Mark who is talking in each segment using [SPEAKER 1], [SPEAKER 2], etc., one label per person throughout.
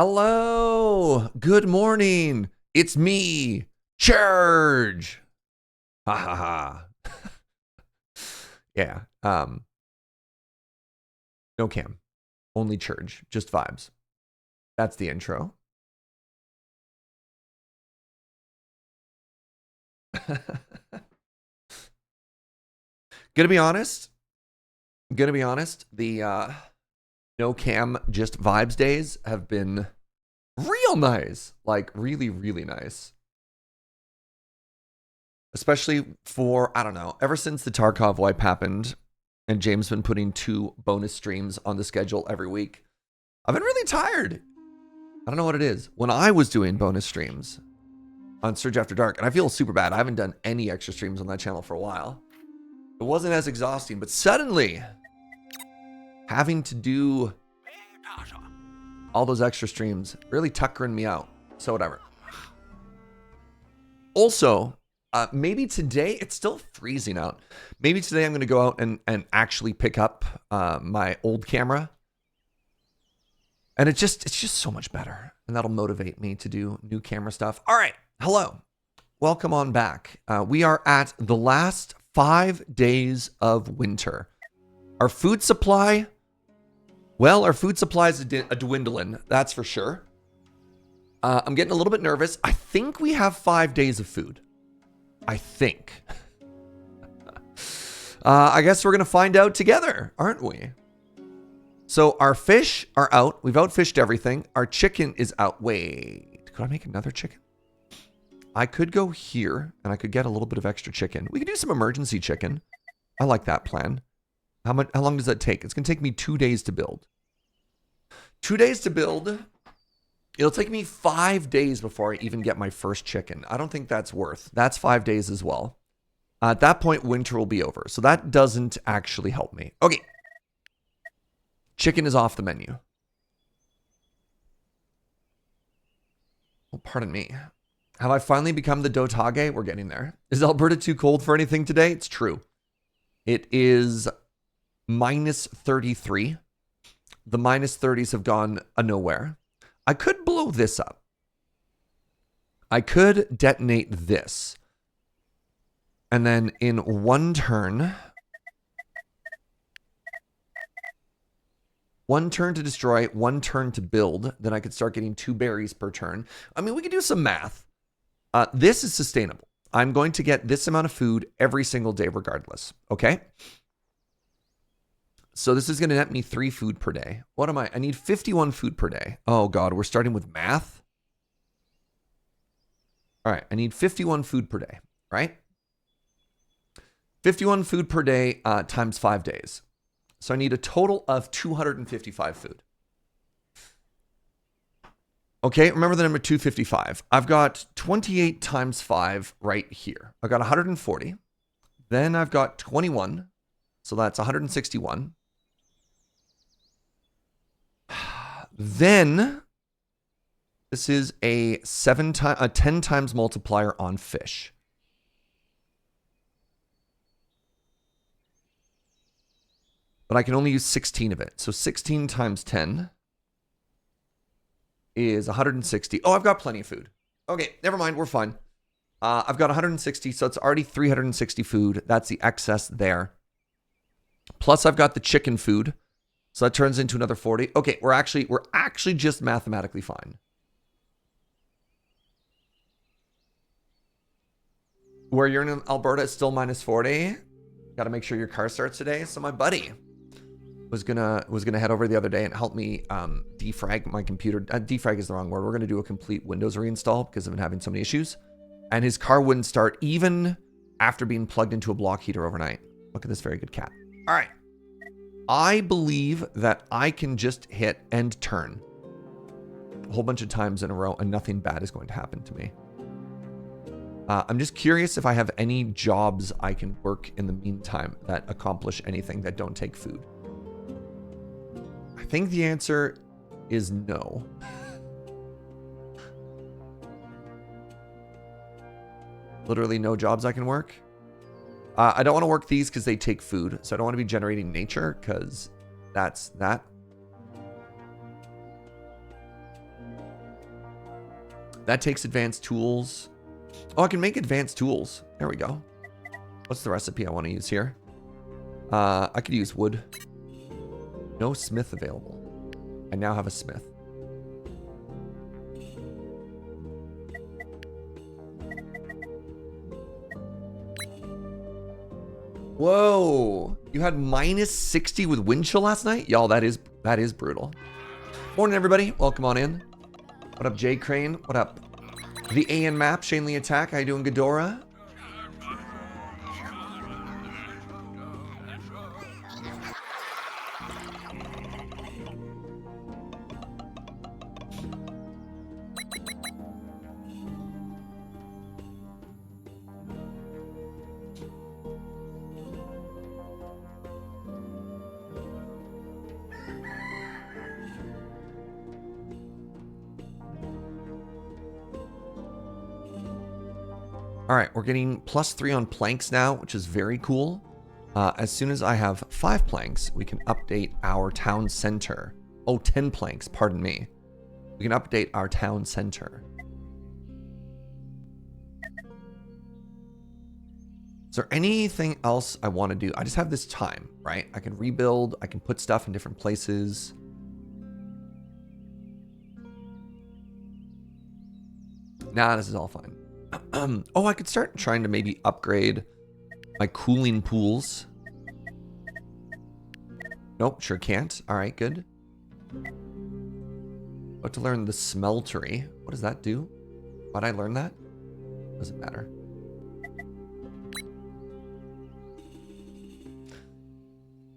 [SPEAKER 1] Hello. Good morning. It's me, Church. Ha ha ha. Yeah. No cam. Only Church. Just vibes. That's the intro. Gonna be honest. The no cam, just vibes days have been real nice. Like really, really nice. Especially for, I don't know, ever since the Tarkov wipe happened and James been putting 2 bonus streams on the schedule every week, I've been really tired. I don't know what it is. When I was doing bonus streams on Surge After Dark, and I feel super bad. I haven't done any extra streams on that channel for a while. It wasn't as exhausting, but suddenly having to do all those extra streams really tuckering me out. So whatever. Also, maybe today, it's still freezing out. Maybe today I'm going to go out and actually pick up my old camera. And it's just so much better. And that'll motivate me to do new camera stuff. All right. Hello. Welcome on back. We are at the last 5 days of winter. Our food supply, well, our food supply is a dwindling. That's for sure. I'm getting a little bit nervous. I think we have 5 days of food. I think. I guess we're going to find out together, aren't we? So our fish are out. We've outfished everything. Our chicken is out. Wait, could I make another chicken? I could go here and I could get a little bit of extra chicken. We could do some emergency chicken. I like that plan. How long does that take? It's going to take me 2 days to build. 2 days to build. It'll take me 5 days before I even get my first chicken. I don't think that's worth. That's 5 days as well. At that point, winter will be over. So that doesn't actually help me. Okay. Chicken is off the menu. Oh, pardon me. Have I finally become the dotAGE? We're getting there. Is Alberta too cold for anything today? It's true. It is minus 33. The minus 30s have gone nowhere. I could blow this up. I could detonate this. And then in one turn to destroy, 1 turn to build, then I could start getting 2 berries per turn. I mean, we could do some math. This is sustainable. I'm going to get this amount of food every single day regardless. Okay? So this is going to net me 3 food per day. What am I? I need 51 food per day. Oh God, we're starting with math. All right, I need 51 food per day, right? 51 food per day times 5 days. So I need a total of 255 food. Okay, remember the number 255. I've got 28 times 5 right here. I've got 140. Then I've got 21. So that's 161. Then this is a 10 times multiplier on fish. But I can only use 16 of it. So 16 times 10 is 160. Oh, I've got plenty of food. Okay, never mind. We're fine. I've got 160, so it's already 360 food. That's the excess there. Plus, I've got the chicken food. So that turns into another 40. Okay, we're actually just mathematically fine. Where you're in Alberta, it's still minus 40. Got to make sure your car starts today. So my buddy was gonna head over the other day and help me defrag my computer. Defrag is the wrong word. We're gonna do a complete Windows reinstall because I've been having so many issues. And his car wouldn't start even after being plugged into a block heater overnight. Look at this very good cat. All right. I believe that I can just hit end turn a whole bunch of times in a row and nothing bad is going to happen to me. I'm just curious if I have any jobs I can work in the meantime that accomplish anything that don't take food. I think the answer is no. Literally no jobs I can work. I don't want to work these because they take food. So I don't want to be generating nature because that's that. That takes advanced tools. Oh, I can make advanced tools. There we go. What's the recipe I want to use here? I could use wood. No smith available. I now have a smith. Whoa. You had minus 60 with wind chill last night? Y'all, that is brutal. Morning, everybody. Welcome on in. What up, Jay Crane? What up? The AN map, Shanley Attack. How you doing, Ghidorah? All right, we're getting +3 on planks now, which is very cool. As soon as I have 5 planks, we can update our town center. Oh, 10 planks, pardon me. We can update our town center. Is there anything else I want to do? I just have this time, right? I can rebuild, I can put stuff in different places. Nah, this is all fine. Oh, I could start trying to maybe upgrade my cooling pools. Nope, sure can't. All right, good. About to learn the smeltery. What does that do? Why'd I learn that? Doesn't matter.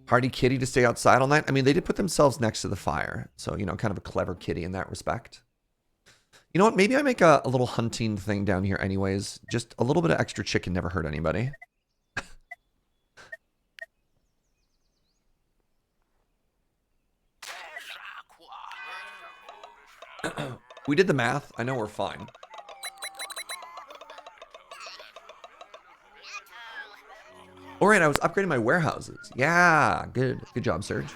[SPEAKER 1] Hardy kitty to stay outside all night. I mean, they did put themselves next to the fire. So, you know, kind of a clever kitty in that respect. You know what? Maybe I make a little hunting thing down here anyways. Just a little bit of extra chicken never hurt anybody. We did the math. I know we're fine. All right, I was upgrading my warehouses. Yeah, good. Good job, Serge.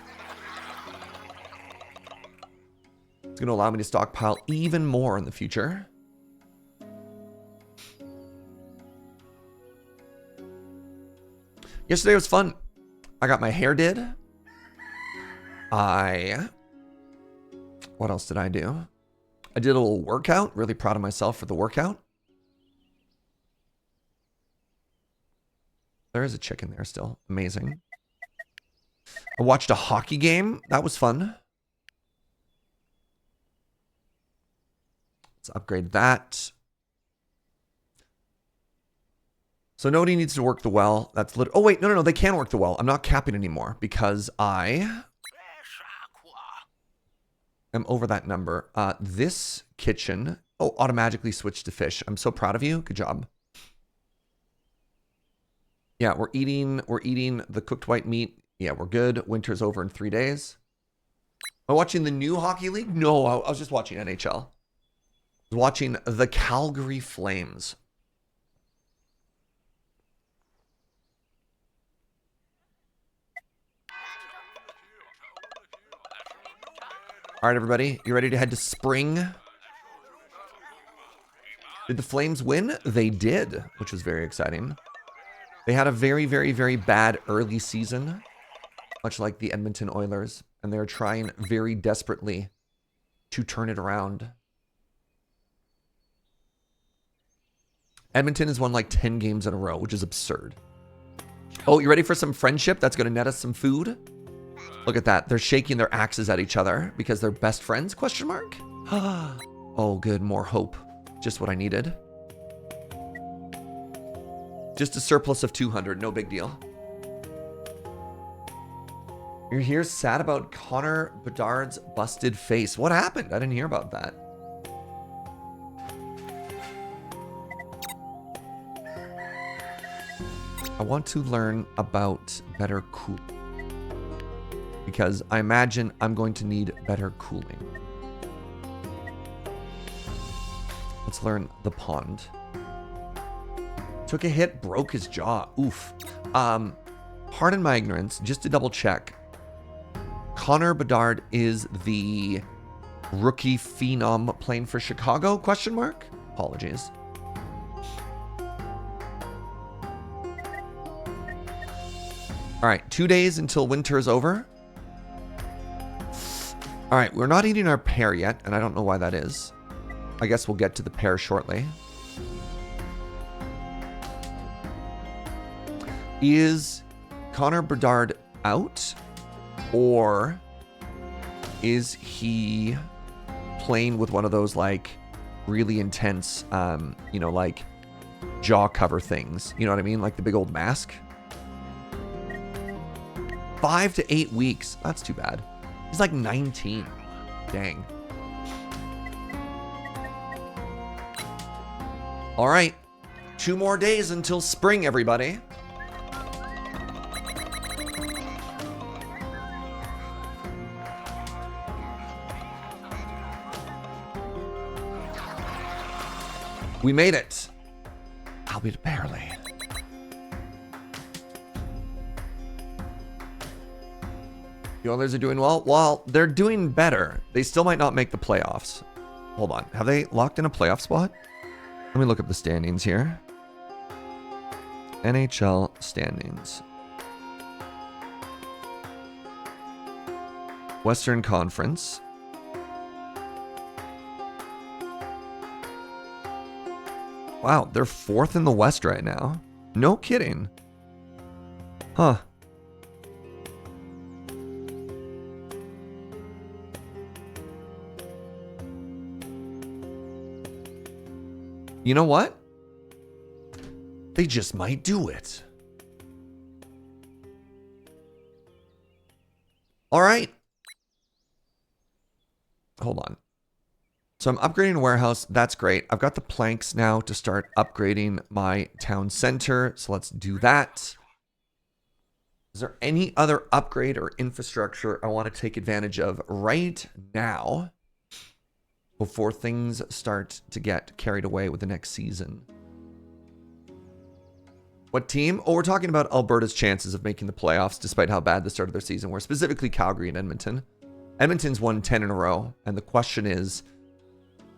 [SPEAKER 1] It's going to allow me to stockpile even more in the future. Yesterday was fun. I got my hair did. What else did I do? I did a little workout. Really proud of myself for the workout. There is a chicken there still. Amazing. I watched a hockey game. That was fun. Let's upgrade that. So nobody needs to work the well. That's oh wait, no, they can work the well. I'm not capping anymore because I am over that number. This kitchen, automatically switched to fish. I'm so proud of you. Good job. Yeah, we're eating the cooked white meat. Yeah, we're good. Winter's over in 3 days. Am I watching the new hockey league? No, I was just watching NHL. I was watching the Calgary Flames. All right, everybody, you ready to head to spring? Did the Flames win? They did, which was very exciting. They had a very, very, very bad early season, much like the Edmonton Oilers, and they're trying very desperately to turn it around. Edmonton has won like 10 games in a row, which is absurd. Oh, you ready for some friendship? That's going to net us some food. Look at that. They're shaking their axes at each other because they're best friends, question mark? Oh, good. More hope. Just what I needed. Just a surplus of 200. No big deal. You're here sad about Connor Bedard's busted face. What happened? I didn't hear about that. I want to learn about better cooling, because I imagine I'm going to need better cooling. Let's learn the pond. Took a hit, broke his jaw. Oof. Pardon my ignorance, just to double check. Connor Bedard is the Rookie phenom playing for Chicago? Question mark? Apologies. All right, 2 days until winter is over. All right, we're not eating our pear yet, and I don't know why that is. I guess we'll get to the pear shortly. Is Connor Bedard out? Or is he playing with one of those, like, really intense, you know, like, jaw cover things? You know what I mean? Like the big old mask? 5 to 8 weeks. That's too bad. He's like 19. Dang. All right. 2 more days until spring, everybody. We made it. Albeit barely. The others are doing well. Well, they're doing better. They still might not make the playoffs. Hold on. Have they locked in a playoff spot? Let me look up the standings here. NHL standings. Western Conference. Wow, they're 4th in the West right now. No kidding. Huh. You know what? They just might do it. All right. Hold on. So I'm upgrading a warehouse. That's great. I've got the planks now to start upgrading my town center. So let's do that. Is there any other upgrade or infrastructure I want to take advantage of right now before things start to get carried away with the next season? What team? Oh, we're talking about Alberta's chances of making the playoffs despite how bad the start of their season were, specifically Calgary and Edmonton. Edmonton's won 10 in a row, and the question is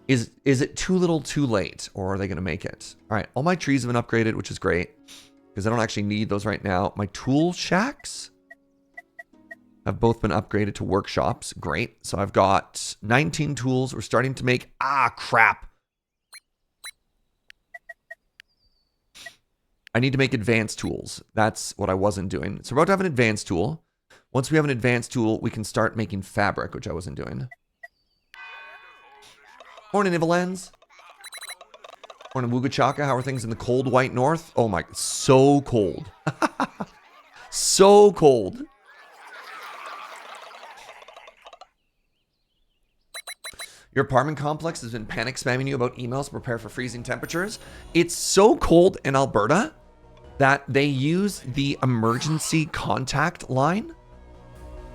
[SPEAKER 1] it too little too late, or are they going to make it? All right, all my trees have been upgraded, which is great, because I don't actually need those right now. My tool shacks have both been upgraded to workshops. Great. So I've got 19 tools. We're starting to make... Ah, crap. I need to make advanced tools. That's what I wasn't doing. So we're about to have an advanced tool. Once we have an advanced tool, we can start making fabric, which I wasn't doing. Morning, Ivalans. Morning, Wugachaka. How are things in the cold white north? Oh my, so cold. So cold. Your apartment complex has been panic spamming you about emails to prepare for freezing temperatures. It's so cold in Alberta that they use the emergency contact line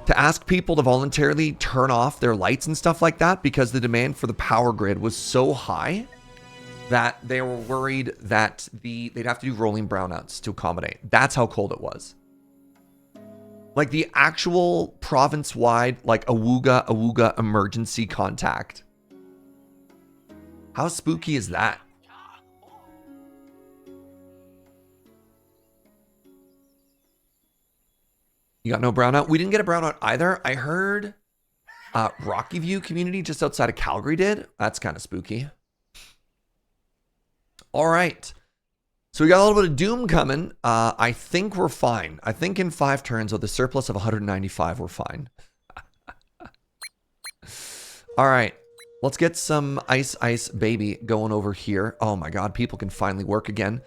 [SPEAKER 1] to ask people to voluntarily turn off their lights and stuff like that because the demand for the power grid was so high that they were worried that they'd have to do rolling brownouts to accommodate. That's how cold it was. Like the actual province-wide, like Awooga emergency contact. How spooky is that? You got no brownout? We didn't get a brownout either. I heard Rocky View community just outside of Calgary did. That's kind of spooky. All right. So we got a little bit of doom coming. I think we're fine. I think in 5 turns with a surplus of 195, we're fine. All right. Let's get some ice baby going over here. Oh my God, people can finally work again.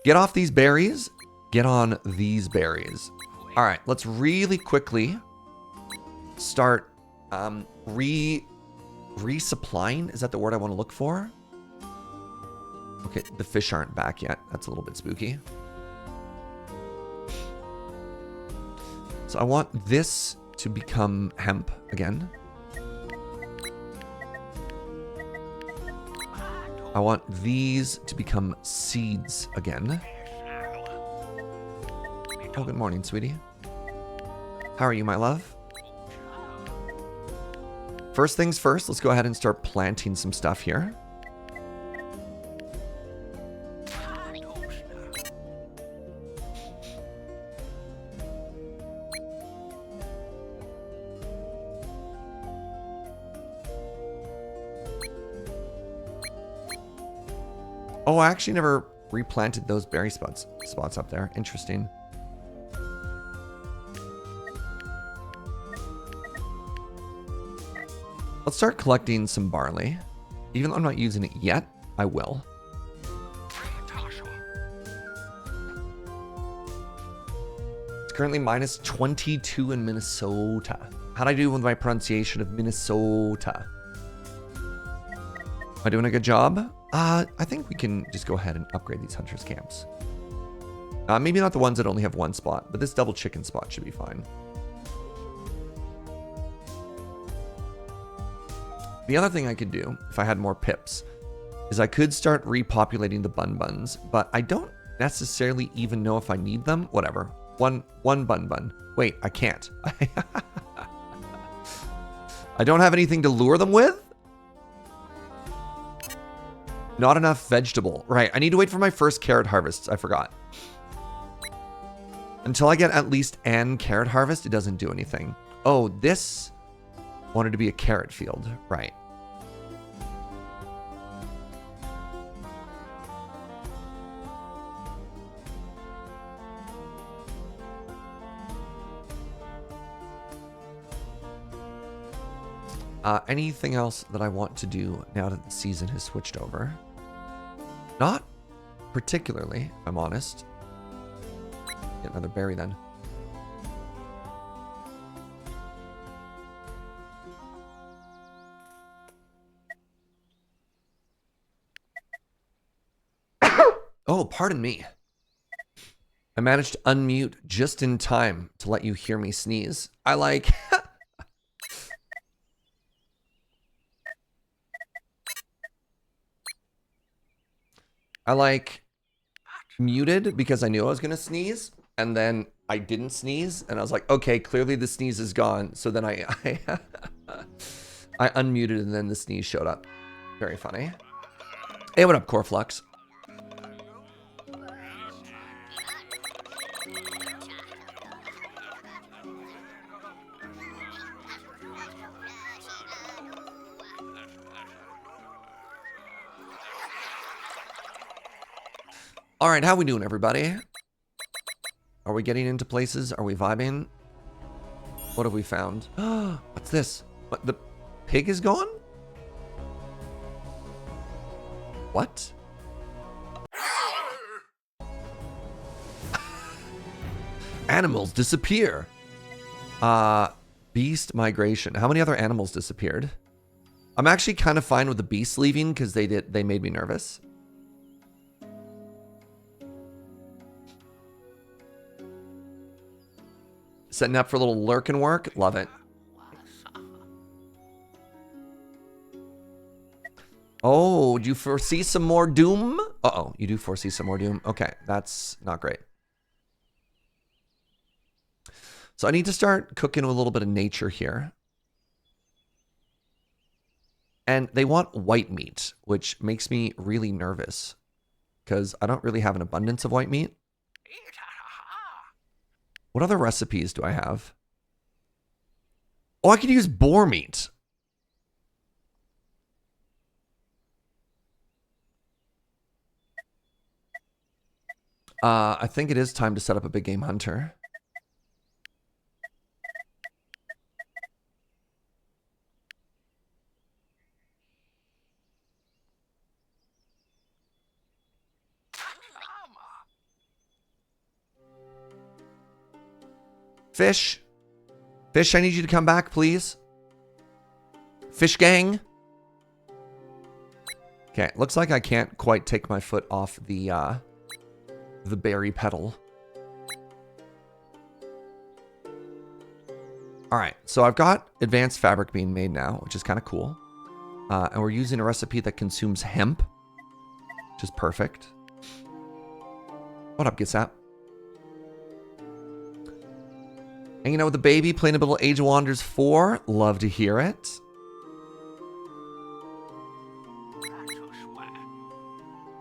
[SPEAKER 1] Get off these berries. Get on these berries. All right, let's really quickly start resupplying. Is that the word I want to look for? Okay, the fish aren't back yet. That's a little bit spooky. So I want this to become hemp again. I want these to become seeds again. Oh, good morning, sweetie. How are you, my love? First things first, let's go ahead and start planting some stuff here. Oh, I actually never replanted those berry spots up there. Interesting. Let's start collecting some barley. Even though I'm not using it yet, I will. It's currently minus 22 in Minnesota. How'd I do with my pronunciation of Minnesota? Am I doing a good job? I think we can just go ahead and upgrade these hunters' camps. Maybe not the ones that only have one spot, but this double chicken spot should be fine. The other thing I could do, if I had more pips, is I could start repopulating the Bun Buns, but I don't necessarily even know if I need them. Whatever. One Bun Bun. Wait, I can't. I don't have anything to lure them with? Not enough vegetable. Right, I need to wait for my first carrot harvests. I forgot. Until I get at least an carrot harvest, it doesn't do anything. Oh, this wanted to be a carrot field. Right. Anything else that I want to do now that the season has switched over? Not particularly, if I'm honest. Get another berry then. Oh, pardon me. I managed to unmute just in time to let you hear me sneeze. I like... I like muted because I knew I was going to sneeze, and then I didn't sneeze, and I was like, okay, clearly the sneeze is gone. So then I unmuted, and then the sneeze showed up. Very funny. Hey, what up, Coreflux? All right, how we doing, everybody? Are we getting into places? Are we vibing? What have we found? What's this? What, the pig is gone? What? Animals disappear. Beast migration. How many other animals disappeared? I'm actually kind of fine with the beasts leaving because they made me nervous. Setting up for a little lurking work. Love it. Oh, do you foresee some more doom? Uh-oh, you do foresee some more doom. Okay, that's not great. So I need to start cooking with a little bit of nature here. And they want white meat, which makes me really nervous because I don't really have an abundance of white meat. What other recipes do I have? Oh, I could use boar meat. I think it is time to set up a big game hunter. Fish. Fish, I need you to come back, please. Fish gang. Okay, looks like I can't quite take my foot off the berry pedal. All right, so I've got advanced fabric being made now, which is kind of cool. And we're using a recipe that consumes hemp, which is perfect. What up, Gitsap? Hanging out with the baby, playing a little Age of Wonders 4. Love to hear it.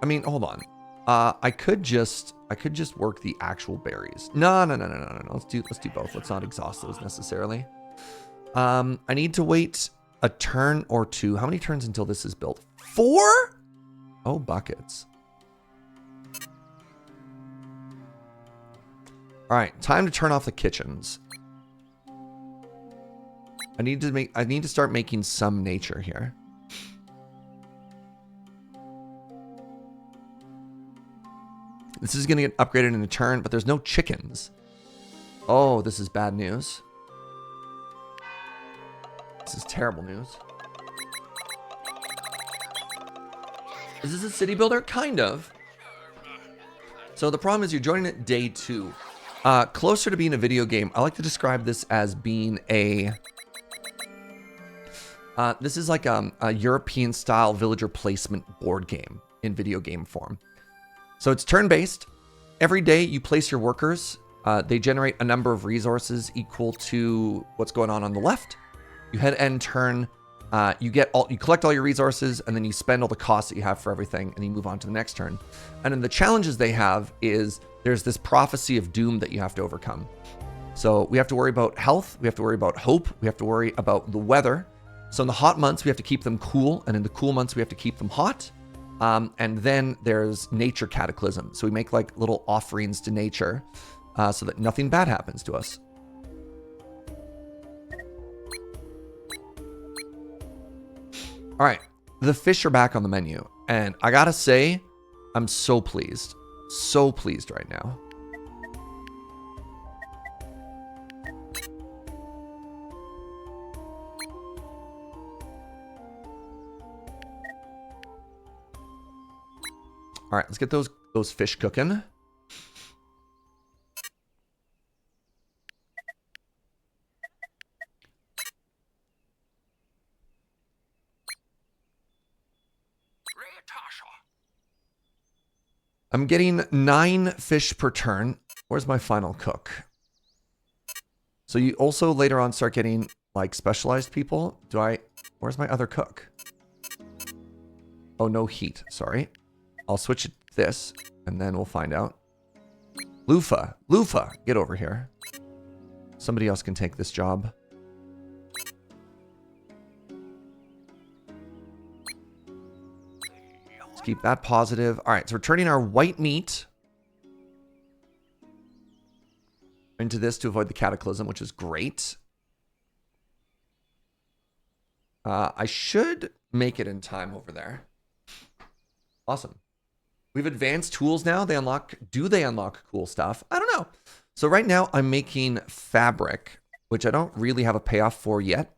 [SPEAKER 1] I mean, hold on. I could just work the actual berries. No. Let's do both. Let's not exhaust those necessarily. I need to wait a turn or two. How many turns until this is built? 4? Oh, buckets. All right, time to turn off the kitchens. I need to start making some nature here. This is going to get upgraded in a turn, but there's no chickens. Oh, this is bad news. This is terrible news. Is this a city builder? Kind of. So the problem is you're joining it day 2. Closer to being a video game, I like to describe this as being a... this is like a European-style villager placement board game in video game form. So it's turn-based. Every day you place your workers. They generate a number of resources equal to what's going on the left. You head end turn. You collect all your resources, and then you spend all the costs that you have for everything, and you move on to the next turn. And then the challenges they have is there's this prophecy of doom that you have to overcome. So we have to worry about health. We have to worry about hope. We have to worry about the weather. So in the hot months, we have to keep them cool, and in the cool months, we have to keep them hot. And then there's nature cataclysm. So we make like little offerings to nature so that nothing bad happens to us. All right, the fish are back on the menu. And I gotta say, I'm so pleased. So pleased right now. All right, let's get those fish cooking. I'm getting 9 fish per turn. Where's my final cook? So you also later on start getting like specialized people. Where's my other cook? Oh, no heat, sorry. I'll switch it to this, and then we'll find out. Lufa, get over here. Somebody else can take this job. Let's keep that positive. All right, so we're turning our white meat into this to avoid the cataclysm, which is great. I should make it in time over there. Awesome. We have advanced tools now. Do they unlock cool stuff? I don't know. So right now I'm making fabric, which I don't really have a payoff for yet,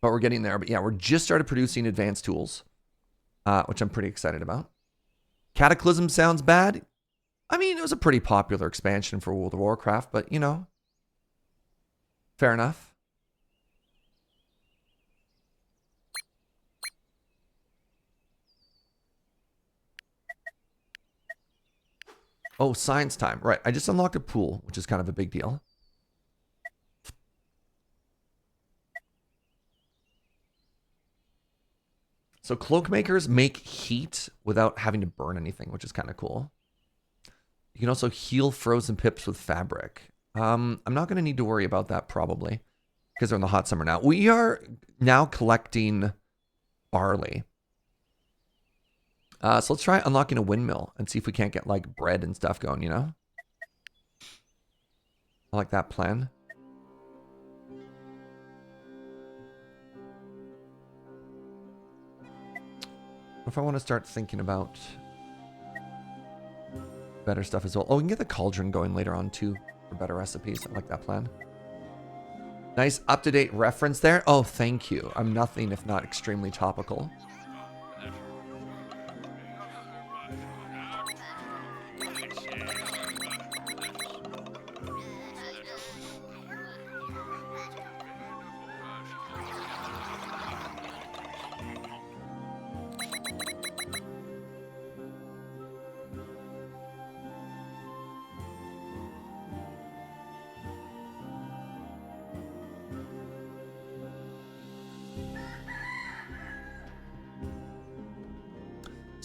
[SPEAKER 1] but we're getting there. But yeah, we're just started producing advanced tools, which I'm pretty excited about. Cataclysm sounds bad. I mean, it was a pretty popular expansion for World of Warcraft, but you know, fair enough. Oh, science time. Right. I just unlocked a pool, which is kind of a big deal. So cloak makers make heat without having to burn anything, which is kind of cool. You can also heal frozen pips with fabric. I'm not going to need to worry about that probably because they're in the hot summer now. We are now collecting barley. So let's try unlocking a windmill and see if we can't get like bread and stuff going, you know? I like that plan. If I want to start thinking about better stuff as well. Oh, we can get the cauldron going later on too for better recipes. I like that plan. Nice up-to-date reference there. Oh, thank you. I'm nothing if not extremely topical.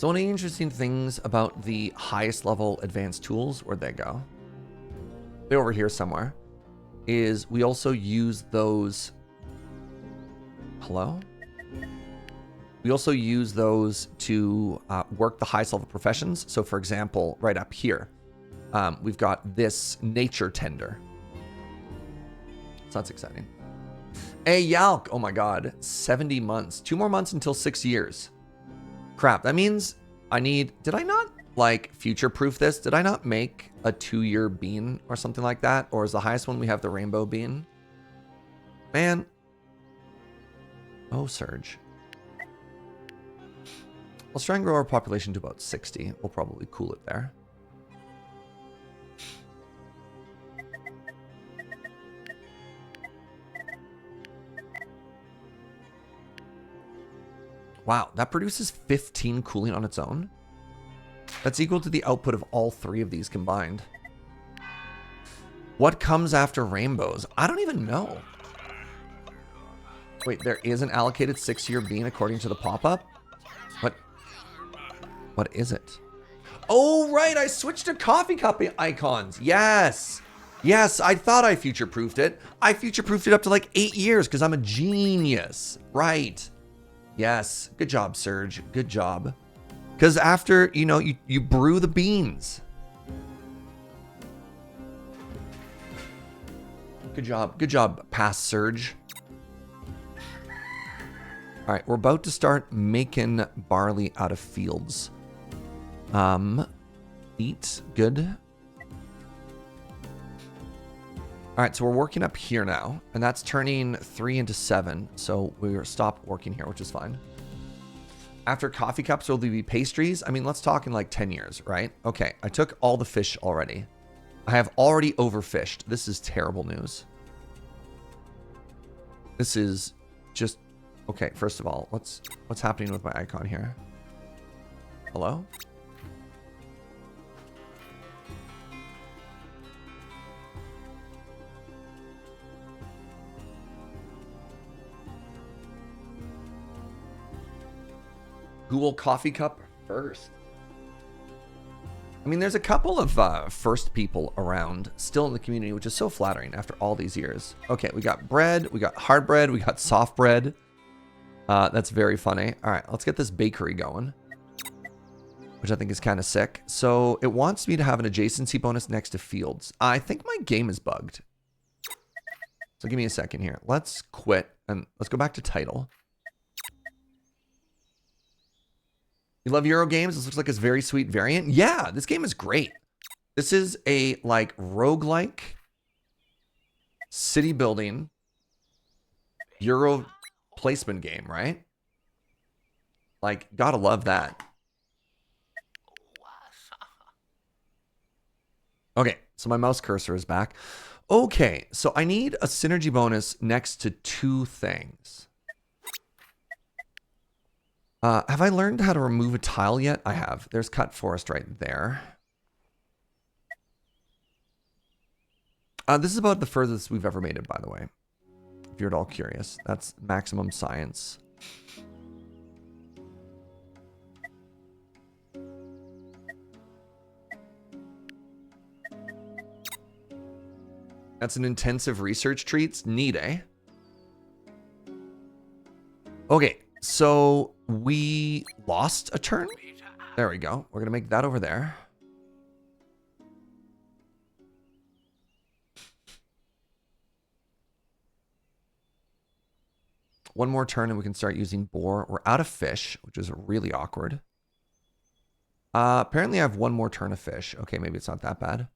[SPEAKER 1] So one of the interesting things about the highest level advanced tools, where'd they go? They're over here somewhere, is we also use those. Hello? We also use those to work the highest level professions. So for example, right up here, we've got this nature tender. So that's exciting. Hey, Yalk. Oh my God. 70 months. 2 more months until 6 years. Crap. That means I need... Did I not, like, future-proof this? Did I not make a 2-year bean or something like that? Or is the highest one we have the rainbow bean? Man. Oh, Surge. Let's try and grow our population to about 60. We'll probably cool it there. Wow, that produces 15 cooling on its own. That's equal to the output of all 3 of these combined. What comes after rainbows? I don't even know. Wait, there is an allocated 6-year bean according to the pop-up? What is it? Oh, right, I switched to coffee cup icons. Yes. Yes, I thought I future-proofed it. I future-proofed it up to like 8 years because I'm a genius. Right. Yes. Good job, Surge. Good job. Because after, you know, you brew the beans. Good job. Good job, past Surge. All right, we're about to start making barley out of fields. Eat. Good. All right, so we're working up here now, and that's turning 3 into 7. So we're stopped working here, which is fine. After coffee cups, will there be pastries? I mean, let's talk in like 10 years, right? Okay, I took all the fish already. I have already overfished. This is terrible news. This is just... Okay, first of all, what's happening with my icon here? Hello? Google coffee cup first. I mean, there's a couple of first people around still in the community, which is so flattering after all these years. Okay, we got bread, we got hard bread, we got soft bread. That's very funny. All right, let's get this bakery going, which I think is kind of sick. So it wants me to have an adjacency bonus next to fields. I think my game is bugged. So give me a second here. Let's quit and let's go back to title. You love Euro games? This looks like a very sweet variant. Yeah, this game is great. This is a like roguelike city building Euro placement game, right? Like, gotta love that. Okay, so my mouse cursor is back. Okay, so I need a synergy bonus next to 2 things. Have I learned how to remove a tile yet? I have. There's cut forest right there. This is about the furthest we've ever made it, by the way. If you're at all curious. That's maximum science. That's an intensive research treats. Neat, eh? Okay, so we lost a turn. There we go. We're going to make that over there. One more turn and we can start using boar. We're out of fish, which is really awkward. Apparently I have one more turn of fish. Okay, maybe it's not that bad.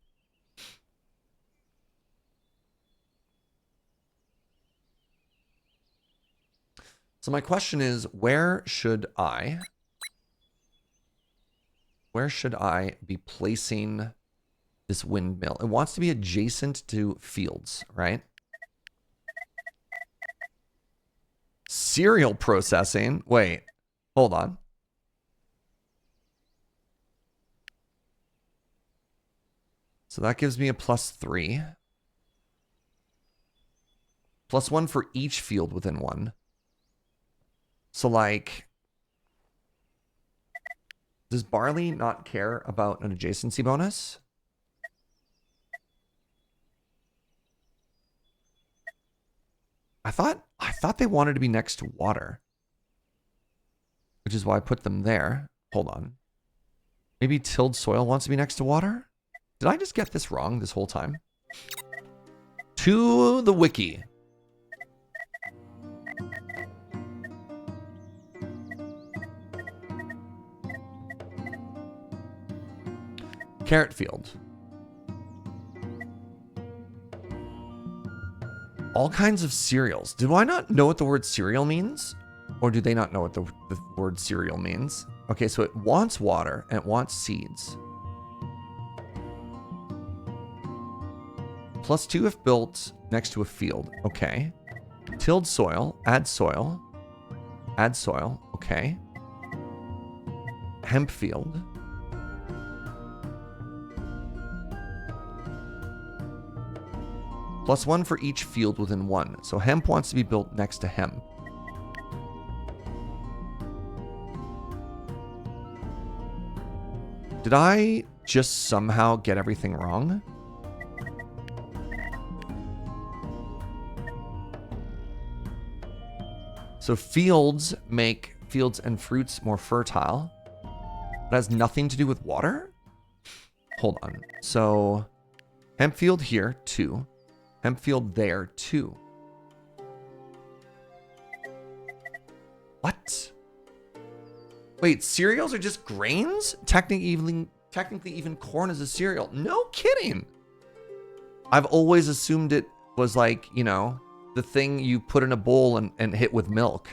[SPEAKER 1] So my question is, where should I be placing this windmill? It wants to be adjacent to fields, right? Cereal processing. Wait, hold on. So that gives me a +3. +1 for each field within one. So like, Does barley not care about an adjacency bonus? I thought they wanted to be next to water, which is why I put them there. Hold on. Maybe tilled soil wants to be next to water? Did I just get this wrong this whole time? To the wiki. Carrot field. All kinds of cereals. Do I not know what the word cereal means? Or do they not know what the word cereal means? Okay, so it wants water and it wants seeds. +2 if built next to a field. Okay. Tilled soil. Add soil. Add soil. Okay. Hemp field. +1 for each field within one. So hemp wants to be built next to hemp. Did I just somehow get everything wrong? So fields make fields and fruits more fertile. It has nothing to do with water? Hold on. So hemp field here, 2. Hemp field there, 2. What? Wait, cereals are just grains? Technically even corn is a cereal. No kidding. I've always assumed it was like, you know, the thing you put in a bowl and hit with milk.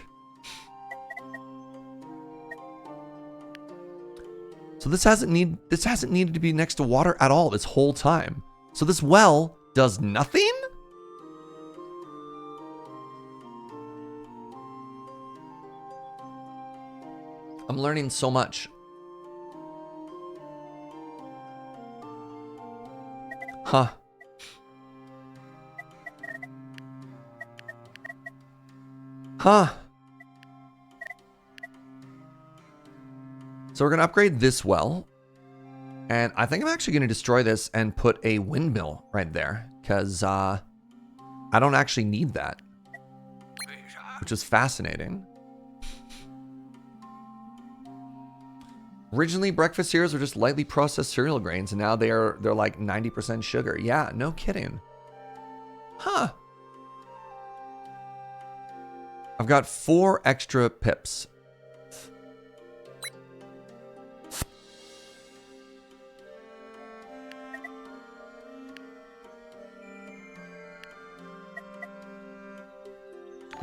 [SPEAKER 1] So this hasn't needed to be next to water at all this whole time. So this well does nothing? I'm learning so much. Huh. Huh. So we're going to upgrade this well. And I think I'm actually going to destroy this and put a windmill right there. Because I don't actually need that. Which is fascinating. Originally, breakfast cereals were just lightly processed cereal grains. And now they're like 90% sugar. Yeah, no kidding. Huh. I've got 4 extra pips.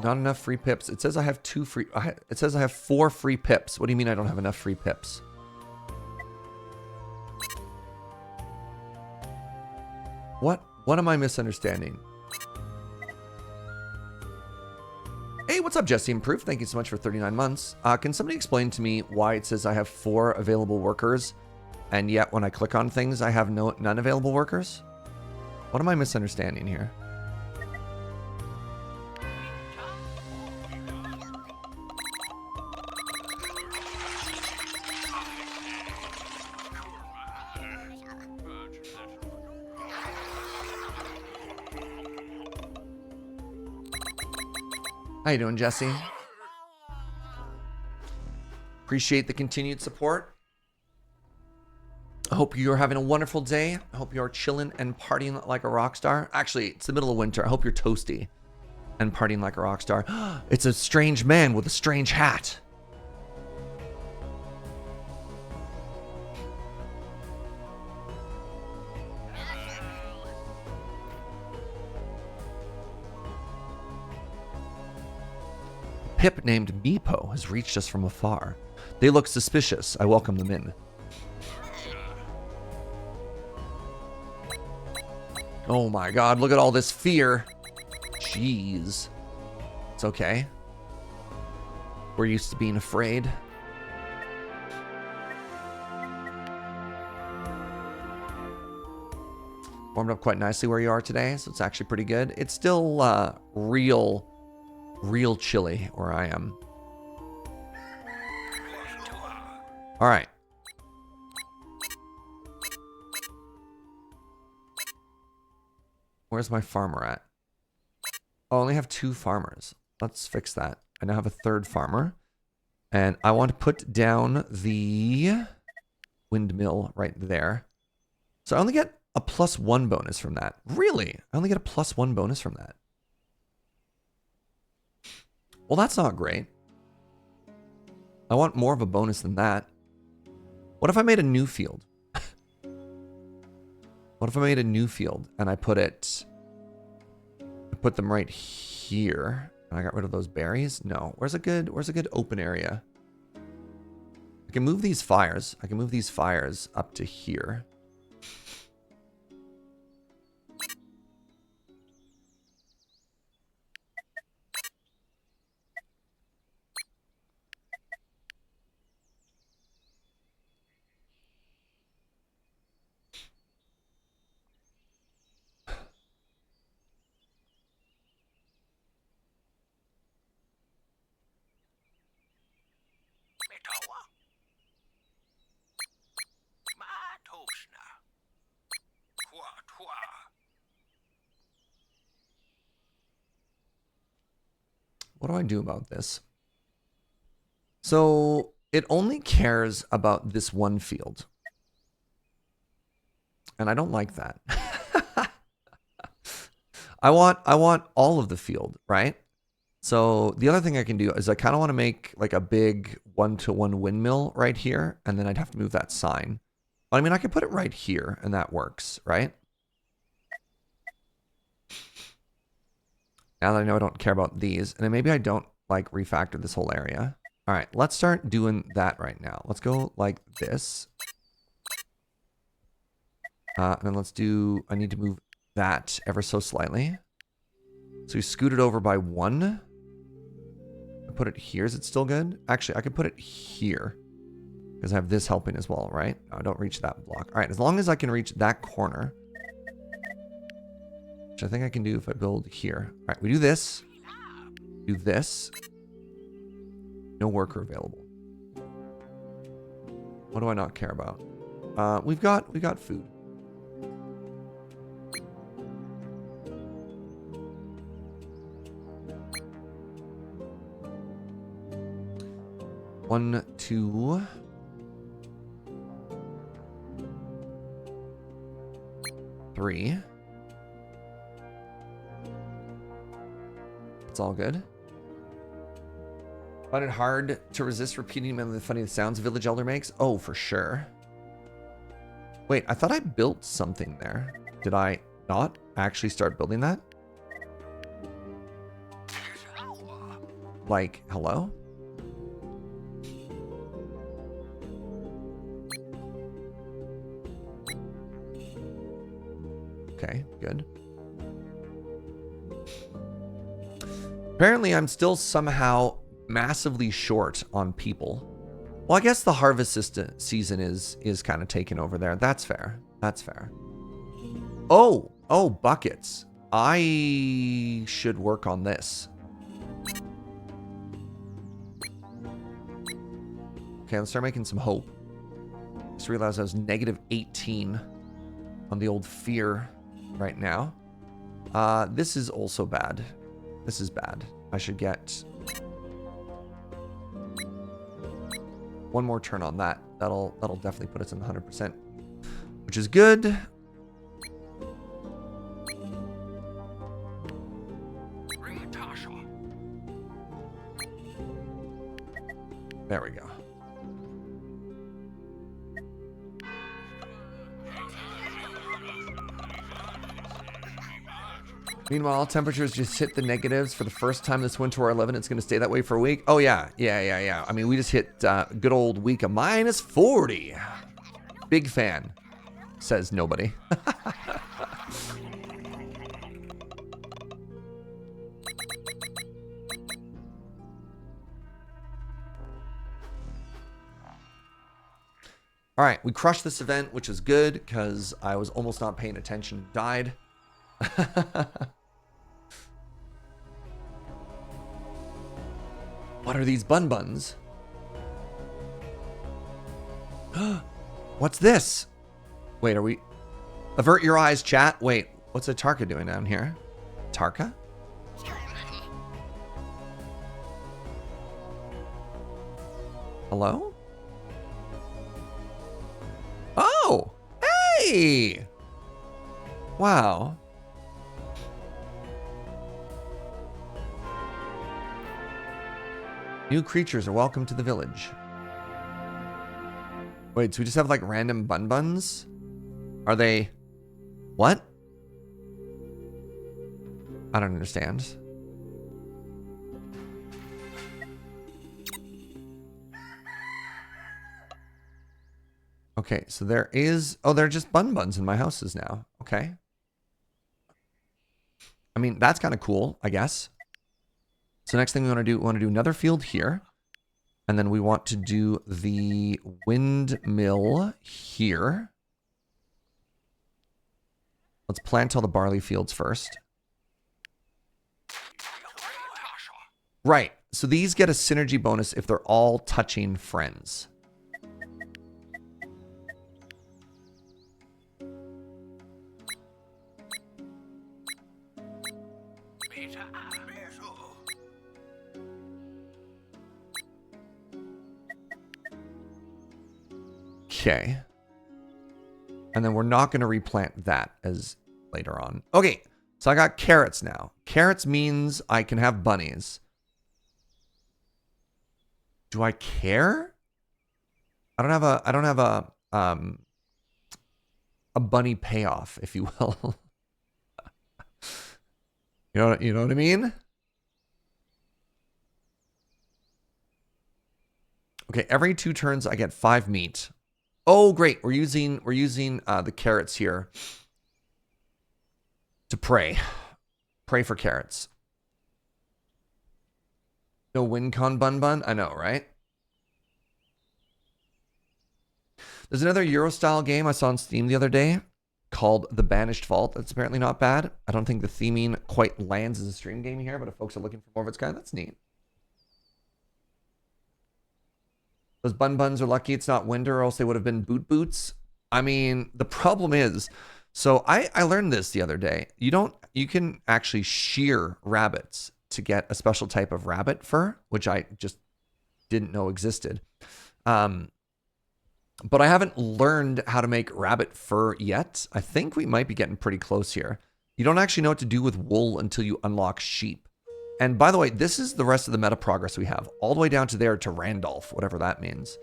[SPEAKER 1] Not enough free pips. It says I have 2 free. It says I have 4 free pips. What do you mean I don't have enough free pips? What am I misunderstanding? Hey, what's up, Jesse Improved? Thank you so much for 39 months. Can somebody explain to me why it says I have 4 available workers, and yet when I click on things, I have none available workers? What am I misunderstanding here? How you doing, Jesse? Appreciate the continued support. I hope you're having a wonderful day. I hope you're chilling and partying like a rock star. Actually, it's the middle of winter. I hope you're toasty and partying like a rock star. It's a strange man with a strange hat. Pip named Meepo has reached us from afar. They look suspicious. I welcome them in. Oh my god, look at all this fear. Jeez. It's okay. We're used to being afraid. Warmed up quite nicely where you are today, so it's actually pretty good. It's still real chilly where I am. All right. where's my farmer at? Oh, I only have 2 farmers. Let's fix that. I now have a 3rd farmer. And I want to put down the windmill right there. So I only get a +1 bonus from that. Really? I only get a +1 bonus from that. Well, that's not great. I want more of a bonus than that. What if I made a new field? What if I made a new field and I put them right here and I got rid of those berries? No. Where's a good open area? I can move these fires. I can move these fires up to here. What do I do about this? So it only cares about this one field. And I don't like that. I want all of the field, right? So the other thing I can do is I kind of want to make like a big 1-to-1 windmill right here. And then I'd have to move that sign. I mean, I could put it right here and that works, right? Now that I know I don't care about these, and then maybe I don't like refactor this whole area. All right, let's start doing that right now. Let's go like this. And then let's do, I need to move that ever so slightly. So we scoot it over by 1. I put it here. Is it still good? Actually, I could put it here because I have this helping as well, right? No, I don't reach that block. All right, as long as I can reach that corner, which I think I can do if I build here. All right, we do this. Do this. No worker available. What do I not care about? We've got food. One, 2. 3. It's all good. Find it hard to resist repeating the funny sounds a village elder makes? Oh, for sure. Wait, I thought I built something there. Did I not actually start building that? Like, hello? Okay, good. Apparently, I'm still somehow massively short on people. Well, I guess the harvest season is kind of taken over there. That's fair. That's fair. Oh, buckets. I should work on this. Okay, let's start making some hope. Just realized I was -18 on the old fear right now. This is also bad. This is bad. I should get one more turn on that. That'll definitely put us in the 100%, which is good. There we go. Meanwhile, temperatures just hit the negatives for the first time this winter or 11. It's going to stay that way for a week. Oh, yeah. I mean, we just hit good old week of -40. Big fan, says nobody. All right, we crushed this event, which is good because I was almost not paying attention, died. What are these Bun Buns? What's this? Wait, are we... Avert your eyes, chat. Wait, What's a Tarka doing down here? Tarka? Hello? Oh! Hey! Wow. New creatures are welcome to the village. Wait, so we just have like random Bun Buns? Are they... What? I don't understand. Okay, so there is... Oh, they're just Bun Buns in my houses now. Okay. I mean, that's kind of cool, I guess. So next thing we want to do another field here. And then we want to do the windmill here. Let's plant all the barley fields first. Right. So these get a synergy bonus if they're all touching friends. Okay. And then we're not going to replant that as later on. Okay. So I got carrots now. Carrots means I can have bunnies. Do I care? I don't have a bunny payoff, if you will. You know what I mean? Okay, every 2 turns I get 5 meat. Oh, great. We're using the carrots here to pray. Pray for carrots. No WinCon Bun Bun? I know, right? There's another Euro-style game I saw on Steam the other day called The Banished Vault. That's apparently not bad. I don't think the theming quite lands as a stream game here, but if folks are looking for more of its kind, that's neat. Those Bun Buns are lucky it's not winter, or else they would have been boot boots. I mean, the problem is, so I learned this the other day. You can actually shear rabbits to get a special type of rabbit fur, which I just didn't know existed. But I haven't learned how to make rabbit fur yet. I think we might be getting pretty close here. You don't actually know what to do with wool until you unlock sheep. And by the way, this is the rest of the meta progress we have. All the way down to there to Randolph, whatever that means.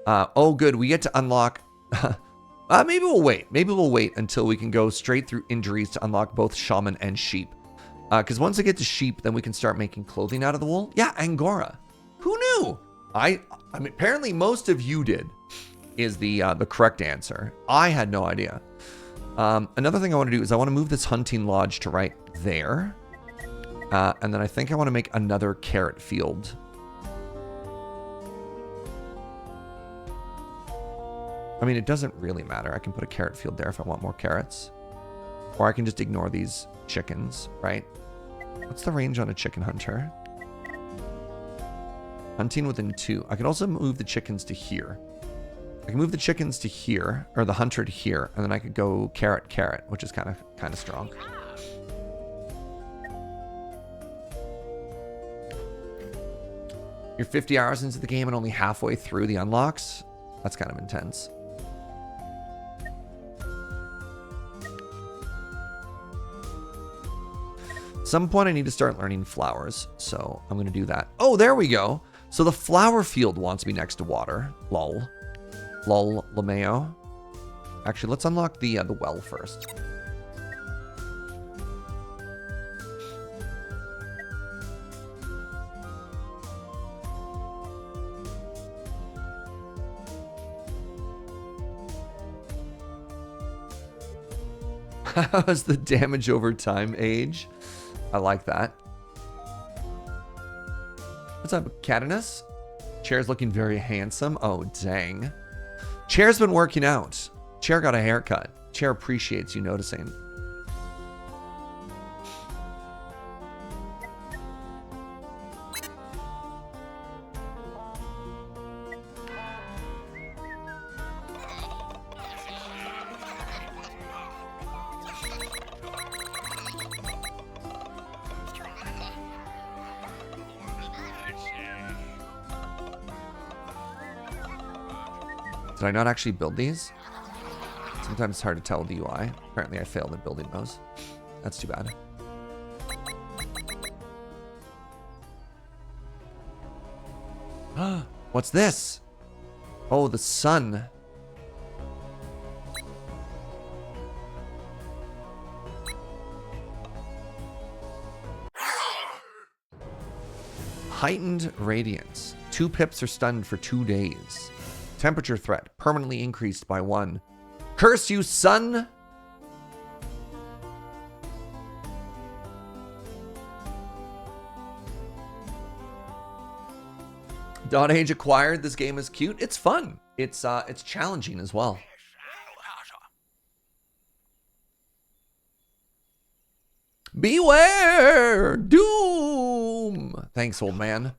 [SPEAKER 1] Oh, good. We get to unlock... maybe we'll wait. Maybe we'll wait until we can go straight through injuries to unlock both shaman and sheep. Because once I get to sheep, then we can start making clothing out of the wool. Yeah, Angora. Who knew? I mean, apparently most of you did, is the correct answer. I had no idea. Another thing I want to do is I want to move this hunting lodge to right there. And then I think I want to make another carrot field. I mean, it doesn't really matter. I can put a carrot field there if I want more carrots. Or I can just ignore these chickens, right? What's the range on a chicken hunter? Hunting within 2. I could also move the chickens to here. I can move the chickens to here, or the hunter to here, and then I could go carrot, carrot, which is kind of strong. You're 50 hours into the game and only halfway through the unlocks? That's kind of intense. At some point I need to start learning flowers, so I'm going to do that. Oh, there we go. So the flower field wants me next to water. Lol. Lol, Lameo. Actually, let's unlock the well first. How's the damage over time age? I like that. What's up, Catanus? Chair's looking very handsome. Oh, dang. Chair's been working out. Chair got a haircut. Chair appreciates you noticing. Did I not actually build these? Sometimes it's hard to tell with the UI. Apparently I failed at building those. That's too bad. What's this? Oh, the sun. Heightened radiance. 2 pips are stunned for 2 days. Temperature threat permanently increased by 1. Curse you, sun! dotAGE acquired. This game is cute. It's fun. It's challenging as well. Beware! Doom! Thanks, old man.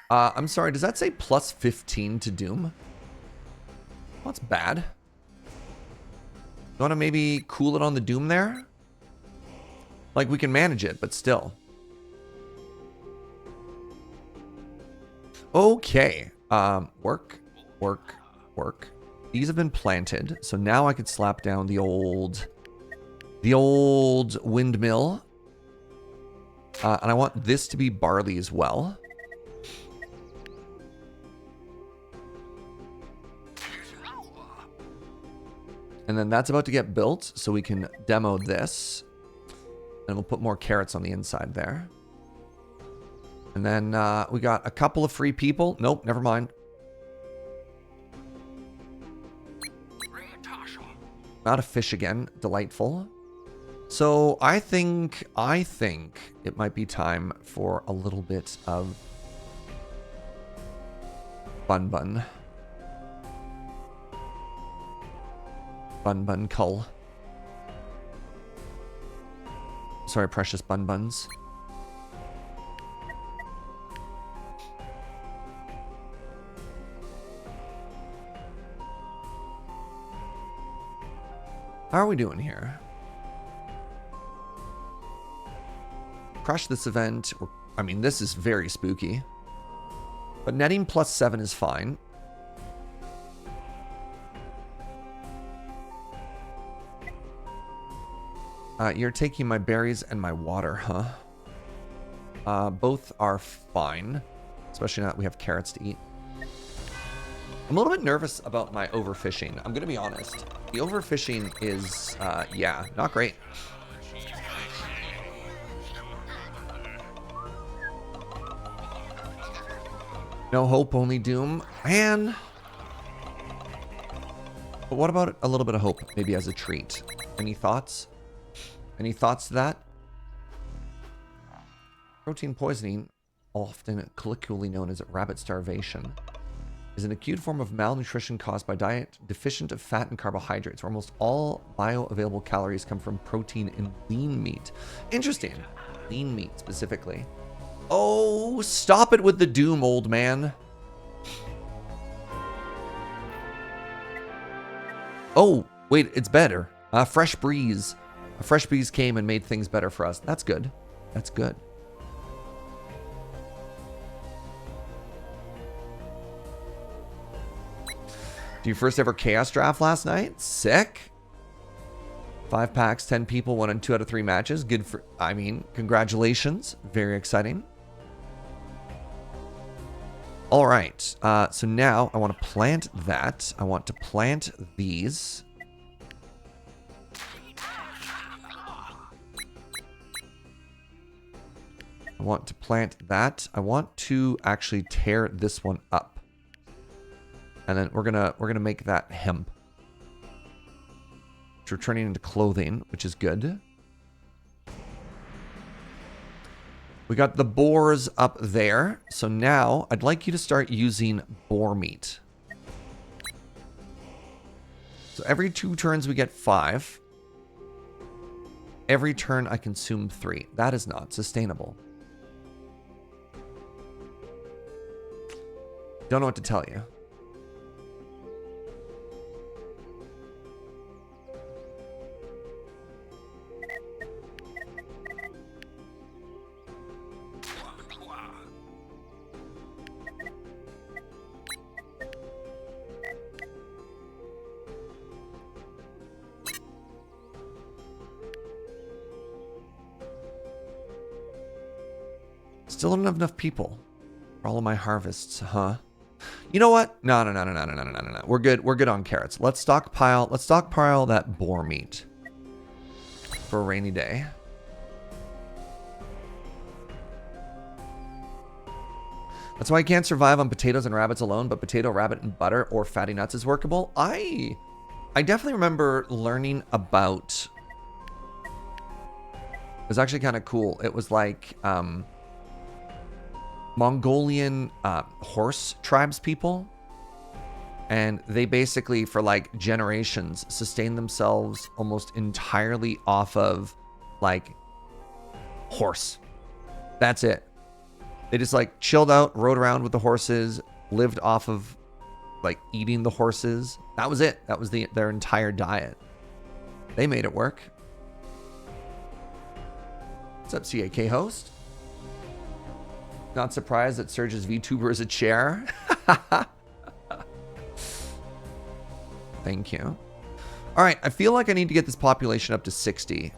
[SPEAKER 1] I'm sorry, does that say plus 15 to Doom? Well, that's bad. You want to maybe cool it on the Doom there? Like, we can manage it, but still. Okay. Work. These have been planted, so now I could slap down the old windmill. And I want this to be barley as well. And then that's about to get built, so we can demo this. And we'll put more carrots on the inside there. And then we got a couple of free people. Nope, never mind. Out of fish again. Delightful. So I think it might be time for a little bit of Bun Bun. Bun Bun Cull. Sorry, precious Bun Buns. How are we doing here? Crush this event. I mean, this is very spooky. But netting plus 7 is fine. You're taking my berries and my water, huh? Both are fine. Especially now that we have carrots to eat. I'm a little bit nervous about my overfishing. I'm going to be honest. The overfishing is, yeah, not great. No hope, only doom. Man. But what about a little bit of hope, maybe as a treat? Any thoughts? Any thoughts to that? Protein poisoning, often colloquially known as rabbit starvation, is an acute form of malnutrition caused by diet deficient of fat and carbohydrates, where almost all bioavailable calories come from protein in lean meat. Interesting. Lean meat, specifically. Oh, stop it with the doom, old man. Oh, wait, it's better. Fresh breeze. A fresh breeze came and made things better for us. That's good. That's good. Do you first ever chaos draft last night? Sick. 5 packs, 10 people, won in 2 out of 3 matches. Good for, I mean, congratulations. Very exciting. All right. So now I want to plant that. I want to plant these. I want to plant that. I want to actually tear this one up. And then we're gonna make that hemp. Which we're turning into clothing, which is good. We got the boars up there. So now I'd like you to start using boar meat. So every 2 turns we get 5. Every turn I consume 3. That is not sustainable. Don't know what to tell you. Still don't have enough people for all of my harvests, huh? You know what? No. We're good. We're good on carrots. Let's stockpile that boar meat for a rainy day. That's why I can't survive on potatoes and rabbits alone, but potato, rabbit, and butter or fatty nuts is workable. I definitely remember learning about... It was actually kind of cool. It was like Mongolian horse tribes people. And they basically, for like generations, sustained themselves almost entirely off of like horse. That's it. They just like chilled out, rode around with the horses, lived off of like eating the horses. That was it. That was their entire diet. They made it work. What's up, CAK host? Not surprised that Surge's VTuber is a chair. Thank you. All right, I feel like I need to get this population up to 60,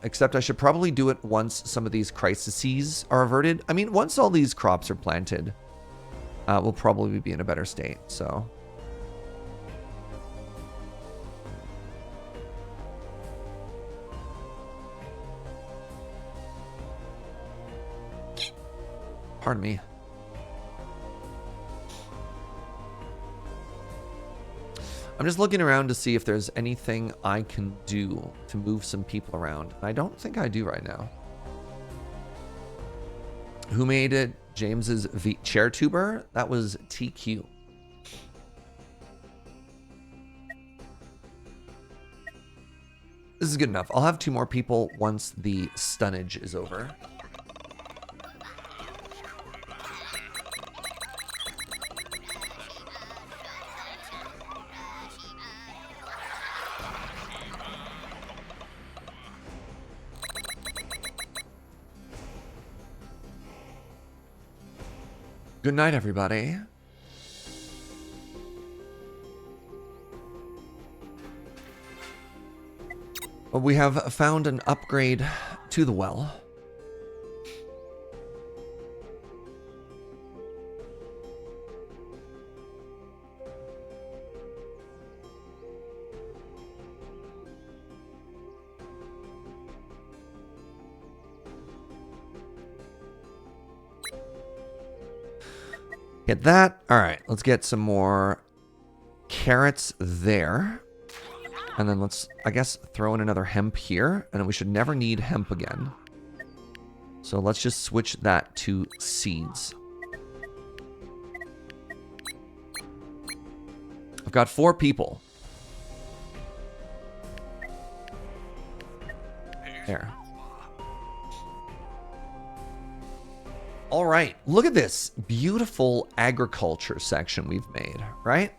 [SPEAKER 1] except I should probably do it once some of these crises are averted. I mean, once all these crops are planted, we'll probably be in a better state, so. Pardon me. I'm just looking around to see if there's anything I can do to move some people around. I don't think I do right now. Who made it? James's chair tuber? That was TQ. This is good enough. I'll have 2 more people once the stunnage is over. Good night, everybody. Well, we have found an upgrade to the well. Get that. All right, let's get some more carrots there. And then let's, I guess, throw in another hemp here. And then we should never need hemp again. So let's just switch that to seeds. I've got 4 people. There. All right, look at this beautiful agriculture section we've made, right?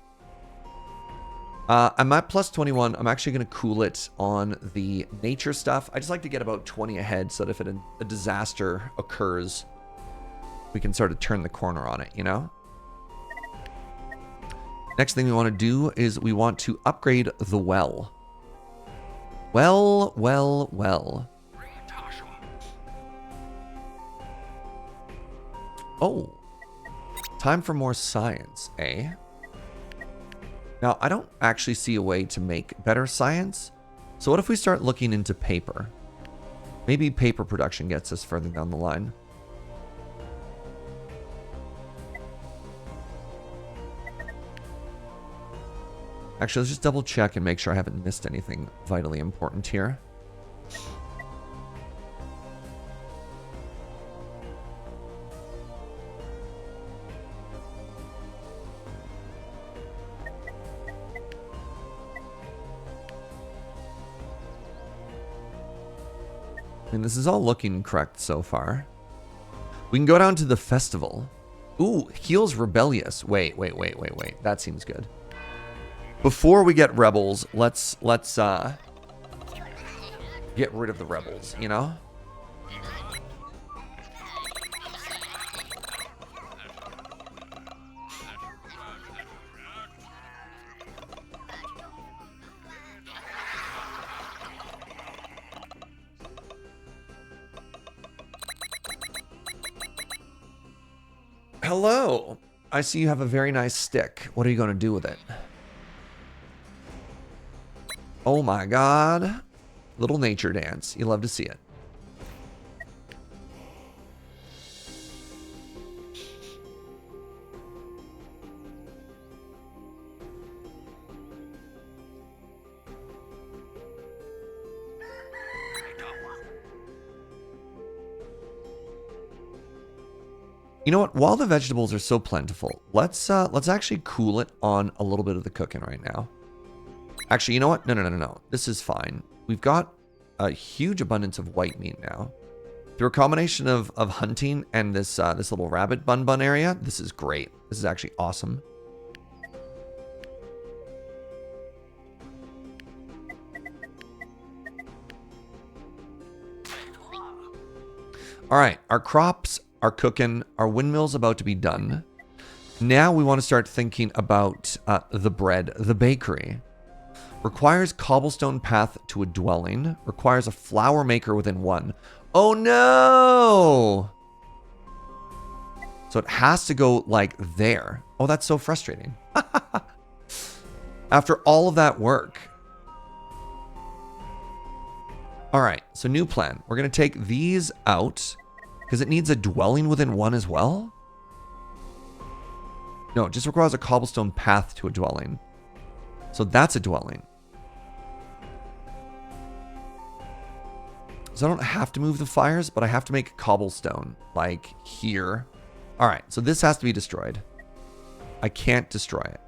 [SPEAKER 1] I'm at plus 21. I'm actually going to cool it on the nature stuff. I just like to get about 20 ahead so that if a disaster occurs, we can sort of turn the corner on it, you know? Next thing we want to do is we want to upgrade the well. Well. Oh, time for more science, eh? Now, I don't actually see a way to make better science. So what if we start looking into paper? Maybe paper production gets us further down the line. Actually, let's just double check and make sure I haven't missed anything vitally important here. And this is all looking correct so far. We can go down to the festival. Ooh, heals rebellious. Wait. That seems good. Before we get rebels, let's get rid of the rebels, you know? hello. I see you have a very nice stick. What are you going to do with it? Oh my god. Little nature dance. You love to see it. You know what? While the vegetables are so plentiful, let's actually cool it on a little bit of the cooking right now. Actually, you know what? No. This is fine. We've got a huge abundance of white meat now. Through a combination of hunting and this little rabbit bun area, this is great. This is actually awesome. All right, our crops are cooking. Our windmill's about to be done. Now we want to start thinking about the bread, the bakery. Requires cobblestone path to a dwelling. Requires a flour maker within one. Oh no! So it has to go like there. Oh, that's so frustrating. After all of that work. All right, so new plan. We're going to take these out because it needs a dwelling within one as well. No, it just requires a cobblestone path to a dwelling. So that's a dwelling. So I don't have to move the fires, but I have to make cobblestone, like here. All right, so this has to be destroyed. I can't destroy it.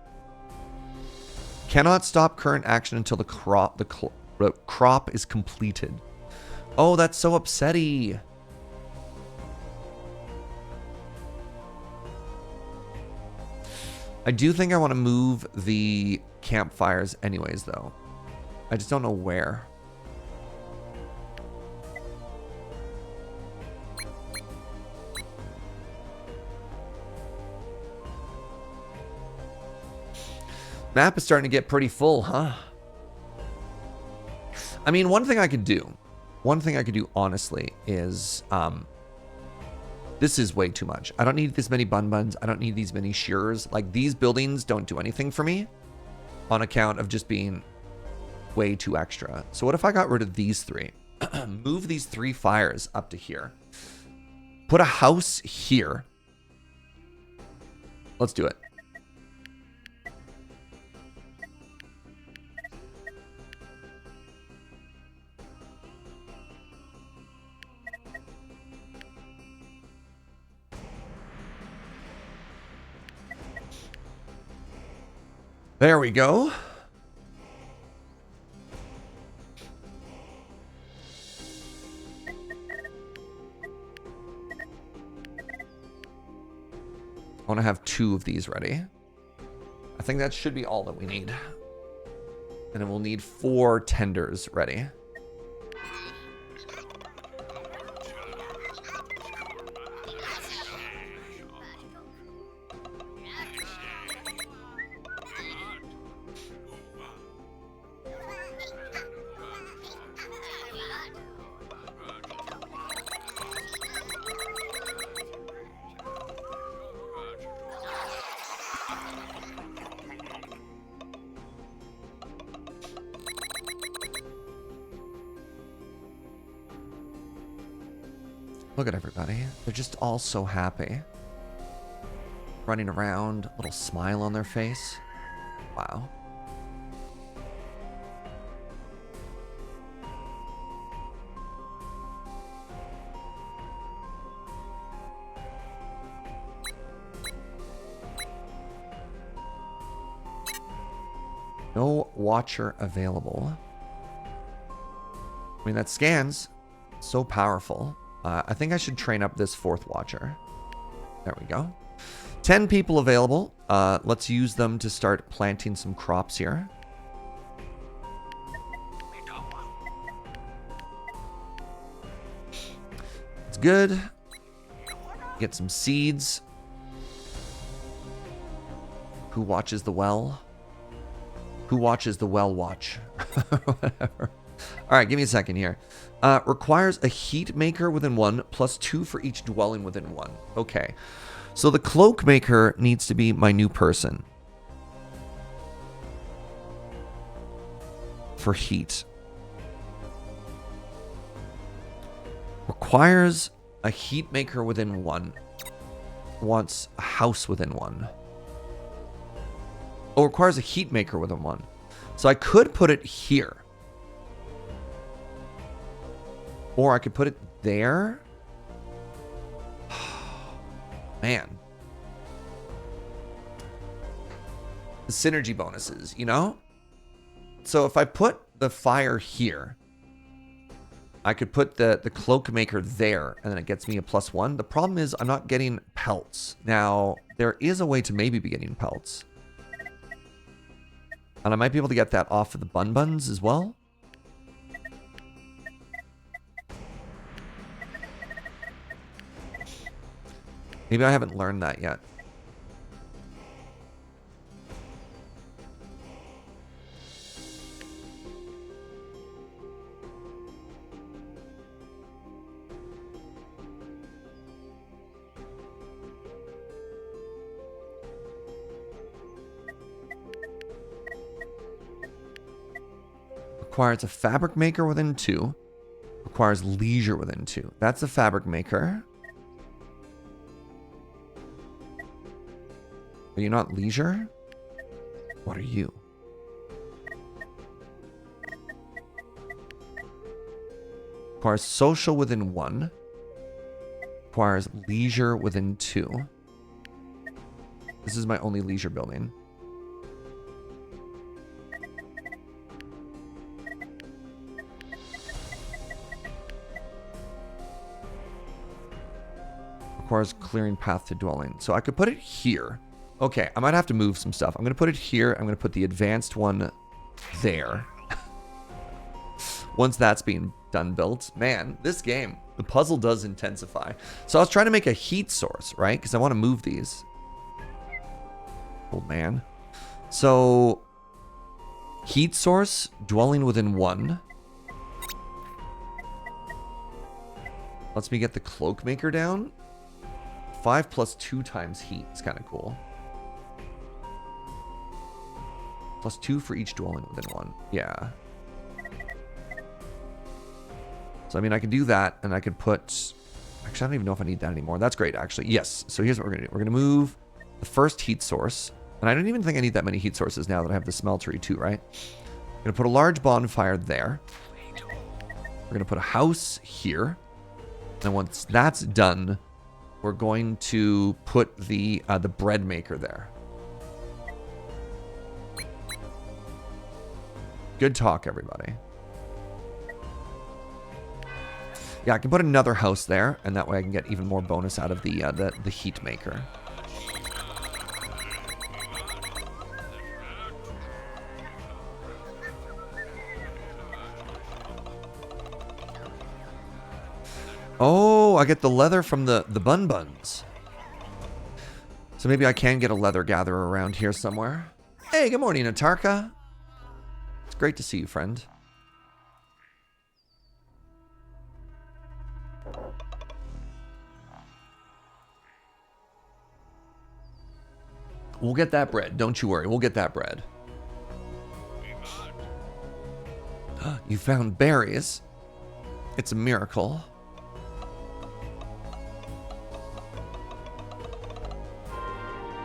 [SPEAKER 1] Cannot stop current action until the crop is completed. Oh, that's so upsetty. I do think I want to move the campfires anyways, though. I just don't know where. Map is starting to get pretty full, huh? I mean, one thing I could do honestly is, this is way too much. I don't need this many Bun Buns. I don't need these many shearers. Like, these buildings don't do anything for me on account of just being way too extra. So what if I got rid of these three? Move these 3 fires up to here. Put a house here. Let's do it. There we go. I want to have 2 of these ready. I think that should be all that we need. And then we'll need 4 tenders ready. Look at everybody. They're just all so happy. Running around, little smile on their face. Wow. No watcher available. I mean, that scans. So powerful. I think I should train up this 4th watcher. There we go. 10 people available. Let's use them to start planting some crops here. It's good. Get some seeds. Who watches the well? Who watches the well watch? Whatever. All right, give me a second here. Requires a heat maker within one, plus 2 for each dwelling within one. Okay. So the cloak maker needs to be my new person. For heat. Requires a heat maker within 1. Wants a house within 1. Oh, requires a heat maker within 1. So I could put it here. Or I could put it there. Man. The synergy bonuses, you know? So if I put the fire here, I could put the cloak maker there, and then it gets me a +1. The problem is I'm not getting pelts. Now, there is a way to maybe be getting pelts. And I might be able to get that off of the Bun Buns as well. Maybe I haven't learned that yet. Requires a fabric maker within 2. Requires leisure within 2. That's the fabric maker. Are you not leisure? What are you? Requires social within 1. Requires leisure within 2. This is my only leisure building. Requires clearing path to dwelling. So I could put it here. Okay, I might have to move some stuff. I'm going to put it here. I'm going to put the advanced one there. Once that's being done built. Man, this game, the puzzle does intensify. So I was trying to make a heat source, right? Because I want to move these. Oh, man. So, heat source, dwelling within 1. Lets me get the cloak maker down. 5 + 2 times heat is kind of cool. +2 for each dwelling within 1. Yeah. So, I mean, I can do that, and I could put... Actually, I don't even know if I need that anymore. That's great, actually. Yes. So here's what we're going to do. We're going to move the first heat source. And I don't even think I need that many heat sources now that I have the smeltery too, right? I'm going to put a large bonfire there. We're going to put a house here. And once that's done, we're going to put the bread maker there. Good talk, everybody. Yeah, I can put another house there, and that way I can get even more bonus out of the heat maker. Oh, I get the leather from the Bun Buns. So maybe I can get a leather gatherer around here somewhere. Hey, good morning, Atarka. It's great to see you, friend. We'll get that bread. Don't you worry. We'll get that bread. You found berries. It's a miracle.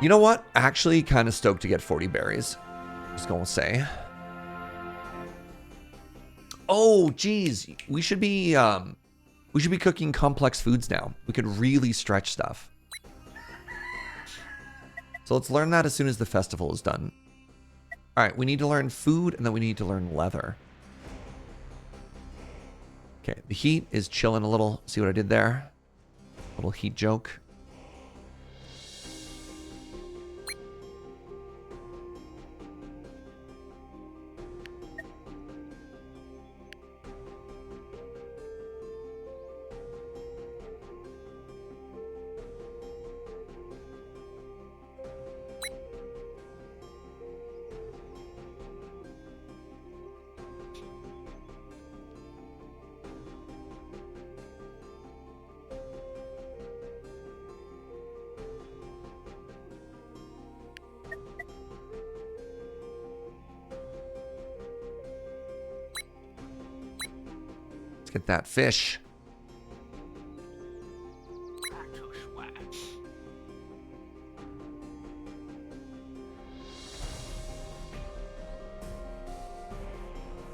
[SPEAKER 1] You know what? Actually, kind of stoked to get 40 berries. Just gonna say. Oh, geez. We should be cooking complex foods now. We could really stretch stuff. So let's learn that as soon as the festival is done. All right, we need to learn food, and then we need to learn leather. Okay, the heat is chilling a little. See what I did there? Little heat joke. Let's get that fish.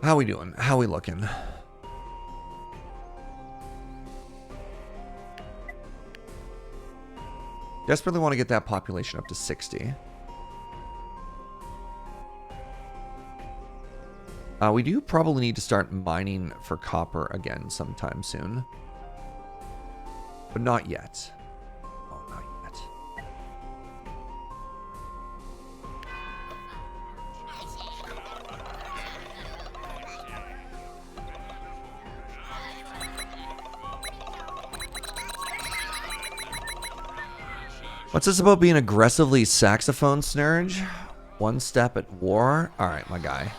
[SPEAKER 1] How we doing? How we looking? Desperately want to get that population up to 60. We do probably need to start mining for copper again sometime soon. But not yet. Oh, not yet. What's this about being aggressively saxophone snurge? One step at war? Alright, my guy.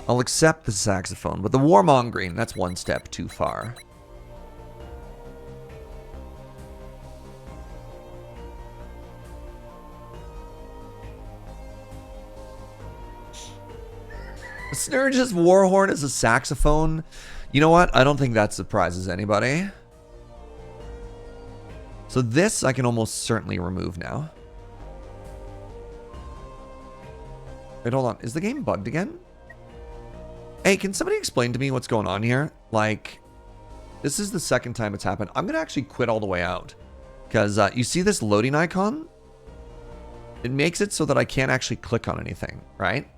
[SPEAKER 1] I'll accept the saxophone, but the warmongering, that's one step too far. Snurge's warhorn is a saxophone. You know what? I don't think that surprises anybody. So this I can almost certainly remove now. Wait, hold on. Is the game bugged again? Hey, can somebody explain to me what's going on here? Like, this is the second time it's happened. I'm going to actually quit all the way out. Because you see this loading icon? It makes it so that I can't actually click on anything, right?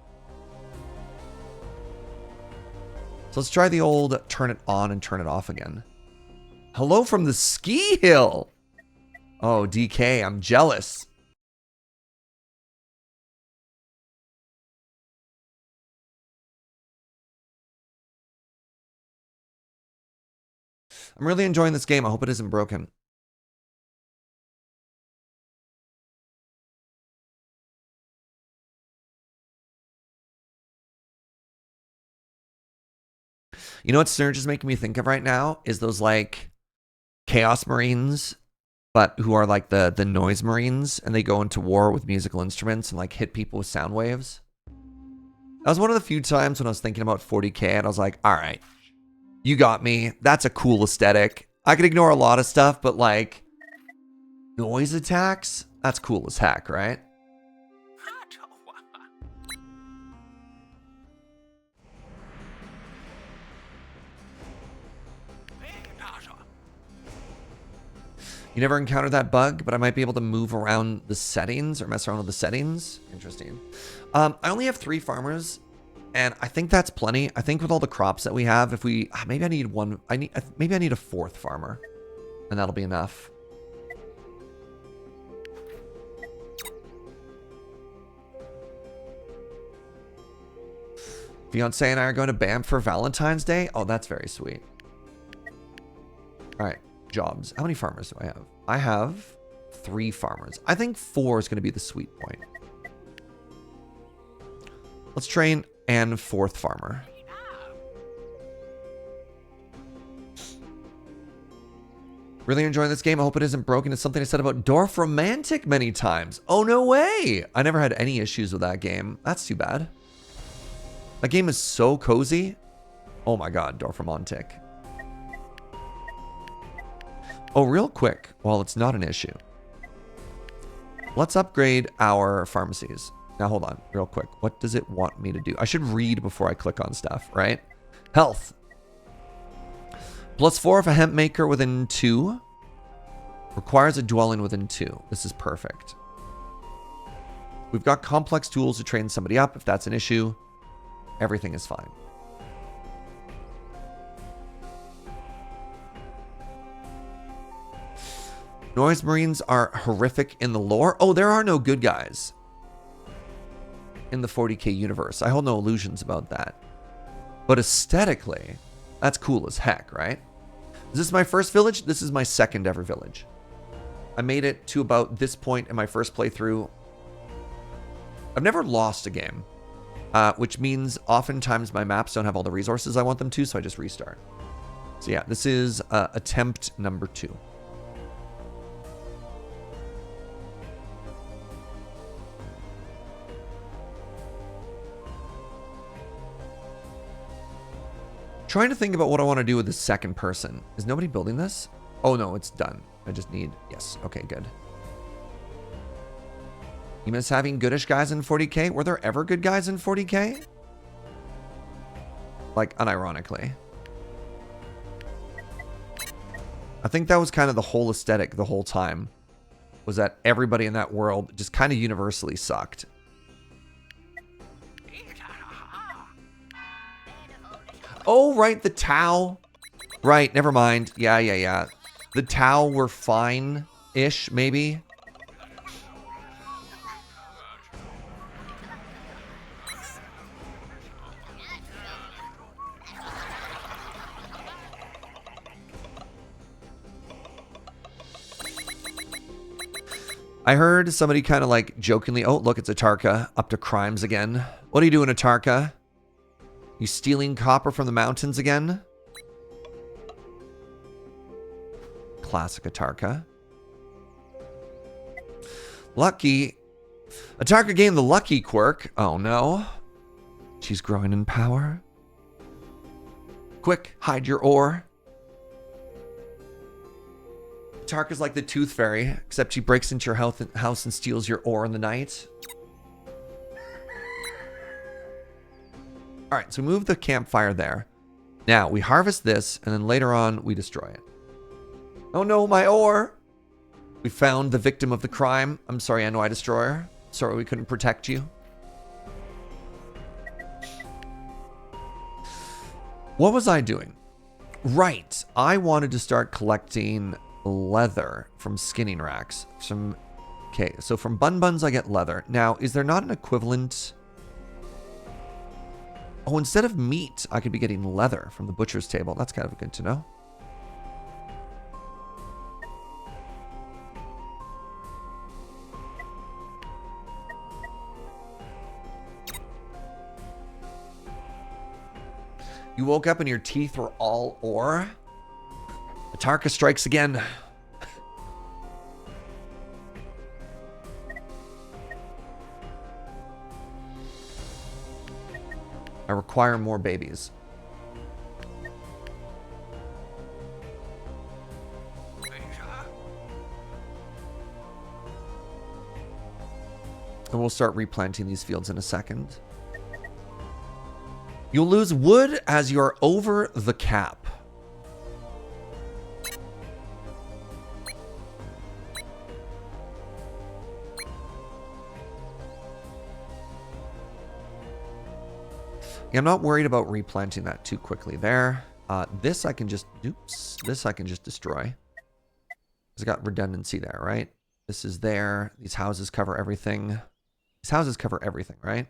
[SPEAKER 1] So let's try the old turn it on and turn it off again. Hello from the ski hill. Oh, DK, I'm jealous. I'm really enjoying this game. I hope it isn't broken. You know what Snurge is making me think of right now? Is those like Chaos Marines, but who are like the noise Marines, and they go into war with musical instruments and like hit people with sound waves. That was one of the few times when I was thinking about 40k and I was like, all right, you got me. That's a cool aesthetic. I could ignore a lot of stuff, but like noise attacks, that's cool as heck, right? You never encountered that bug, but I might be able to move around the settings or mess around with the settings. Interesting. I only have 3 farmers, and I think that's plenty. I think with all the crops that we have, if we maybe I need one. Maybe I need a 4th farmer, and that'll be enough. Fiance and I are going to Banff for Valentine's Day. Oh, that's very sweet. All right. Jobs. How many farmers do I have? I have 3 farmers. I think 4 is going to be the sweet point. Let's train and 4th farmer. Really enjoying this game. I hope it isn't broken. It's something I said about Dorf Romantic many times. Oh, no way. I never had any issues with that game. That's too bad. That game is so cozy. Oh my God, Dorf Romantic. Oh, real quick, while it's not an issue, let's upgrade our pharmacies. Now, hold on, real quick. What does it want me to do? I should read before I click on stuff, right? Health. +4 if a hemp maker within 2. Requires a dwelling within 2. This is perfect. We've got complex tools to train somebody up if that's an issue. Everything is fine. Noise Marines are horrific in the lore. Oh, there are no good guys in the 40k universe. I hold no illusions about that. But aesthetically, that's cool as heck, right? Is this my first village? This is my 2nd ever village. I made it to about this point in my first playthrough. I've never lost a game, which means oftentimes my maps don't have all the resources I want them to, so I just restart. So yeah, this is attempt number 2. Trying to think about what I want to do with the second person. Is nobody building this? Oh no, it's done. I just need, yes, okay, good. You miss having goodish guys in 40k? Were there ever good guys in 40k? Like, unironically. I think that was kind of the whole aesthetic the whole time. Was that everybody in that world just kind of universally sucked. Oh, right, the Tau. Right, never mind. Yeah. The Tau were fine-ish, maybe. I heard somebody kind of like jokingly, oh, look, it's Atarka, up to crimes again. What are you doing, Atarka? You stealing copper from the mountains again? Classic Atarka. Lucky. Atarka gained the lucky quirk. Oh no. She's growing in power. Quick, hide your ore. Atarka's like the Tooth Fairy, except she breaks into your house and steals your ore in the night. All right, so we move the campfire there. Now, we harvest this, and then later on, we destroy it. Oh no, my ore! We found the victim of the crime. I'm sorry, NY Destroyer. Sorry we couldn't protect you. What was I doing? Right, I wanted to start collecting leather from skinning racks. Okay, so from Bun Buns I get leather. Now, is there not an equivalent? Oh, instead of meat, I could be getting leather from the butcher's table. That's kind of good to know. You woke up and your teeth were all ore? Atarka strikes again. I require more babies. And we'll start replanting these fields in a second. You'll lose wood as you're over the cap. Yeah, I'm not worried about replanting that too quickly there. This I can just, oops, this I can just destroy. It's got redundancy there, right? This is there. These houses cover everything. These houses cover everything, right?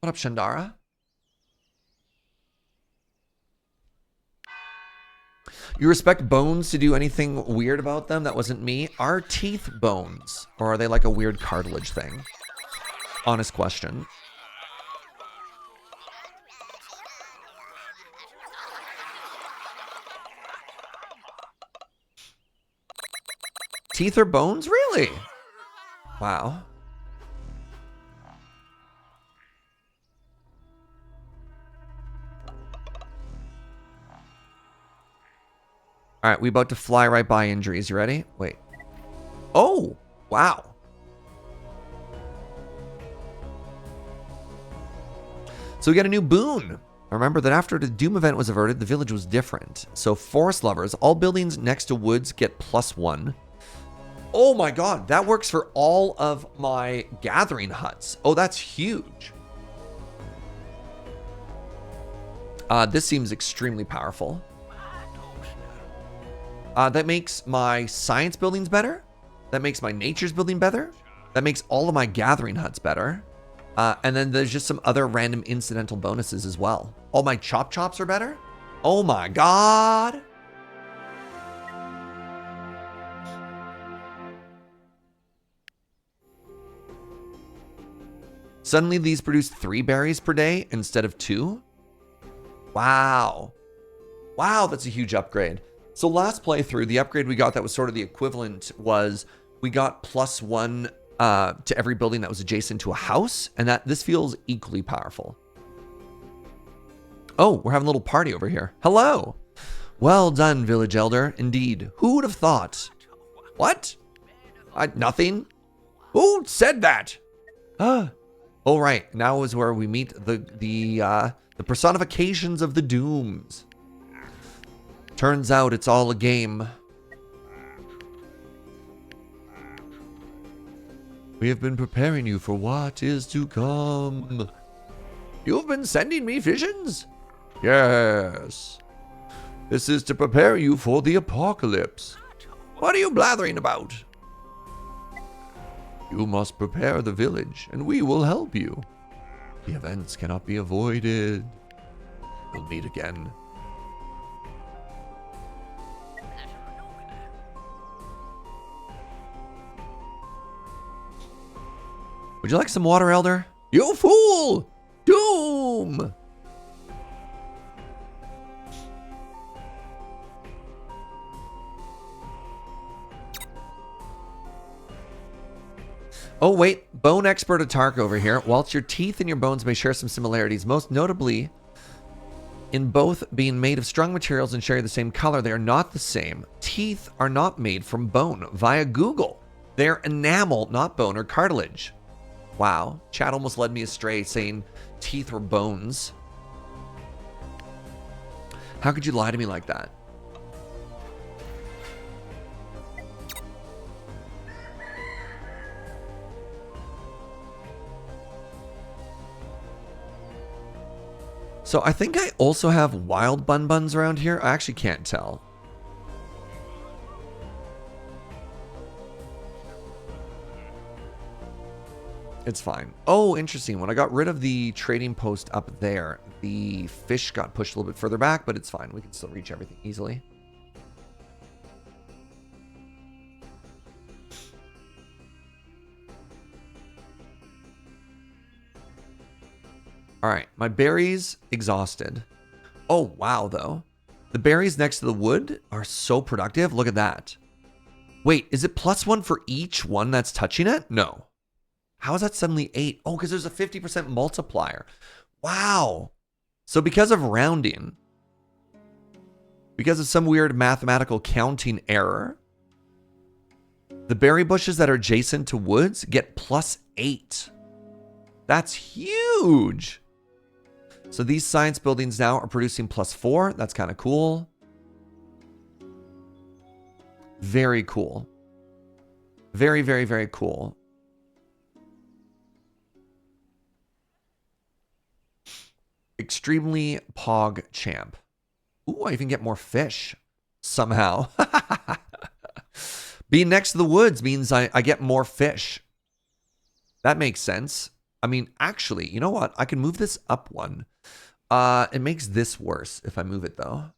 [SPEAKER 1] What up, Shandara? You respect bones to do anything weird about them? That wasn't me. Are teeth bones? Or are they like a weird cartilage thing? Honest question. Teeth are bones? Really? Wow. All right, we about to fly right by injuries. You ready? Wait. Oh, wow. So we got a new boon. Remember that after the Doom event was averted, the village was different. So forest lovers, all buildings next to woods get +1. Oh my god, that works for all of my gathering huts. Oh, that's huge. This seems extremely powerful. That makes my science buildings better. That makes my nature's building better. That makes all of my gathering huts better. And then there's just some other random incidental bonuses as well. All my chop chops are better. Oh my god. Suddenly these produce 3 berries per day instead of 2. Wow. Wow, that's a huge upgrade. So last playthrough, the upgrade we got that was sort of the equivalent was we got +1 to every building that was adjacent to a house, and that this feels equally powerful. Oh, we're having a little party over here. Hello. Well done, village elder. Indeed. Who would have thought? What? Nothing. Who said that? All right. Now is where we meet the personifications of the dooms. Turns out it's all a game. We have been preparing you for what is to come. You've been sending me visions? Yes. This is to prepare you for the apocalypse. What are you blathering about? You must prepare the village, and we will help you. The events cannot be avoided. We'll meet again. Would you like some water, Elder? You fool! Doom! Oh, wait. Bone expert Atark over here. Whilst your teeth and your bones may share some similarities, most notably in both being made of strong materials and sharing the same color, they are not the same. Teeth are not made from bone via Google. They're enamel, not bone or cartilage. Wow. Chat almost led me astray saying teeth were bones. How could you lie to me like that? So I think I also have wild Bun Buns around here. I actually can't tell. It's fine. Oh, interesting. When I got rid of the trading post up there, the fish got pushed a little bit further back, but it's fine. We can still reach everything easily. All right, my berries exhausted. Oh, wow, though. The berries next to the wood are so productive. Look at that. Wait, is it +1 for each one that's touching it? No. How is that suddenly 8? Oh, because there's a 50% multiplier. Wow. So because of rounding, because of some weird mathematical counting error, the berry bushes that are adjacent to woods get +8. That's huge. So these science buildings now are producing +4. That's kind of cool. Very cool. Very, very, very cool. Extremely pog champ. Ooh, I even get more fish somehow. Being next to the woods means I get more fish. That makes sense. I mean, actually, you know what? I can move this up one. It makes this worse if I move it, though.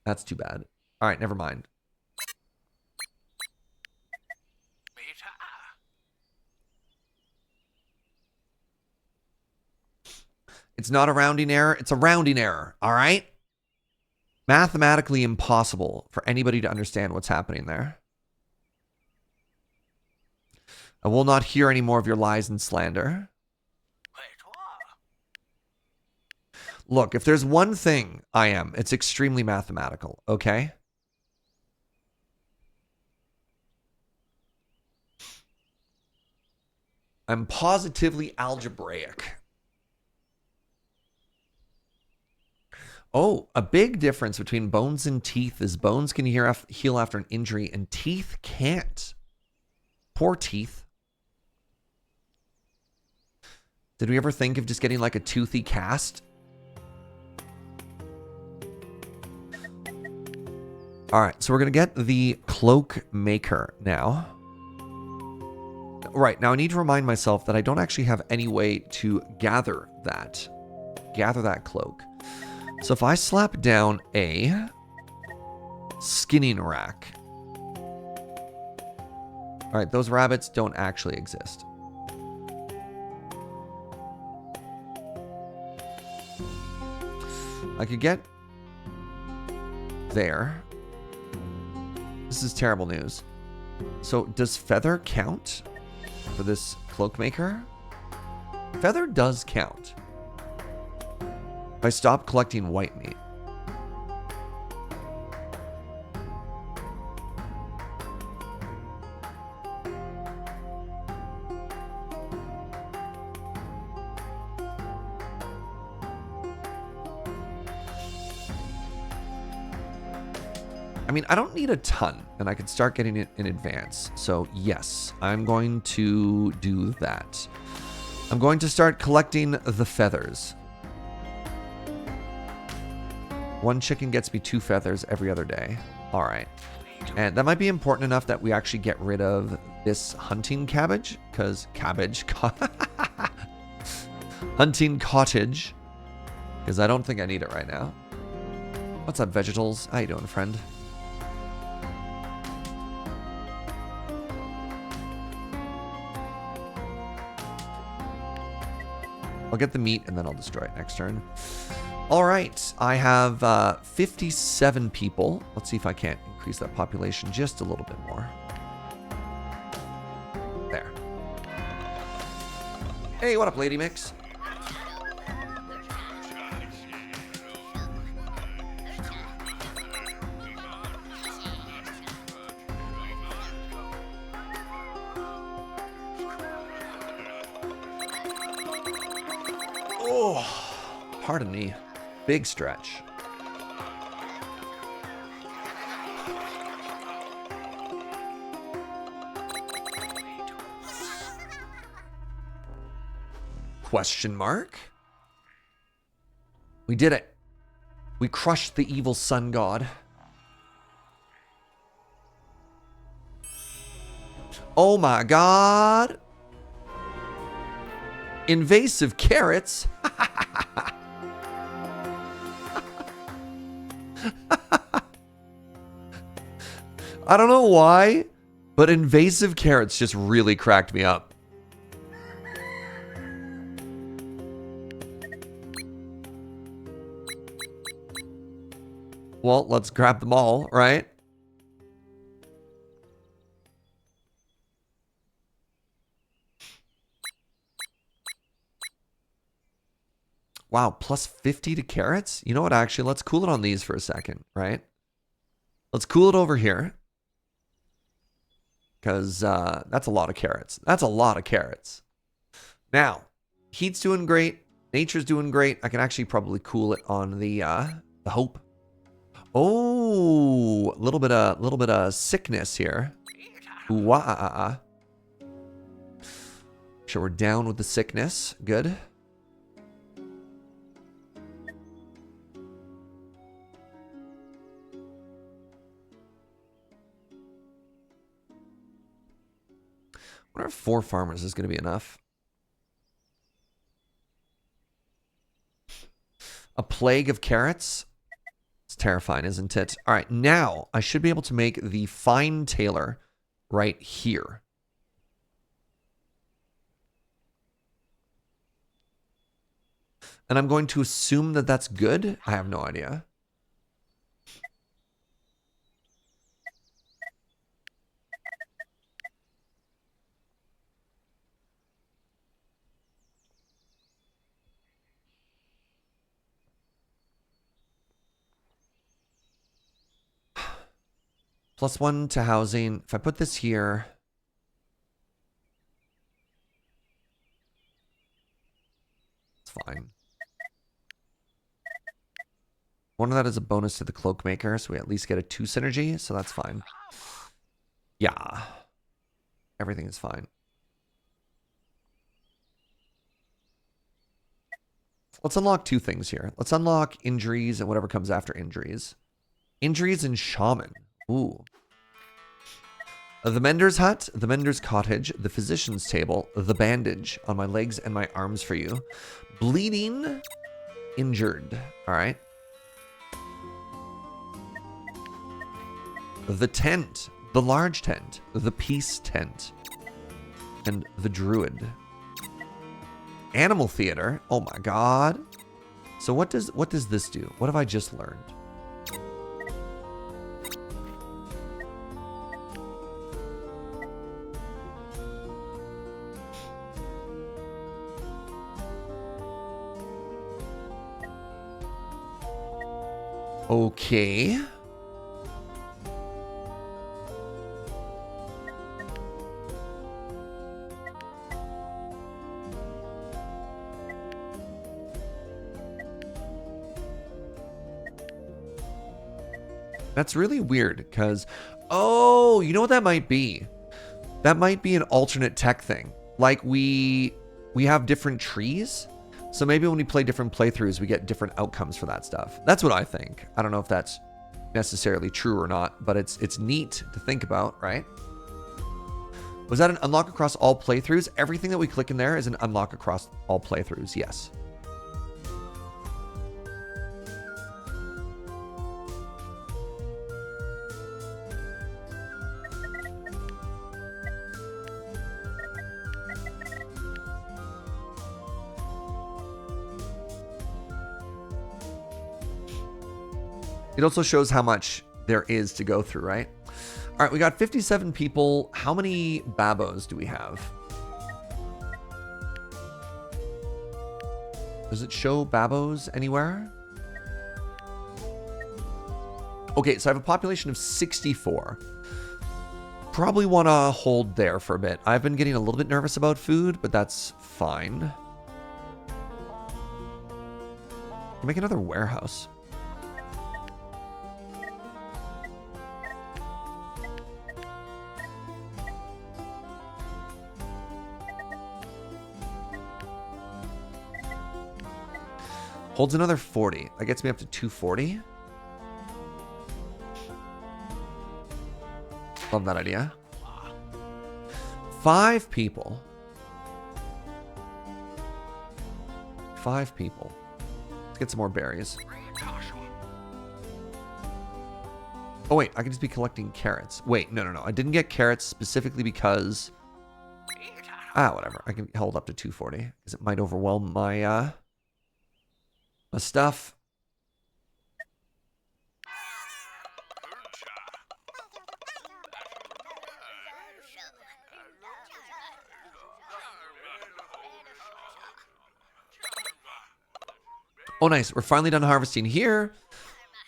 [SPEAKER 1] That's too bad. All right, never mind. It's not a rounding error. It's a rounding error. All right? Mathematically impossible for anybody to understand what's happening there. I will not hear any more of your lies and slander. Look, if there's one thing I am, it's extremely mathematical, okay? I'm positively algebraic. Oh, a big difference between bones and teeth is bones can heal after an injury and teeth can't. Poor teeth. Did we ever think of just getting like a toothy cast? All right, so we're going to get the cloak maker now. Right, now I need to remind myself that I don't actually have any way to gather that cloak. So if I slap down a skinning rack. All right, those rabbits don't actually exist. I could get there. This is terrible news. So does feather count for this cloak maker? Feather does count. If I stop collecting white meat. I mean, I don't need a ton, and I can start getting it in advance. So yes, I'm going to do that. I'm going to start collecting the feathers. 1 chicken gets me 2 feathers every other day. All right. And that might be important enough that we actually get rid of this hunting cabbage, because hunting cottage, because I don't think I need it right now. What's up, Vegetals? How you doing, friend? I'll get the meat and then I'll destroy it next turn. All right, I have 57 people. Let's see if I can't increase that population just a little bit more. There. Hey, what up, Lady Mix? Oh, pardon me. Big stretch. Question mark? We did it. We crushed the evil sun god. Oh my god. Invasive carrots. I don't know why, but invasive carrots just really cracked me up. Well, let's grab them all, right? Wow, plus 50 to carrots? You know what, actually, let's cool it on these for a second, right? Let's cool it over here. Because that's a lot of carrots. That's a lot of carrots. Now, heat's doing great. Nature's doing great. I can actually probably cool it on the hope. Oh, a little bit of sickness here. Ooh, sure, we're down with the sickness. Good. I wonder if 4 farmers is going to be enough. A plague of carrots? It's terrifying, isn't it? All right, now I should be able to make the fine tailor right here. And I'm going to assume that that's good. I have no idea. +1 to housing. If I put this here, it's fine. One of that is a bonus to the cloak maker, so we at least get a 2 synergy, so that's fine. Yeah. Everything is fine. Let's unlock 2 things here. Let's unlock injuries and whatever comes after injuries. Injuries and shaman. Ooh. The mender's hut, the mender's cottage, the physician's table, the bandage on my legs and my arms for you. Bleeding, injured. All right. The tent, the large tent, the peace tent, and the druid. Animal theater. Oh my god. So what does this do? What have I just learned? Okay. That's really weird because, oh, you know what that might be? That might be an alternate tech thing. Like we have different trees. So maybe when we play different playthroughs, we get different outcomes for that stuff. That's what I think. I don't know if that's necessarily true or not, but it's neat to think about, right? Was that an unlock across all playthroughs? Everything that we click in there is an unlock across all playthroughs, yes. It also shows how much there is to go through, right? All right, we got 57 people. How many babos do we have? Does it show babos anywhere? Okay, so I have a population of 64. Probably want to hold there for a bit. I've been getting a little bit nervous about food, but that's fine. Make another warehouse. Holds another 40. That gets me up to 240. Love that idea. 5 people. 5 people. Let's get some more berries. Oh, wait. I can just be collecting carrots. Wait, no. I didn't get carrots specifically because... whatever. I can hold up to 240 because it might overwhelm my stuff. Oh, nice. We're finally done harvesting here,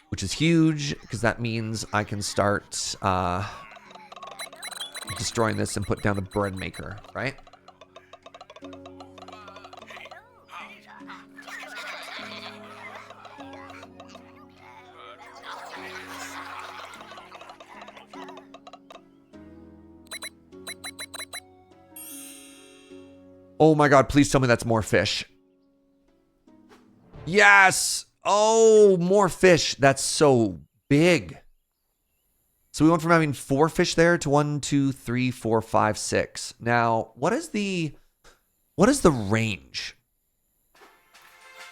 [SPEAKER 1] which is huge because that means I can start destroying this and put down the bread maker, right? Oh my god, please tell me that's more fish. Yes! Oh, more fish. That's so big. So we went from having 4 fish there to 1, 2, 3, 4, 5, 6. Now, what is the range?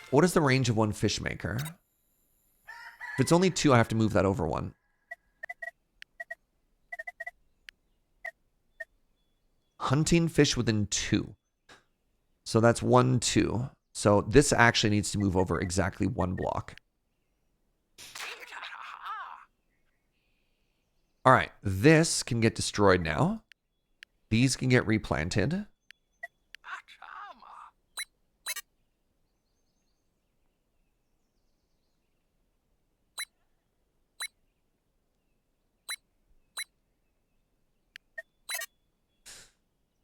[SPEAKER 1] What is the range of one fish maker? If it's only 2, I have to move that over 1. Hunting fish within 2. So that's 1, 2. So this actually needs to move over exactly 1 block. All right, this can get destroyed now. These can get replanted.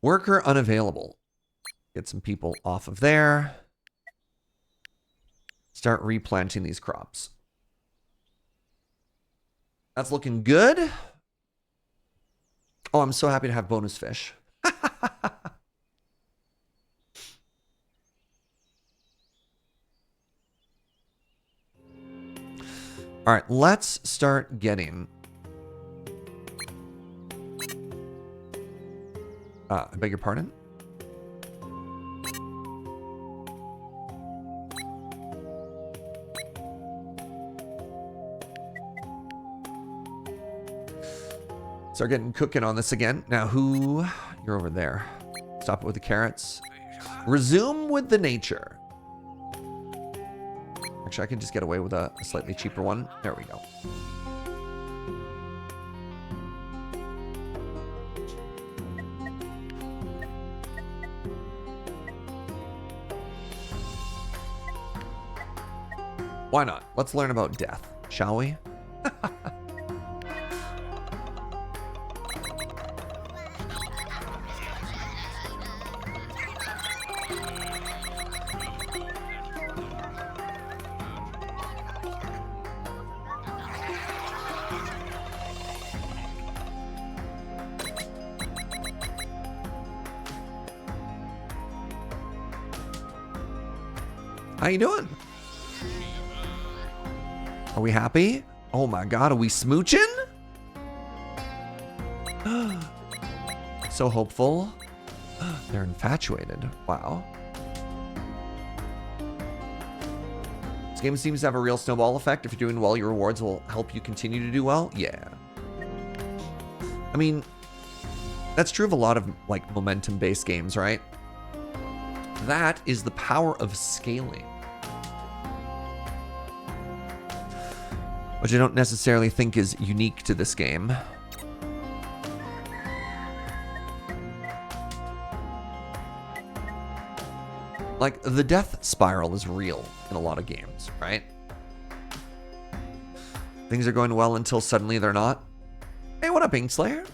[SPEAKER 1] Worker unavailable. Get some people off of there. Start replanting these crops. That's looking good. Oh, I'm so happy to have bonus fish. All right, let's start getting... I beg your pardon? Start getting cooking on this again. Now who... You're over there. Stop it with the carrots. Resume with the nature. Actually, I can just get away with a slightly cheaper one. There we go. Why not? Let's learn about death. shall we? How you doing? Are we happy? Oh my god, are we smooching? So hopeful. They're infatuated. Wow. This game seems to have a real snowball effect. If you're doing well, your rewards will help you continue to do well. Yeah. I mean, that's true of a lot of like momentum-based games, right? That is the power of scaling. Which I don't necessarily think is unique to this game. Like, the death spiral is real in a lot of games, right? Things are going well until suddenly they're not. Hey, what up, Inkslayer?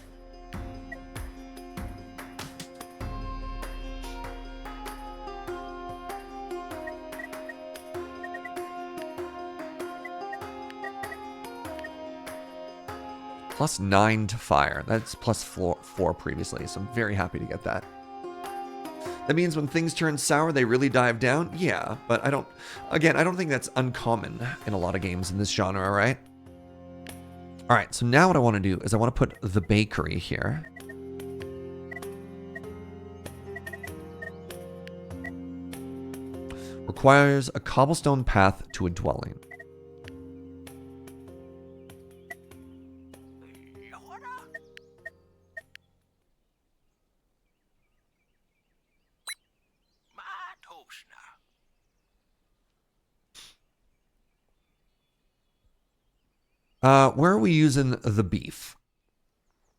[SPEAKER 1] +9 to fire. That's +4 previously, so I'm very happy to get that. That means when things turn sour, they really dive down? Yeah, but I don't think that's uncommon in a lot of games in this genre, right? All right, so now what I want to do is I want to put the bakery here. Requires a cobblestone path to a dwelling. Where are we using the beef?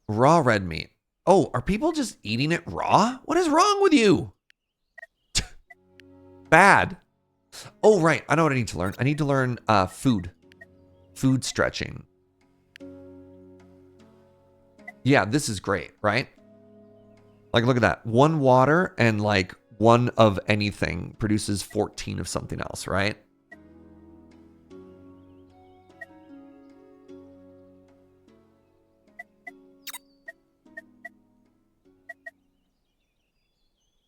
[SPEAKER 1] Raw red meat. Oh, are people just eating it raw? What is wrong with you? Bad. Oh, right. I know what I need to learn. I need to learn food. Food stretching. Yeah, this is great, right? Like, look at that. 1 water and like 1 of anything produces 14 of something else, right?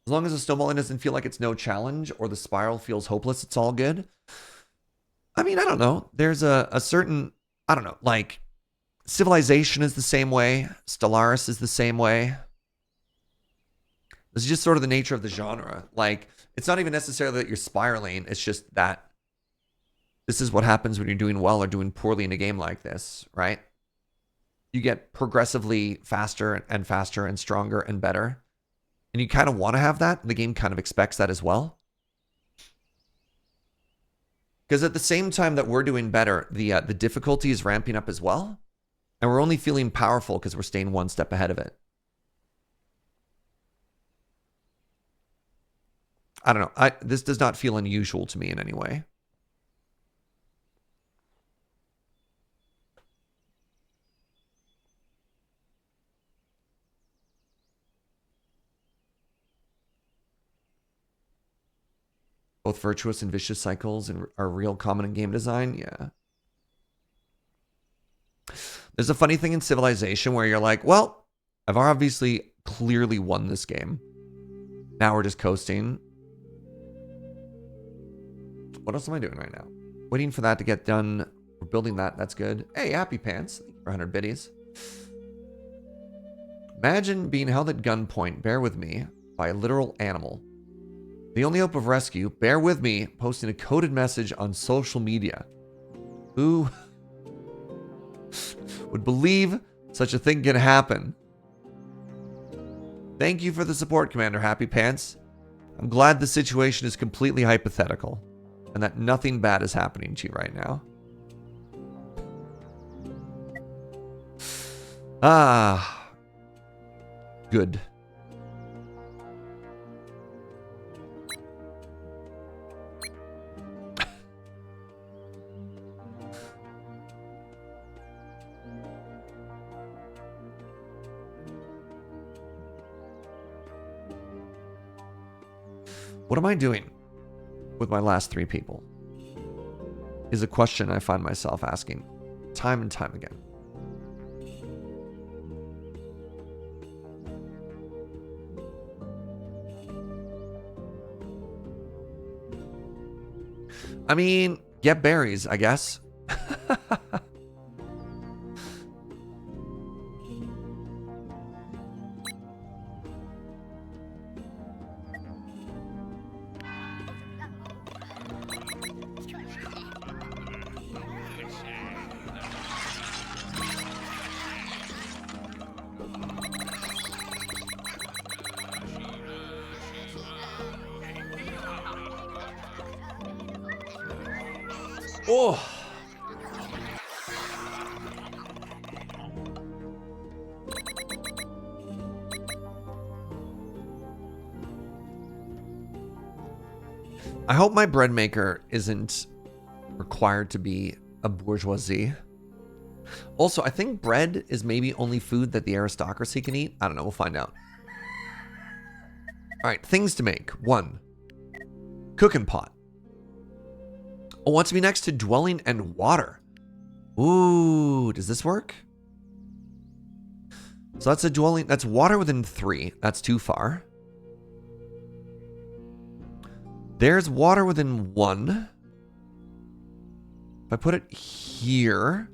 [SPEAKER 1] As long as the snowballing doesn't feel like it's no challenge or the spiral feels hopeless, it's all good. I mean, I don't know. There's a certain, I don't know, like Civilization is the same way. Stellaris is the same way. This is just sort of the nature of the genre. Like, it's not even necessarily that you're spiraling. It's just that this is what happens when you're doing well or doing poorly in a game like this, right? You get progressively faster and faster and stronger and better. And you kind of want to have that. And the game kind of expects that as well. Because at the same time that we're doing better, the difficulty is ramping up as well. And we're only feeling powerful because we're staying one step ahead of it. I don't know. This does not feel unusual to me in any way. Both virtuous and vicious cycles are real common in game design. Yeah. There's a funny thing in Civilization where you're like, well, I've obviously clearly won this game. Now we're just coasting. What else am I doing right now? Waiting for that to get done. We're building that. That's good. Hey, Happy Pants. Thank you for 100 biddies. Imagine being held at gunpoint, bear with me, by a literal animal. The only hope of rescue, bear with me, posting a coded message on social media. Who would believe such a thing can happen? Thank you for the support, Commander Happy Pants. I'm glad the situation is completely hypothetical and that nothing bad is happening to you right now. Ah, good. What am I doing with my last 3 people? Is a question I find myself asking time and time again. I mean, get berries, I guess. Oh. I hope my bread maker isn't required to be a bourgeoisie. Also, I think bread is maybe only food that the aristocracy can eat. I don't know. We'll find out. All right. Things to make. 1. Cooking pot. Oh, wants to be next to dwelling and water. Ooh, does this work? So that's a dwelling. That's water within 3. That's too far. There's water within 1. If I put it here,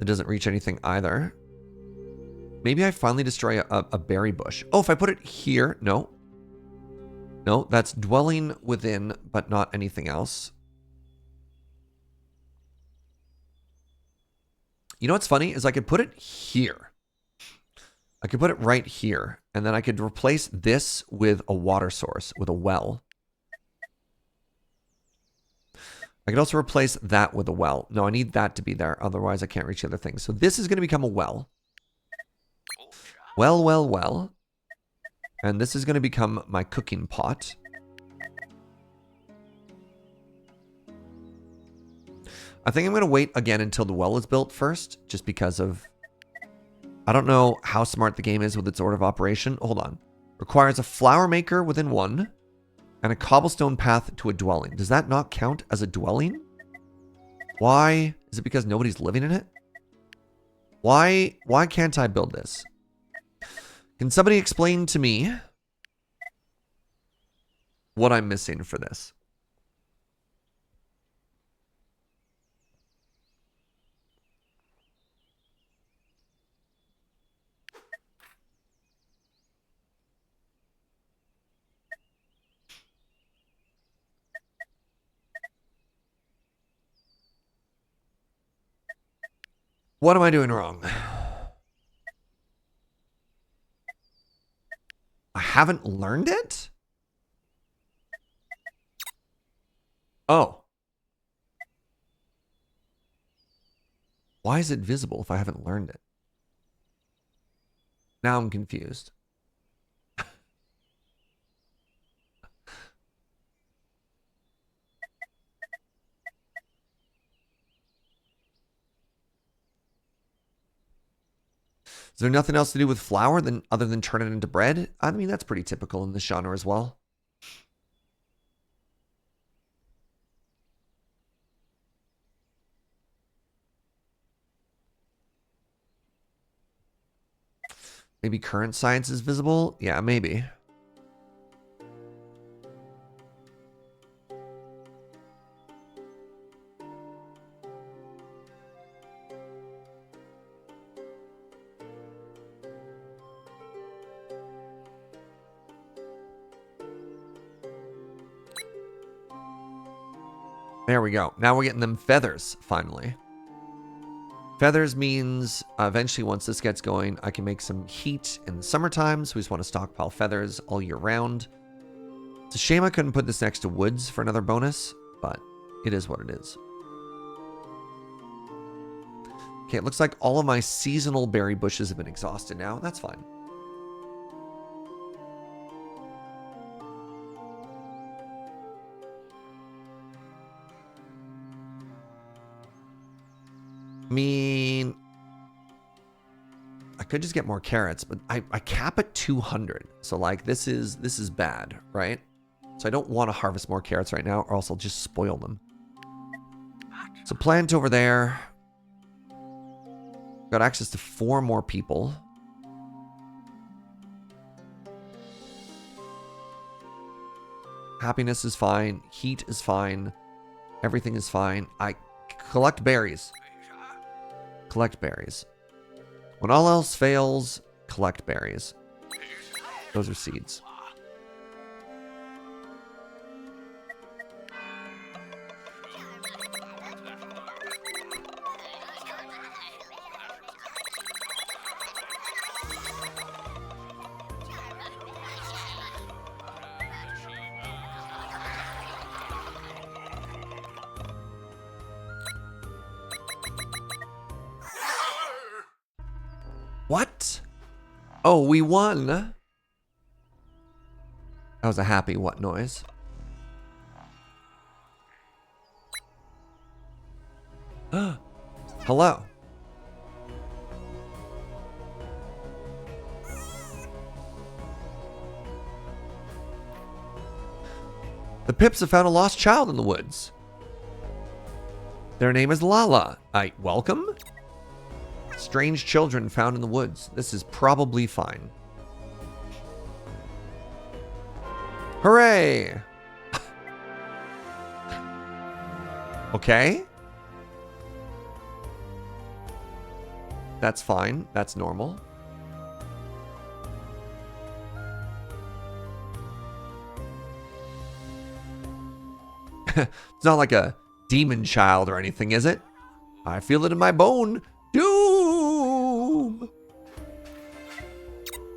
[SPEAKER 1] it doesn't reach anything either. Maybe I finally destroy a berry bush. Oh, if I put it here, no. No, that's dwelling within, but not anything else. You know what's funny is I could put it here. I could put it right here. And then I could replace this with a water source, with a well. I could also replace that with a well. No, I need that to be there. Otherwise, I can't reach the other things. So this is going to become a well. Well. And this is going to become my cooking pot. I think I'm going to wait again until the well is built first, just because of... I don't know how smart the game is with its order of operation. Hold on. Requires a flour maker within 1 and a cobblestone path to a dwelling. Does that not count as a dwelling? Why? Is it because nobody's living in it? Why can't I build this? Can somebody explain to me what I'm missing for this? What am I doing wrong? I haven't learned it? Oh. Why is it visible if I haven't learned it? Now I'm confused. Is there nothing else to do with flour other than turn it into bread? I mean, that's pretty typical in this genre as well. Maybe current science is visible? Yeah, maybe. There we go. Now we're getting them feathers, finally. Feathers means eventually once this gets going, I can make some heat in the summertime, so we just want to stockpile feathers all year round. It's a shame I couldn't put this next to woods for another bonus, but it is what it is. Okay, it looks like all of my seasonal berry bushes have been exhausted now. That's fine. I mean, I could just get more carrots, but I cap at 200. So like this is bad, right? So I don't want to harvest more carrots right now, or else I'll just spoil them. So plant over there. Got access to 4 more people. Happiness is fine. Heat is fine. Everything is fine. I collect berries. Collect berries. When all else fails, collect berries. Those are seeds. What? Oh, we won. That was a happy what noise? Hello. The Pips have found a lost child in the woods. Their name is Lala. Welcome? Strange children found in the woods. This is probably fine. Hooray! Okay. That's fine. That's normal. It's not like a demon child or anything, is it? I feel it in my bone. Doom!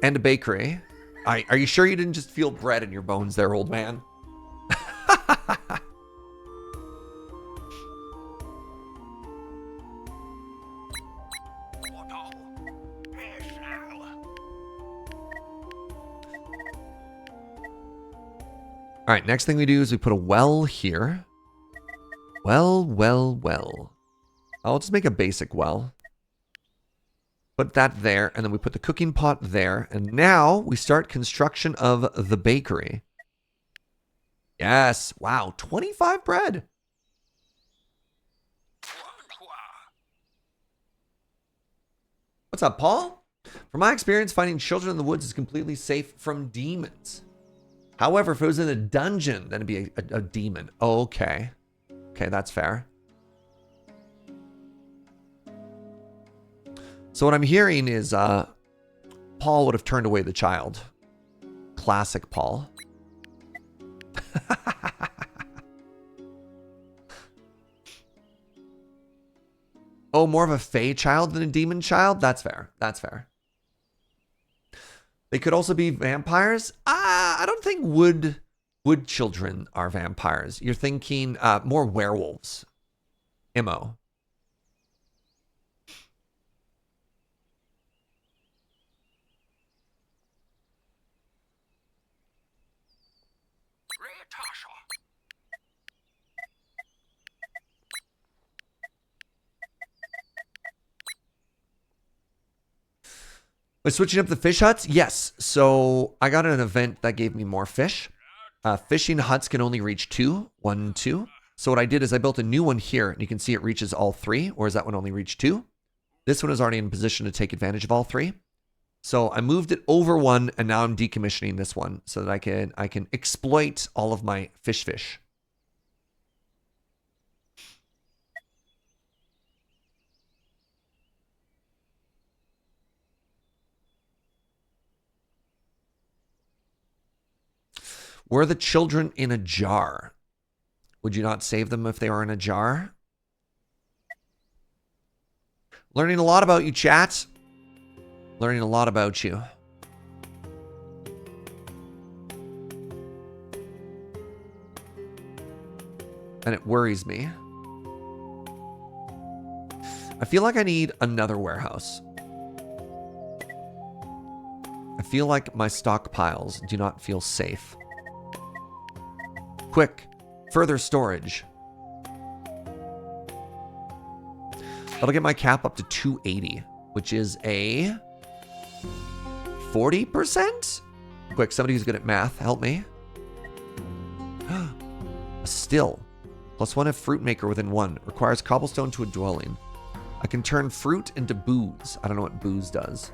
[SPEAKER 1] And a bakery. Are you sure you didn't just feel bread in your bones there, old man? All right, next thing we do is we put a well here. Well. I'll just make a basic well. Put that there, and then we put the cooking pot there. And now we start construction of the bakery. Yes, wow, 25 bread. What's up, Paul? From my experience, finding children in the woods is completely safe from demons. However, if it was in a dungeon, then it'd be a demon. Okay. Okay, that's fair. So what I'm hearing is Paul would have turned away the child. Classic Paul. Oh, more of a fae child than a demon child? That's fair. That's fair. They could also be vampires. I don't think wood children are vampires. You're thinking more werewolves. Immo. By switching up the fish huts? Yes. So I got an event that gave me more fish. Fishing huts can only reach 2. 1, 2. So what I did is I built a new one here, and you can see it reaches all 3, or is that one only reached 2? This one is already in position to take advantage of all 3. So I moved it over 1, and now I'm decommissioning this one so that I can exploit all of my fish. Were the children in a jar? Would you not save them if they were in a jar? Learning a lot about you, chat. Learning a lot about you. And it worries me. I feel like I need another warehouse. I feel like my stockpiles do not feel safe. Quick, further storage. That'll get my cap up to 280, which is a 40%? Quick, somebody who's good at math, help me. Still. +1 if fruit maker within 1. Requires cobblestone to a dwelling. I can turn fruit into booze. I don't know what booze does.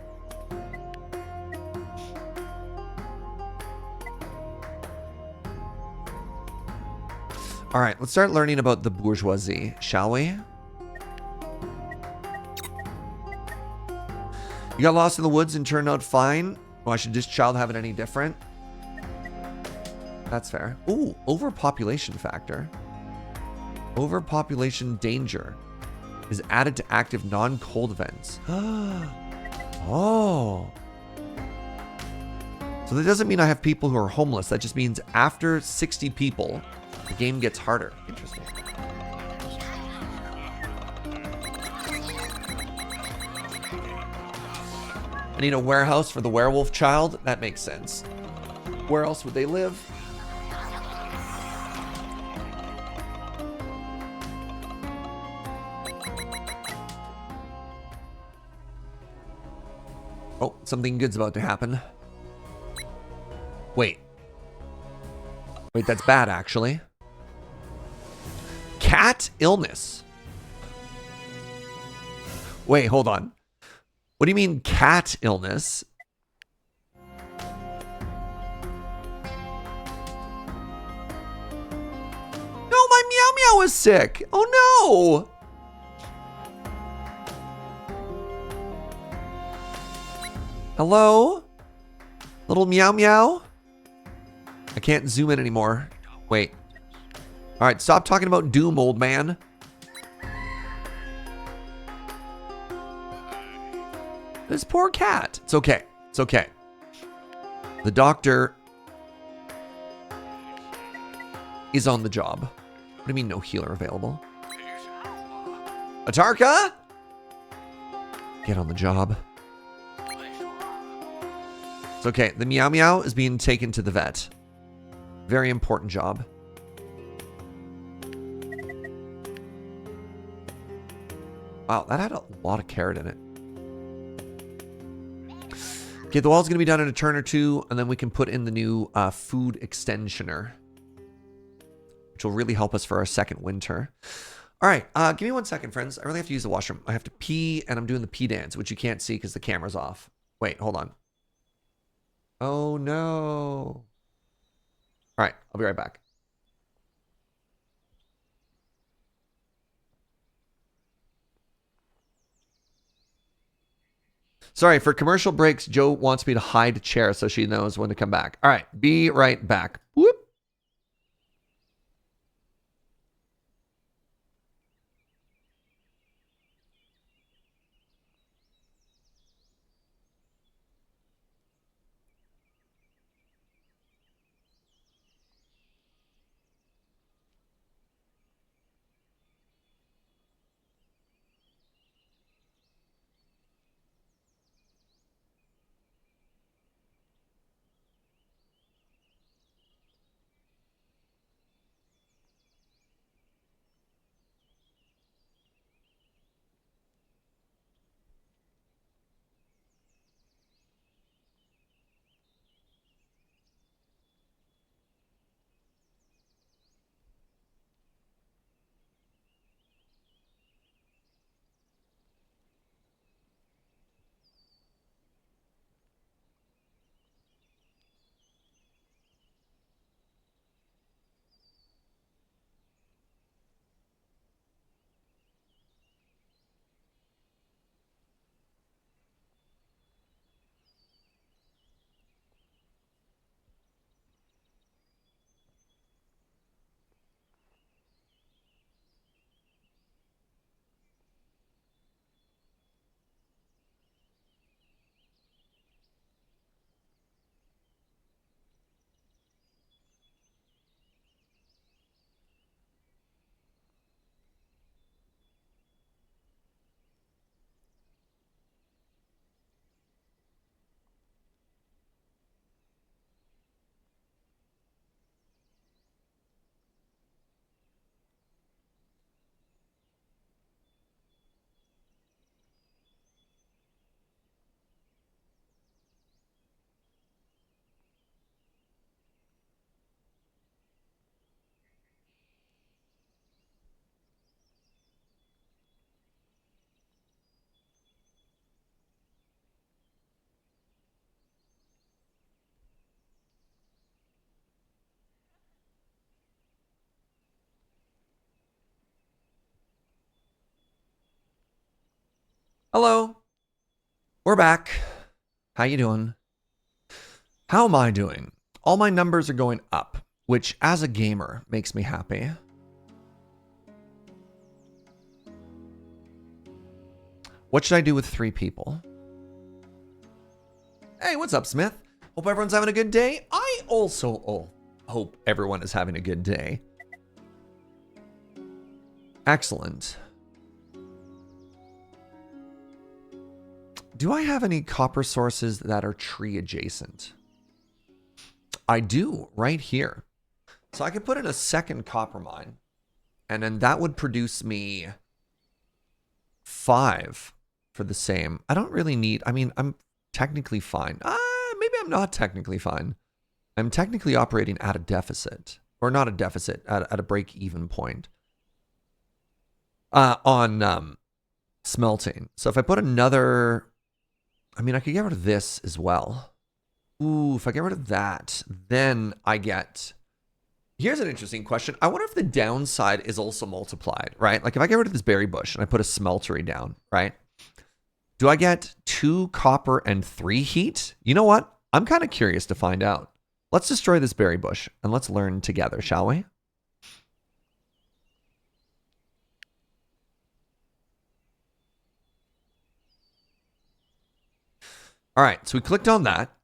[SPEAKER 1] All right, let's start learning about the bourgeoisie, shall we? You got lost in the woods and turned out fine. Why should this child have it any different? That's fair. Ooh, overpopulation factor. Overpopulation danger is added to active non-cold events. Oh. So that doesn't mean I have people who are homeless. That just means after 60 people, the game gets harder. Interesting. I need a warehouse for the werewolf child. That makes sense. Where else would they live? Oh, something good's about to happen. Wait. Wait, that's bad, actually. Cat illness. Wait, hold on. What do you mean cat illness? No, my meow meow is sick. Oh no. Hello? Little meow meow? I can't zoom in anymore. Wait. All right, stop talking about doom, old man. This poor cat. It's okay. It's okay. The doctor is on the job. What do you mean no healer available? Atarka? Get on the job. It's okay. The meow meow is being taken to the vet. Very important job. Wow, that had a lot of carrot in it. Okay, the wall's going to be done in a turn or two, and then we can put in the new food extensioner, which will really help us for our second winter. All right, give me 1 second, friends. I really have to use the washroom. I have to pee, and I'm doing the pee dance, which you can't see because the camera's off. Wait, hold on. Oh, no. All right, I'll be right back. Sorry, for commercial breaks, Joe wants me to hide a chair so she knows when to come back. All right, be right back. Whoop. Hello. We're back. How you doing? How am I doing? All my numbers are going up, which as a gamer makes me happy. What should I do with 3 people? Hey, what's up, Smith? Hope everyone's having a good day. I also hope everyone is having a good day. Excellent. Do I have any copper sources that are tree adjacent? I do, right here. So I could put in a second copper mine, and then that would produce me 5 for the same. I don't really need, I mean, I'm technically fine. Maybe I'm not technically fine. I'm technically operating at a deficit, or not a deficit, at a break-even point on smelting. So if I put another, I mean, I could get rid of this as well. Ooh, if I get rid of that, then I get... Here's an interesting question. I wonder if the downside is also multiplied, right? Like if I get rid of this berry bush and I put a smeltery down, right? Do I get 2 copper and 3 heat? You know what? I'm kind of curious to find out. Let's destroy this berry bush and let's learn together, shall we? All right, so we clicked on that.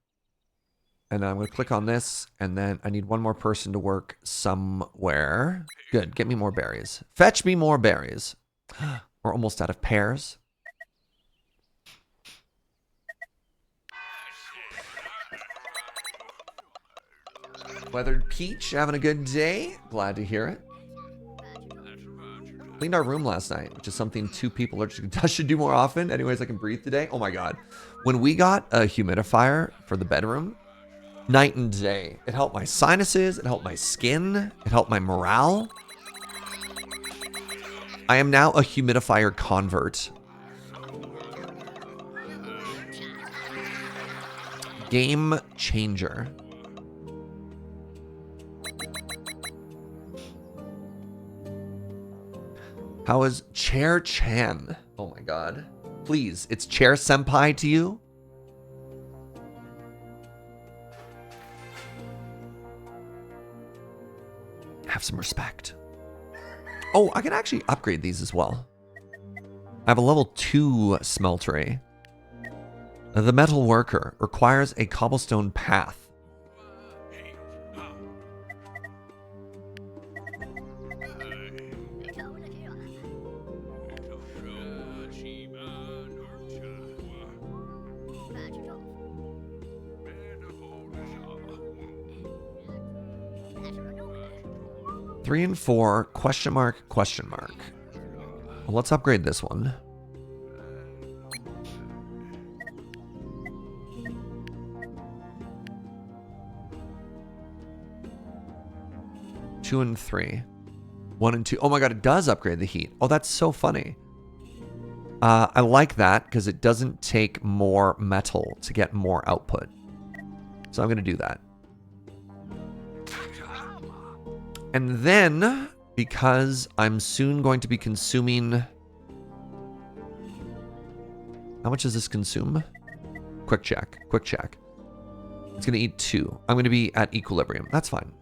[SPEAKER 1] And I'm going to click on this, and then I need one more person to work somewhere. Good, get me more berries. Fetch me more berries. We're almost out of pears. Weathered Peach, having a good day. Glad to hear it. Cleaned our room last night, which is something 2 people should do more often. Anyways, I can breathe today. Oh my God. When we got a humidifier for the bedroom, night and day. It helped my sinuses, it helped my skin, it helped my morale. I am now a humidifier convert. Game changer. How is Chair Chan? Oh my God. Please, it's Chair Senpai to you? Have some respect. Oh, I can actually upgrade these as well. I have a level 2 smeltery. The metal worker requires a cobblestone path. Three and 4, question mark, question mark. Well, let's upgrade this one. Two and 3. 1 and 2. Oh my God, it does upgrade the heat. Oh, that's so funny. I like that because it doesn't take more metal to get more output. So I'm going to do that. And then, because I'm soon going to be consuming... How much does this consume? Quick check, quick check. It's going to eat 2. I'm going to be at equilibrium. That's fine.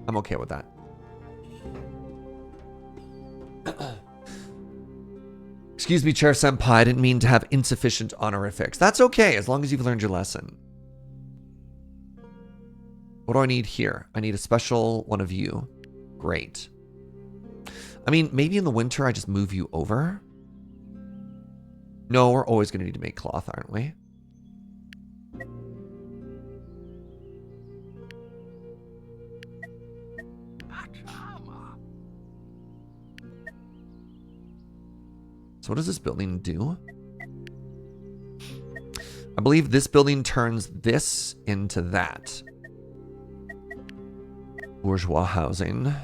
[SPEAKER 1] I'm okay with that. Excuse me, Chair Senpai. I didn't mean to have insufficient honorifics. That's okay, as long as you've learned your lesson. What do I need here? I need a special one of you. Great. I mean, maybe in the winter I just move you over. No, we're always going to need to make cloth, aren't we? So what does this building do? I believe this building turns this into that. Bourgeois housing.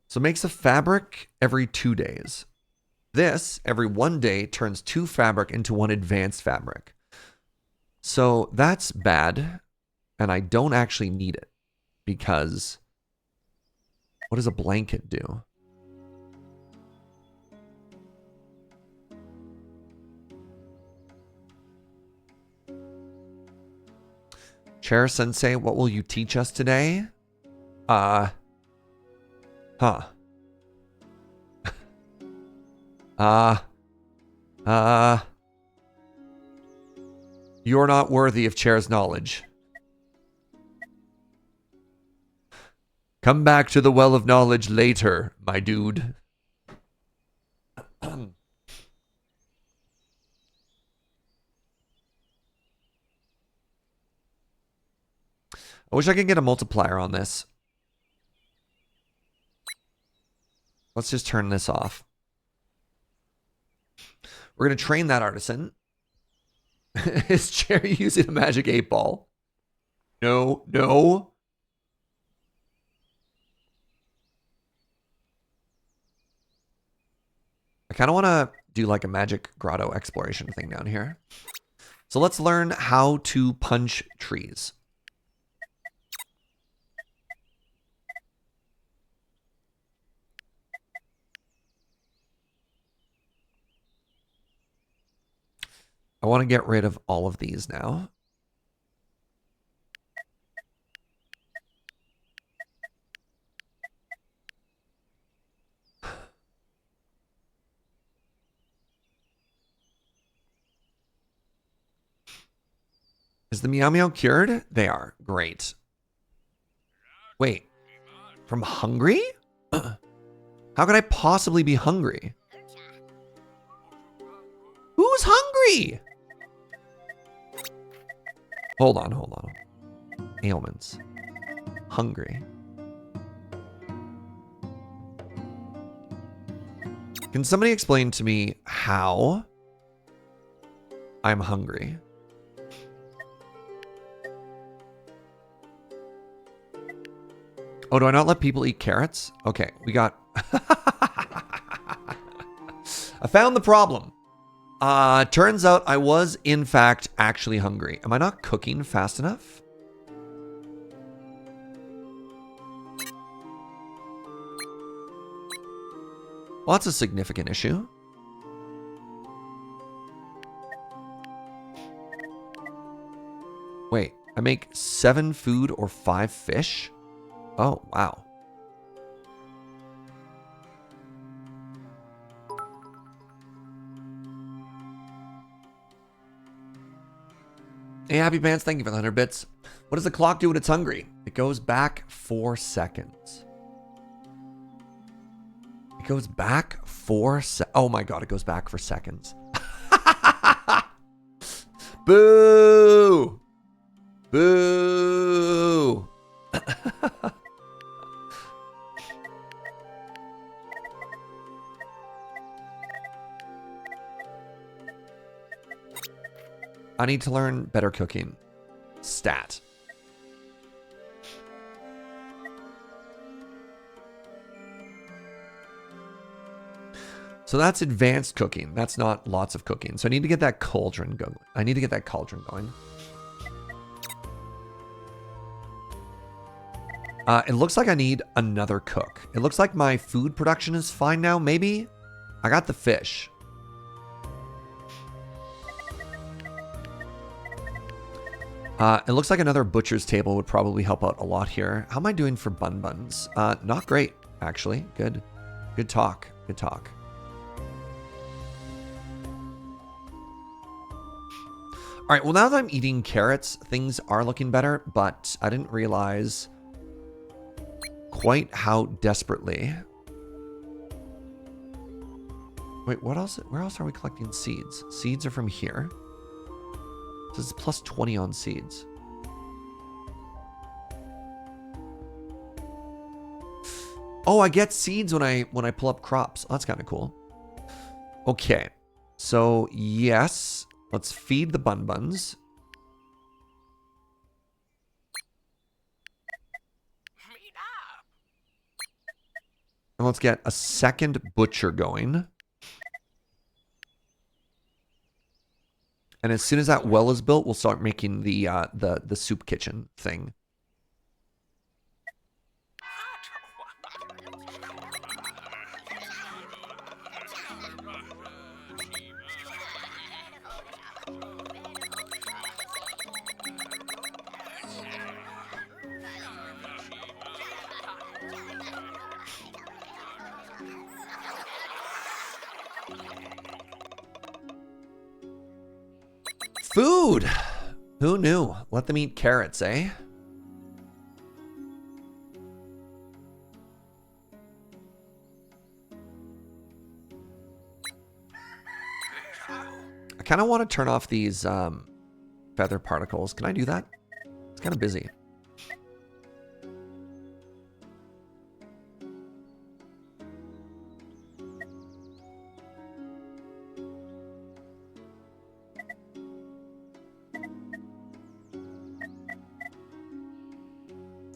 [SPEAKER 1] So it makes a fabric every 2 days. This, every 1 day, turns 2 fabric into 1 advanced fabric. So that's bad. And I don't actually need it. Because what does a blanket do? Chair Sensei, what will you teach us today? Huh. You're not worthy of Chair's knowledge. Come back to the well of knowledge later, my dude. I wish I could get a multiplier on this. Let's just turn this off. We're going to train that artisan. Is Cherry using a magic 8-ball? No, no. I kind of want to do like a magic grotto exploration thing down here. So let's learn how to punch trees. I want to get rid of all of these now. Is the Meow Meow cured? They are. Great. Wait. From hungry? How could I possibly be hungry? Who's hungry? Hold on, hold on. Ailments. Hungry. Can somebody explain to me how I'm hungry? Oh, do I not let people eat carrots? Okay, we got... I found the problem. Turns out I was, in fact, actually hungry. Am I not cooking fast enough? Well, that's a significant issue. Wait, I make 7 food or 5 fish? Oh, wow. Hey, Happy Pants, thank you for the 100 bits. What does the clock do when it's hungry? It goes back 4 seconds. It goes back 4 seconds. Oh my god, it goes back for seconds. Boo! Boo! I need to learn better cooking. Stat. So that's advanced cooking. That's not lots of cooking. So I need to get that cauldron going. It looks like I need another cook. It looks like my food production is fine now, maybe? I got the fish. It looks like another butcher's table would probably help out a lot here. How am I doing for Bun Buns? Not great, actually. Good. Good talk. Good talk. All right, well, now that I'm eating carrots, things are looking better, but I didn't realize quite how desperately. Wait, what else? Where else are we collecting seeds? Seeds are from here. This is plus 20 on seeds. Oh, I get seeds when I pull up crops. Oh, that's kind of cool. Okay, so yes, let's feed the Bun Buns. And let's get a second butcher going. And as soon as that well is built, we'll start making the soup kitchen thing. Food! Who knew? Let them eat carrots, eh? I kind of want to turn off these feather particles. Can I do that? It's kind of busy.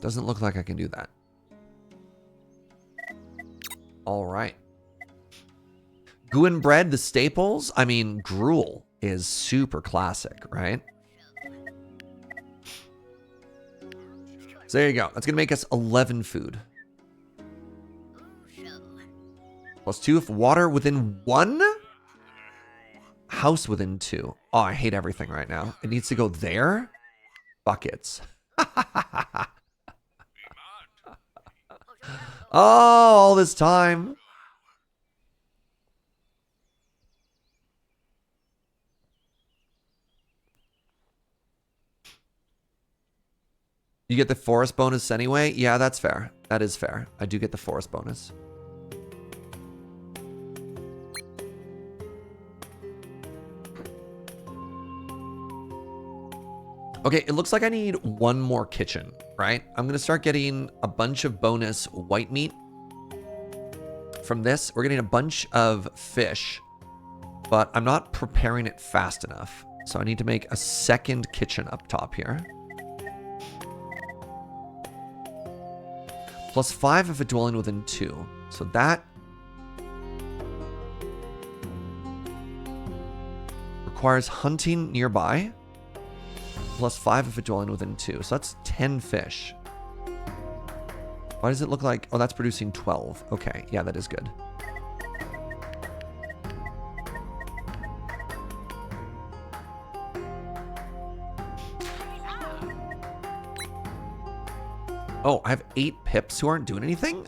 [SPEAKER 1] Doesn't look like I can do that. All right. Goo and bread, the staples. I mean, gruel is super classic, right? So there you go. That's going to make us 11 food. Plus 2 if water within 1. House within 2. Oh, I hate everything right now. It needs to go there. Buckets. Oh, all this time. You get the forest bonus anyway? Yeah, that's fair. That is fair. I do get the forest bonus. Okay, it looks like I need one more kitchen, right? I'm going to start getting a bunch of bonus white meat from this. We're getting a bunch of fish, but I'm not preparing it fast enough. So I need to make a second kitchen up top here. Plus 5 if a dwelling within 2. So that requires hunting nearby. Plus 5 if a dwelling within 2. So that's 10 fish. Why does it look like... Oh, that's producing 12. Okay, yeah, that is good. Oh, I have 8 pips who aren't doing anything?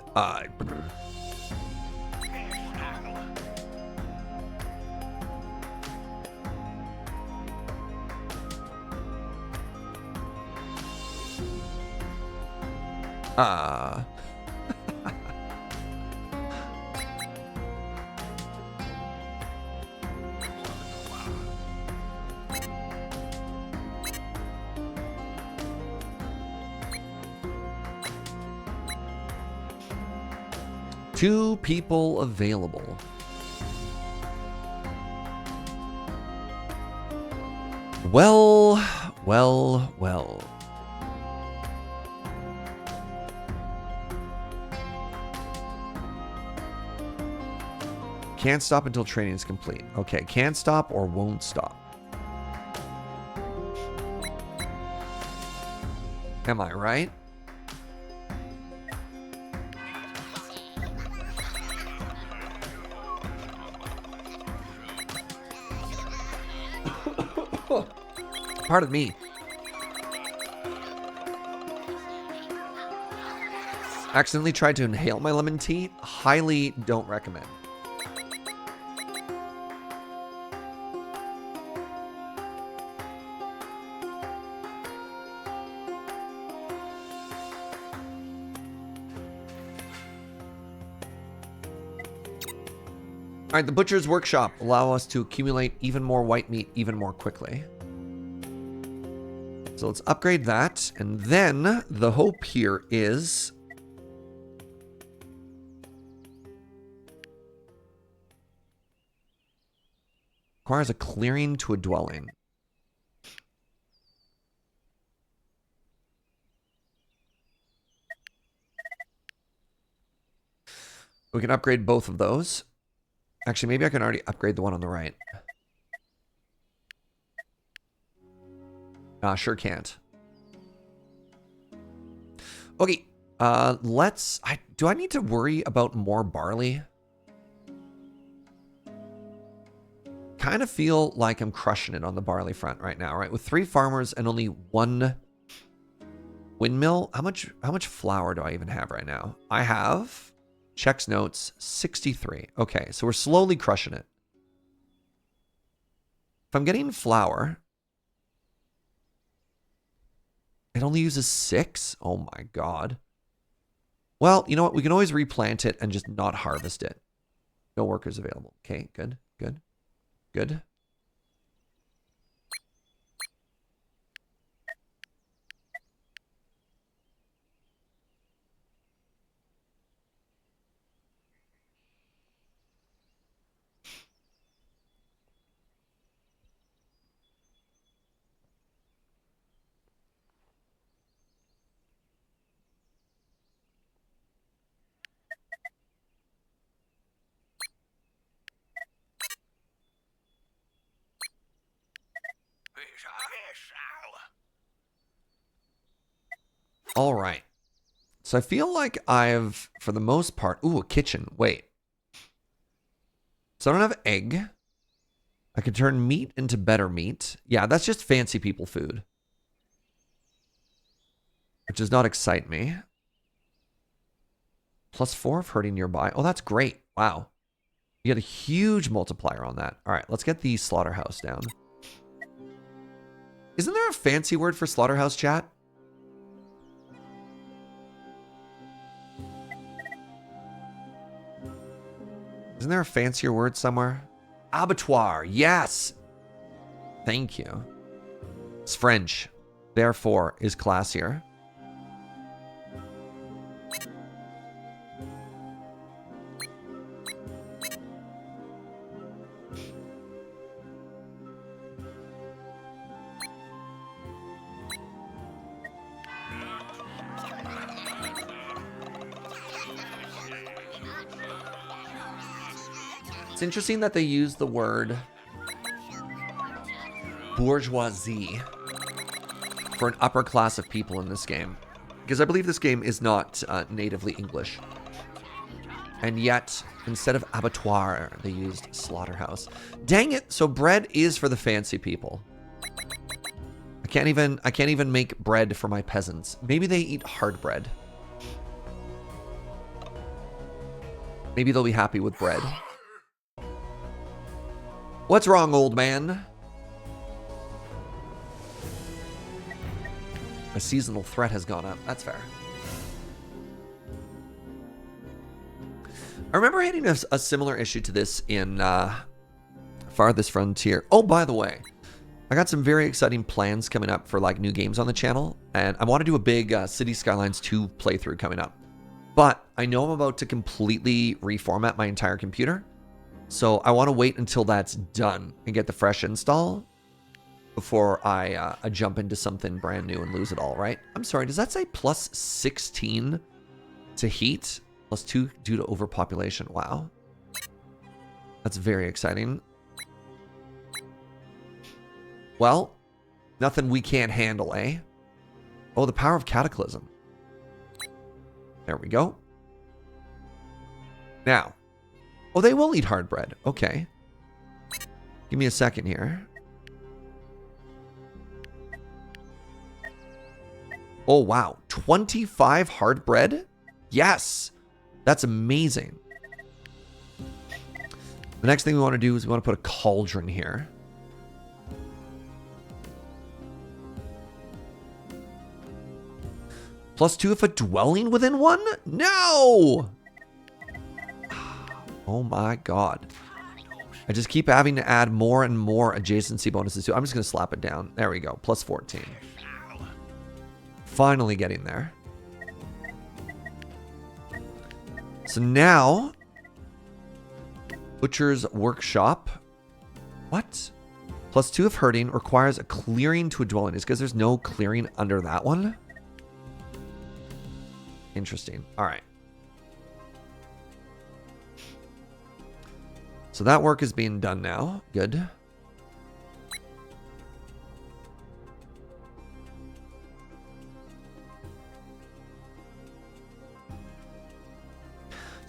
[SPEAKER 1] Two people available. Well. Can't stop until training is complete. Okay, can't stop or won't stop. Am I right? Pardon me. Accidentally tried to inhale my lemon tea. Highly don't recommend. All right, the butcher's workshop allow us to accumulate even more white meat even more quickly. So let's upgrade that. And then the hope here is requires a clearing to a dwelling. We can upgrade both of those. Actually, maybe I can already upgrade the one on the right. Sure can't. Okay. Do I need to worry about more barley? Kind of feel like I'm crushing it on the barley front right now, right? With 3 farmers and only 1 windmill. How much flour do I even have right now? I have, checks notes, 63. Okay, so we're slowly crushing it. If I'm getting flour, it only uses 6? Oh my god. Well, you know what? We can always replant it and just not harvest it. No workers available. Okay, good, good, good. All right. So I feel like I've, for the most part, ooh, a kitchen. Wait. So I don't have egg. I can turn meat into better meat. Yeah, that's just fancy people food. Which does not excite me. +4 of herding nearby. Oh, that's great. Wow. You get a huge multiplier on that. All right, let's get the slaughterhouse down. Isn't there a fancy word for slaughterhouse, chat? Isn't there a fancier word somewhere? Abattoir, yes. Thank you. It's French, therefore is classier. It's interesting that they use the word bourgeoisie for an upper class of people in this game, because I believe this game is not natively English. And yet, instead of abattoir, they used slaughterhouse. Dang it! So bread is for the fancy people. I can't even make bread for my peasants. Maybe they eat hard bread. Maybe they'll be happy with bread. What's wrong, old man? A seasonal threat has gone up. That's fair. I remember hitting a similar issue to this in Farthest Frontier. Oh, by the way, I got some very exciting plans coming up for like new games on the channel, and I want to do a big City Skylines 2 playthrough coming up. But I know I'm about to completely reformat my entire computer, so I want to wait until that's done and get the fresh install before I jump into something brand new and lose it all, right? I'm sorry, does that say +16 to heat? +2 due to overpopulation. Wow. That's very exciting. Well, nothing we can't handle, eh? Oh, the power of Cataclysm. There we go. Now. Oh, they will eat hard bread. Okay. Give me a second here. Oh, wow. 25 hard bread? Yes. That's amazing. The next thing we want to do is we want to put a cauldron here. +2 if a dwelling within one? No! Oh my god. I just keep having to add more and more adjacency bonuses to it. I'm just going to slap it down. There we go. +14. Finally getting there. So now, Butcher's Workshop. What? +2 of herding requires a clearing to a dwelling. Is because there's no clearing under that one? Interesting. All right. So that work is being done now. Good.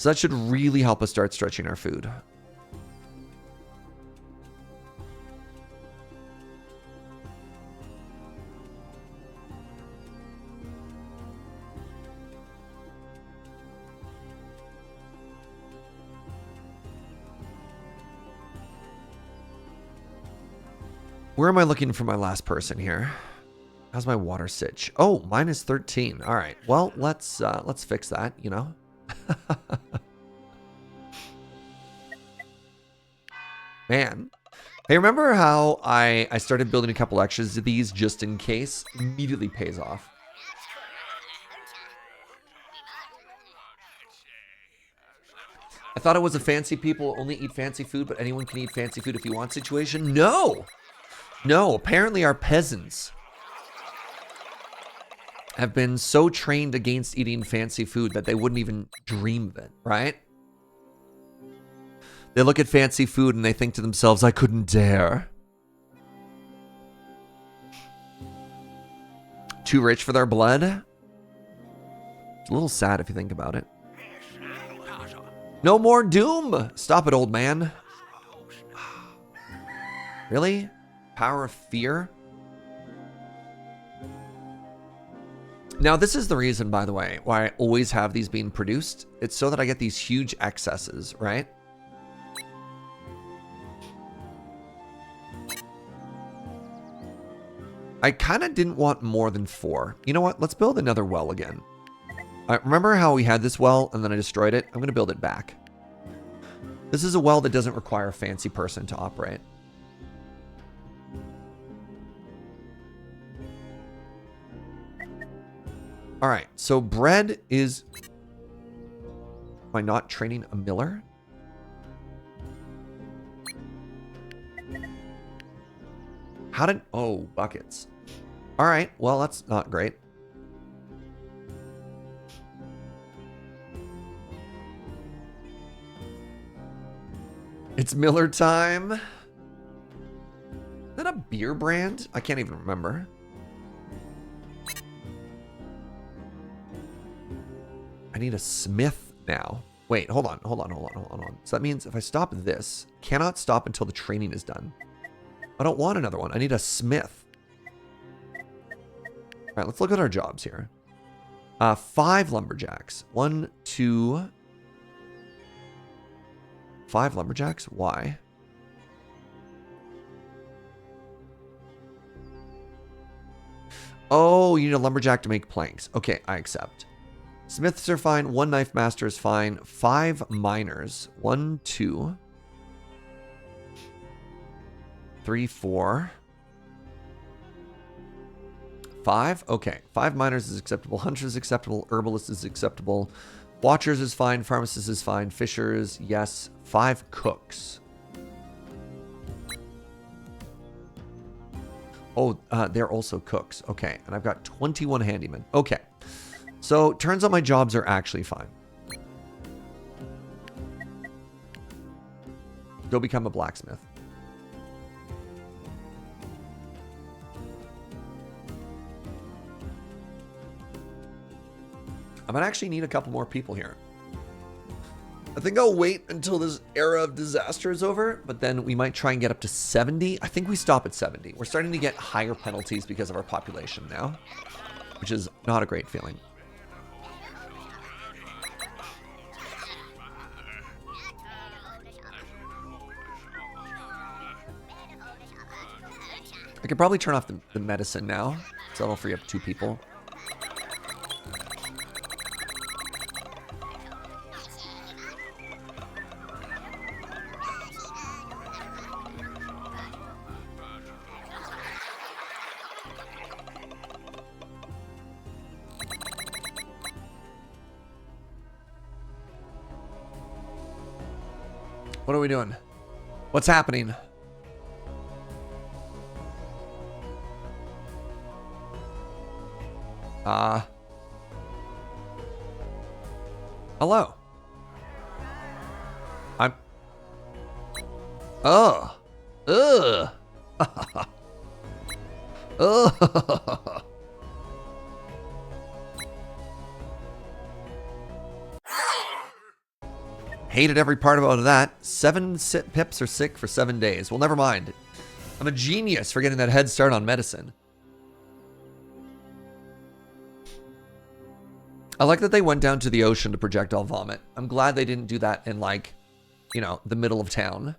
[SPEAKER 1] So that should really help us start stretching our food. Where am I looking for my last person here? How's my water sitch? Oh, mine is 13. All right. Well, let's fix that, you know. Man. Hey, remember how I started building a couple extras of these just in case? Immediately pays off. I thought it was a fancy people only eat fancy food, but anyone can eat fancy food if you want situation. No. No, apparently our peasants have been so trained against eating fancy food that they wouldn't even dream of it, right? They look at fancy food and they think to themselves, I couldn't dare. Too rich for their blood? It's a little sad if you think about it. No more doom! Stop it, old man. Really? Power of fear? Now, this is the reason, by the way, why I always have these being produced. It's so that I get these huge excesses, right? I kind of didn't want more than 4. You know what? Let's build another well again. Remember how we had this well and then I destroyed it? I'm going to build it back. This is a well that doesn't require a fancy person to operate. All right, so bread is... Am I not training a miller? How did... Oh, buckets. All right, well, that's not great. It's Miller time. Is that a beer brand? I can't even remember. I need a smith now. Wait, hold on. So that means if I stop this, cannot stop until the training is done. I don't want another one. I need a smith. All right, let's look at our jobs here. 5 lumberjacks. 1, 2... 5 lumberjacks? Why? Oh, you need a lumberjack to make planks. Okay, I accept. Smiths are fine. 1 knife master is fine. 5 miners. 1, 2, 3, 4, 5. Okay, 5 miners is acceptable. Hunters is acceptable. Herbalist is acceptable. Watchers is fine. Pharmacist is fine. Fishers, yes. 5 cooks. Oh, they're also cooks. Okay, and I've got 21 handymen. Okay, so turns out my jobs are actually fine. Go become a blacksmith. I might actually need a couple more people here. I think I'll wait until this era of disaster is over, but then we might try and get up to 70. I think we stop at 70. We're starting to get higher penalties because of our population now, which is not a great feeling. I could probably turn off the medicine now, so that'll free up 2 people. What are we doing? What's happening? Hello. I'm... Ugh. Ugh. Ugh. Hated every part about that. 7 pips are sick for 7 days. Well, never mind. I'm a genius for getting that head start on medicine. I like that they went down to the ocean to projectile vomit. I'm glad they didn't do that in, like, you know, the middle of town.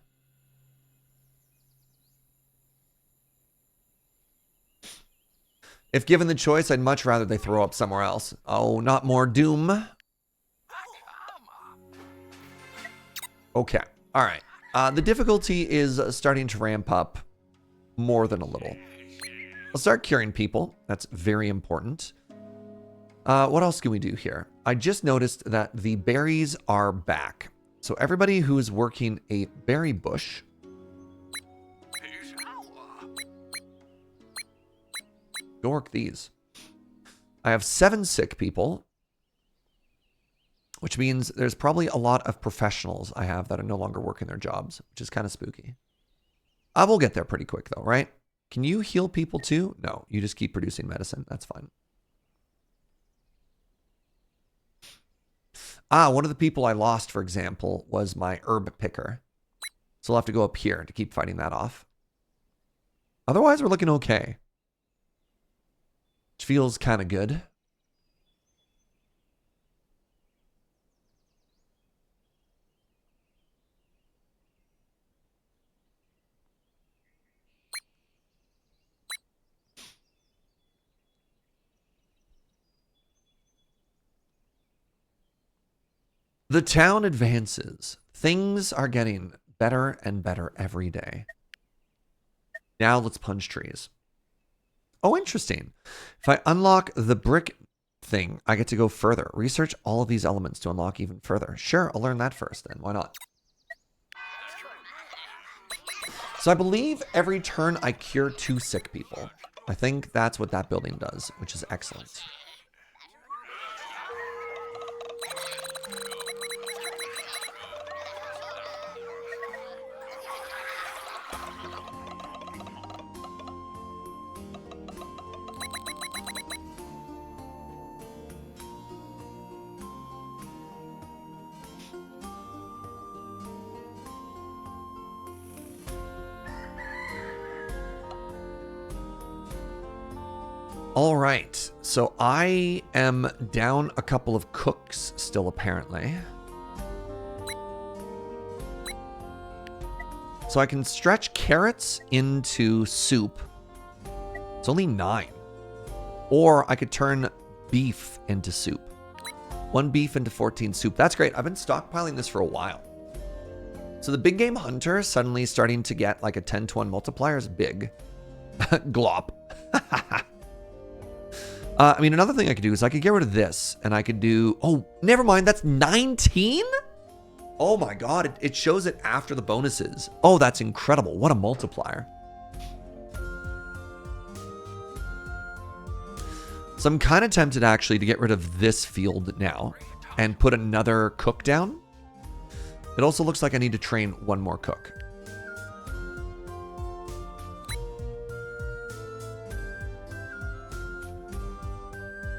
[SPEAKER 1] If given the choice, I'd much rather they throw up somewhere else. Oh, not more doom. Okay. All right. The difficulty is starting to ramp up more than a little. I'll start curing people. That's very important. What else can we do here? I just noticed that the berries are back. So everybody who is working a berry bush, go work these. I have 7 sick people, which means there's probably a lot of professionals I have that are no longer working their jobs, which is kind of spooky. I will get there pretty quick though, right? Can you heal people too? No, you just keep producing medicine. That's fine. One of the people I lost, for example, was my herb picker. So I'll have to go up here to keep fighting that off. Otherwise, we're looking okay. Which feels kind of good. The town advances. Things are getting better and better every day. Now let's punch trees. Oh, interesting. If I unlock the brick thing, I get to go further. Research all of these elements to unlock even further. Sure, I'll learn that first then. Why not? So I believe every turn I cure 2 sick people. I think that's what that building does, which is excellent. All right, so I am down a couple of cooks still, apparently. So I can stretch carrots into soup. It's only 9. Or I could turn beef into soup. 1 beef into 14 soup. That's great. I've been stockpiling this for a while. So the big game hunter is suddenly starting to get like a 10-to-1 multiplier is big. Glop. I mean, another thing I could do is I could get rid of this and I could do... Oh, never mind. That's 19? Oh my god. It shows it after the bonuses. Oh, that's incredible. What a multiplier. So I'm kind of tempted actually to get rid of this field now and put another cook down. It also looks like I need to train 1 more cook.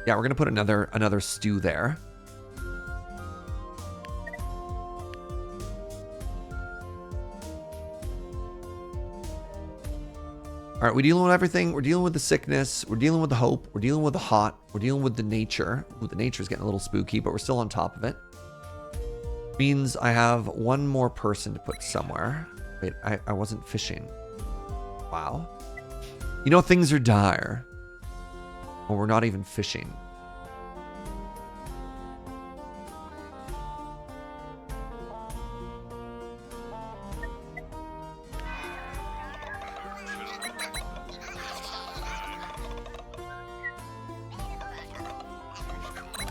[SPEAKER 1] Yeah, we're gonna put another stew there. All right, we're dealing with everything. We're dealing with the sickness. We're dealing with the hope. We're dealing with the hot. We're dealing with the nature. Ooh, the nature's getting a little spooky, but we're still on top of it. Means I have 1 more person to put somewhere. Wait, I wasn't fishing. Wow. You know, things are dire. Well, we're not even fishing.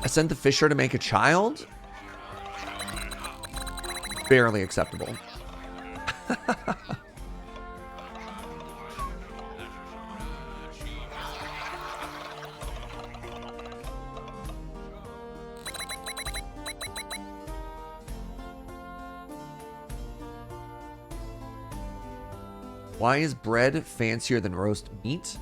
[SPEAKER 1] I sent the fisher to make a child? Barely acceptable. Why is bread fancier than roast meat?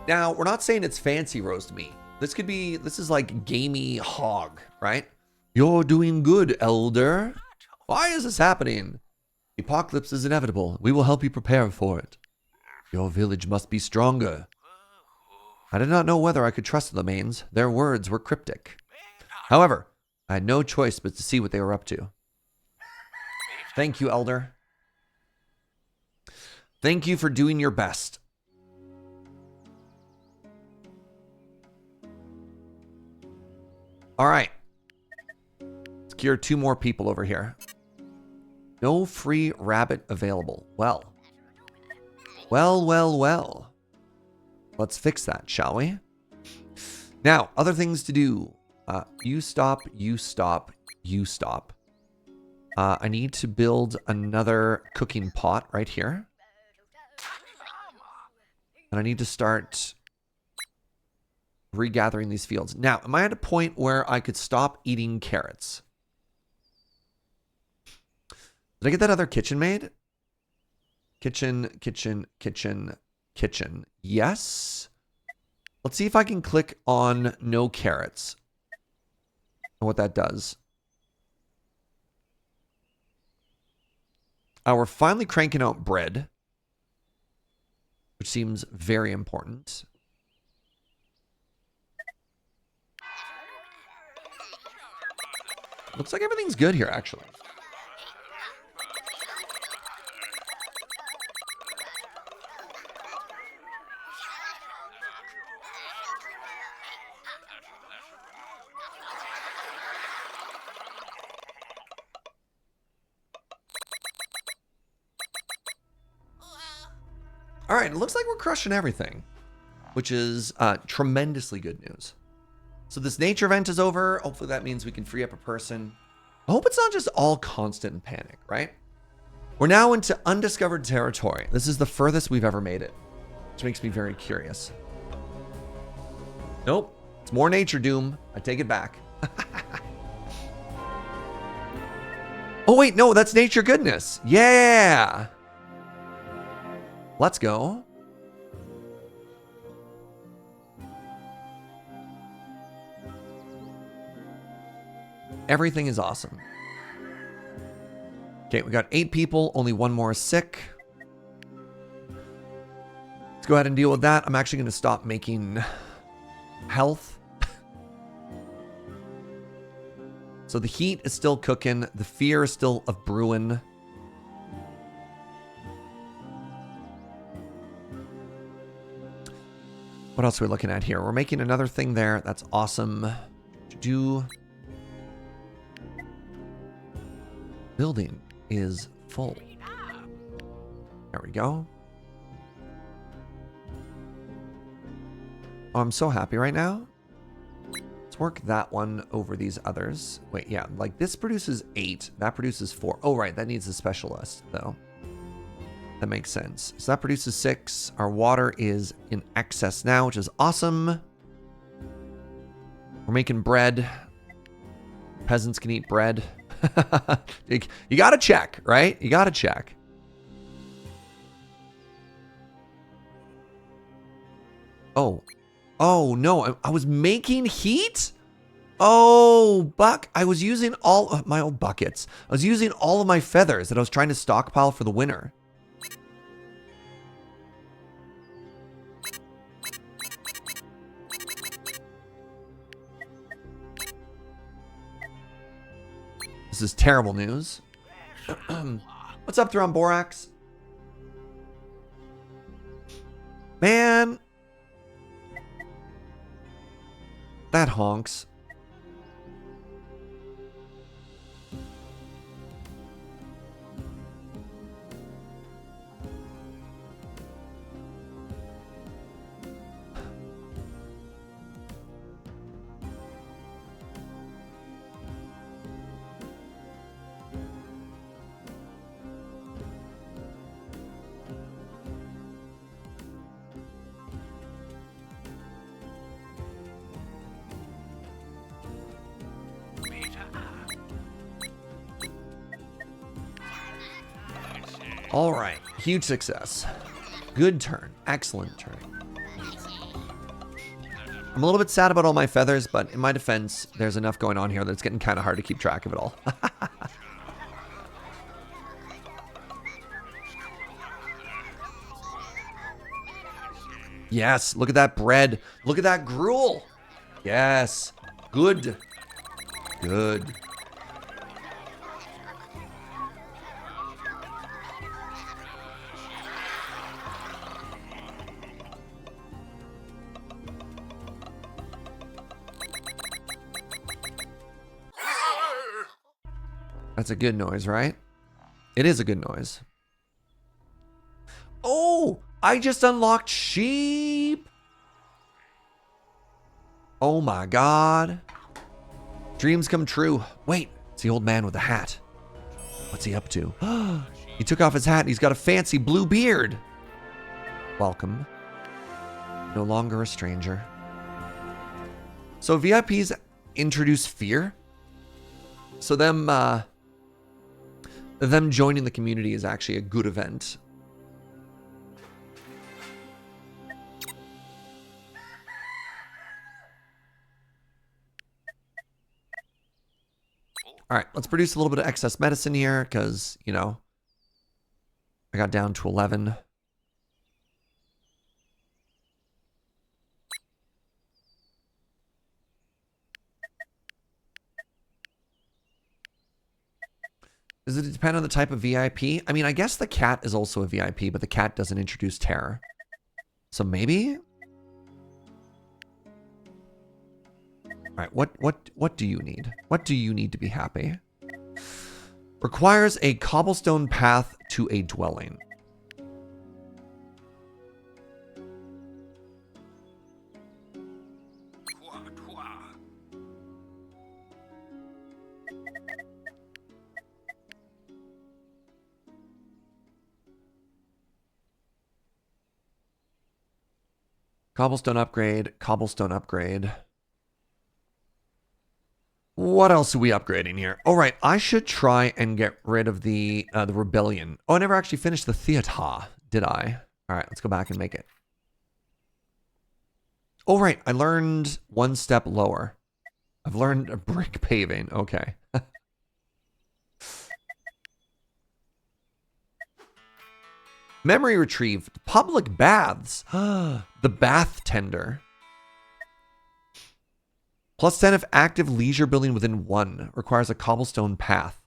[SPEAKER 1] Now, we're not saying it's fancy roast meat. This is like gamey hog, right? You're doing good, elder. Why is this happening? The apocalypse is inevitable. We will help you prepare for it. Your village must be stronger. I did not know whether I could trust the Mains. Their words were cryptic. However, I had no choice but to see what they were up to. Thank you, Elder. Thank you for doing your best. All right. Let's cure 2 more people over here. No free rabbit available. Well. Let's fix that, shall we? Now, other things to do. You stop. I need to build another cooking pot right here. And I need to start regathering these fields. Now, am I at a point where I could stop eating carrots? Did I get that other kitchen made? Kitchen. Yes. Let's see if I can click on no carrots. And what that does. We're finally cranking out bread, which seems very important. Looks like everything's good here, actually. All right, it looks like we're crushing everything, which is tremendously good news. So this nature event is over. Hopefully that means we can free up a person. I hope it's not just all constant panic, right? We're now into undiscovered territory. This is the furthest we've ever made it, which makes me very curious. Nope, it's more nature doom. I take it back. Oh wait, no, that's nature goodness. Yeah. Let's go. Everything is awesome. Okay, we got 8 people. Only 1 more is sick. Let's go ahead and deal with that. I'm actually going to stop making health. So the heat is still cooking. The fear is still of brewing. What else are we looking at here? We're making another thing there. That's awesome. Building is full. There we go. Oh, I'm so happy right now. Let's work that one over these others. Wait, yeah, like this produces 8. That produces 4. Oh, right, that needs a specialist, though. That makes sense. So that produces 6. Our water is in excess now, which is awesome. We're making bread. Peasants can eat bread. You gotta check, right? You gotta check. Oh. Oh, no. I was making heat? Oh, Buck. I was using all of my old buckets. I was using all of my feathers that I was trying to stockpile for the winter. This is terrible news. What's up, Theron Borax? Man. That honks. All right, huge success. Good turn, excellent turn. I'm a little bit sad about all my feathers, but in my defense, there's enough going on here that it's getting kind of hard to keep track of it all. Yes, look at that bread. Look at that gruel. Yes. Good. Good. That's a good noise, right? It is a good noise. Oh, I just unlocked sheep. Oh my God. Dreams come true. Wait, it's the old man with the hat. What's he up to? He took off his hat and he's got a fancy blue beard. Welcome. No longer a stranger. So VIPs introduce fear. So them joining the community is actually a good event. All right, let's produce a little bit of excess medicine here because, you know, I got down to 11. Does it depend on the type of VIP? I mean, I guess the cat is also a VIP, but the cat doesn't introduce terror. So maybe? All right, what do you need? What do you need to be happy? Requires a cobblestone path to a dwelling. Cobblestone upgrade, cobblestone upgrade. What else are we upgrading here? All right, I should try and get rid of the rebellion. Oh, I never actually finished the theater, did I? All right, let's go back and make it. Oh, right, I learned one step lower. I've learned a brick paving. Okay. Memory retrieved. Public baths. The bath tender. Plus 10 of active leisure building within 1. Requires a cobblestone path.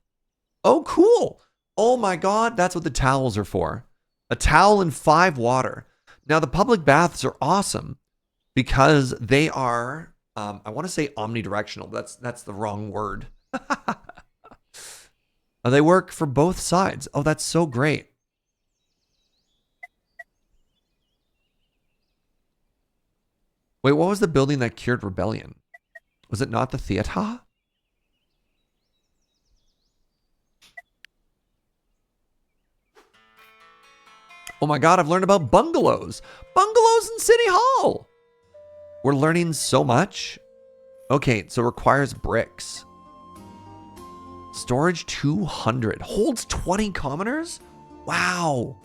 [SPEAKER 1] Oh, cool. Oh my God, that's what the towels are for. A towel and 5 water. Now, the public baths are awesome because they are, I want to say omnidirectional. That's the wrong word. They work for both sides. Oh, that's so great. Wait, what was the building that cured rebellion? Was it not the theater? Oh my God, I've learned about bungalows. Bungalows in City Hall. We're learning so much. Okay, so requires bricks. Storage 200. Holds 20 commoners? Wow.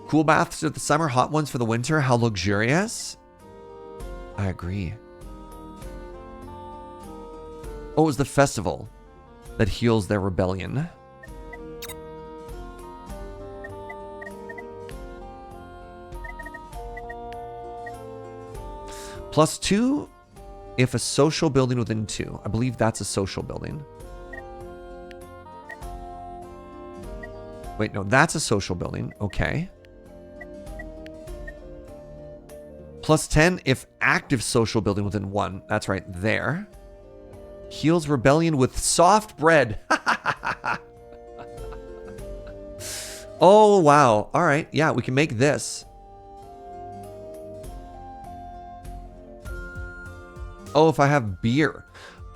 [SPEAKER 1] Cool baths for the summer, hot ones for the winter. How luxurious. I agree. Oh, it was the festival that heals their rebellion. +2 if a social building within 2. I believe that's a social building. Wait, no, that's a social building. Okay. +10 if active social building within 1. That's right there. Heals rebellion with soft bread. Oh, wow. All right. Yeah, we can make this. Oh, if I have beer.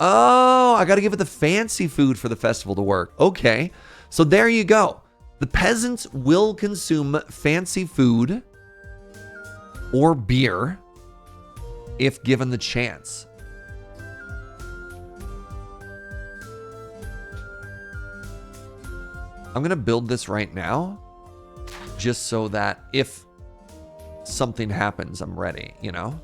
[SPEAKER 1] Oh, I got to give it the fancy food for the festival to work. Okay. So there you go. The peasants will consume fancy food or beer if given the chance. I'm going to build this right now just so that if something happens, I'm ready, you know?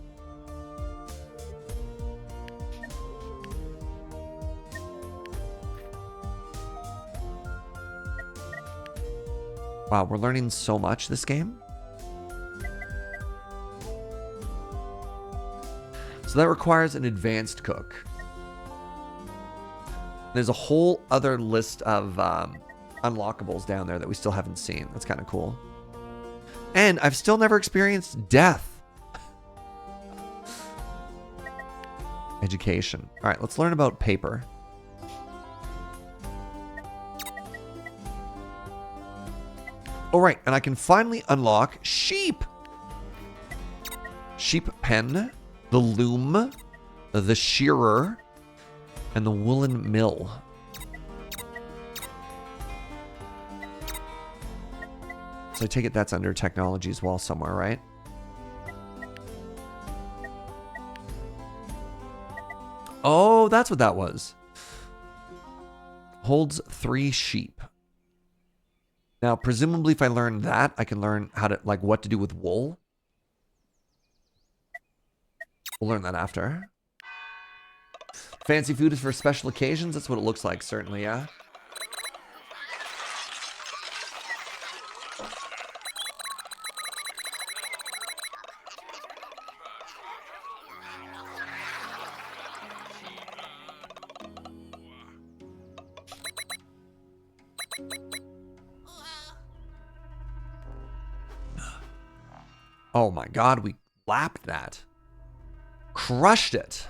[SPEAKER 1] Wow, we're learning so much this game. So that requires an advanced cook. There's a whole other list of unlockables down there that we still haven't seen. That's kind of cool. And I've still never experienced death. Education. All right, let's learn about paper. All right, and I can finally unlock sheep. Sheep pen, the loom, the shearer, and the woolen mill. So I take it that's under technology as well somewhere, right? Oh, that's what that was. Holds 3 sheep. Now, presumably if I learn that, I can learn how to, like, what to do with wool. We'll learn that after. Fancy food is for special occasions. That's what it looks like, certainly, yeah. Oh my god, we lapped that. Crushed it.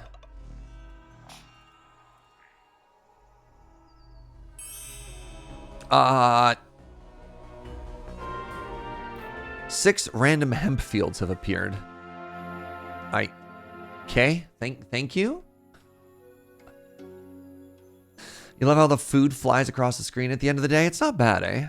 [SPEAKER 1] Six random hemp fields have appeared. Okay, thank you. You love how the food flies across the screen at the end of the day? It's not bad, eh?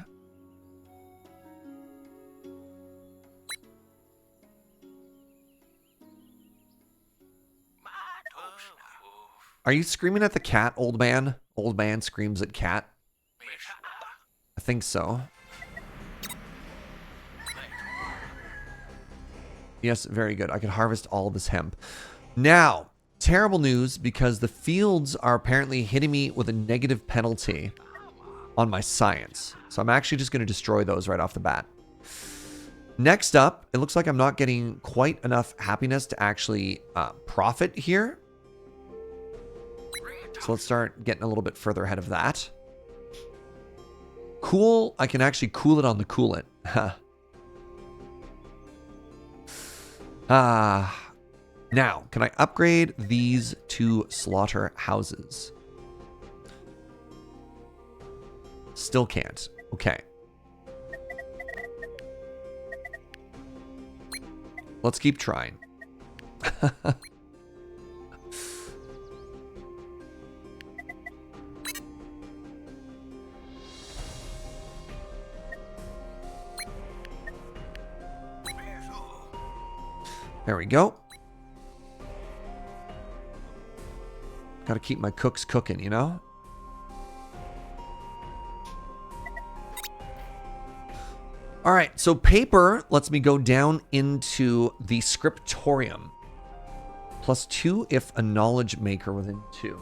[SPEAKER 1] Are you screaming at the cat, old man? Old man screams at cat. I think so. Yes, very good. I can harvest all of this hemp. Now, terrible news because the fields are apparently hitting me with a negative penalty on my science. So I'm actually just going to destroy those right off the bat. Next up, it looks like I'm not getting quite enough happiness to actually profit here. So let's start getting a little bit further ahead of that. Cool. I can actually cool it on the coolant. Now, can I upgrade these 2 slaughterhouses? Still can't. Okay. Let's keep trying. There we go. Gotta keep my cooks cooking, you know? All right, so paper lets me go down into the scriptorium. +2 if a knowledge maker within 2.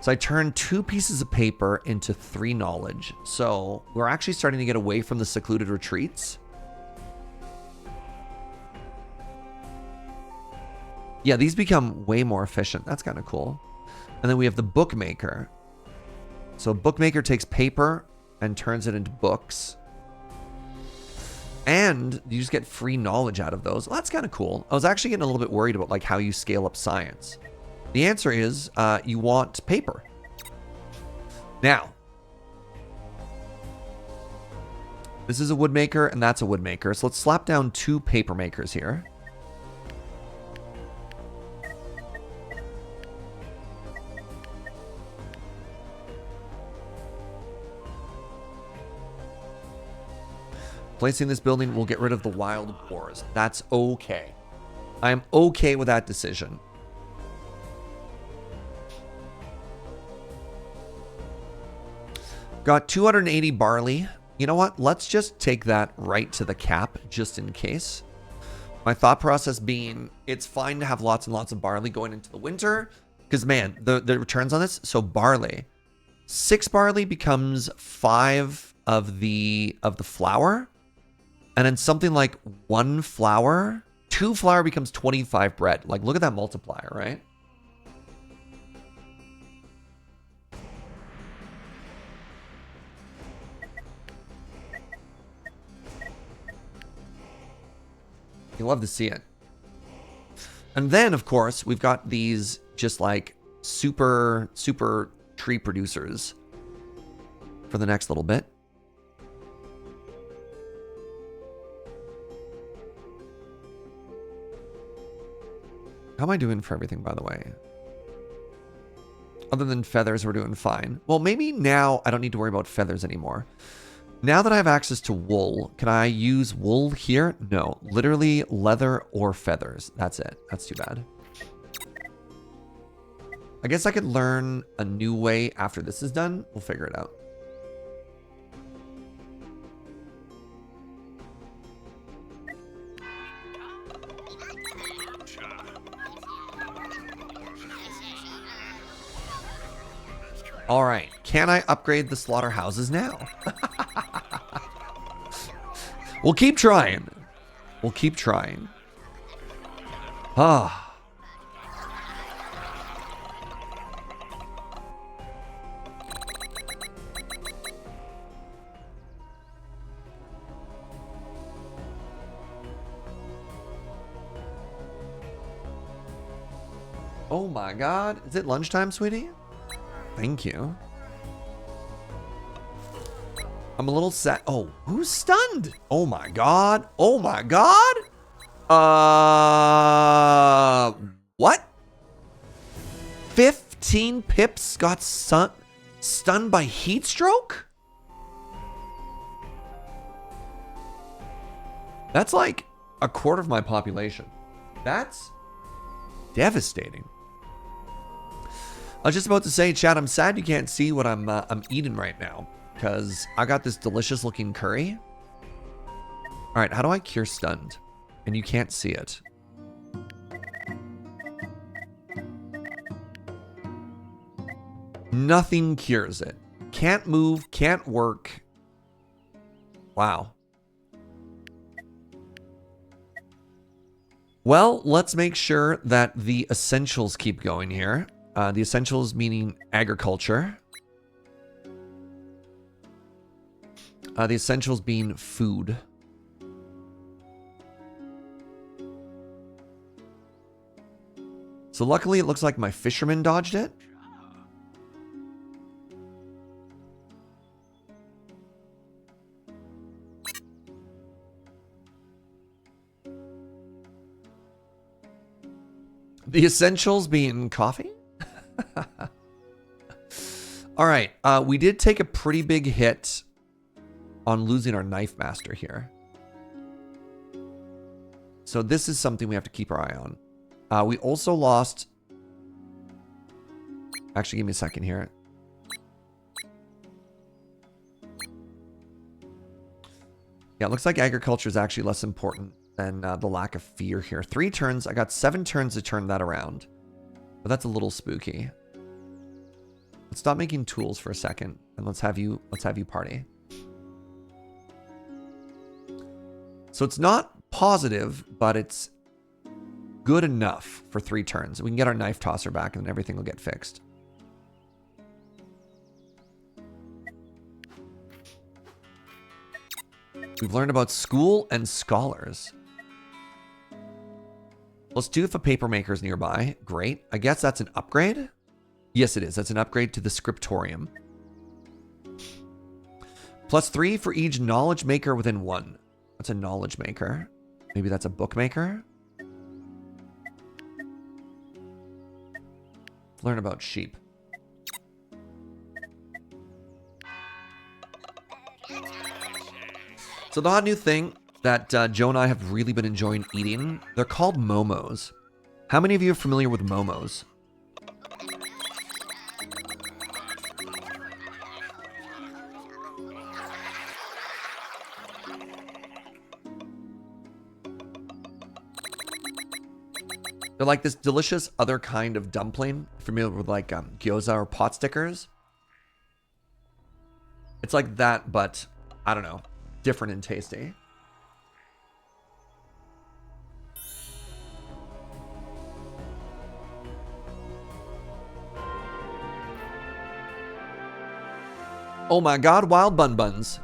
[SPEAKER 1] So I turn 2 pieces of paper into 3 knowledge. So we're actually starting to get away from the secluded retreats. Yeah, these become way more efficient. That's kind of cool. And then we have the bookmaker. So bookmaker takes paper and turns it into books. And you just get free knowledge out of those. Well, that's kind of cool. I was actually getting a little bit worried about like how you scale up science. The answer is you want paper. Now, this is a woodmaker and that's a woodmaker. So let's slap down 2 paper makers here. Placing this building will get rid of the wild boars. That's okay. I'm okay with that decision. Got 280 barley. You know what? Let's just take that right to the cap, just in case. My thought process being, it's fine to have lots and lots of barley going into the winter. Because, man, the returns on this, so barley. 6 barley becomes 5 of the flour. And then something like 1 flour, 2 flour becomes 25 bread. Like, look at that multiplier, right? You love to see it. And then, of course, we've got these just like super tree producers for the next little bit. How am I doing for everything, by the way? Other than feathers, we're doing fine. Well, maybe now I don't need to worry about feathers anymore. Now that I have access to wool, can I use wool here? No, literally leather or feathers. That's it. That's too bad. I guess I could learn a new way after this is done. We'll figure it out. All right. Can I upgrade the slaughterhouses now? We'll keep trying. We'll keep trying. Ah. Oh my God. Is it lunchtime, sweetie? Thank you. I'm a little sad. Oh, who's stunned? Oh my God. Oh my God. What? 15 pips got stunned by heat stroke? That's like a quarter of my population. That's devastating. I was just about to say, chat, I'm sad you can't see what I'm eating right now, because I got this delicious looking curry. All right, how do I cure stunned? And you can't see it. Nothing cures it. Can't move, can't work. Wow. Well, let's make sure that the essentials keep going here. The essentials meaning agriculture. The essentials being food. So luckily it looks like my fisherman dodged it. The essentials being coffee. All right, we did take a pretty big hit on losing our knife master here. So this is something we have to keep our eye on. We also lost... Actually, give me a second here. Yeah, it looks like agriculture is actually less important than the lack of fear here. 3 turns. I got 7 turns to turn that around. But that's a little spooky. Let's stop making tools for a second and let's have you party. So it's not positive, but it's good enough for 3 turns. We can get our knife tosser back and then everything will get fixed. We've learned about school and scholars. Let's do if a paper maker is nearby. Great. I guess that's an upgrade? Yes, it is. That's an upgrade to the scriptorium. +3 for each knowledge maker within 1. That's a knowledge maker. Maybe that's a bookmaker. Learn about sheep. So the hot new thing that Joe and I have really been enjoying eating, they're called momos. How many of you are familiar with momos? They're like this delicious other kind of dumpling. Familiar with like gyoza or pot stickers? It's like that, but I don't know, different and tasty. Oh my god, wild Bun Buns.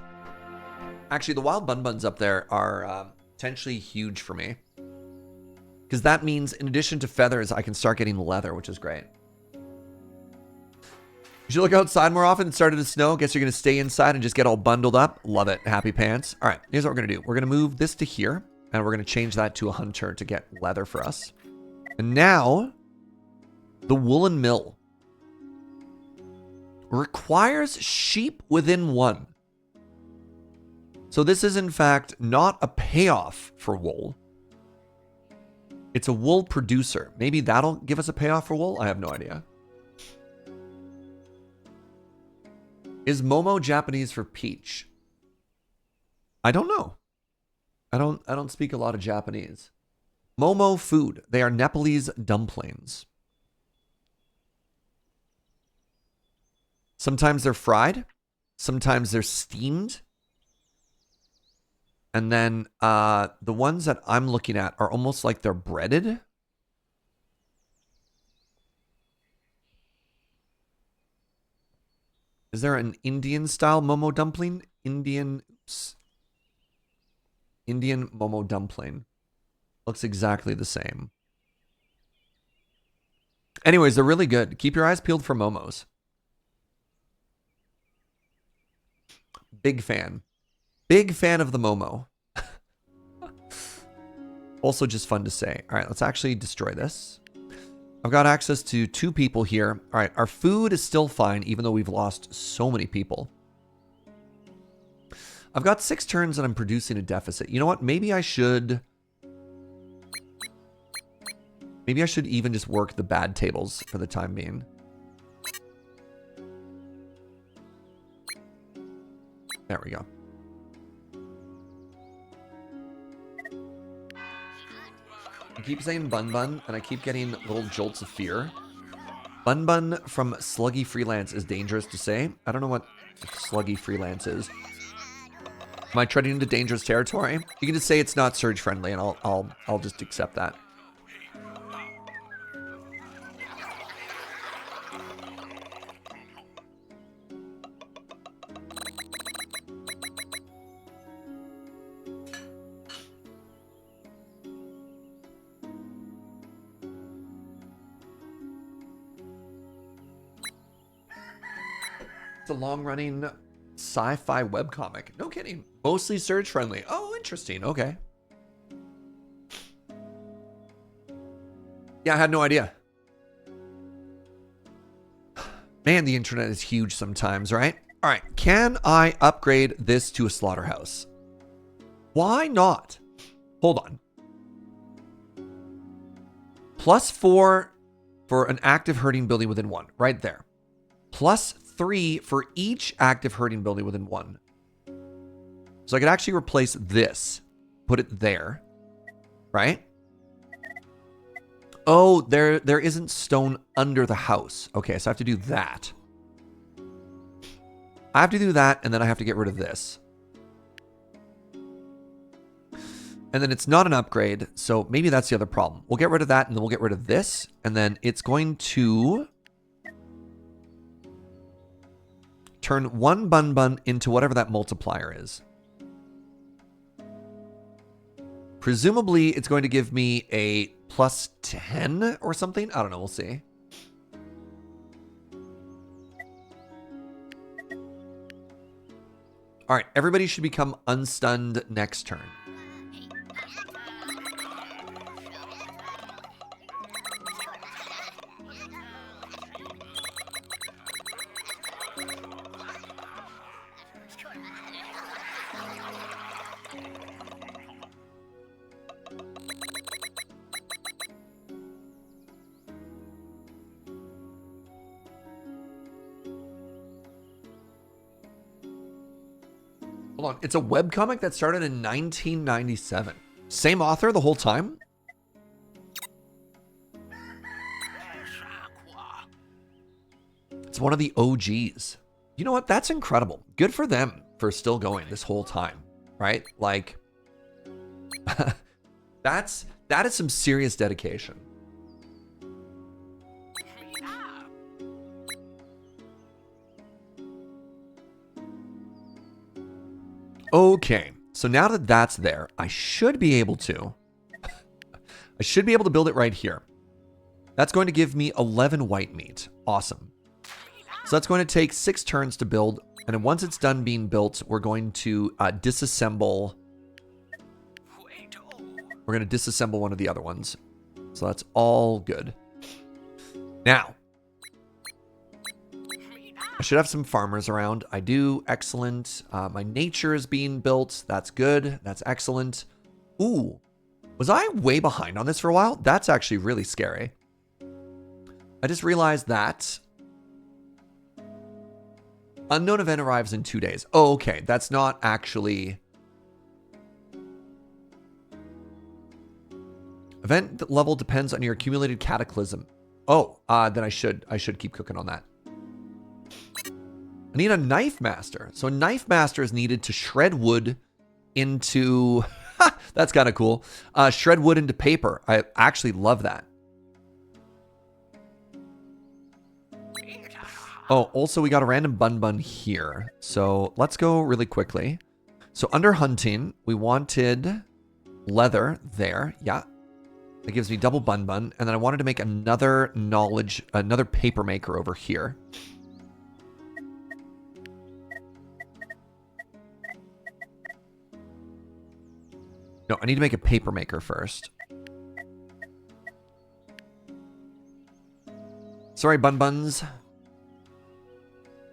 [SPEAKER 1] Actually, the wild Bun Buns up there are potentially huge for me. Because that means in addition to feathers, I can start getting leather, which is great. You should look outside more often. It started to snow. Guess you're going to stay inside and just get all bundled up. Love it. Happy pants. All right, here's what we're going to do. We're going to move this to here. And we're going to change that to a hunter to get leather for us. And now, the woolen mill requires sheep within 1. So this is in fact not a payoff for wool. It's a wool producer. Maybe that'll give us a payoff for wool? I have no idea. Is Momo Japanese for peach? I don't know. I don't speak a lot of Japanese. Momo food. They are Nepalese dumplings. Sometimes they're fried. Sometimes they're steamed. And then the ones that I'm looking at are almost like they're breaded. Is there an Indian style Momo dumpling? Indian Momo dumpling. Looks exactly the same. Anyways, they're really good. Keep your eyes peeled for Momos. Big fan. Big fan of the Momo. Also just fun to say. All right, let's actually destroy this. I've got access to 2 people here. All right, our food is still fine, even though we've lost so many people. I've got 6 turns and I'm producing a deficit. You know what? Maybe I should even just work the bad tables for the time being. There we go. I keep saying Bun Bun, and I keep getting little jolts of fear. Bun Bun from Sluggy Freelance is dangerous to say. I don't know what Sluggy Freelance is. Am I treading into dangerous territory? You can just say it's not surge friendly, and I'll just accept that. It's a long-running sci-fi webcomic. No kidding. Mostly surge-friendly. Oh, interesting. Okay. Yeah, I had no idea. Man, the internet is huge sometimes, right? All right. Can I upgrade this to a slaughterhouse? Why not? Hold on. +4 for an active herding building within 1. Right there. +3 for each active herding building within 1. So I could actually replace this. Put it there. Right? Oh, there isn't stone under the house. Okay, so I have to do that. I have to do that, and then I have to get rid of this. And then it's not an upgrade, so maybe that's the other problem. We'll get rid of that, and then we'll get rid of this. And then it's going to turn 1 Bun Bun into whatever that multiplier is. Presumably, it's going to give me a +10 or something. I don't know. We'll see. All right. Everybody should become unstunned next turn. Hold on, it's a webcomic that started in 1997. Same author the whole time? It's one of the OGs. You know what? That's incredible. Good for them for still going this whole time, right? Like, that is some serious dedication. Okay, so now that that's there, I should be able to build it right here. That's going to give me 11 white meat. Awesome. So that's going to take 6 turns to build. And then once it's done being built, we're going to disassemble. We're going to disassemble one of the other ones. So that's all good. Now, I should have some farmers around. I do. Excellent. My nature is being built. That's good. That's excellent. Ooh. Was I way behind on this for a while? That's actually really scary. I just realized that unknown event arrives in 2 days. Oh, okay. That's not actually... Event level depends on your accumulated cataclysm. Oh, then I should keep cooking on that. I need a knife master. So a knife master is needed to shred wood into... That's kind of cool. Shred wood into paper. I actually love that. Oh, also we got a random bun bun here. So let's go really quickly. So under hunting, we wanted leather there. Yeah. That gives me double bun bun. And then I wanted to make another paper maker over here. No, I need to make a paper maker first. Sorry, Bun Buns.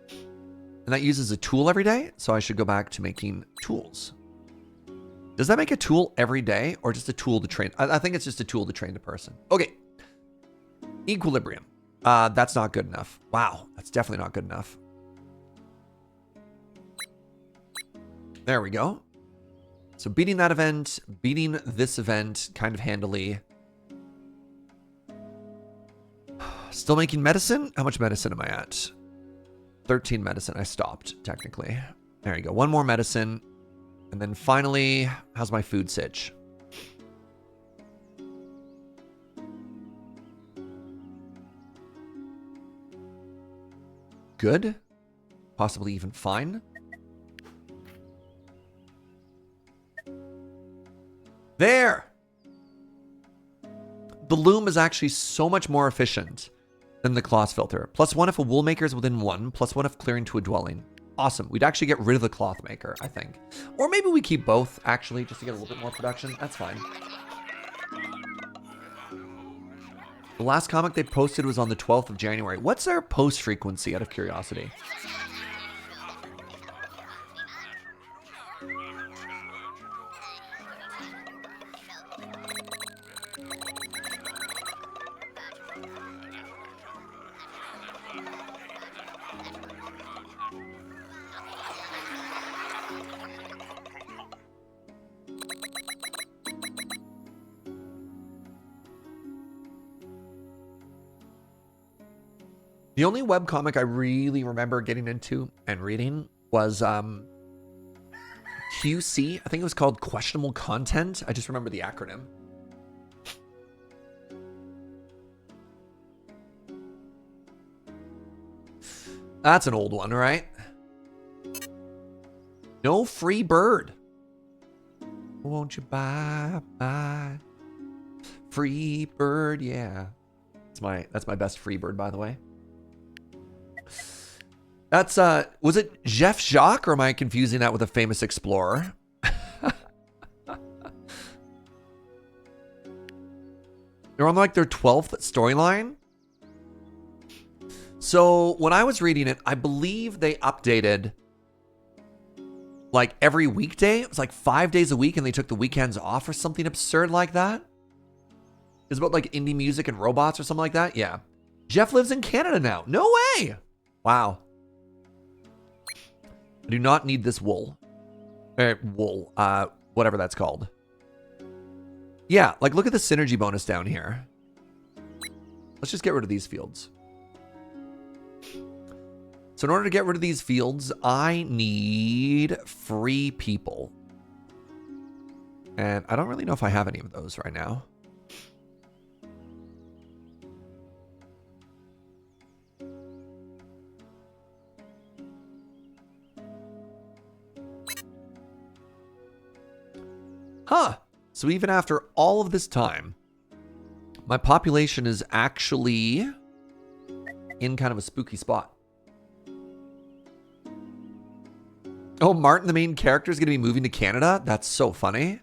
[SPEAKER 1] And that uses a tool every day, so I should go back to making tools. Does that make a tool every day, or just a tool to train? I think it's just a tool to train the person. Okay. Equilibrium. That's not good enough. Wow, that's definitely not good enough. There we go. So beating that event, beating this event kind of handily. Still making medicine? How much medicine am I at? 13 medicine. I stopped, technically. There you go. One more medicine. And then finally, how's my food sitch? Good. Possibly even fine. There! The loom is actually so much more efficient than the cloth filter. +1 if a wool maker is within 1, +1 if clearing to a dwelling. Awesome. We'd actually get rid of the cloth maker, I think. Or maybe we keep both, actually, just to get a little bit more production. That's fine. The last comic they posted was on the 12th of January. What's their post frequency, out of curiosity? The only webcomic I really remember getting into and reading was QC. I think it was called Questionable Content. I just remember the acronym. That's an old one, right? No free bird. Won't you buy free bird? Yeah. That's my best free bird, by the way. That's, was it Jeff Jacques, or am I confusing that with a famous explorer? They're on like their 12th storyline. So when I was reading it, I believe they updated like every weekday. It was like 5 days a week and they took the weekends off or something absurd like that. It's about like indie music and robots or something like that. Yeah. Jeff lives in Canada now. No way. Wow. I do not need this wool. Whatever that's called. Yeah, like look at the synergy bonus down here. Let's just get rid of these fields. So in order to get rid of these fields, I need free people. And I don't really know if I have any of those right now. Huh. So even after all of this time, my population is actually in kind of a spooky spot. Oh, Martin, the main character, is going to be moving to Canada? That's so funny.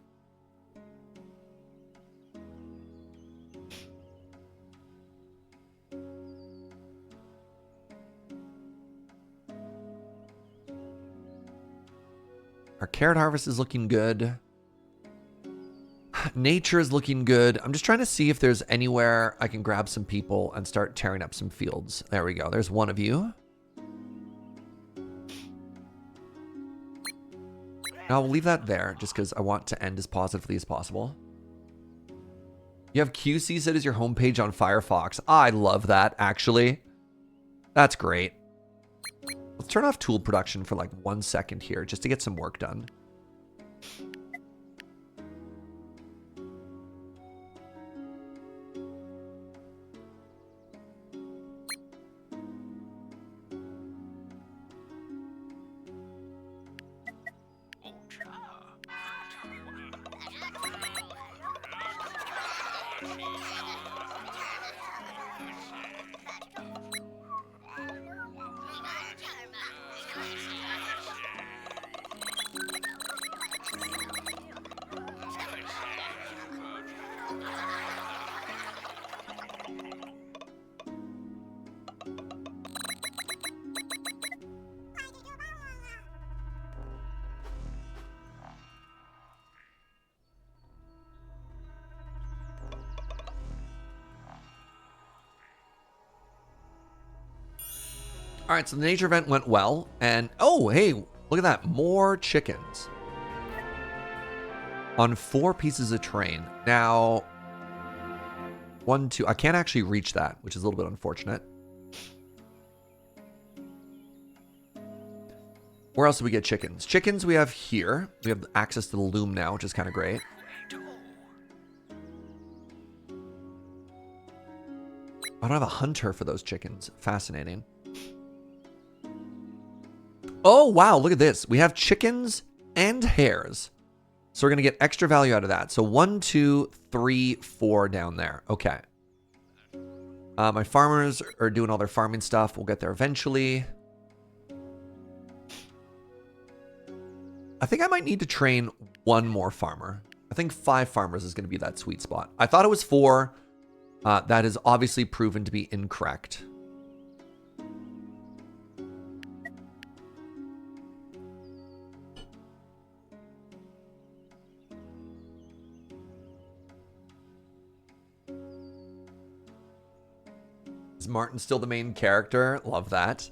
[SPEAKER 1] Our carrot harvest is looking good. Nature is looking good. I'm just trying to see if there's anywhere I can grab some people and start tearing up some fields. There we go. There's one of you. Now we'll leave that there just because I want to end as positively as possible. You have QC set as your homepage on Firefox. I love that, actually. That's great. Let's turn off tool production for like 1 second here just to get some work done. All right, so the nature event went well, and oh, hey, look at that, more chickens on 4 pieces of terrain. Now, 1, 2, I can't actually reach that, which is a little bit unfortunate. Where else do we get chickens? Chickens we have here. We have access to the loom now, which is kind of great. I don't have a hunter for those chickens. Fascinating. Oh, wow, look at this. We have chickens and hares. So we're going to get extra value out of that. So 1, 2, 3, 4 down there. Okay. My farmers are doing all their farming stuff. We'll get there eventually. I think I might need to train 1 more farmer. I think 5 farmers is going to be that sweet spot. I thought it was 4. That is obviously proven to be incorrect. Is Martin still the main character? Love that.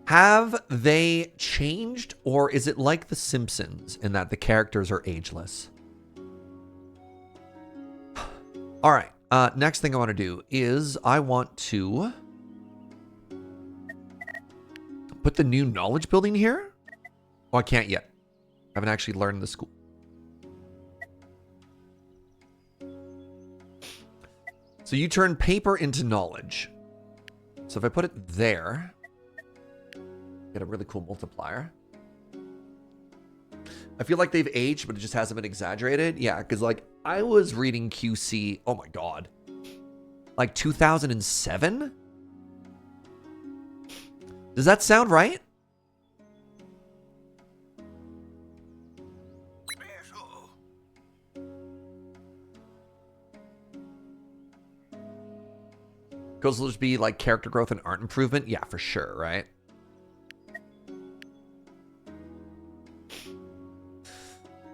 [SPEAKER 1] Have they changed, or is it like The Simpsons in that the characters are ageless? All right. Next thing I want to do is I want to put the new knowledge building here. Oh, I can't yet. I haven't actually learned the school. So you turn paper into knowledge. So if I put it there, get a really cool multiplier. I feel like they've aged, but it just hasn't been exaggerated. Yeah, because like I was reading QC, oh my God, like 2007? Does that sound right? Because will just be like character growth and art improvement? Yeah, for sure, right?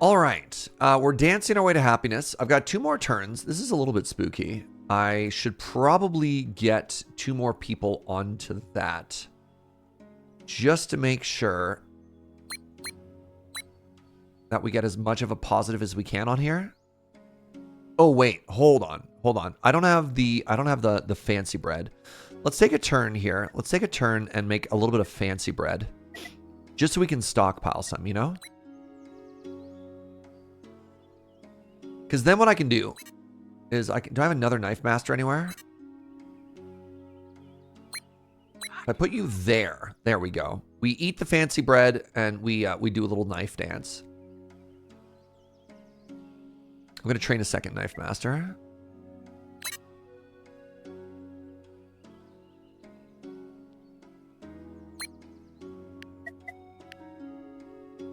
[SPEAKER 1] All right, we're dancing our way to happiness. I've got 2 more turns. This is a little bit spooky. I should probably get 2 more people onto that just to make sure that we get as much of a positive as we can on here. Oh wait, hold on. I don't have the fancy bread. Let's take a turn here. Let's take a turn and make a little bit of fancy bread. Just so we can stockpile some, you know? Because then what I can do is do I have another knife master anywhere? If I put you there, there we go. We eat the fancy bread and we do a little knife dance. I'm going to train a second knife master.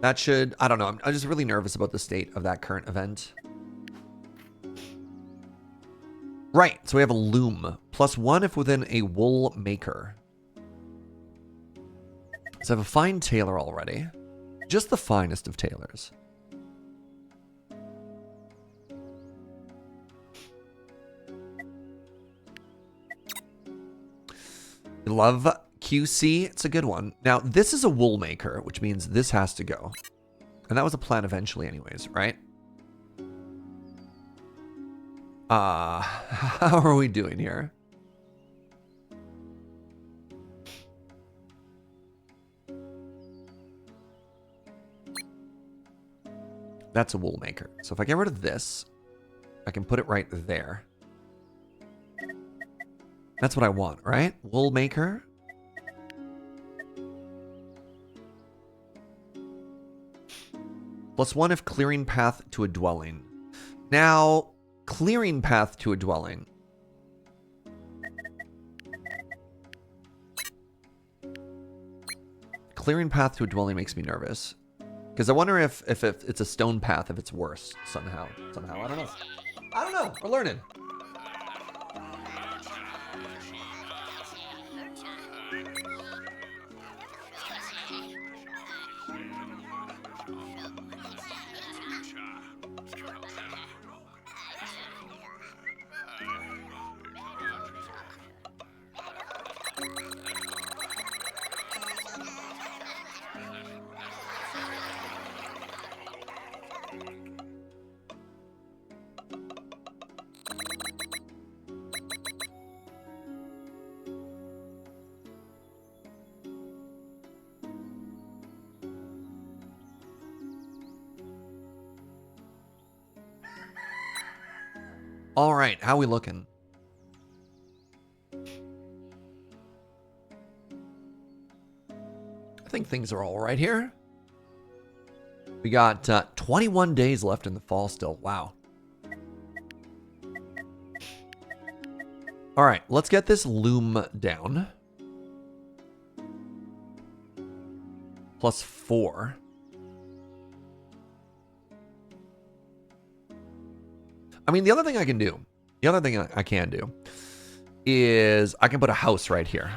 [SPEAKER 1] That should, I don't know. I'm just really nervous about the state of that current event. Right, so we have a loom. +1 if within a wool maker. So I have a fine tailor already. Just the finest of tailors. Love QC. It's a good one. Now, this is a wool maker, which means this has to go. And that was a plan eventually anyways, right? How are we doing here? That's a wool maker. So if I get rid of this, I can put it right there. That's what I want, right? Wool maker. +1 if clearing path to a dwelling. Now, clearing path to a dwelling. Clearing path to a dwelling makes me nervous. Because I wonder if it's a stone path, if it's worse somehow. I don't know. I don't know. We're learning. All right, how we looking? I think things are all right here. We got 21 days left in the fall still. Wow. All right, let's get this loom down. +4. I mean, the other thing I can do is I can put a house right here.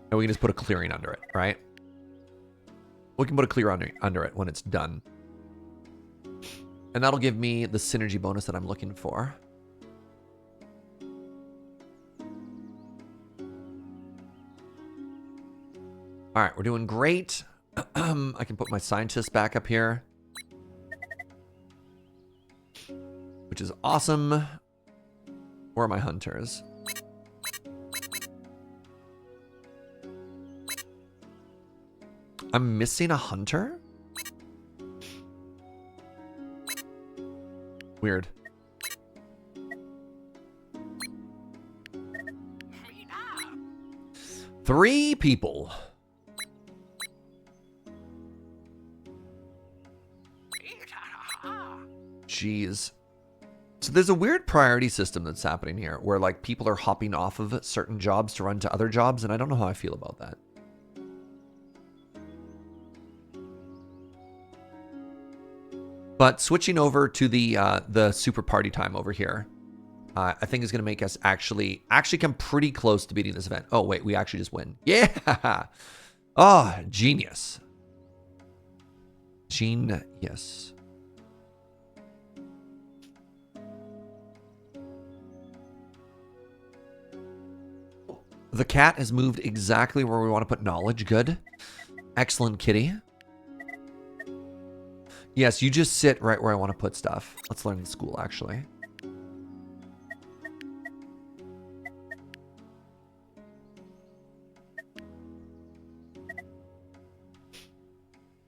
[SPEAKER 1] And we can just put a clearing under it, right? We can put a clear under it when it's done. And that'll give me the synergy bonus that I'm looking for. All right, we're doing great. I can put my scientist back up here, which is awesome. Where are my hunters? I'm missing a hunter? Weird. Three people. Jeez. So there's a weird priority system that's happening here where like people are hopping off of certain jobs to run to other jobs, and I don't know how I feel about that. But switching over to the super party time over here, I think is going to make us actually come pretty close to beating this event. Oh, wait, we actually just win. Yeah. Oh, genius. Genius. The cat has moved exactly where we want to put knowledge. Good. Excellent, kitty. Yes, you just sit right where I want to put stuff. Let's learn in school, actually.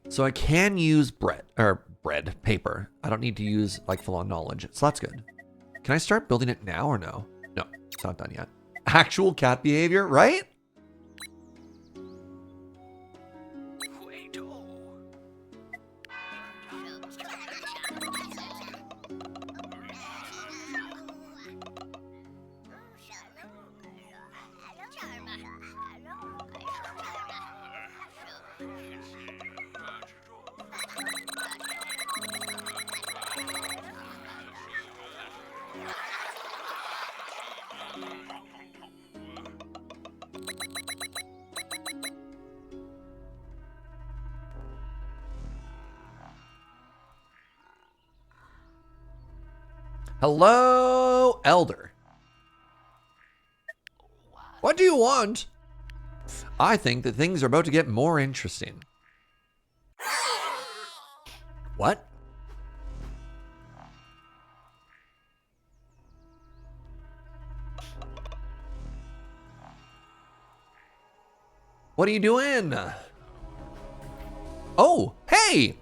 [SPEAKER 1] So I can use paper. I don't need to use like full on knowledge. So that's good. Can I start building it now or no? No, it's not done yet. Actual cat behavior, right? Hello, Elder. What do you want? I think that things are about to get more interesting. What? What are you doing? Oh, hey!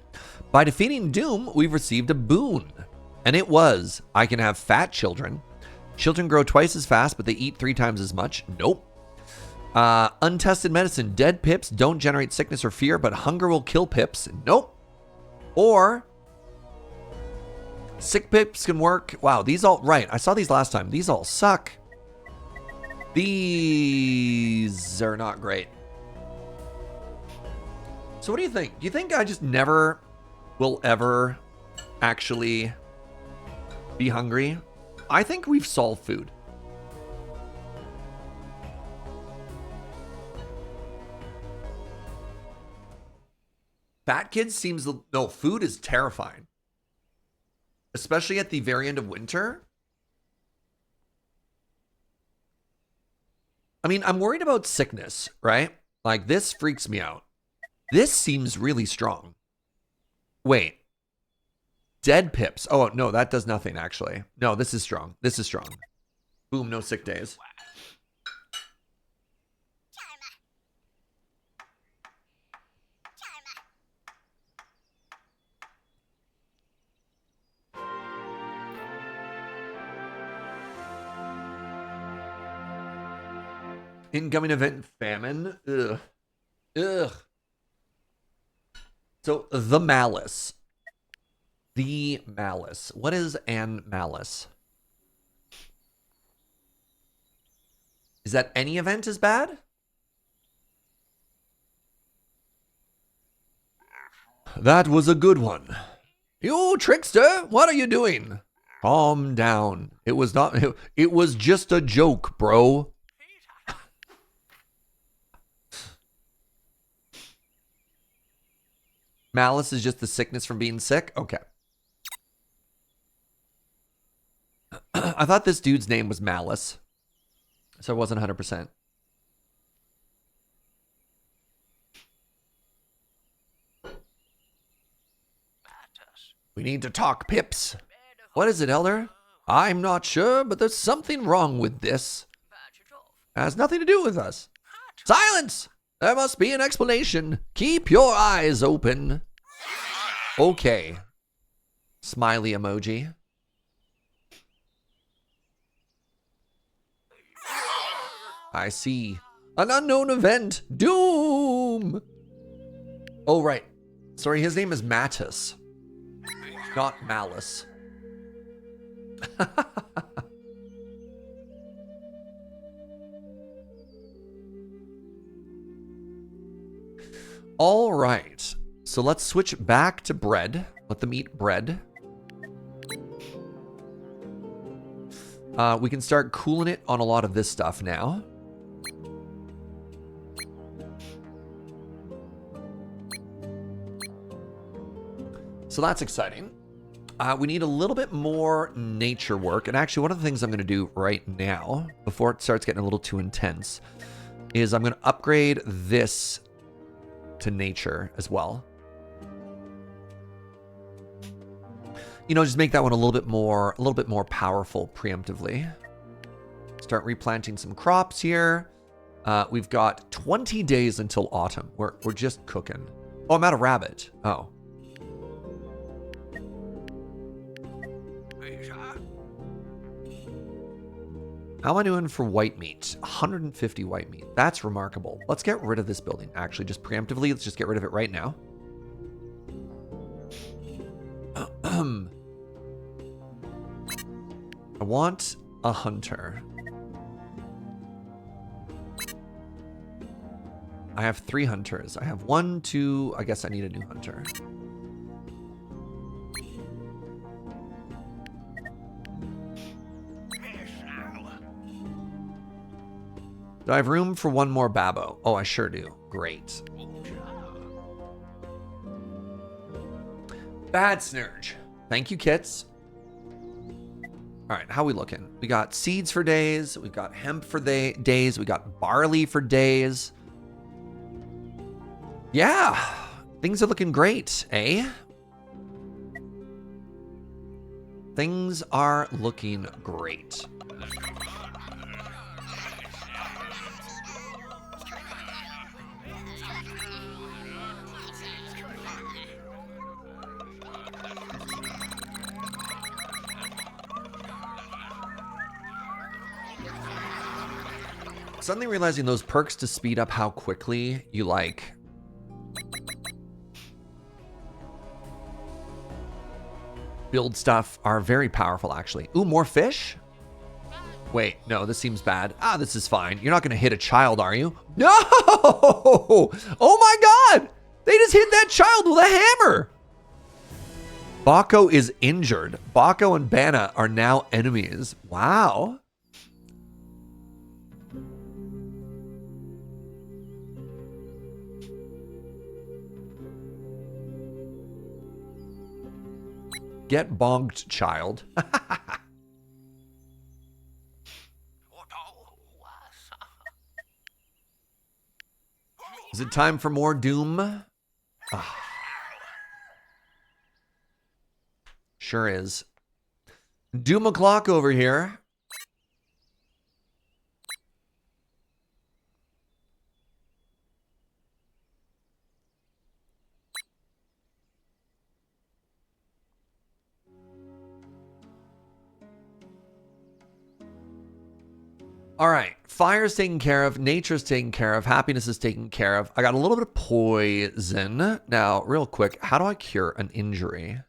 [SPEAKER 1] By defeating Doom, we've received a boon. And it was, I can have fat children. Children grow twice as fast, but they eat 3 times as much. Nope. Untested medicine. Dead pips don't generate sickness or fear, but hunger will kill pips. Nope. Or sick pips can work. Wow, these all, right. I saw these last time. These all suck. These are not great. So what do you think? Do you think I just never will ever actually be hungry? I think we've solved food. Fat kids seems, no, food is terrifying. Especially at the very end of winter. I mean, I'm worried about sickness, right? Like, this freaks me out. This seems really strong. Wait. Dead pips. Oh, no, that does nothing, actually. No, this is strong. This is strong. Boom, no sick days. Incoming event famine. Ugh. Ugh. So, the malice. The malice. What is an malice? Is that any event is bad? That was a good one. You trickster, what are you doing? Calm down. It was not, it was just a joke, bro. Malice is just the sickness from being sick? Okay. I thought this dude's name was Malice. So it wasn't 100%. We need to talk, Pips. What is it, Elder? I'm not sure, but there's something wrong with this. It has nothing to do with us. Silence! There must be an explanation. Keep your eyes open. Okay. Smiley emoji. I see. An unknown event. Doom! Oh, right. Sorry, his name is Mattis. Not Malice. All right. So let's switch back to bread. Let them eat bread. We can start cooling it on a lot of this stuff now. So that's exciting. We need a little bit more nature work. And actually, one of the things I'm going to do right now, before it starts getting a little too intense, is I'm going to upgrade this to nature as well. You know, just make that one a little bit more powerful preemptively. Start replanting some crops here. We've got 20 days until autumn. We're just cooking. Oh, I'm out of rabbit. Oh. How am I doing for white meat? 150 white meat. That's remarkable. Let's get rid of this building. Actually, just preemptively, let's just get rid of it right now. I want a hunter. I have 3 hunters. I have 1, 2. I guess I need a new hunter. Do I have room for 1 more babbo? Oh, I sure do. Great. Bad Snurge. Thank you, kits. All right, how we looking? We got seeds for days. We've got hemp for days. We got barley for days. Yeah, things are looking great, eh? Things are looking great. Suddenly realizing those perks to speed up how quickly you like build stuff are very powerful, actually. Ooh, more fish? Wait, no, this seems bad. Ah, this is fine. You're not going to hit a child, are you? No! Oh my God! They just hit that child with a hammer! Baco is injured. Baco and Bana are now enemies. Wow. Get bonked, child. Is it time for more doom? Ah. Sure is. Doom o'clock over here. All right, fire's taken care of, nature's taken care of, happiness is taken care of. I got a little bit of poison. Now, real quick, how do I cure an injury?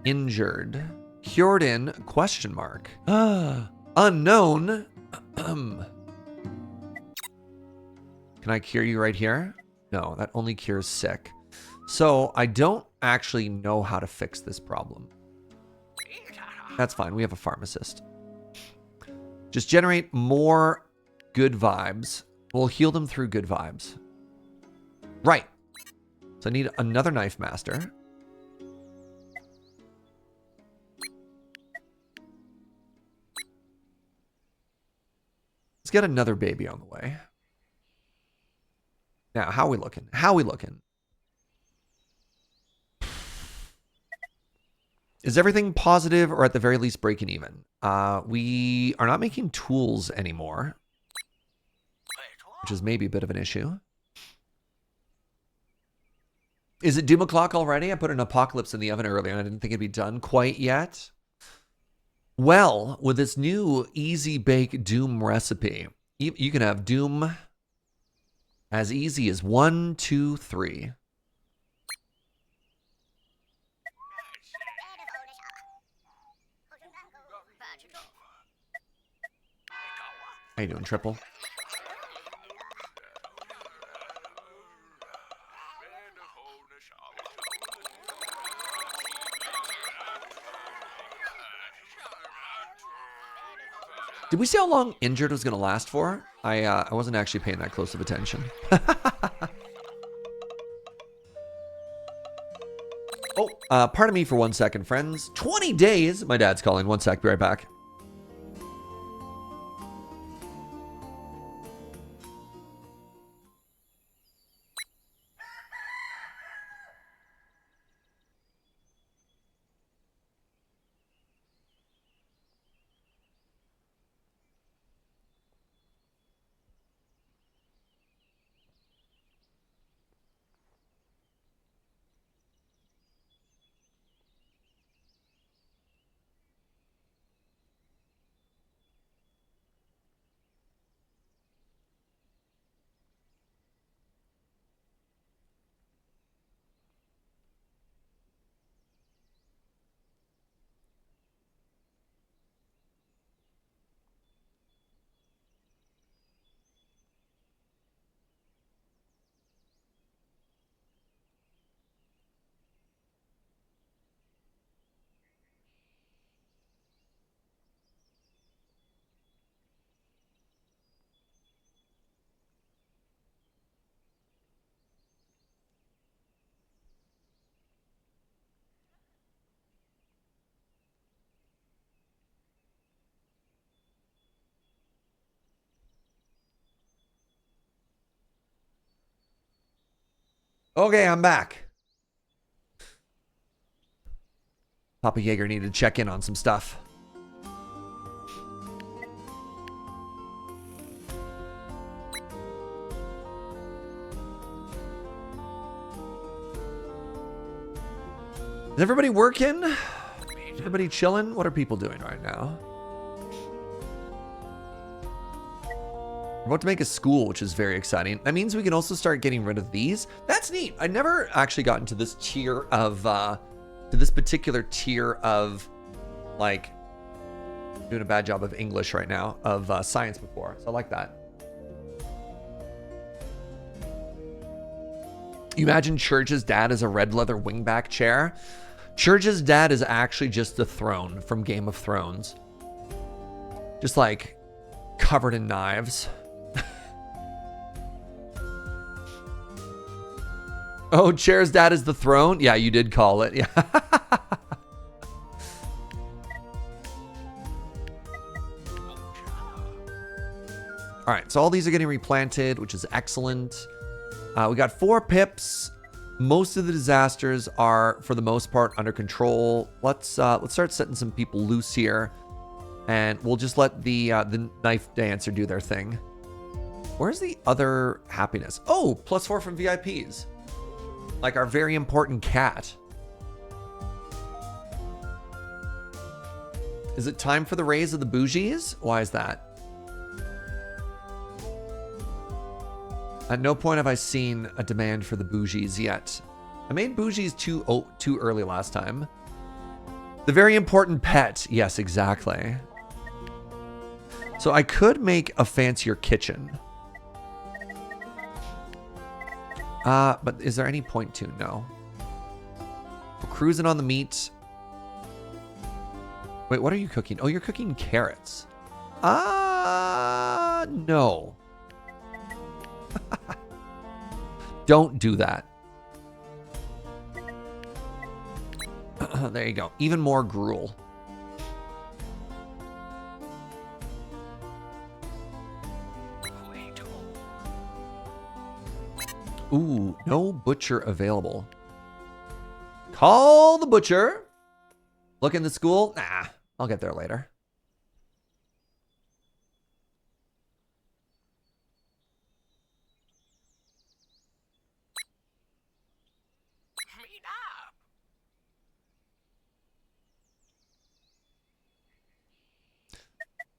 [SPEAKER 1] Injured. Cured in, question mark. Unknown. Can I cure you right here? No, that only cures sick. So I don't actually know how to fix this problem. That's fine, we have a pharmacist. Just generate more good vibes. We'll heal them through good vibes. Right. So I need another knife master. Let's get another baby on the way. Now, how are we looking? How are we looking? Is everything positive or at the very least breaking even? We are not making tools anymore, which is maybe a bit of an issue. Is it doom o'clock already? I put an apocalypse in the oven earlier and I didn't think it'd be done quite yet. Well, with this new easy bake doom recipe, you can have doom as easy as 1, 2, 3. How you doing, Triple? Did we see how long injured was going to last for? I wasn't actually paying that close of attention. Oh, pardon me for 1 second, friends. 20 days. My dad's calling. 1 sec. Be right back. Okay, I'm back. Papa Jaeger needed to check in on some stuff. Is everybody working? Is everybody chilling? What are people doing right now? We're about to make a school, which is very exciting. That means we can also start getting rid of these. That's neat. I never actually got into this tier of, to this particular tier of, like, doing a bad job of English right now, of science before. So I like that. You imagine Church's dad is a red leather wingback chair? Church's dad is actually just the throne from Game of Thrones. Just like covered in knives. Oh, Chair's dad is the throne? Yeah, you did call it. Yeah. All right, so all these are getting replanted, which is excellent. We got 4 pips. Most of the disasters are, for the most part, under control. Let's start setting some people loose here, and we'll just let the knife dancer do their thing. Where's the other happiness? Oh, +4 from VIPs, like our very important cat. Is it time for the raise of the bougies? Why is that? At no point have I seen a demand for the bougies yet. I made bougies too early last time. The very important pet. Yes, exactly. So I could make a fancier kitchen. But is there any point to? No. We're cruising on the meat. Wait, what are you cooking? Oh, you're cooking carrots. No. Don't do that. There you go. Even more gruel. Ooh, no butcher available. Call the butcher. Look in the school. Nah, I'll get there later.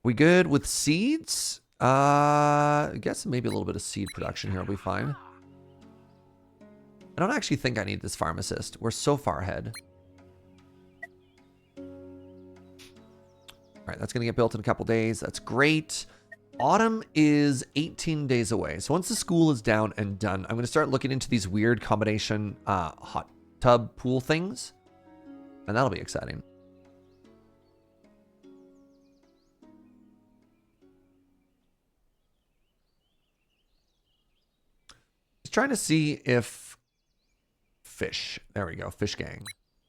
[SPEAKER 1] We good with seeds? I guess maybe a little bit of seed production here will be fine. I don't actually think I need this pharmacist. We're so far ahead. All right, that's going to get built in a couple days. That's great. Autumn is 18 days away. So once the school is down and done, I'm going to start looking into these weird combination hot tub pool things. And that'll be exciting. Just trying to see if fish. There we go. Fish gang.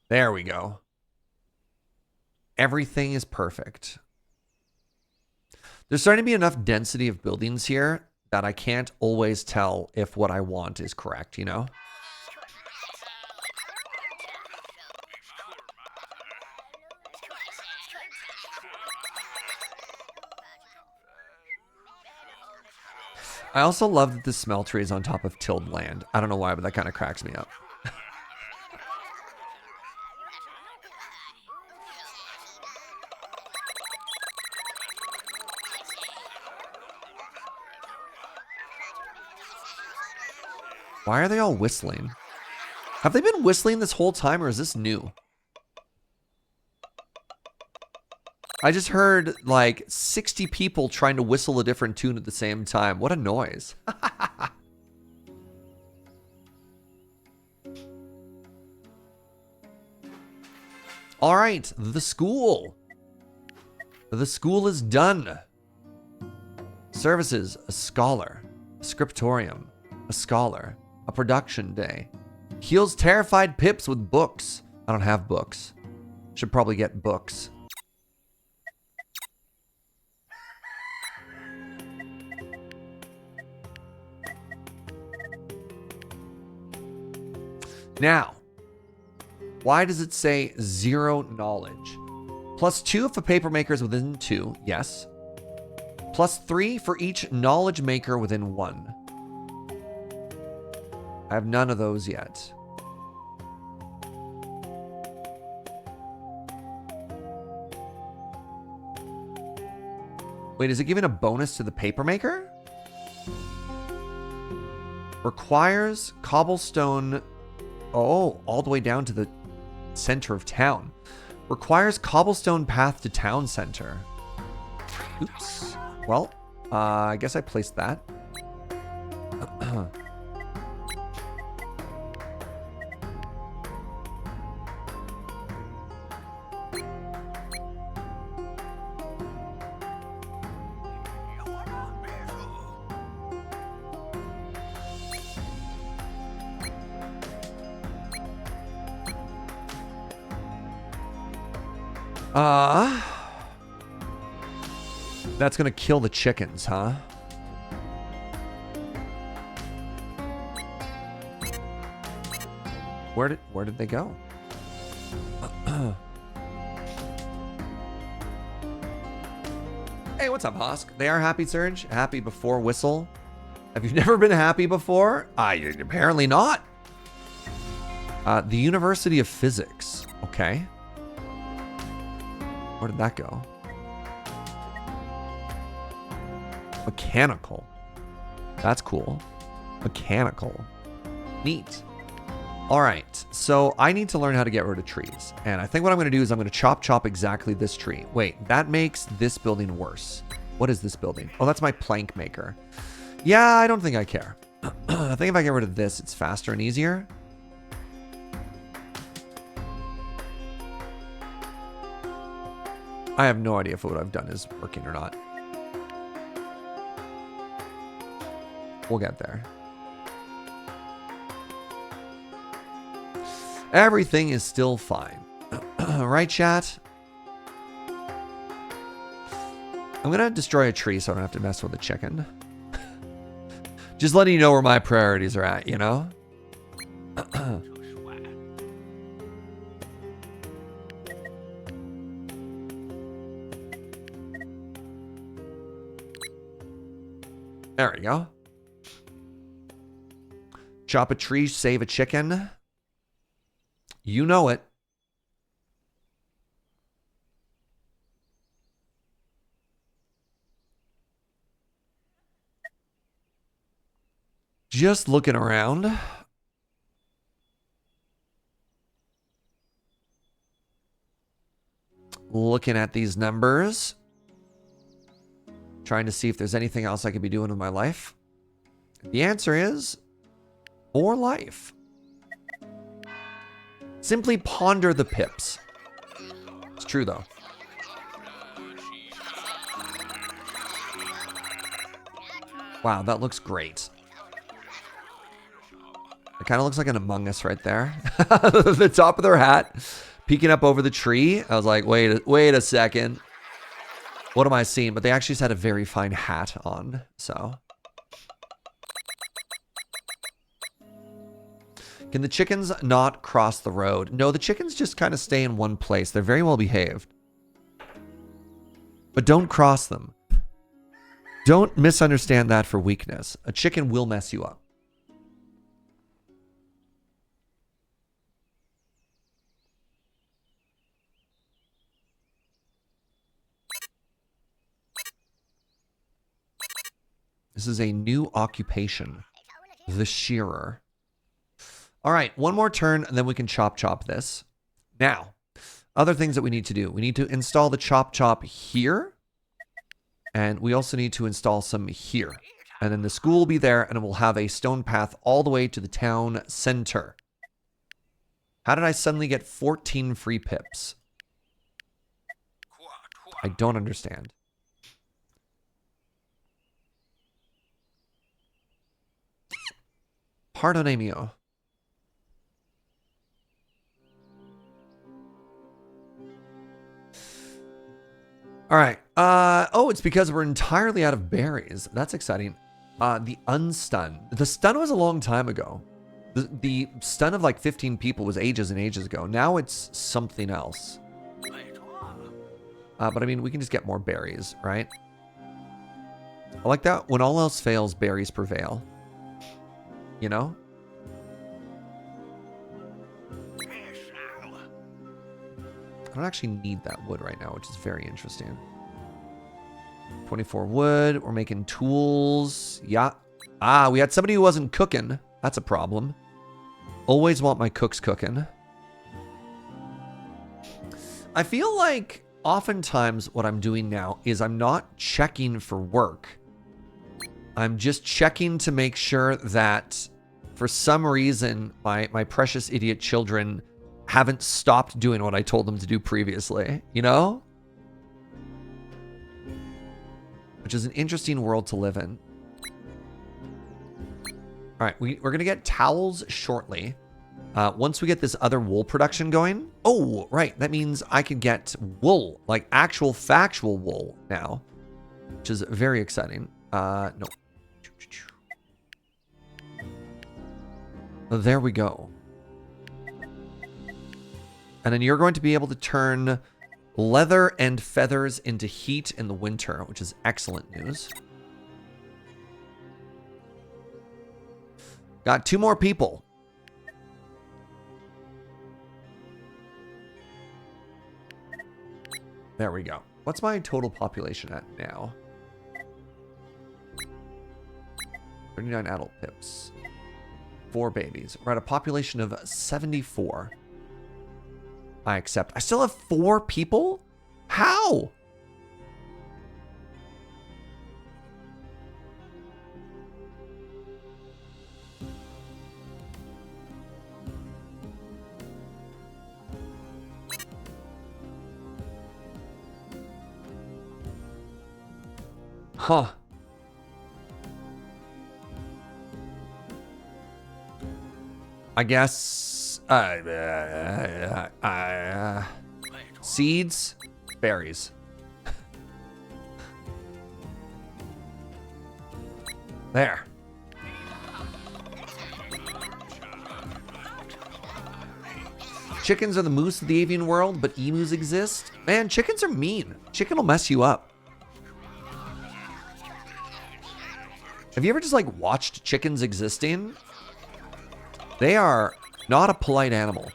[SPEAKER 1] There we go. Everything is perfect. There's starting to be enough density of buildings here that I can't always tell if what I want is correct, you know? I also love that the smeltery is on top of tilled land. I don't know why, but that kind of cracks me up. Why are they all whistling? Have they been whistling this whole time, or is this new? I just heard like 60 people trying to whistle a different tune at the same time. What a noise. All right, the school. The school is done. Services, a scholar. A scriptorium, a scholar. A production day. Heals terrified pips with books. I don't have books. Should probably get books. Now, why does it say 0 knowledge? +2 if a paper maker is within 2. Yes. +3 for each knowledge maker within 1. I have none of those yet. Wait, is it giving a bonus to the paper maker? Requires cobblestone. Oh, all the way down to the center of town. Requires cobblestone path to town center. Oops. Well, I guess I placed that. That's gonna kill the chickens, huh? Where did they go? Hey, what's up, Hosk? They are happy, Surge. Happy before whistle. Have you never been happy before? Apparently not. The University of Physics. Okay. Where did that go? Mechanical. That's cool. Mechanical. Neat. All right. So I need to learn how to get rid of trees. And I think what I'm going to do is I'm going to chop exactly this tree. Wait, that makes this building worse. What is this building? Oh, that's my plank maker. Yeah, I don't think I care. I think if I get rid of this, it's faster and easier. I have no idea if what I've done is working or not. We'll get there. Everything is still fine. Right, chat? I'm going to destroy a tree so I don't have to mess with a chicken. Just letting you know where my priorities are at, you know? There we go. Chop a tree, save a chicken. You know it. Just looking around. Looking at these numbers. Trying to see if there's anything else I could be doing with my life. The answer is more life. Simply ponder the pips. It's true, though. Wow, that looks great. It kind of looks like an Among Us right there. The top of their hat, peeking up over the tree. I was like, wait a second. What am I seeing? But they actually just had a very fine hat on, so. Can the chickens not cross the road? No, the chickens just kind of stay in one place. They're very well behaved. But don't cross them. Don't misunderstand that for weakness. A chicken will mess you up. This is a new occupation. The shearer. All right, one more turn, and then we can chop this. Now, other things that we need to do. We need to install the chop here. And we also need to install some here. And then the school will be there, and it will have a stone path all the way to the town center. How did I suddenly get 14 free pips? I don't understand. Pardonne mio. All right. Oh, it's because we're entirely out of berries. That's exciting. The unstun. The stun was a long time ago. The stun of like 15 people was ages and ages ago. Now it's something else. But I mean, we can just get more berries, right? I like that. When all else fails, berries prevail. You know? I don't actually need that wood right now, which is very interesting. 24 wood. We're making tools. Yeah. Ah, we had somebody who wasn't cooking. That's a problem. Always want my cooks cooking. I feel like oftentimes what I'm doing now is I'm not checking for work. I'm just checking to make sure that for some reason my precious idiot children haven't stopped doing what I told them to do previously, you know? Which is an interesting world to live in. All right, we're going to get towels shortly. Once we get this other wool production going. Oh, right. That means I can get wool, like actual factual wool now, which is very exciting. No. There we go. And then you're going to be able to turn leather and feathers into heat in the winter, which is excellent news. Got 2 more people. There we go. What's my total population at now? 39 adult pips. 4 babies. We're at a population of 74. I accept. I still have 4 people? How? Huh. I guess seeds, berries. There. Chickens are the moose of the avian world, but emus exist? Man, chickens are mean. Chicken will mess you up. Have you ever just like watched chickens existing? They are not a polite animal.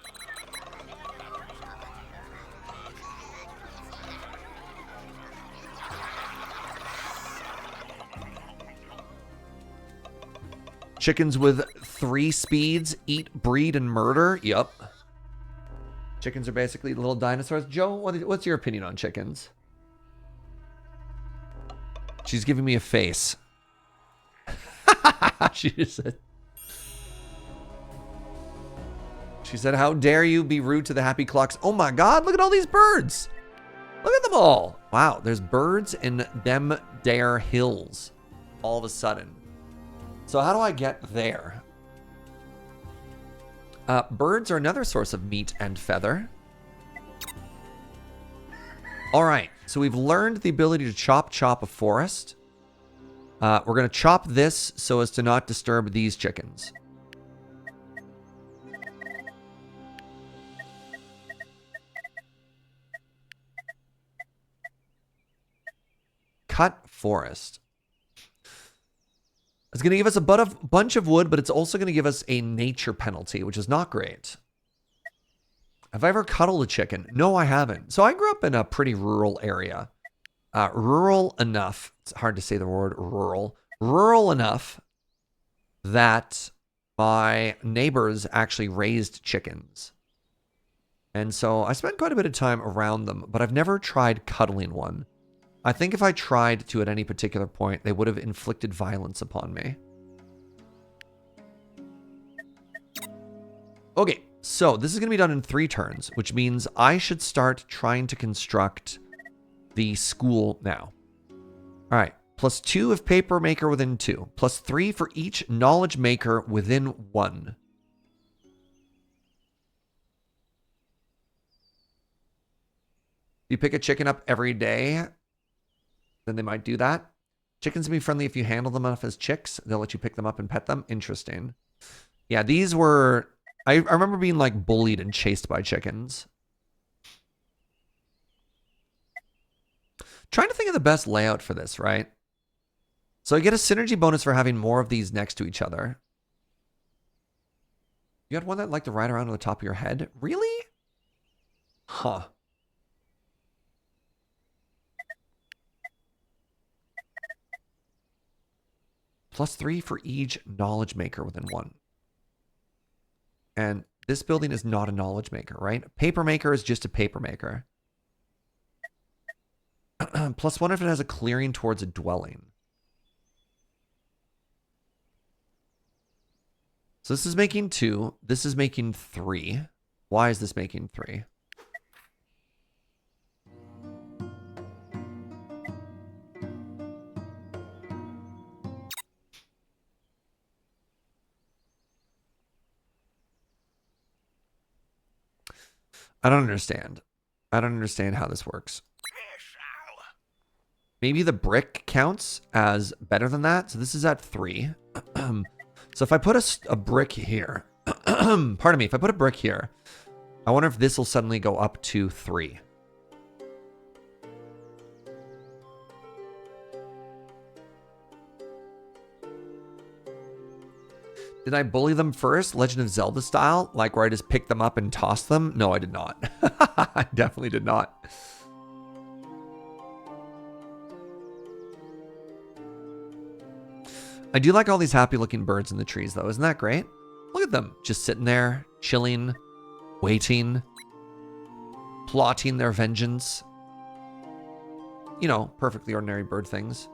[SPEAKER 1] Chickens with 3 speeds, eat, breed, and murder. Yup. Chickens are basically little dinosaurs. Joe, what's your opinion on chickens? She's giving me a face. She just said, how dare you be rude to the happy clocks? Oh my God, look at all these birds. Look at them all. Wow, there's birds in them dare hills all of a sudden. So how do I get there? Birds are another source of meat and feather. All right, so we've learned the ability to chop a forest. We're going to chop this so as to not disturb these chickens. Cut forest. It's going to give us a bunch of wood, but it's also going to give us a nature penalty, which is not great. Have I ever cuddled a chicken? No, I haven't. So I grew up in a pretty rural area. Rural enough, it's hard to say the word rural, rural enough that my neighbors actually raised chickens. And so I spent quite a bit of time around them, but I've never tried cuddling one. I think if I tried to at any particular point, they would have inflicted violence upon me. Okay, so this is going to be done in 3 turns, which means I should start trying to construct the school now. All right, +2 if paper maker within 2, +3 for each knowledge maker within 1. You pick a chicken up every day, then they might do that. Chickens can be friendly if you handle them enough as chicks. They'll let you pick them up and pet them. Interesting. Yeah, these were... I remember being like bullied and chased by chickens. Trying to think of the best layout for this, right? So I get a synergy bonus for having more of these next to each other. You had one that liked to ride around on the top of your head? Really? Huh. +3 for each knowledge maker within one. And this building is not a knowledge maker, right? A paper maker is just a paper maker. +1 if it has a clearing towards a dwelling. So this is making 2. This is making 3. Why is this making 3? I don't understand. I don't understand how this works. Maybe the brick counts as better than that. So this is at 3. So if I put a brick here, pardon me, if I put a brick here, I wonder if this will suddenly go up to 3. Did I bully them first, Legend of Zelda style? Like where I just picked them up and tossed them? No, I did not. I definitely did not. I do like all these happy looking birds in the trees though. Isn't that great? Look at them just sitting there, chilling, waiting, plotting their vengeance. You know, perfectly ordinary bird things.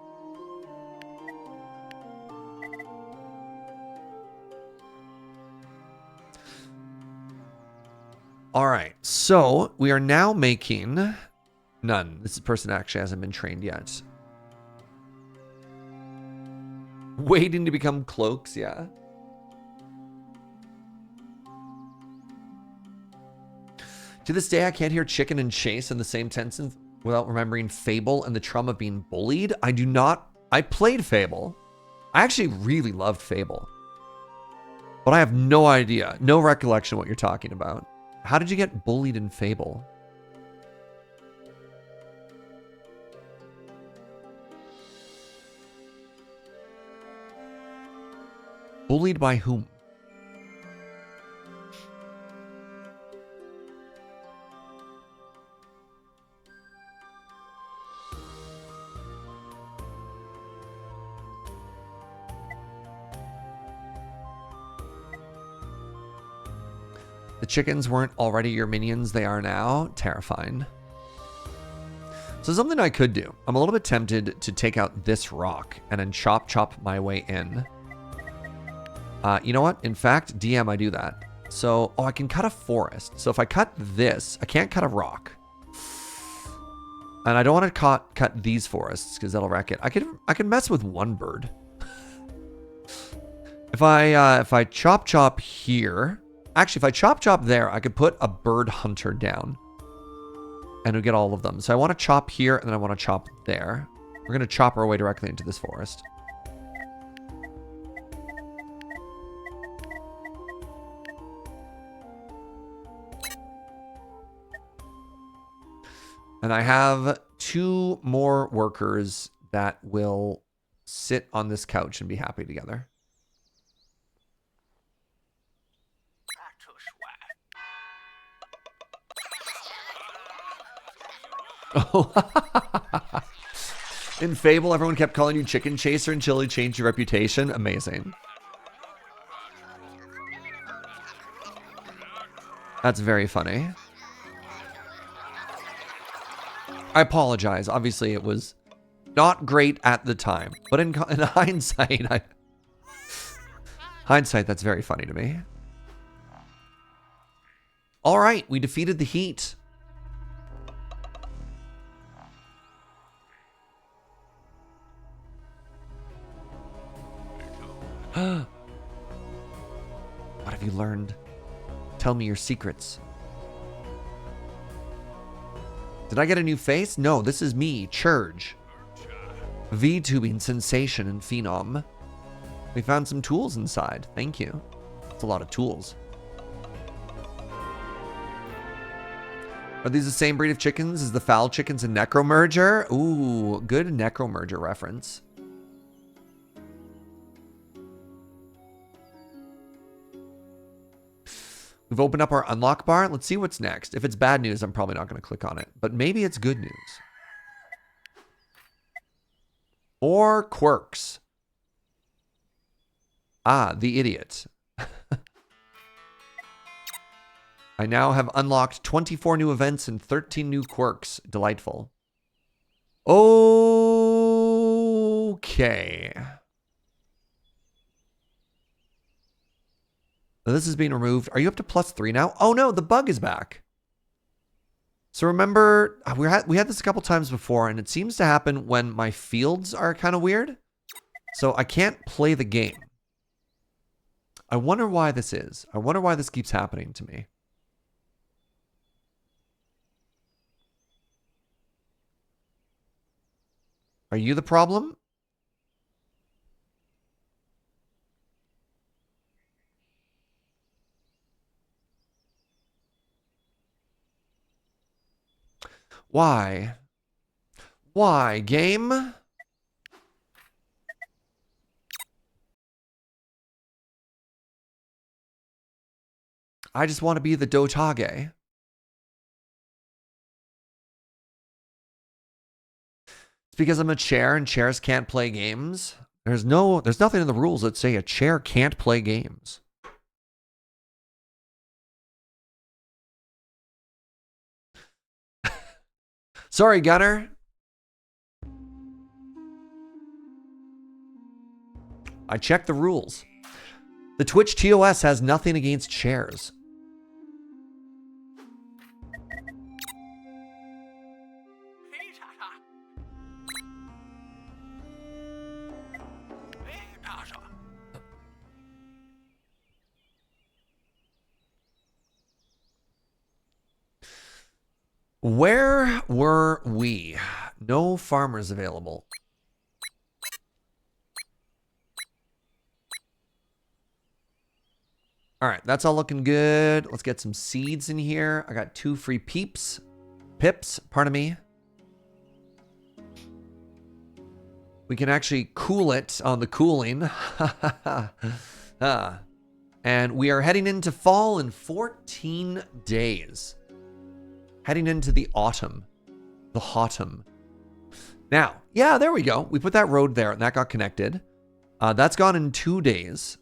[SPEAKER 1] All right, so we are now making none. This person actually hasn't been trained yet. Waiting to become cloaks, yeah. To this day, I can't hear chicken and chase in the same sentence without remembering Fable and the trauma of being bullied. I do not. I played Fable. I actually really loved Fable. But I have no idea, no recollection of what you're talking about. How did you get bullied in Fable? Bullied by whom? The chickens weren't already your minions, they are now. Terrifying. So something I could do. I'm a little bit tempted to take out this rock and then chop my way in. You know what? In fact, DM, I do that. So, oh, I can cut a forest. So if I cut this, I can't cut a rock. And I don't want to cut these forests because that'll wreck it. I can mess with one bird. If I chop here. Actually, if I chop there, I could put a bird hunter down. And we get all of them. So I want to chop here, and then I want to chop there. We're going to chop our way directly into this forest. And I have 2 more workers that will sit on this couch and be happy together. Oh. In Fable, everyone kept calling you Chicken Chaser until you changed your reputation. Amazing. That's very funny. I apologize. Obviously, it was not great at the time. But in hindsight, hindsight, that's very funny to me. All right, we defeated the heat. What have you learned? Tell me your secrets. Did I get a new face? No, this is me, Churge. VTubing sensation and phenom. We found some tools inside. Thank you. a lot of tools. Are these the same breed of chickens as the fowl chickens in Necromerger? Ooh, good Necromerger reference. We've opened up our unlock bar. Let's see what's next. If it's bad news, I'm probably not going to click on it. But maybe it's good news. Or quirks. Ah, the idiot. I now have unlocked 24 new events and 13 new quirks. Delightful. Okay. This is being removed. Are you up to +3 now? Oh no, the bug is back. So remember, we had this a couple times before, and it seems to happen when my fields are kind of weird. So I can't play the game. I wonder why this is. I wonder why this keeps happening to me. Are you the problem? Why? Why, game? I just want to be the dotAGE. It's because I'm a chair and chairs can't play games. There's nothing in the rules that say a chair can't play games. Sorry, Gunner. I checked the rules. The Twitch TOS has nothing against chairs. Where were we? No farmers available. All right, that's all looking good. Let's get some seeds in here. I got 2 free pips, pardon me. We can actually cool it on the cooling. And we are heading into fall in 14 days. Heading into the autumn. The autumn. Now, yeah, there we go. We put that road there and that got connected. That's gone in 2 days.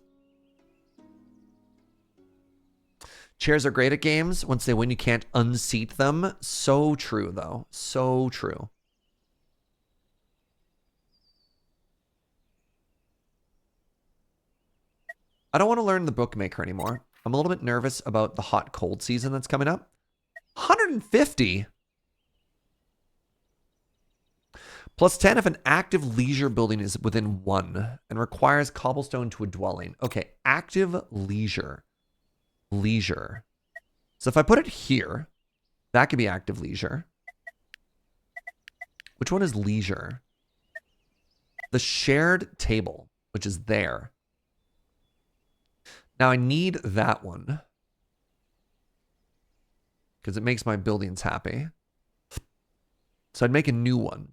[SPEAKER 1] Chairs are great at games. Once they win, you can't unseat them. So true, though. So true. I don't want to learn the bookmaker anymore. I'm a little bit nervous about the hot cold season that's coming up. 150? +10 if an active leisure building is within 1 and requires cobblestone to a dwelling. Okay, active leisure. Leisure. So if I put it here, that could be active leisure. Which one is leisure? The shared table, which is there. Now I need that one because it makes my buildings happy. So I'd make a new one.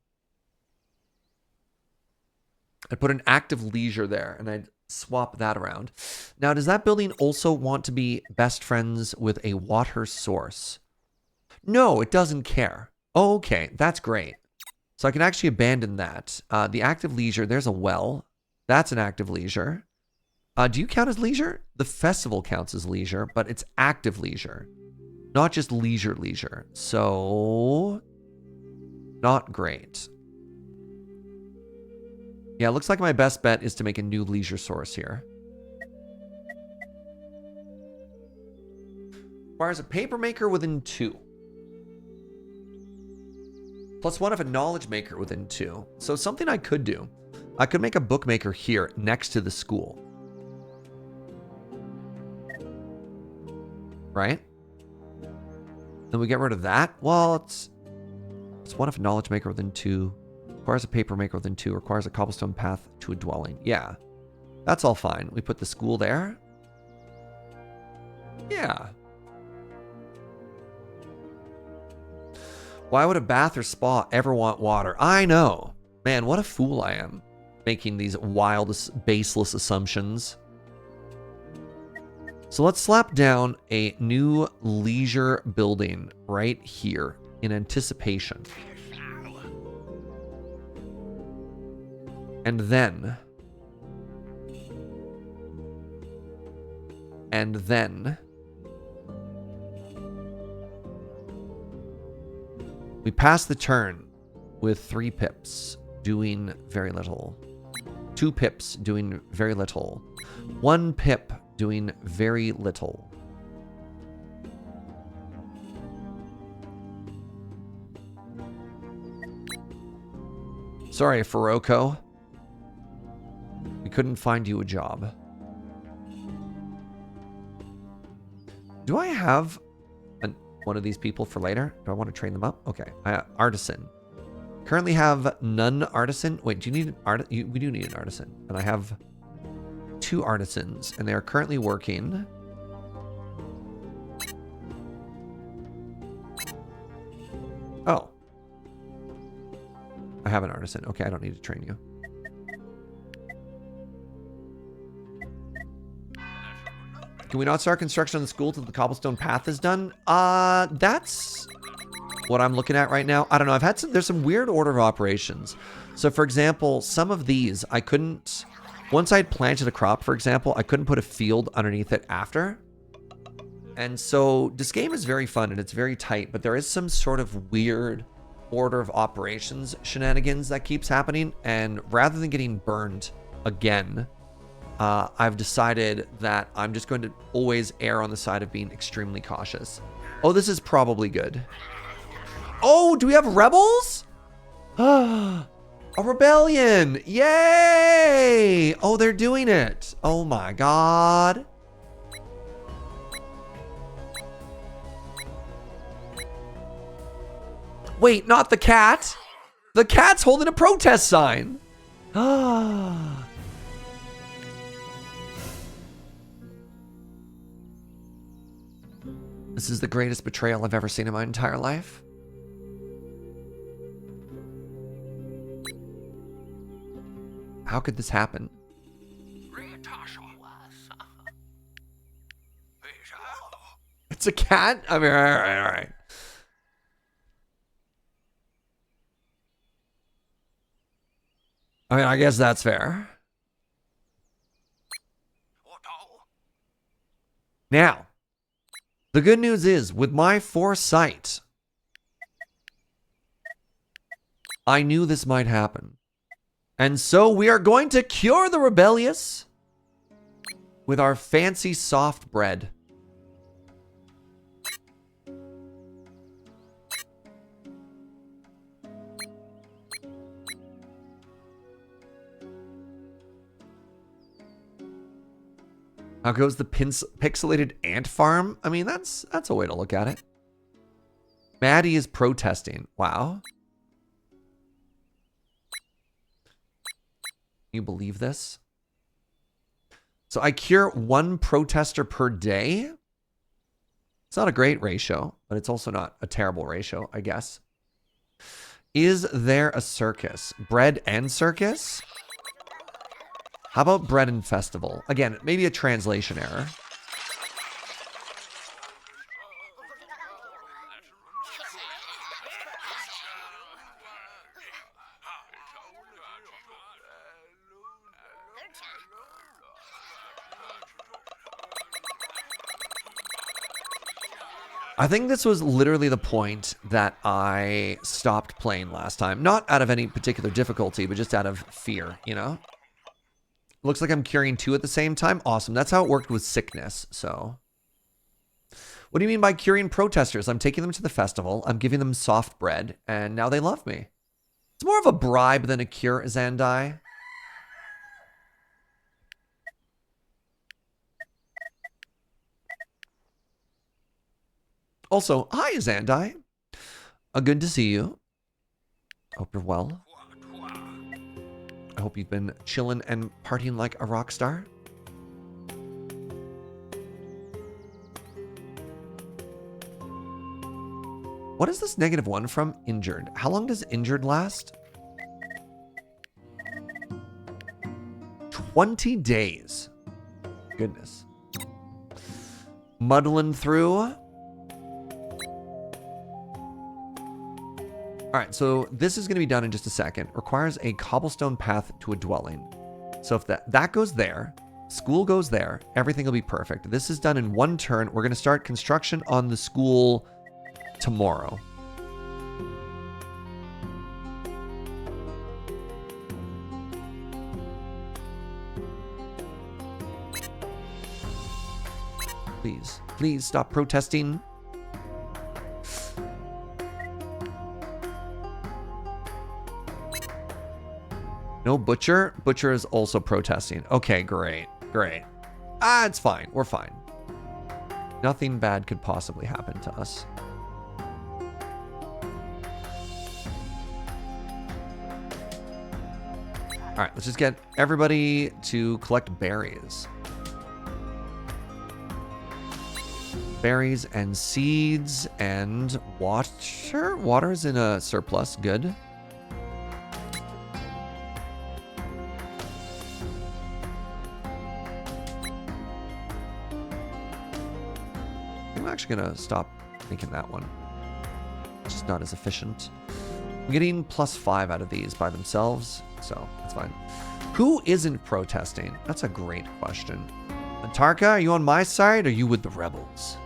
[SPEAKER 1] I'd put an active leisure there and I'd swap that around. Now, does that building also want to be best friends with a water source? No, it doesn't care. Oh, okay, that's great. So I can actually abandon that. The active leisure, there's a well. That's an active leisure. Do you count as leisure? The festival counts as leisure, but it's active leisure. Not just leisure. So, not great. Yeah, it looks like my best bet is to make a new leisure source here. Requires a paper maker within 2. +1 of a knowledge maker within 2. So something I could do. I could make a bookmaker here next to the school. Right? Then we get rid of that. Well, it's 1 of a knowledge maker within 2. Requires a paper maker within 2. Requires a cobblestone path to a dwelling. Yeah. That's all fine. We put the school there. Yeah. Why would a bath or spa ever want water? I know. Man, what a fool I am. Making these wild, baseless assumptions. So let's slap down a new leisure building right here in anticipation. And then we pass the turn with 3 pips doing very little. 2 pips doing very little. 1 pip doing very little. Sorry, Faroko. We couldn't find you a job. Do I have one of these people for later? Do I want to train them up? Okay. Artisan. Currently have none artisan. Wait, do you need an artisan? We do need an artisan. And I have 2 artisans, and they are currently working. Oh. I have an artisan. Okay, I don't need to train you. Can we not start construction on the school till the cobblestone path is done? That's what I'm looking at right now. I don't know. There's some weird order of operations. So for example, some of these I couldn't, once I'd planted a crop, for example, I couldn't put a field underneath it after. And so this game is very fun and it's very tight, but there is some sort of weird order of operations shenanigans that keeps happening. And rather than getting burned again, I've decided that I'm just going to always err on the side of being extremely cautious. Oh, this is probably good. Oh, do we have rebels? A rebellion. Yay. Oh, they're doing it. Oh my God. Wait, not the cat. The cat's holding a protest sign. Ah. This is the greatest betrayal I've ever seen in my entire life. How could this happen? It's a cat? I mean, all right. I mean, I guess that's fair. Now, the good news is, with my foresight, I knew this might happen. And so we are going to cure the rebellious with our fancy soft bread. How goes the pixelated ant farm? I mean, that's a way to look at it. Maddie is protesting. Wow. You believe this? So I cure 1 protester per day. It's not a great ratio, but it's also not a terrible ratio, I guess. Is there a circus? Bread and circus? How about bread and festival? Again, maybe a translation error. I think this was literally the point that I stopped playing last time. Not out of any particular difficulty, but just out of fear, you know? Looks like I'm curing 2 at the same time. Awesome. That's how it worked with sickness, so. What do you mean by curing protesters? I'm taking them to the festival. I'm giving them soft bread, and now they love me. It's more of a bribe than a cure, Zandai. Also, hi, Zandai. Good to see you. Hope you're well. I hope you've been chilling and partying like a rock star. What is this -1 from? Injured. How long does injured last? 20 days. Goodness. Muddling through. All right, so this is going to be done in just a second. Requires a cobblestone path to a dwelling. So if that goes there, school goes there, everything will be perfect. This is done in 1 turn. We're going to start construction on the school tomorrow. Please, please stop protesting. No butcher? Butcher is also protesting. Okay, great. Great. It's fine. We're fine. Nothing bad could possibly happen to us. All right, let's just get everybody to collect berries. Berries and seeds and water. Water's in a surplus. Good. I'm actually gonna stop making that one. It's just not as efficient. I'm getting +5 out of these by themselves, so that's fine. Who isn't protesting? That's a great question. Antarka, are you on my side or are you with the rebels?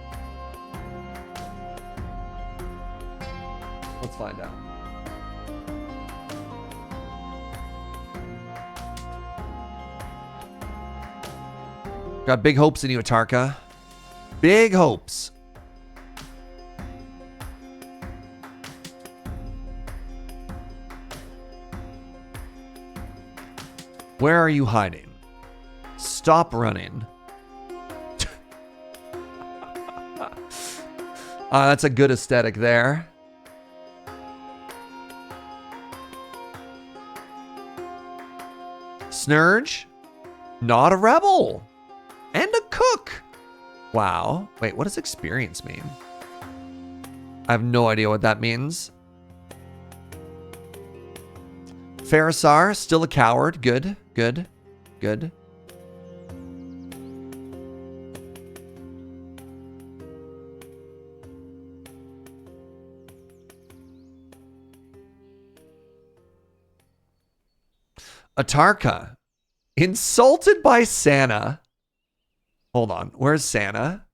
[SPEAKER 1] Let's find out. Got big hopes in you, Atarka. Big hopes. Where are you hiding? Stop running. That's a good aesthetic there. Snurge, not a rebel, and a cook. Wow. Wait, what does experience mean? I have no idea what that means. Farisar, still a coward. Good, good, good. Atarka, insulted by Santa. Hold on, where's Santa?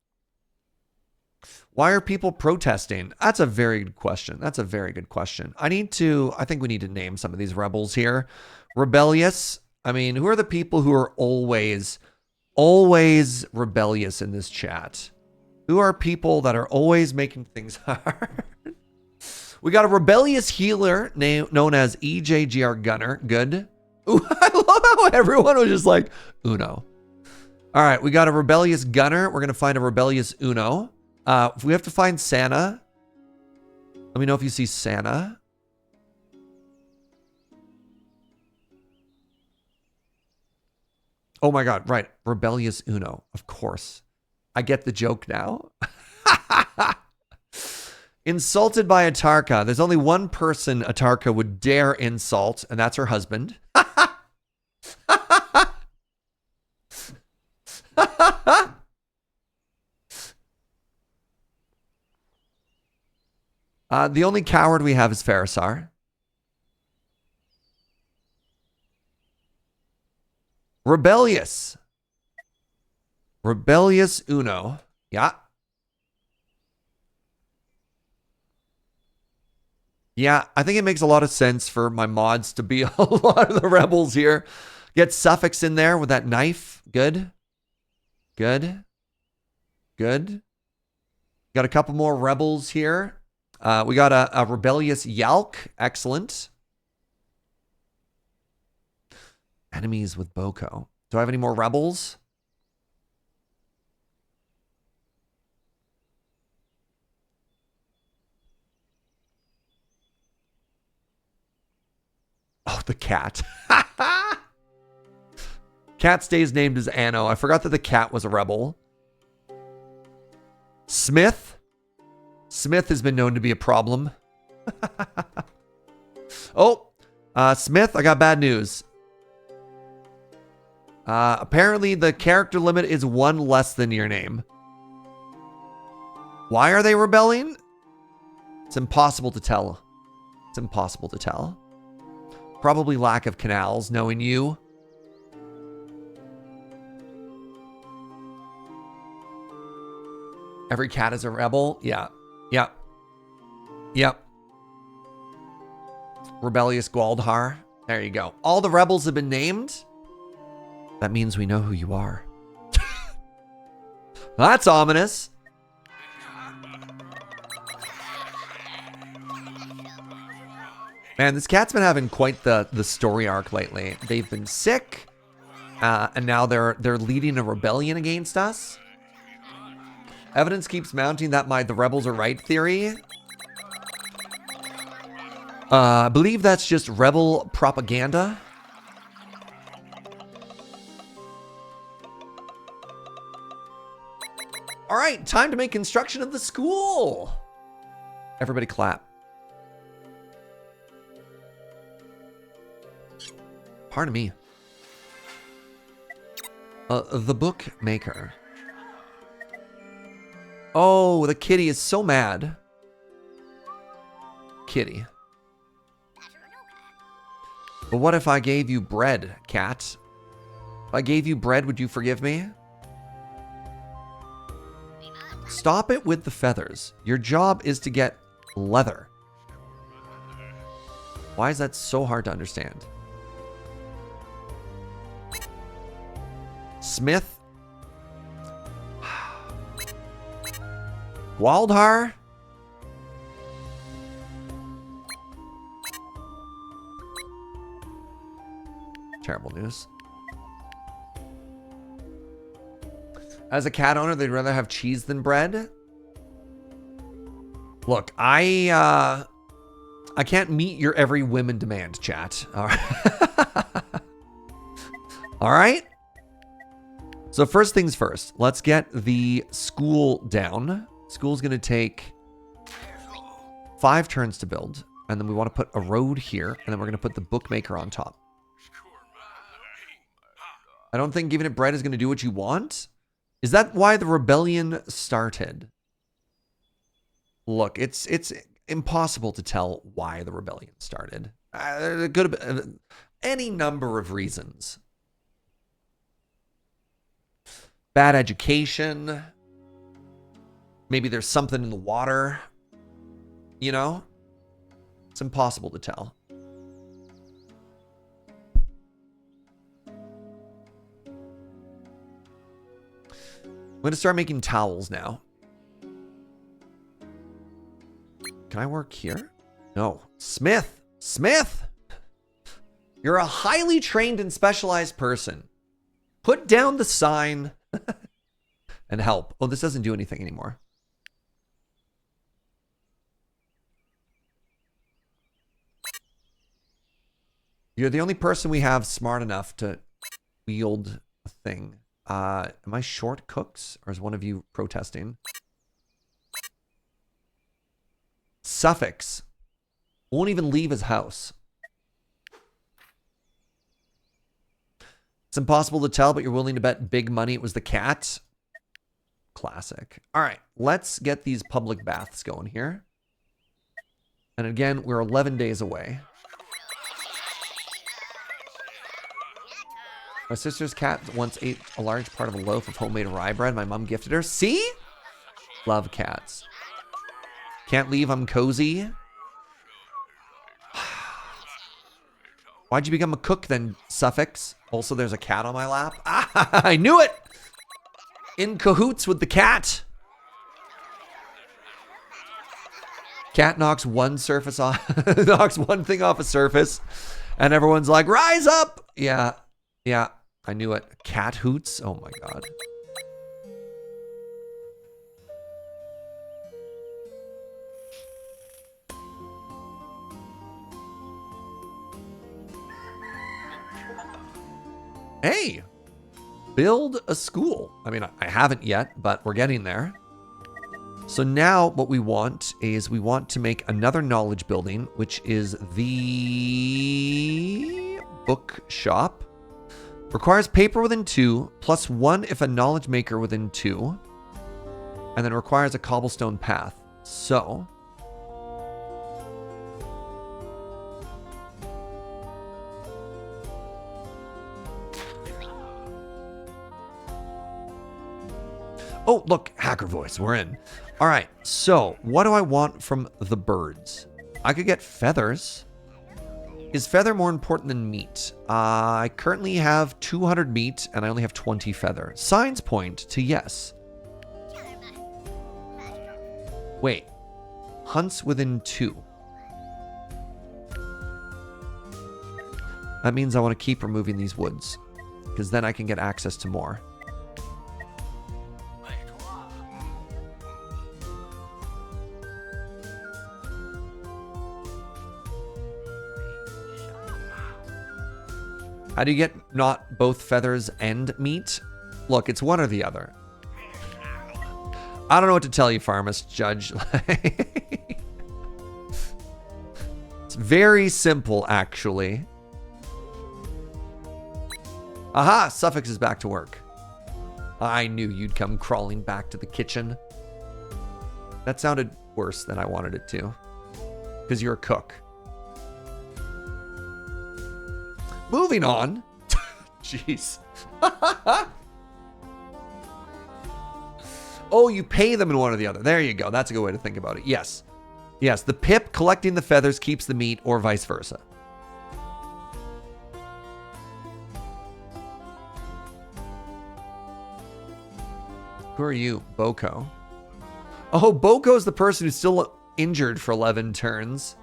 [SPEAKER 1] Why are people protesting? That's a very good question. That's a very good question. I think we need to name some of these rebels here. Rebellious. I mean, who are the people who are always rebellious in this chat? Who are people that are always making things hard? We got a rebellious healer known as EJGR Gunner. Good. Ooh, I love how everyone was just like, Uno. All right, we got a rebellious gunner. We're going to find a rebellious Uno. If we have to find Santa, let me know if you see Santa. Oh my God, right. Rebellious Uno, of course. I get the joke now. Insulted by Atarka. There's only one person Atarka would dare insult, and that's her husband. The only coward we have is Farisar. Rebellious. Rebellious Uno. Yeah. Yeah, I think it makes a lot of sense for my mods to be a lot of the rebels here. Get Suffix in there with that knife. Good. Good. Good. Got a couple more rebels here. We got a rebellious Yalk. Excellent. Enemies with Boko. Do I have any more rebels? Oh, the cat. Cat stays named as Anno. I forgot that the cat was a rebel. Smith. Smith has been known to be a problem. Oh, Smith, I got bad news. Apparently the character limit is 1 less than your name. Why are they rebelling? It's impossible to tell. It's impossible to tell. Probably lack of canals, knowing you. Every cat is a rebel. Yeah. Yeah. Yep. Rebellious Gwaldhar. There you go. All the rebels have been named. That means we know who you are. That's ominous. Man, this cat's been having quite the story arc lately. They've been sick, and now they're leading a rebellion against us. Evidence keeps mounting that the rebels are right theory. I believe that's just rebel propaganda. All right, time to make construction of the school. Everybody clap. Pardon me. The bookmaker. Oh, the kitty is so mad. Kitty. But what if I gave you bread, cat? If I gave you bread, would you forgive me? Stop it with the feathers. Your job is to get leather. Why is that so hard to understand? Smith. Waldhar. Terrible news. As a cat owner, they'd rather have cheese than bread. Look, I can't meet your every whim and demand, chat. All right. All right. So first things first, let's get the school down. School's going to take 5 turns to build. And then we want to put a road here. And then we're going to put the bookmaker on top. I don't think giving it bread is going to do what you want. Is that why the rebellion started? Look, it's impossible to tell why the rebellion started. There could have been any number of reasons. Bad education. Maybe there's something in the water. You know? It's impossible to tell. I'm going to start making towels now. Can I work here? No. Smith! Smith! You're a highly trained and specialized person. Put down the sign and help. Oh, this doesn't do anything anymore. You're the only person we have smart enough to wield a thing. Am I short cooks, or is one of you protesting? Suffix won't even leave his house. It's impossible to tell, but you're willing to bet big money it was the cat. Classic. All right, let's get these public baths going here. And again, we're 11 days away. My sister's cat once ate a large part of a loaf of homemade rye bread my mom gifted her. See? Love cats. Can't leave, I'm cozy. Why'd you become a cook then, Suffix? Also, there's a cat on my lap. Ah, I knew it! In cahoots with the cat. Cat knocks one surface off, knocks one thing off a surface, and everyone's like, rise up! Yeah, yeah. I knew it. Cat hoots? Oh my god. Hey! Build a school. I mean, I haven't yet, but we're getting there. So now what we want is we want to make another knowledge building, which is the bookshop. Requires paper within 2, plus 1 if a knowledge maker within 2. And then requires a cobblestone path. So... Oh, look, hacker voice, we're in. All right, so what do I want from the birds? I could get feathers. Is feather more important than meat? I currently have 200 meat and I only have 20 feather. Signs point to yes. Wait, hunts within 2. That means I want to keep removing these woods because then I can get access to more. How do you get not both feathers and meat? Look, it's one or the other. I don't know what to tell you, Pharmacist Judge. It's very simple, actually. Aha! Suffix is back to work. I knew you'd come crawling back to the kitchen. That sounded worse than I wanted it to. Because you're a cook. Moving on. Jeez. Oh, you pay them in one or the other. There you go. That's a good way to think about it. Yes. Yes, the pip collecting the feathers keeps the meat or vice versa. Who are you? Boko. Oh, Boko's the person who's still injured for 11 turns.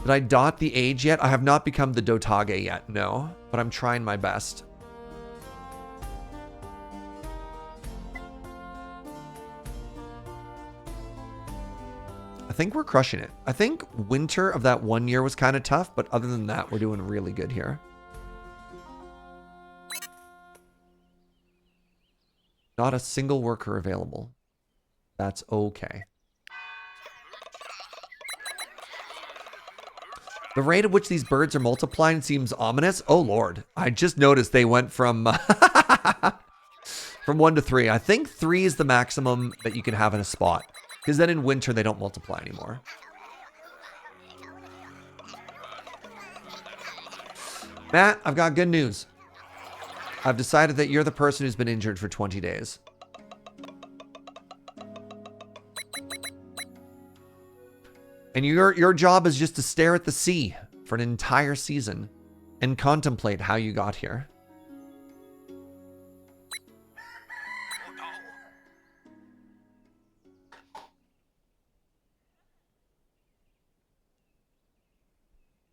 [SPEAKER 1] Did I dot the age yet? I have not become the dotAGE yet, no. But I'm trying my best. I think we're crushing it. I think winter of that 1 year was kind of tough, but other than that, we're doing really good here. Not a single worker available. That's okay. The rate at which these birds are multiplying seems ominous. Oh, Lord. I just noticed they went from, from 1 to 3. I think 3 is the maximum that you can have in a spot. Because then in winter, they don't multiply anymore. Matt, I've got good news. I've decided that you're the person who's been injured for 20 days. And your job is just to stare at the sea for an entire season and contemplate how you got here.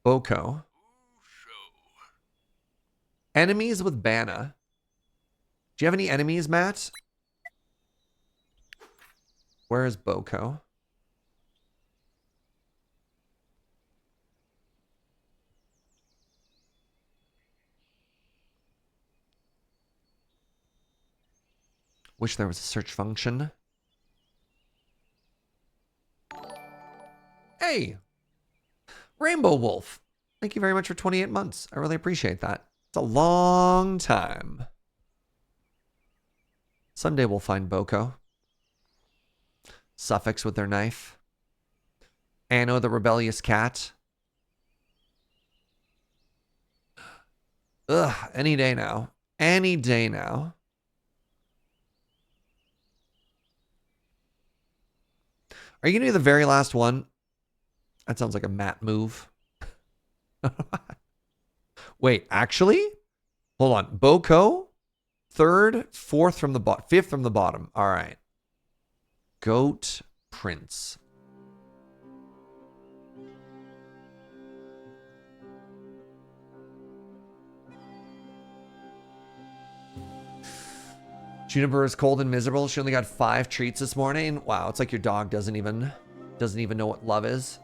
[SPEAKER 1] Boko. Enemies with Bana. Do you have any enemies, Matt? Where is Boko? Wish there was a search function. Hey! Rainbow Wolf. Thank you very much for 28 months. I really appreciate that. It's a long time. Someday we'll find Boko. Suffix with their knife. Anno the rebellious cat. Ugh, any day now. Any day now. Are you going to do the very last one? That sounds like a Matt move. Wait, actually? Hold on. Boko? 3rd, 4th from the bottom. 5th from the bottom. All right. Goat Prince. Juniper is cold and miserable. She only got 5 treats this morning. Wow, it's like your dog doesn't even know what love is.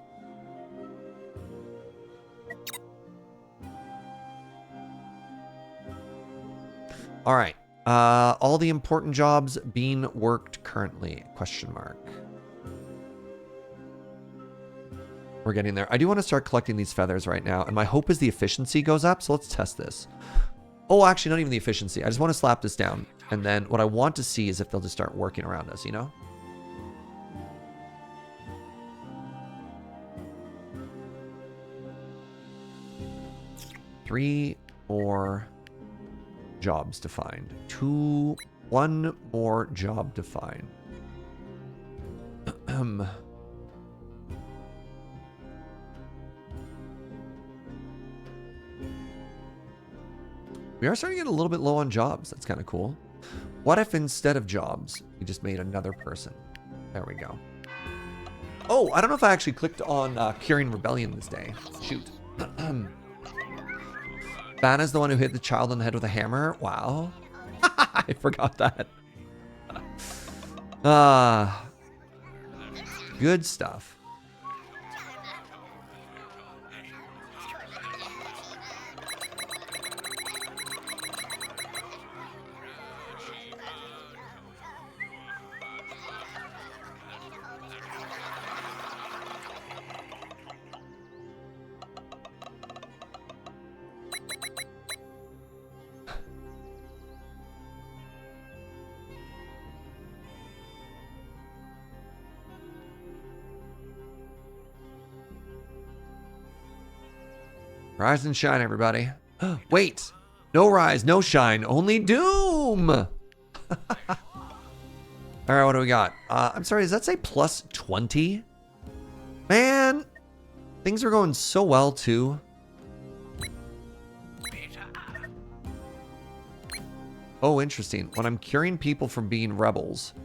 [SPEAKER 1] All right. All the important jobs being worked currently? Question mark. We're getting there. I do want to start collecting these feathers right now, and my hope is the efficiency goes up, so let's test this. Oh, actually, not even the efficiency. I just want to slap this down, and then what I want to see is if they'll just start working around us, you know? Three more jobs to find. One more job to find. We are starting to get a little bit low on jobs. That's kind of cool. What if instead of jobs, we just made another person? There we go. Oh, I don't know if I actually clicked on Curing Rebellion this day. Shoot. Vanna's the one who hit the child on the head with a hammer. Wow. I forgot that. Good stuff. Rise and shine, everybody. Wait. No rise, no shine, only doom. All right, what do we got? I'm sorry, does that say plus 20? Man, things are going so well, too. Oh, interesting. When I'm curing people from being rebels.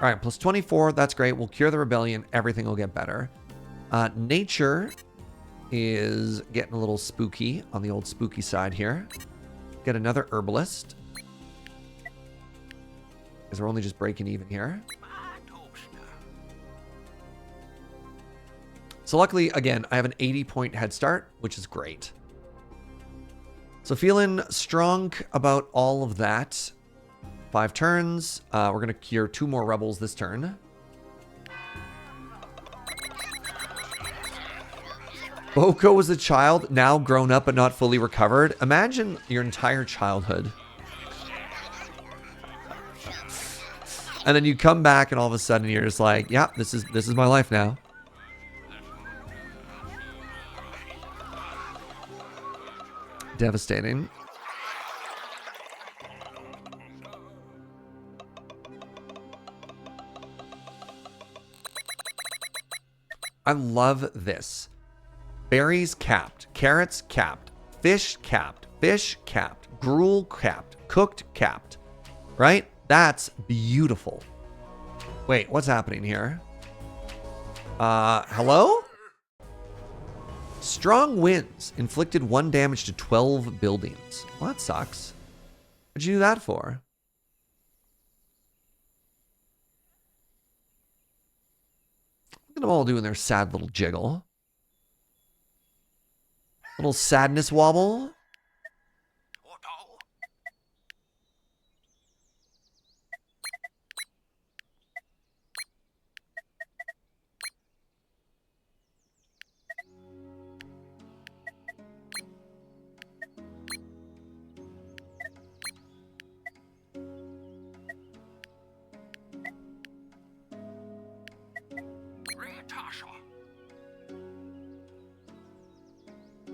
[SPEAKER 1] All right, plus 24. That's great. We'll cure the rebellion. Everything will get better. Nature is getting a little spooky on the old spooky side here. Get another herbalist. Because we're only just breaking even here. So luckily, again, I have an 80-point head start, which is great. So feeling strong about all of that. 5 turns. We're going to cure 2 more rebels this turn. Boko was a child, now grown up but not fully recovered. Imagine your entire childhood. And then you come back and all of a sudden you're just like, yeah, this is my life now. Devastating. I love this. Berries capped, carrots capped, fish capped, gruel capped, cooked capped, right? That's beautiful. Wait, what's happening here? Hello? Strong winds inflicted 1 damage to 12 buildings. Well, that sucks. What'd you do that for? Look at them all doing their sad little jiggle. Little sadness wobble.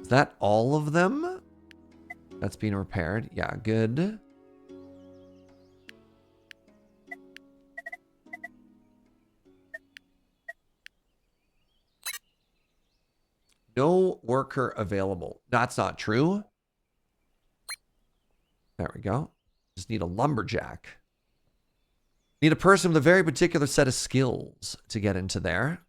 [SPEAKER 1] Is that all of them? That's being repaired. Yeah, good. No worker available. That's not true. There we go. Just need a lumberjack. Need a person with a very particular set of skills to get into there.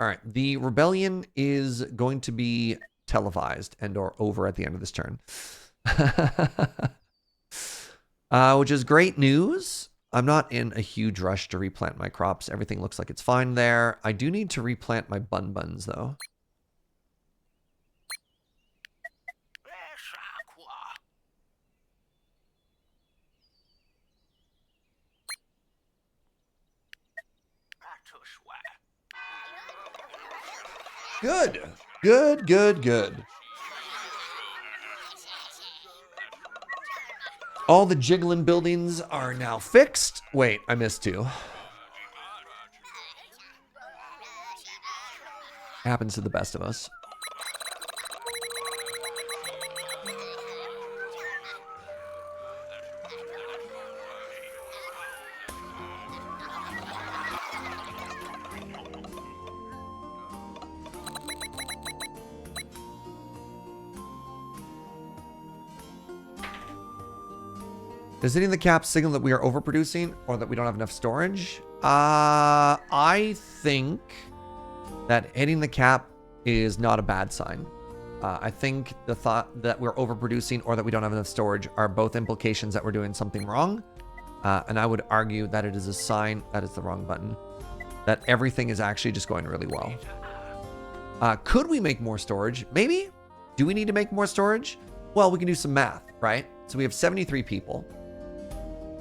[SPEAKER 1] All right. The rebellion is going to be televised and or over at the end of this turn. Which is great news. I'm not in a huge rush to replant my crops. Everything looks like it's fine there. I do need to replant my Bun Buns, though. Good. Good, good, good. All the jiggling buildings are now fixed. Wait, I missed two. Happens to the best of us. Does hitting the cap signal that we are overproducing or that we don't have enough storage? I think that hitting the cap is not a bad sign. I think the thought that we're overproducing or that we don't have enough storage are both implications that we're doing something wrong. And I would argue that it is a sign, that is the wrong button, that everything is actually just going really well. Could we make more storage? Maybe. Do we need to make more storage? Well, we can do some math, right? So we have 73 people.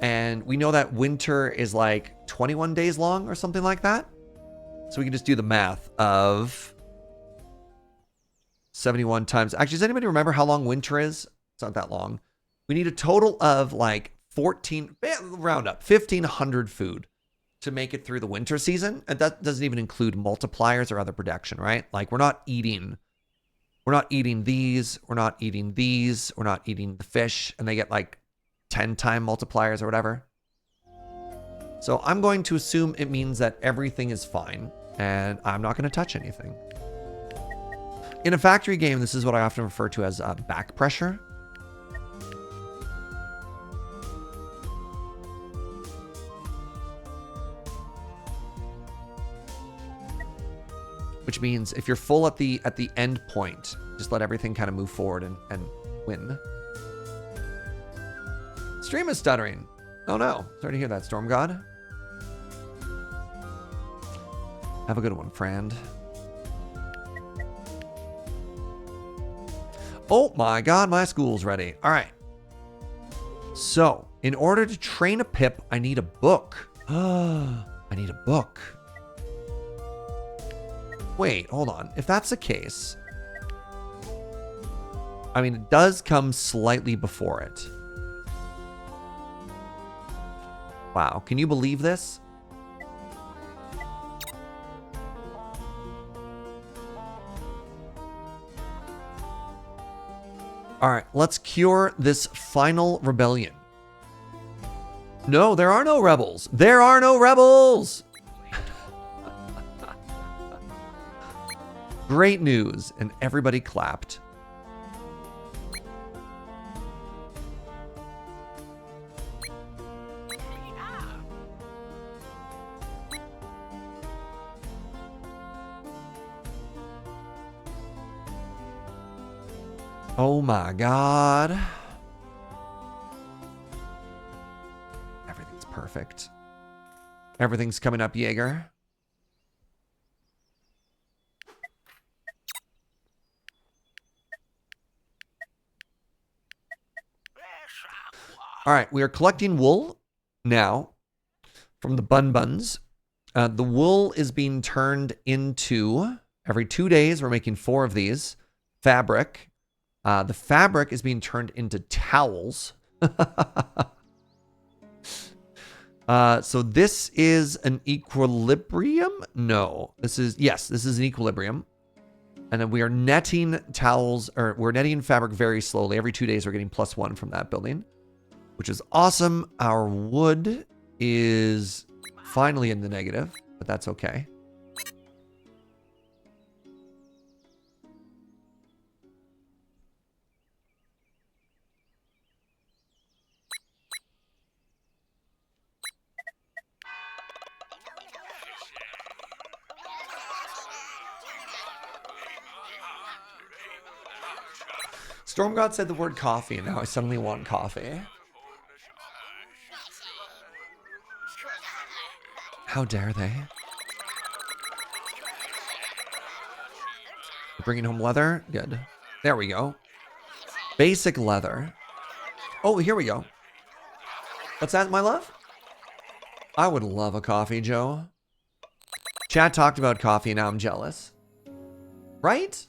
[SPEAKER 1] And we know that winter is like 21 days long or something like that. So we can just do the math of 71 times. Actually, does anybody remember how long winter is? It's not that long. We need a total of like 1,500 food to make it through the winter season. And that doesn't even include multipliers or other production, right? Like we're not eating these, we're not eating these, we're not eating the fish, and they get like 10-time multipliers or whatever. So I'm going to assume it means that everything is fine and I'm not going to touch anything. In a factory game, this is what I often refer to as back pressure. Which means if you're full at the end point, just let everything kind of move forward and win. Stream is stuttering. Oh no. Sorry to hear that, Storm God. Have a good one, friend. Oh my god, my school's ready. All right. So, in order to train a pip, I need a book. I need a book. Wait, hold on. If that's the case, I mean, it does come slightly before it. Wow, can you believe this? All right, let's cure this final rebellion. No, there are no rebels. There are no rebels. Great news, and everybody clapped. Oh my god. Everything's perfect. Everything's coming up, Jaeger. All right, we are collecting wool now from the Bun Buns. The wool is being turned into, every 2 days, we're making 4 of these, fabric. The fabric is being turned into towels. So this is an equilibrium? No, this is an equilibrium. And then we are netting towels, or we're netting fabric very slowly. Every 2 days, we're getting +1 from that building, which is awesome. Our wood is finally in the negative, but that's okay. Storm God said the word coffee, and now I suddenly want coffee. How dare they? Bringing home leather? Good. There we go. Basic leather. Oh, here we go. What's that, my love? I would love a coffee, Joe. Chad talked about coffee, and now I'm jealous. Right?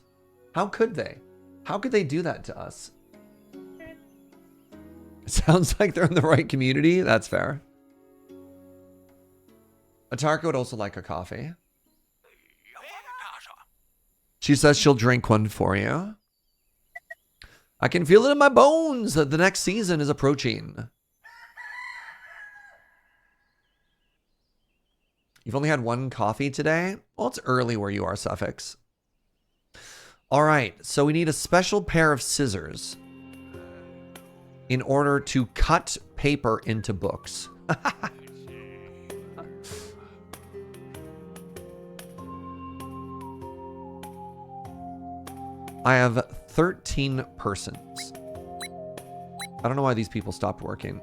[SPEAKER 1] How could they? How could they do that to us? It sounds like they're in the right community. That's fair. Atarka would also like a coffee. She says she'll drink one for you. I can feel it in my bones that the next season is approaching. You've only had one coffee today? Well, it's early where you are, Suffix. All right, so we need a special pair of scissors in order to cut paper into books. I have 13 persons. I don't know why these people stopped working.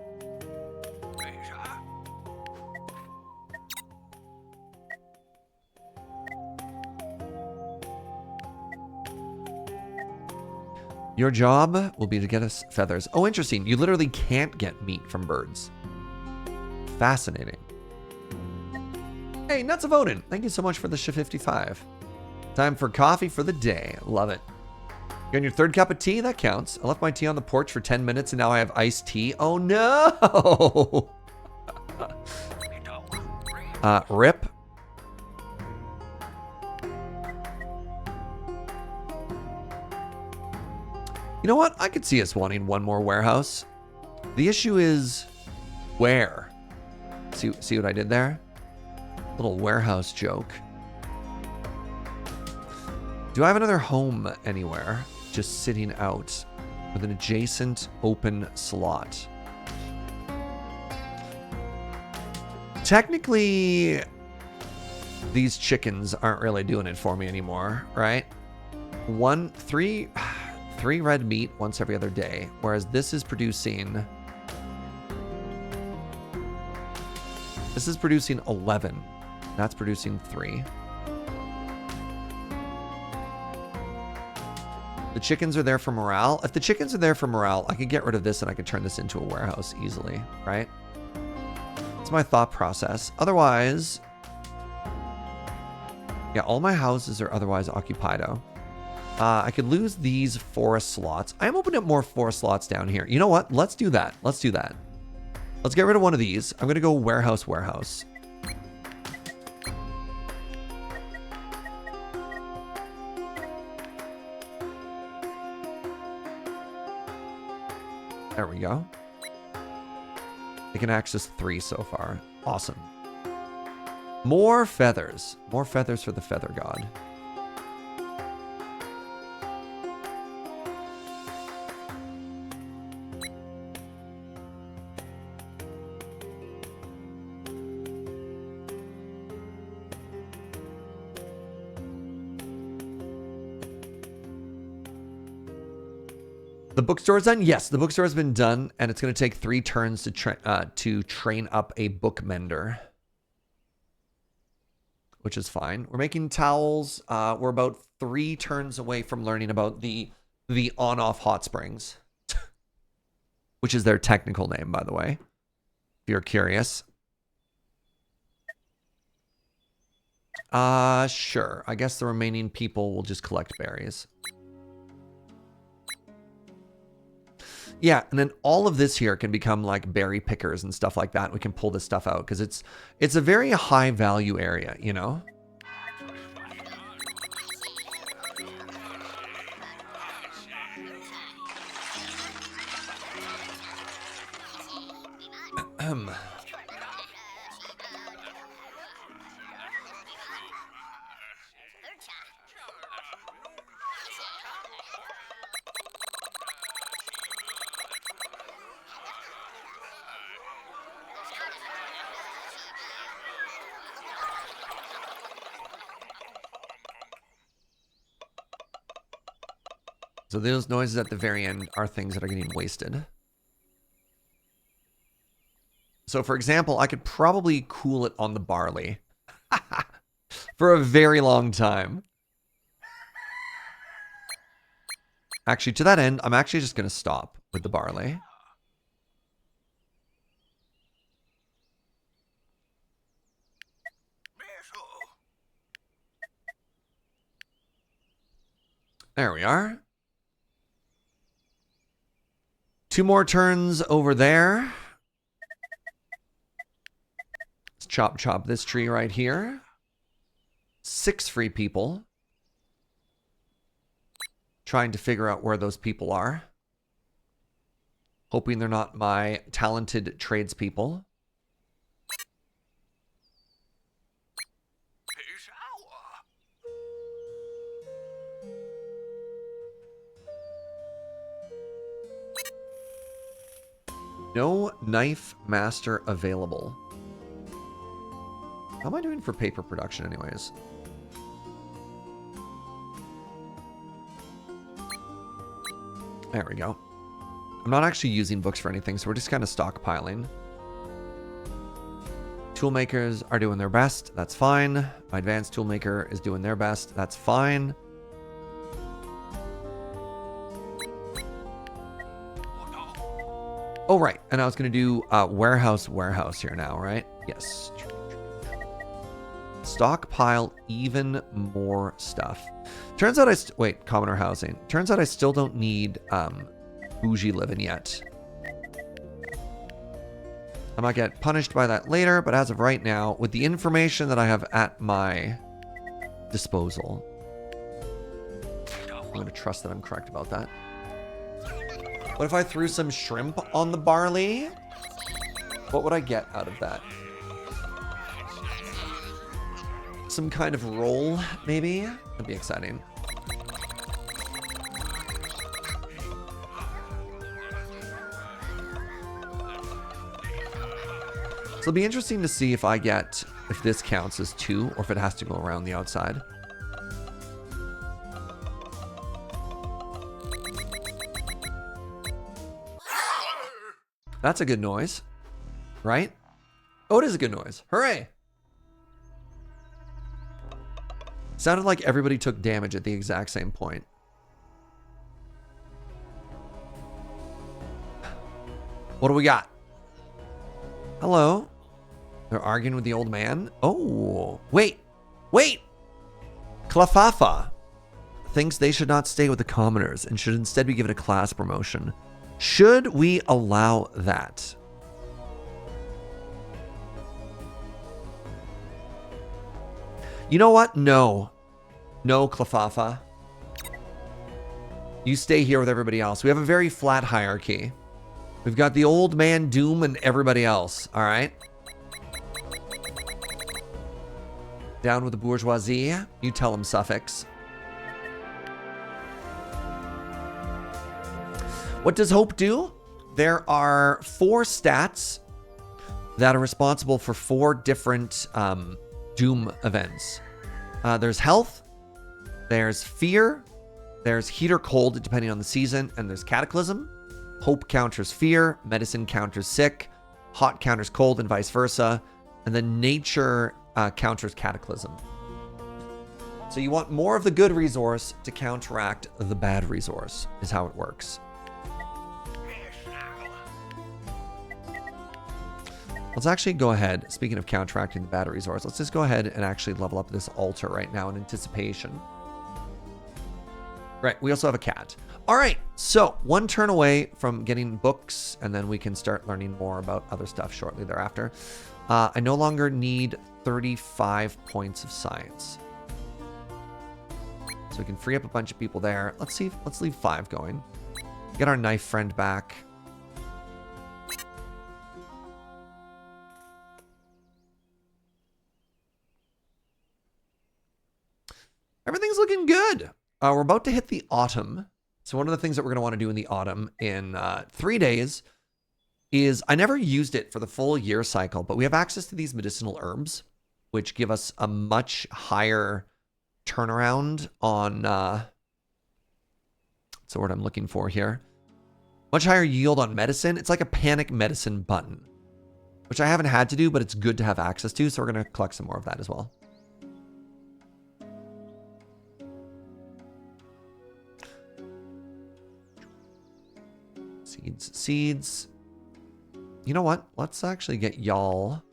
[SPEAKER 1] Your job will be to get us feathers. Oh, interesting. You literally can't get meat from birds. Fascinating. Hey, Nuts of Odin. Thank you so much for the Sh55. Time for coffee for the day. Love it. You on your third cup of tea? That counts. I left my tea on the porch for 10 minutes and now I have iced tea. Oh, no. Rip. You know what? I could see us wanting one more warehouse. The issue is where? See what I did there? Little warehouse joke. Do I have another home anywhere? Just sitting out with an adjacent open slot. Technically, these chickens aren't really doing it for me anymore, right? Three red meat once every other day, whereas this is producing 11. That's producing 3. The chickens are there for morale. If the chickens are there for morale, I could get rid of this and I could turn this into a warehouse easily, right? That's my thought process. Otherwise, yeah, all my houses are otherwise occupied. I could lose these forest slots. I'm opening up more forest slots down here. You know what? Let's do that. Let's do that. Let's get rid of one of these. I'm going to go warehouse. There we go. They can access 3 so far. Awesome. More feathers. More feathers for the feather god. The bookstore is done? Yes, the bookstore has been done, and it's going to take 3 turns to train up a book mender, which is fine. We're making towels. We're about 3 turns away from learning about the on-off hot springs, which is their technical name, by the way, if you're curious. Sure. I guess the remaining people will just collect berries. Yeah, and then all of this here can become like berry pickers and stuff like that. We can pull this stuff out because it's a very high value area, you know? So those noises at the very end are things that are getting wasted. So for example, I could probably cool it on the barley for a very long time. Actually, to that end, I'm actually just going to stop with the barley. There we are. 2 more turns over there. Let's chop this tree right here. 6 free people. Trying to figure out where those people are. Hoping they're not my talented tradespeople. No knife master available. How am I doing for paper production anyways? There we go. I'm not actually using books for anything, so we're just kind of stockpiling. Toolmakers are doing their best. That's fine. My advanced toolmaker is doing their best. That's fine. Oh, right. And I was going to do warehouse here now, right? Yes. Stockpile even more stuff. Turns out wait, commoner housing. Turns out I still don't need Bougie living yet. I might get punished by that later, but as of right now, with the information that I have at my disposal, I'm going to trust that I'm correct about that. What if I threw some shrimp on the barley? What would I get out of that? Some kind of roll, maybe? That'd be exciting. So it'll be interesting to see if if this counts as 2 or if it has to go around the outside. That's a good noise, right? Oh, it is a good noise. Hooray! Sounded like everybody took damage at the exact same point. What do we got? Hello? They're arguing with the old man? Oh, wait! Clefafa thinks they should not stay with the commoners and should instead be given a class promotion. Should we allow that? You know what? No. No, Clefafa. You stay here with everybody else. We have a very flat hierarchy. We've got the old man Doom and everybody else, all right? Down with the bourgeoisie. You tell them, Suffix. What does Hope do? There are 4 stats that are responsible for 4 different Doom events. There's health, there's fear, there's heat or cold depending on the season, and there's cataclysm. Hope counters fear, medicine counters sick, hot counters cold, and vice versa. And then nature counters cataclysm. So you want more of the good resource to counteract the bad resource, is how it works. Let's actually go ahead, speaking of counteracting the bad resource, let's just go ahead and actually level up this altar right now in anticipation. Right, we also have a cat. All right, so 1 turn away from getting books, and then we can start learning more about other stuff shortly thereafter. I no longer need 35 points of science. So we can free up a bunch of people there. Let's leave 5 going. Get our knife friend back. Everything's looking good. We're about to hit the autumn. So one of the things that we're going to want to do in the autumn in 3 days is, I never used it for the full year cycle, but we have access to these medicinal herbs, which give us a much higher turnaround on, That's the word I'm looking for here. Much higher yield on medicine. It's like a panic medicine button, which I haven't had to do, but it's good to have access to. So we're going to collect some more of that as well. Seeds. You know what? Let's actually get y'all.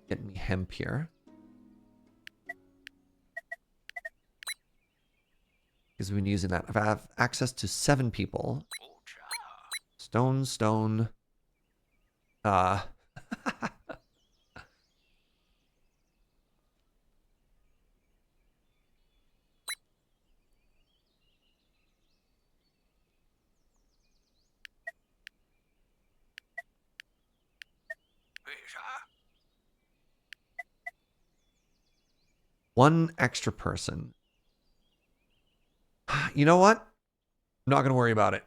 [SPEAKER 1] Get me hemp here. Because we've been using that. If I have access to 7 people. Stone. One extra person. You know what? I'm not going to worry about it.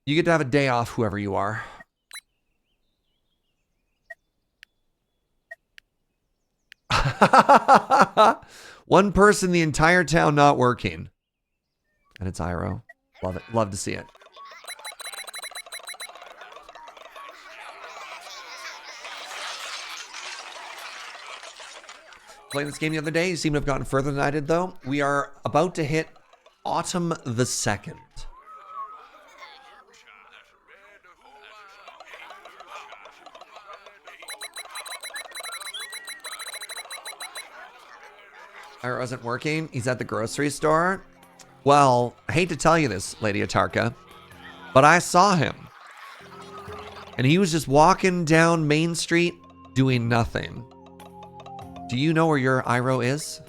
[SPEAKER 1] You get to have a day off, whoever you are. One person, the entire town not working. And it's Iro. Love it. Love to see it. Playing this game the other day, you seem to have gotten further than I did, though. We are about to hit Autumn the 2nd. Ira wasn't working. He's at the grocery store. Well, I hate to tell you this, Lady Atarka, but I saw him. And he was just walking down Main Street doing nothing. Do you know where your Iro is?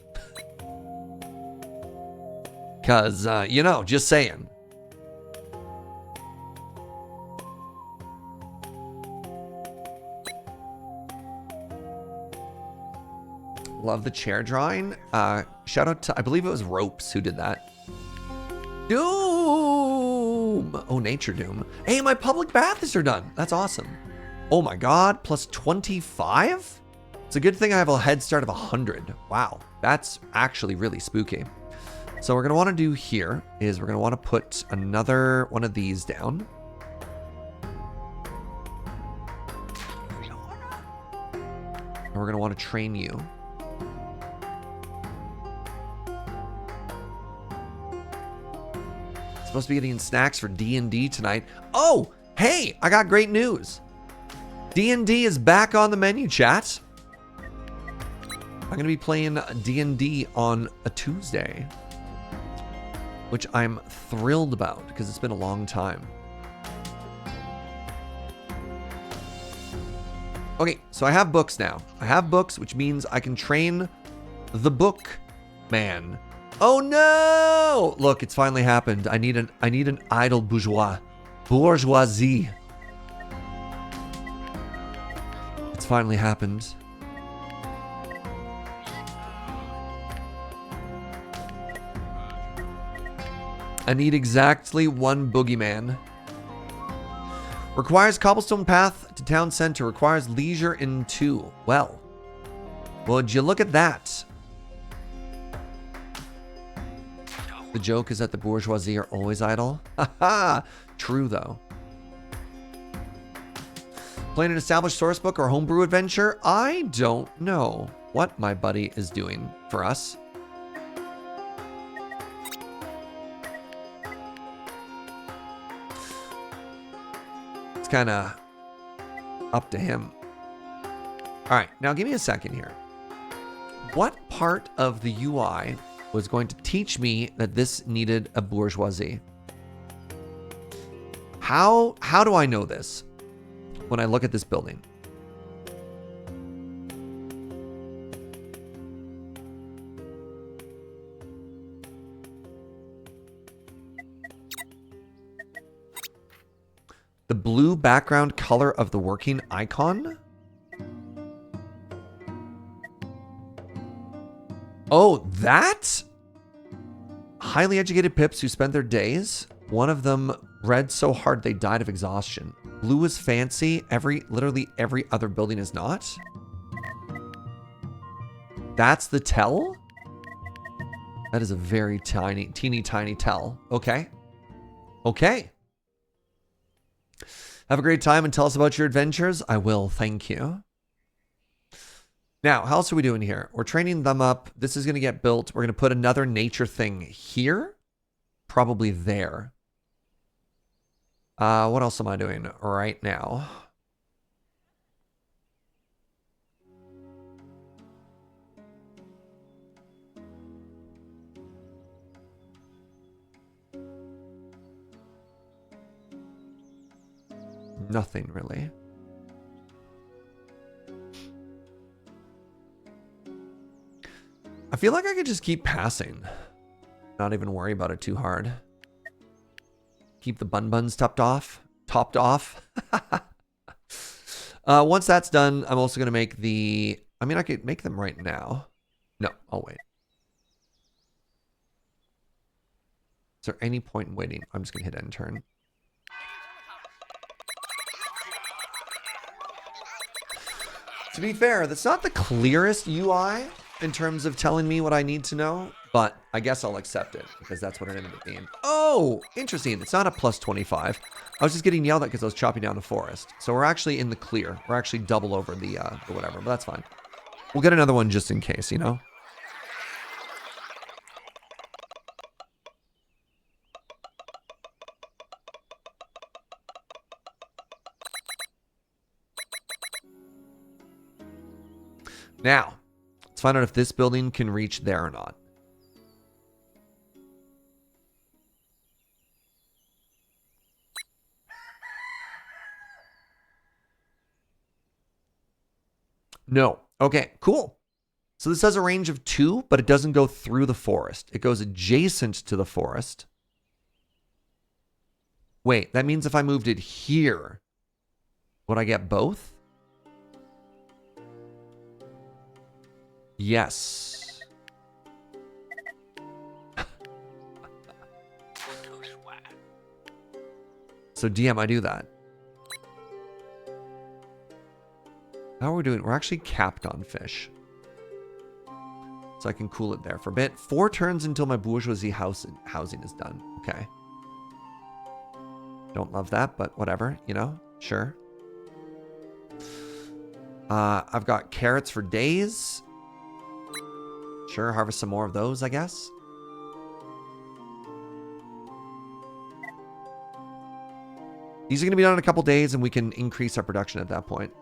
[SPEAKER 1] Because, you know, just saying. Love the chair drawing. Shout out to, I believe it was Ropes who did that. Doom! Oh, Nature Doom. Hey, my public baths are done. That's awesome. Oh my God, plus 25? It's a good thing I have a head start of 100. Wow, that's actually really spooky. So we're going to want to do here is we're going to want to put another one of these down. And we're going to want to train you. Supposed to be getting snacks for D&D tonight. Oh, hey, I got great news. D&D is back on the menu, chat. I'm going to be playing D&D on a Tuesday, which I'm thrilled about because it's been a long time. Okay, so I have books now. I have books, which means I can train the book man. Oh no! Look, it's finally happened. I need an idle bourgeoisie. It's finally happened. I need exactly one boogeyman. Requires cobblestone path to town center. Requires leisure in 2. Well, would you look at that? The joke is that the bourgeoisie are always idle. Haha. True though. Playing an established source book or homebrew adventure? I don't know what my buddy is doing for us. Kind of up to him. All right, now give me a second here. What part of the UI was going to teach me that this needed a bourgeoisie? How do I know this when I look at this building? The blue background color of the working icon? Oh, that? Highly educated pips who spent their days. One of them read so hard they died of exhaustion. Blue is fancy. Literally every other building is not. That's the tell? That is a very teeny tiny tell. Okay. Okay. Have a great time and tell us about your adventures. I will. Thank you. Now, how else are we doing here? We're training them up. This is going to get built. We're going to put another nature thing here. Probably there. What else am I doing right now? Nothing really. I feel like I could just keep passing. Not even worry about it too hard. Keep the Bun Buns topped off. Once that's done, I'm also going to make the... I mean, I could make them right now. No, I'll wait. Is there any point in waiting? I'm just going to hit end turn. To be fair, that's not the clearest UI in terms of telling me what I need to know, but I guess I'll accept it because that's what it ended up being. Oh, interesting. It's not a plus 25. I was just getting yelled at because I was chopping down the forest. So we're actually in the clear. We're actually double over the whatever, but that's fine. We'll get another one just in case, you know? Now, let's find out if this building can reach there or not. No. Okay, cool. So this has a range of 2, but it doesn't go through the forest. It goes adjacent to the forest. Wait, that means if I moved it here, would I get both? Yes. So DM, I do that. How are we doing? We're actually capped on fish. So I can cool it there for a bit. 4 turns until my bourgeoisie housing is done. Okay. Don't love that, but whatever, you know? Sure. I've got carrots for days. Sure, harvest some more of those, I guess. These are going to be done in a couple days, and we can increase our production at that point.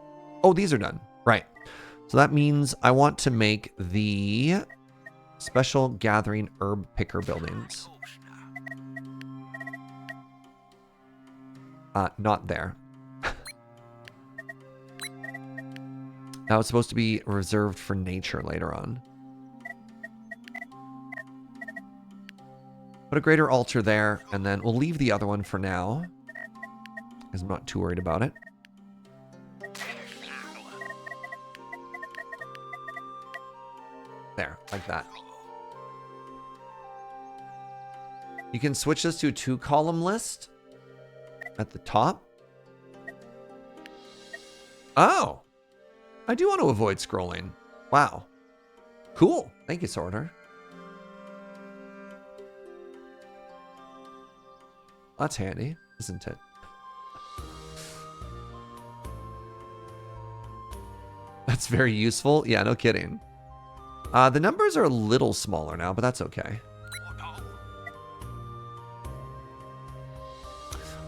[SPEAKER 1] Oh, these are done. Right. So that means I want to make the special gathering herb picker buildings. Not there. That was supposed to be reserved for nature later on. Put a greater altar there, and then we'll leave the other one for now, because I'm not too worried about it. There, like that. You can switch this to a 2-column list at the top. Oh, I do want to avoid scrolling. Wow. Cool. Thank you, Sorter. That's handy, isn't it? That's very useful. Yeah, no kidding. The numbers are a little smaller now, but that's okay.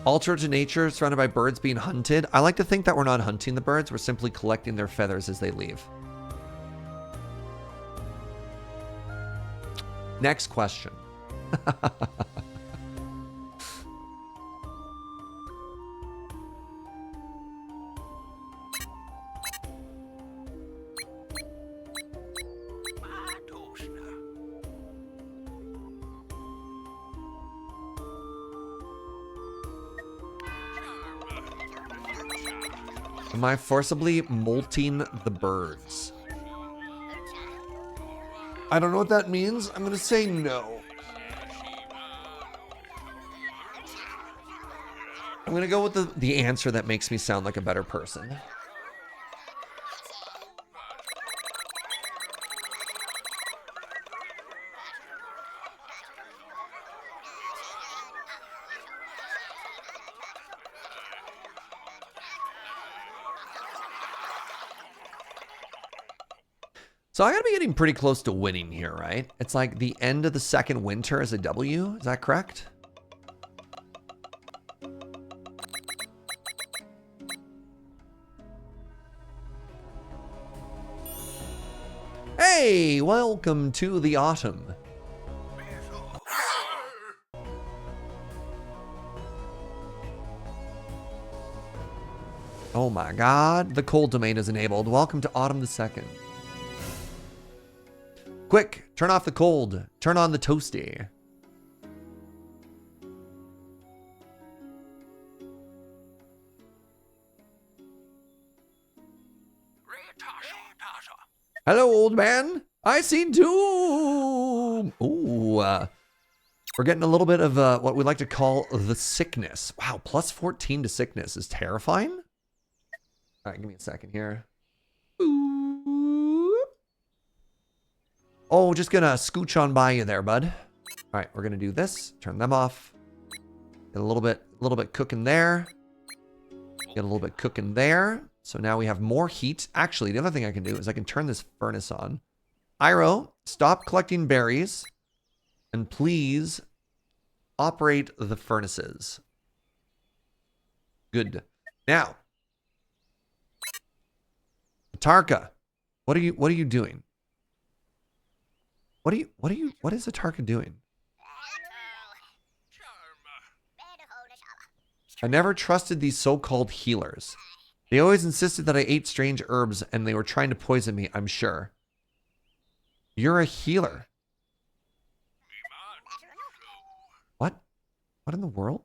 [SPEAKER 1] Altar to nature, surrounded by birds being hunted. I like to think that we're not hunting the birds. We're simply collecting their feathers as they leave. Next question. Am I forcibly molting the birds? I don't know what that means. I'm going to say no. I'm going to go with the answer that makes me sound like a better person. So I gotta be getting pretty close to winning here, right? It's like the end of the second winter is a W. Is that correct? Hey, welcome to the autumn. Oh my God, the cold domain is enabled. Welcome to autumn the 2nd. Quick, turn off the cold. Turn on the toasty. Hello, old man. I see doom. Ooh, we're getting a little bit of what we like to call the sickness. Wow, plus 14 to sickness is terrifying. All right, give me a second here. Ooh. Oh, just gonna scooch on by you there, bud. All right, we're gonna do this. Turn them off. Get a little bit cooking there. Get a little bit cooking there. So now we have more heat. Actually, the other thing I can do is I can turn this furnace on. Iro, stop collecting berries. And please operate the furnaces. Good. Now, Atarka, what are you doing? What is Atarka doing? I never trusted these so-called healers. They always insisted that I ate strange herbs and they were trying to poison me, I'm sure. You're a healer. What? What in the world?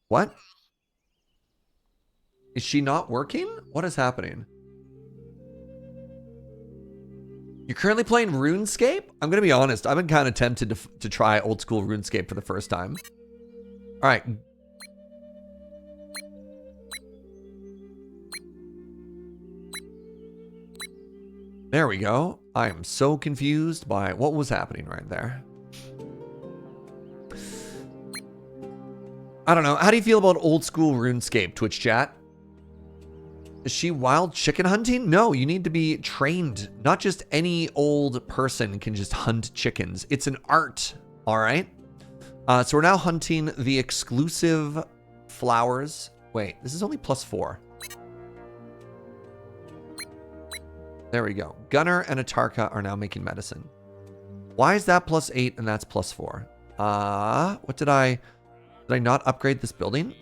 [SPEAKER 1] What? Is she not working? What is happening? You're currently playing RuneScape? I'm going to be honest. I've been kind of tempted to try old school RuneScape for the first time. All right. There we go. I am so confused by what was happening right there. I don't know. How do you feel about old school RuneScape, Twitch chat? Is she wild chicken hunting? No, you need to be trained. Not just any old person can just hunt chickens. It's an art, all right? So we're now hunting the exclusive flowers. Wait, this is only +4. There we go. Gunner and Atarka are now making medicine. Why is that +8 and that's +4? What did I not upgrade this building?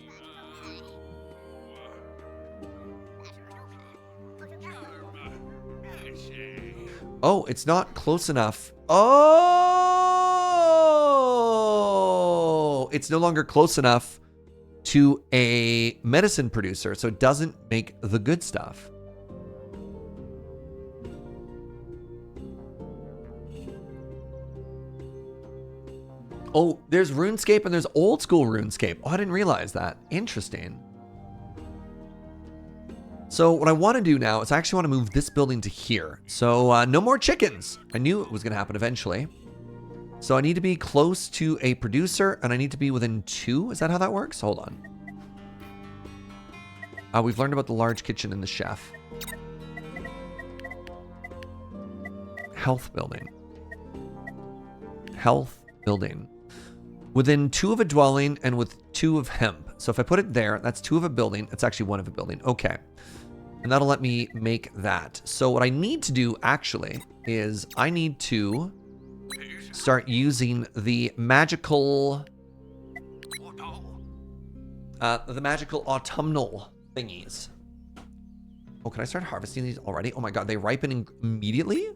[SPEAKER 1] Oh, it's not close enough. Oh! It's no longer close enough to a medicine producer, so it doesn't make the good stuff. Oh, there's RuneScape and there's old school RuneScape. Oh, I didn't realize that. Interesting. So what I want to do now is I actually want to move this building to here. So no more chickens. I knew it was going to happen eventually. So I need to be close to a producer and I need to be within 2. Is that how that works? Hold on. We've learned about the large kitchen and the chef. Health building. Health building. Within 2 of a dwelling and with 2 of hemp. So if I put it there, that's 2 of a building. It's actually 1 of a building. Okay. And that'll let me make that. So what I need to do actually is I need to start using the magical autumnal thingies. Oh, can I start harvesting these already? Oh my God, they ripen immediately?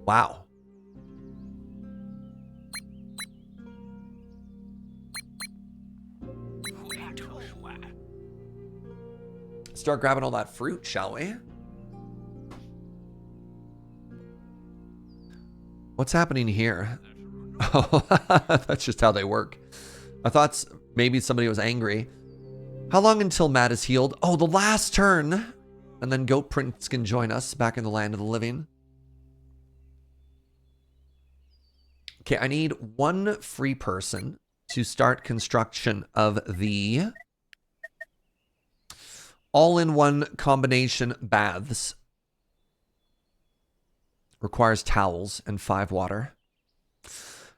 [SPEAKER 1] Wow. Start grabbing all that fruit, shall we? What's happening here? Oh, that's just how they work. I thought maybe somebody was angry. How long until Matt is healed? Oh, the last turn. And then Goat Prince can join us back in the land of the living. Okay, I need 1 free person. to start construction of the all-in-one combination baths. Requires towels and 5 water.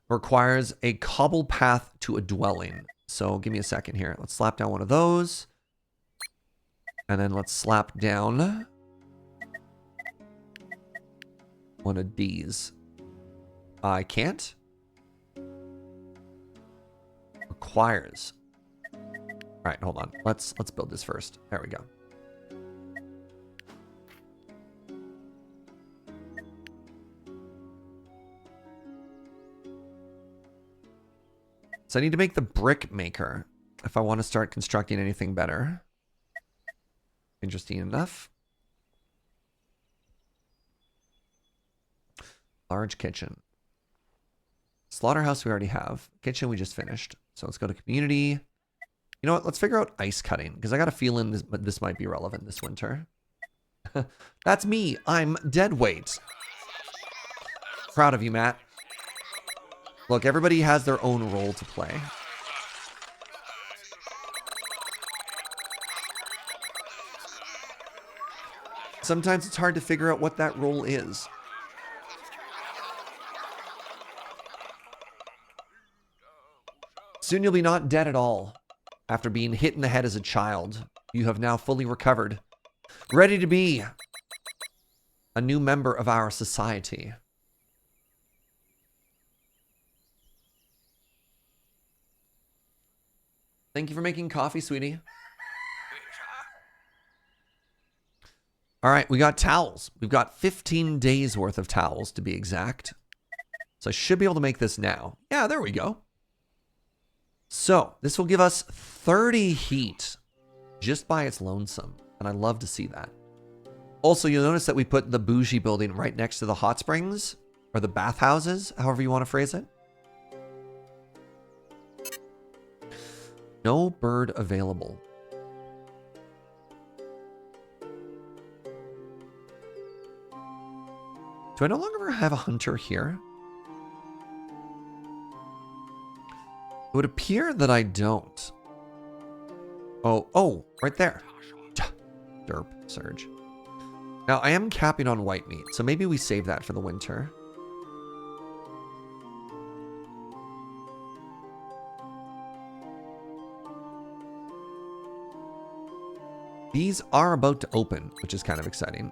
[SPEAKER 1] Requires a cobble path to a dwelling. So give me a second here. Let's slap down one of those. And then let's slap down one of these. I can't. Requires. All right, hold on. Let's build this first. There we go. So I need to make the brick maker if I want to start constructing anything better. Interesting enough. Large kitchen. Slaughterhouse we already have. Kitchen we just finished. So let's go to community. You know what? Let's figure out ice cutting because I got a feeling this might be relevant this winter. That's me. I'm dead weight. Proud of you, Matt. Look, everybody has their own role to play. Sometimes it's hard to figure out what that role is. Soon you'll be not dead at all. After being hit in the head as a child, you have now fully recovered. Ready to be a new member of our society. Thank you for making coffee, sweetie. All right, we got towels. We've got 15 days worth of towels to be exact. So I should be able to make this now. Yeah, there we go. So this will give us 30 heat just by its lonesome. And I love to see that. Also, you'll notice that we put the Bougie building right next to the hot springs or the bathhouses, however you want to phrase it. No bird available. Do I no longer have a hunter here? It would appear that I don't. Oh, right there. Derp, Surge. Now, I am capping on white meat, so maybe we save that for the winter. These are about to open, which is kind of exciting.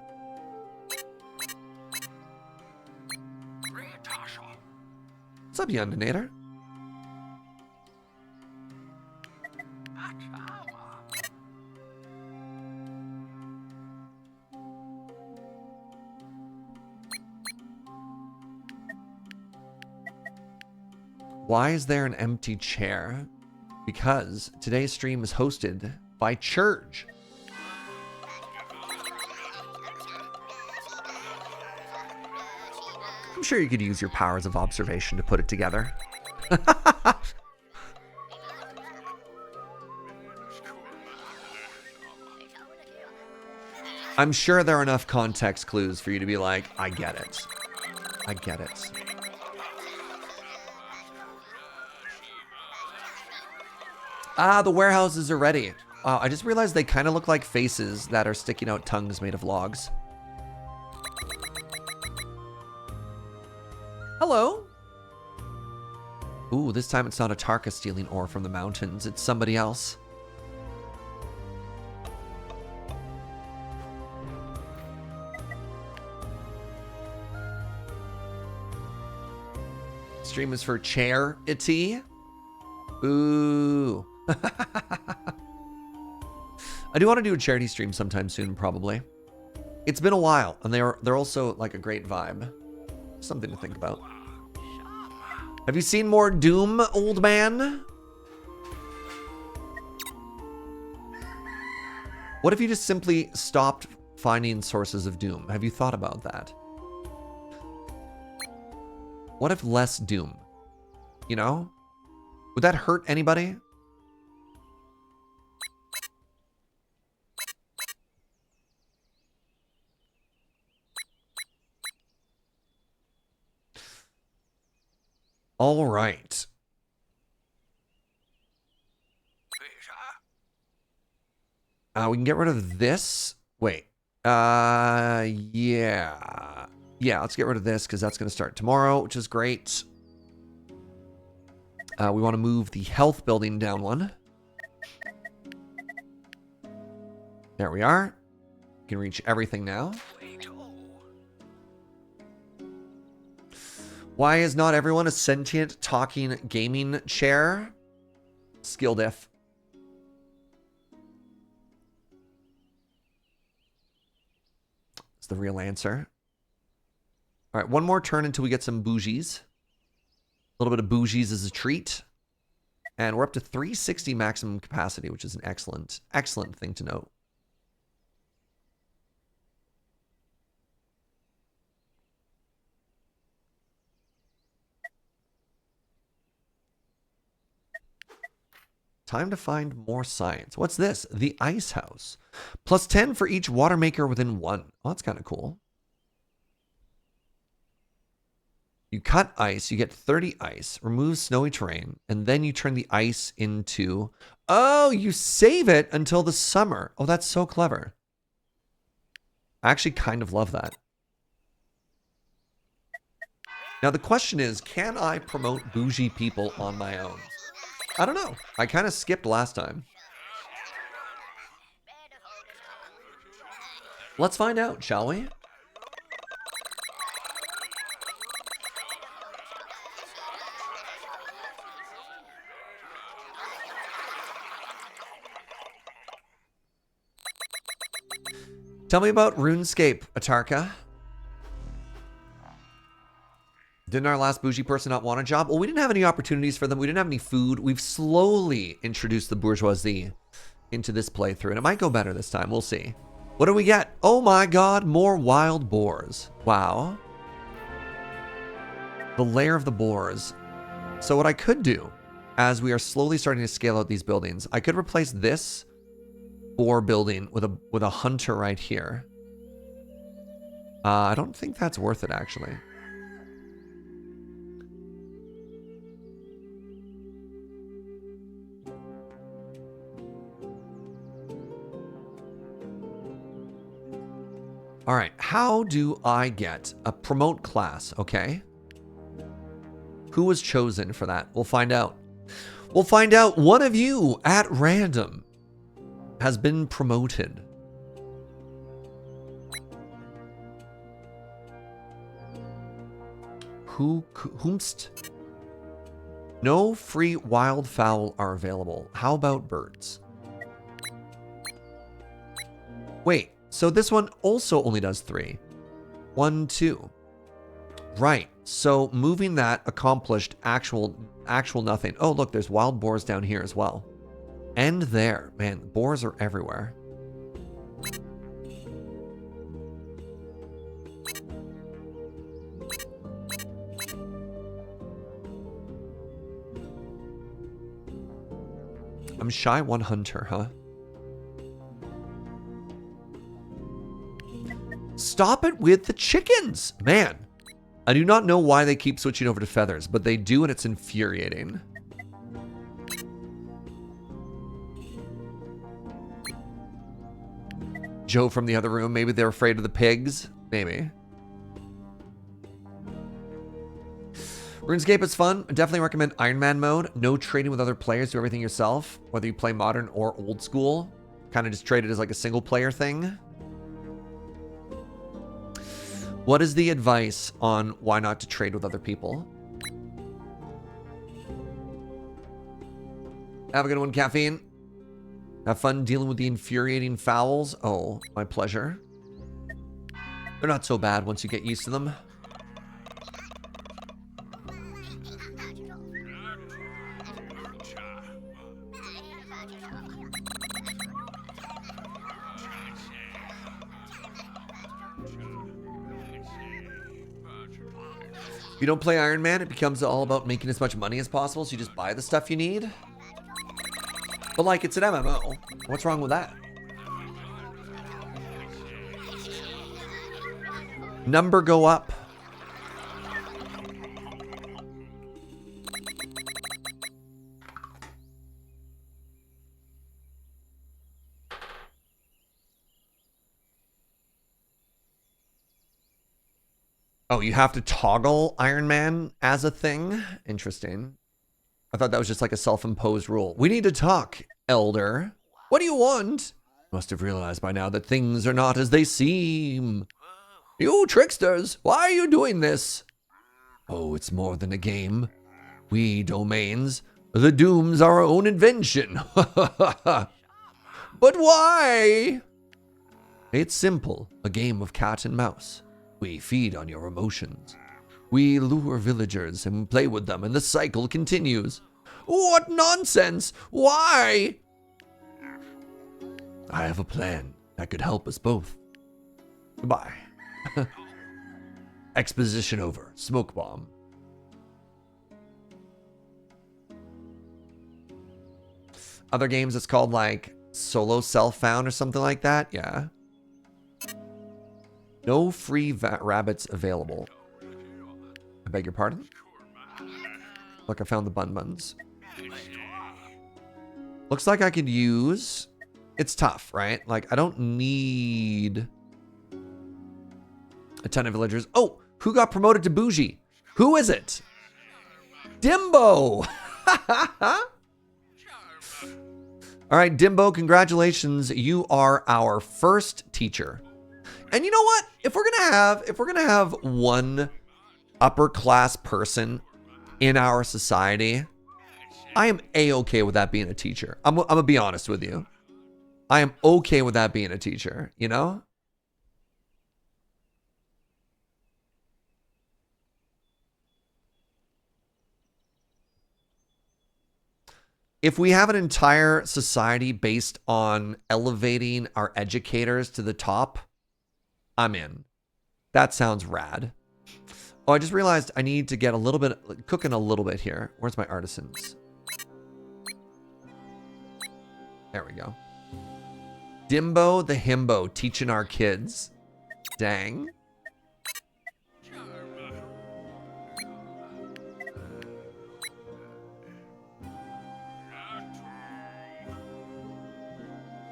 [SPEAKER 1] What's up, Yundinator? Why is there an empty chair? Because today's stream is hosted by Church. I'm sure you could use your powers of observation to put it together. I'm sure there are enough context clues for you to be like, I get it. I get it. Ah, the warehouses are ready. Wow, I just realized they kind of look like faces that are sticking out tongues made of logs. Hello. Ooh, this time it's not a Tarka stealing ore from the mountains. It's somebody else. Stream is for charity. Ooh. I do want to do a charity stream sometime soon, probably. It's been a while, and they're also like a great vibe. Something to think about. Have you seen more Doom, old man? What if you just simply stopped finding sources of Doom? Have you thought about that? What if less Doom? You know? Would that hurt anybody? All right. We can get rid of this. Wait. Yeah. Yeah, let's get rid of this because that's going to start tomorrow, which is great. We want to move the health building down one. There we are. You can reach everything now. Why is not everyone a sentient talking gaming chair? Skill diff. It's the real answer. All right, one more turn until we get some bougies. A little bit of bougies as a treat. And we're up to 360 maximum capacity, which is an excellent, excellent thing to note. Time to find more science. What's this? The ice house. Plus 10 for each water maker within one. Oh, that's kind of cool. You cut ice, you get 30 ice, remove snowy terrain, and then you turn the ice into... Oh, you save it until the summer. Oh, that's so clever. I actually kind of love that. Now, the question is, can I promote bougie people on my own? I don't know. I kind of skipped last time. Let's find out, shall we? Tell me about RuneScape, Atarka. Didn't our last bougie person not want a job? Well, we didn't have any opportunities for them. We didn't have any food. We've slowly introduced the bourgeoisie into this playthrough, and it might go better this time. We'll see. What do we get? Oh my god, more wild boars. Wow. The lair of the boars. So what I could do, as we are slowly starting to scale out these buildings, I could replace this boar building with a hunter right here. I don't think that's worth it, actually. All right, how do I get a promote class? Okay. Who was chosen for that? We'll find out. We'll find out. One of you at random has been promoted. Whomst? No free wildfowl are available. How about birds? Wait, so this one also only does 3. 1, 2. Right, so moving that accomplished actual nothing. Oh, look, there's wild boars down here as well. And there. Man, boars are everywhere. I'm shy one hunter, huh? Stop it with the chickens! Man, I do not know why they keep switching over to feathers, but they do, and it's infuriating. Joe from the other room, maybe they're afraid of the pigs? Maybe. RuneScape is fun. I definitely recommend Iron Man mode. No trading with other players, do everything yourself. Whether you play modern or old school. Kind of just trade it as like a single player thing. What is the advice on why not to trade with other people? Have a good one, Caffeine. Have fun dealing with the infuriating fowls. Oh, my pleasure. They're not so bad once you get used to them. If you don't play Iron Man, it becomes all about making as much money as possible, so you just buy the stuff you need. But like, it's an MMO. What's wrong with that? Number go up. Oh, you have to toggle Iron Man as a thing? Interesting. I thought that was just like a self-imposed rule. We need to talk, Elder. What do you want? Must have realized by now that things are not as they seem. You tricksters, why are you doing this? Oh, it's more than a game. We domains, the dooms our own invention. But why? It's simple, a game of cat and mouse. We feed on your emotions. We lure villagers and play with them, and the cycle continues. What nonsense! Why? I have a plan that could help us both. Goodbye. Exposition over. Smoke bomb. Other games, it's called like Solo Self-Found or something like that. Yeah. No free rabbits available. I beg your pardon? Look, I found the Bun Buns. Looks like I could use... It's tough, right? Like, I don't need a ton of villagers. Oh, who got promoted to Bougie? Who is it? Dimbo! All right, Dimbo, congratulations. You are our first teacher. And you know what? If we're gonna have one upper class person in our society, I am a-okay with that being a teacher. I'm gonna be honest with you. I am okay with that being a teacher, you know? If we have an entire society based on elevating our educators to the top, I'm in. That sounds rad. Oh, I just realized I need to get a little bit, cooking a little bit here. Where's my artisans? There we go. Dimbo the himbo teaching our kids. Dang.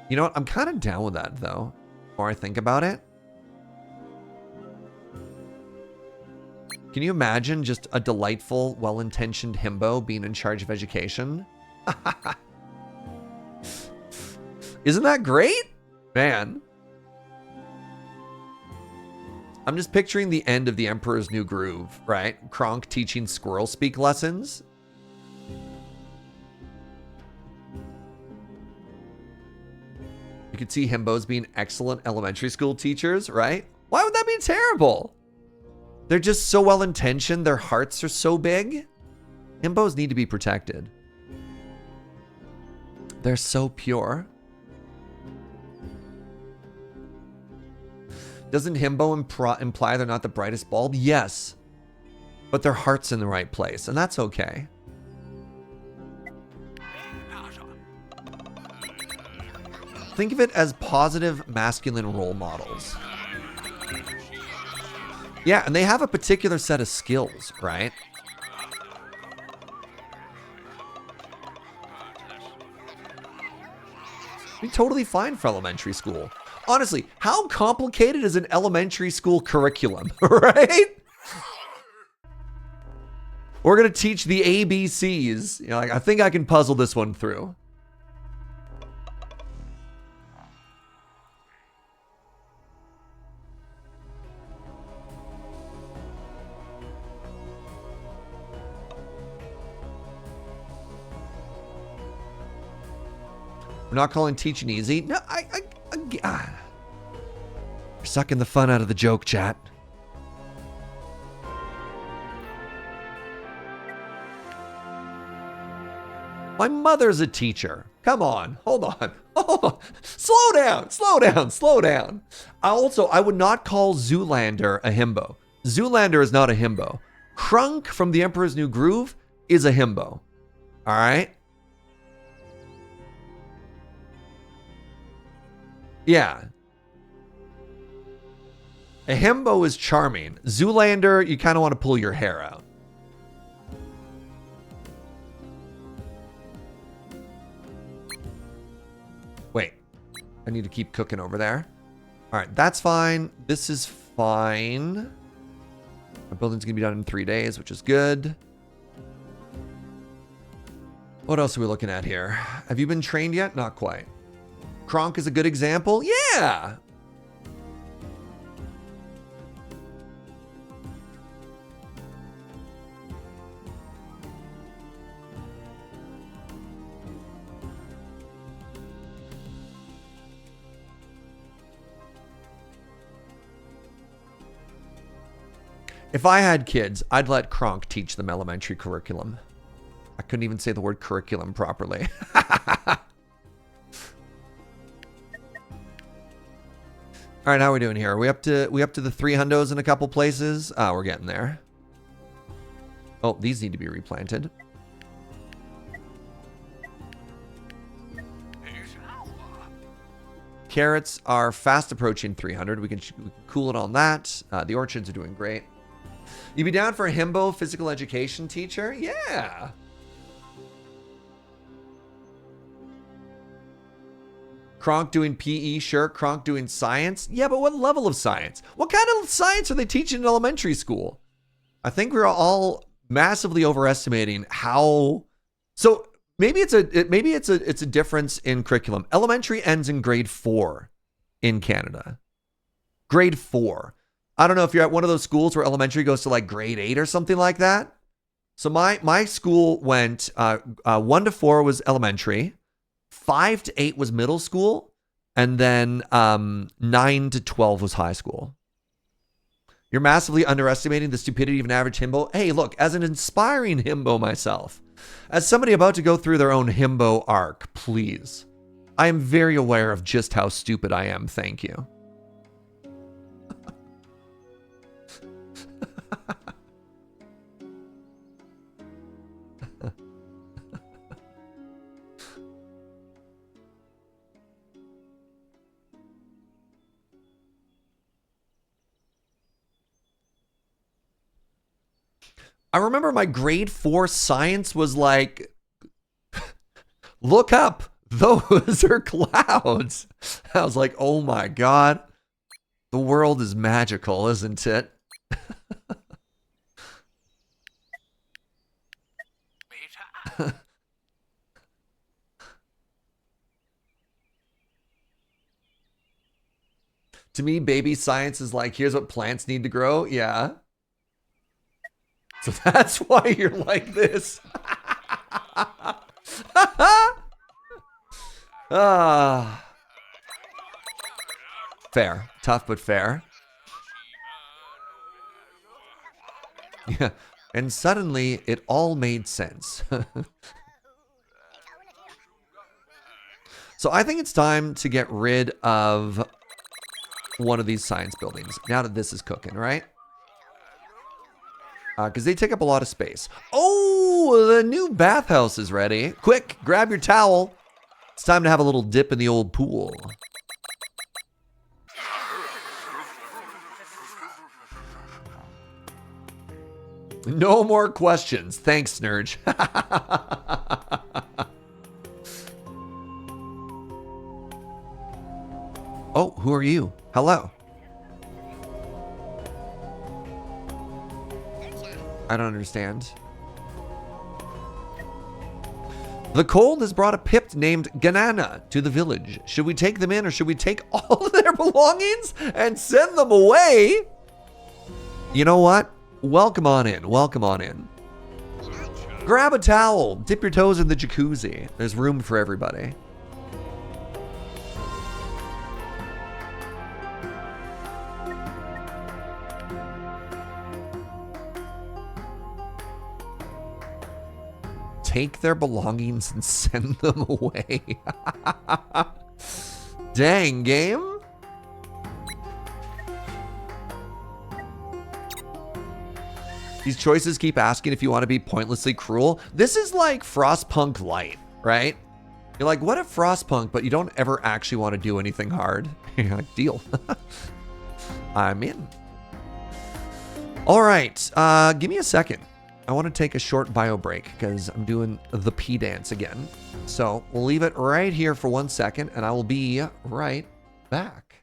[SPEAKER 1] You know what? I'm kind of down with that, though, the more I think about it. Can you imagine just a delightful, well-intentioned himbo being in charge of education? Isn't that great? Man. I'm just picturing the end of The Emperor's New Groove, right? Kronk teaching squirrel speak lessons. You could see himbos being excellent elementary school teachers, right? Why would that be terrible? They're just so well-intentioned. Their hearts are so big. Himbos need to be protected. They're so pure. Doesn't himbo imply they're not the brightest bulb? Yes. But their heart's in the right place, and that's okay. Think of it as positive masculine role models. Yeah, and they have a particular set of skills, right? Be totally fine for elementary school. Honestly, how complicated is an elementary school curriculum, right? We're gonna teach the ABCs. You know, like, I think I can puzzle this one through. We're not calling teaching easy. No, you're sucking the fun out of the joke, chat. My mother's a teacher. Come on, hold on. Slow down, slow down, slow down. I would not call Zoolander a himbo. Zoolander is not a himbo. Krunk from The Emperor's New Groove is a himbo. All right? Yeah. A himbo is charming. Zoolander, you kind of want to pull your hair out. Wait. I need to keep cooking over there. All right, that's fine. This is fine. Our building's gonna be done in 3 days, which is good. What else are we looking at here? Have you been trained yet? Not quite. Kronk is a good example. Yeah. If I had kids, I'd let Kronk teach them elementary curriculum. I couldn't even say the word curriculum properly. All right, how are we doing here? Are we up to the 3 hundos in a couple places? We're getting there. Oh, these need to be replanted. Carrots are fast approaching 300. We can cool it on that. The orchards are doing great. You be down for a himbo physical education teacher? Yeah. Kronk doing PE, sure. Kronk doing science? Yeah, but what level of science? What kind of science are they teaching in elementary school? I think we're all massively overestimating how. So maybe it's a difference in curriculum. Elementary ends in grade 4 in Canada. Grade 4. I don't know if you're at one of those schools where elementary goes to like grade 8 or something like that. So my school went 1 to 4 was elementary, 5 to 8 was middle school, and then 9 to 12 was high school. You're massively underestimating the stupidity of an average himbo. Hey, look, as an inspiring himbo myself, as somebody about to go through their own himbo arc, please, I am very aware of just how stupid I am. Thank you. I remember my grade 4 science was like, look up, those are clouds. I was like, oh my God, the world is magical, isn't it? To me, baby science is like, here's what plants need to grow. Yeah. So that's why you're like this. Fair. Tough, but fair. Yeah. And suddenly, it all made sense. So I think it's time to get rid of one of these science buildings. Now that this is cooking, right? Because they take up a lot of space. Oh, the new bathhouse is ready. Quick, grab your towel. It's time to have a little dip in the old pool. No more questions. Thanks, Snurge. Oh, who are you? Hello. I don't understand. The cold has brought a pip named Ganana to the village. Should we take them in or should we take all of their belongings and send them away? You know what? Welcome on in. Welcome on in. Grab a towel. Dip your toes in the jacuzzi. There's room for everybody. Take their belongings and send them away. Dang, game. These choices keep asking if you want to be pointlessly cruel. This is like Frostpunk light, right? You're like, what if Frostpunk, but you don't ever actually want to do anything hard? You're like, deal. I'm in. All right, give me a second. I want to take a short bio break because I'm doing the pee dance again. So we'll leave it right here for 1 second and I will be right back.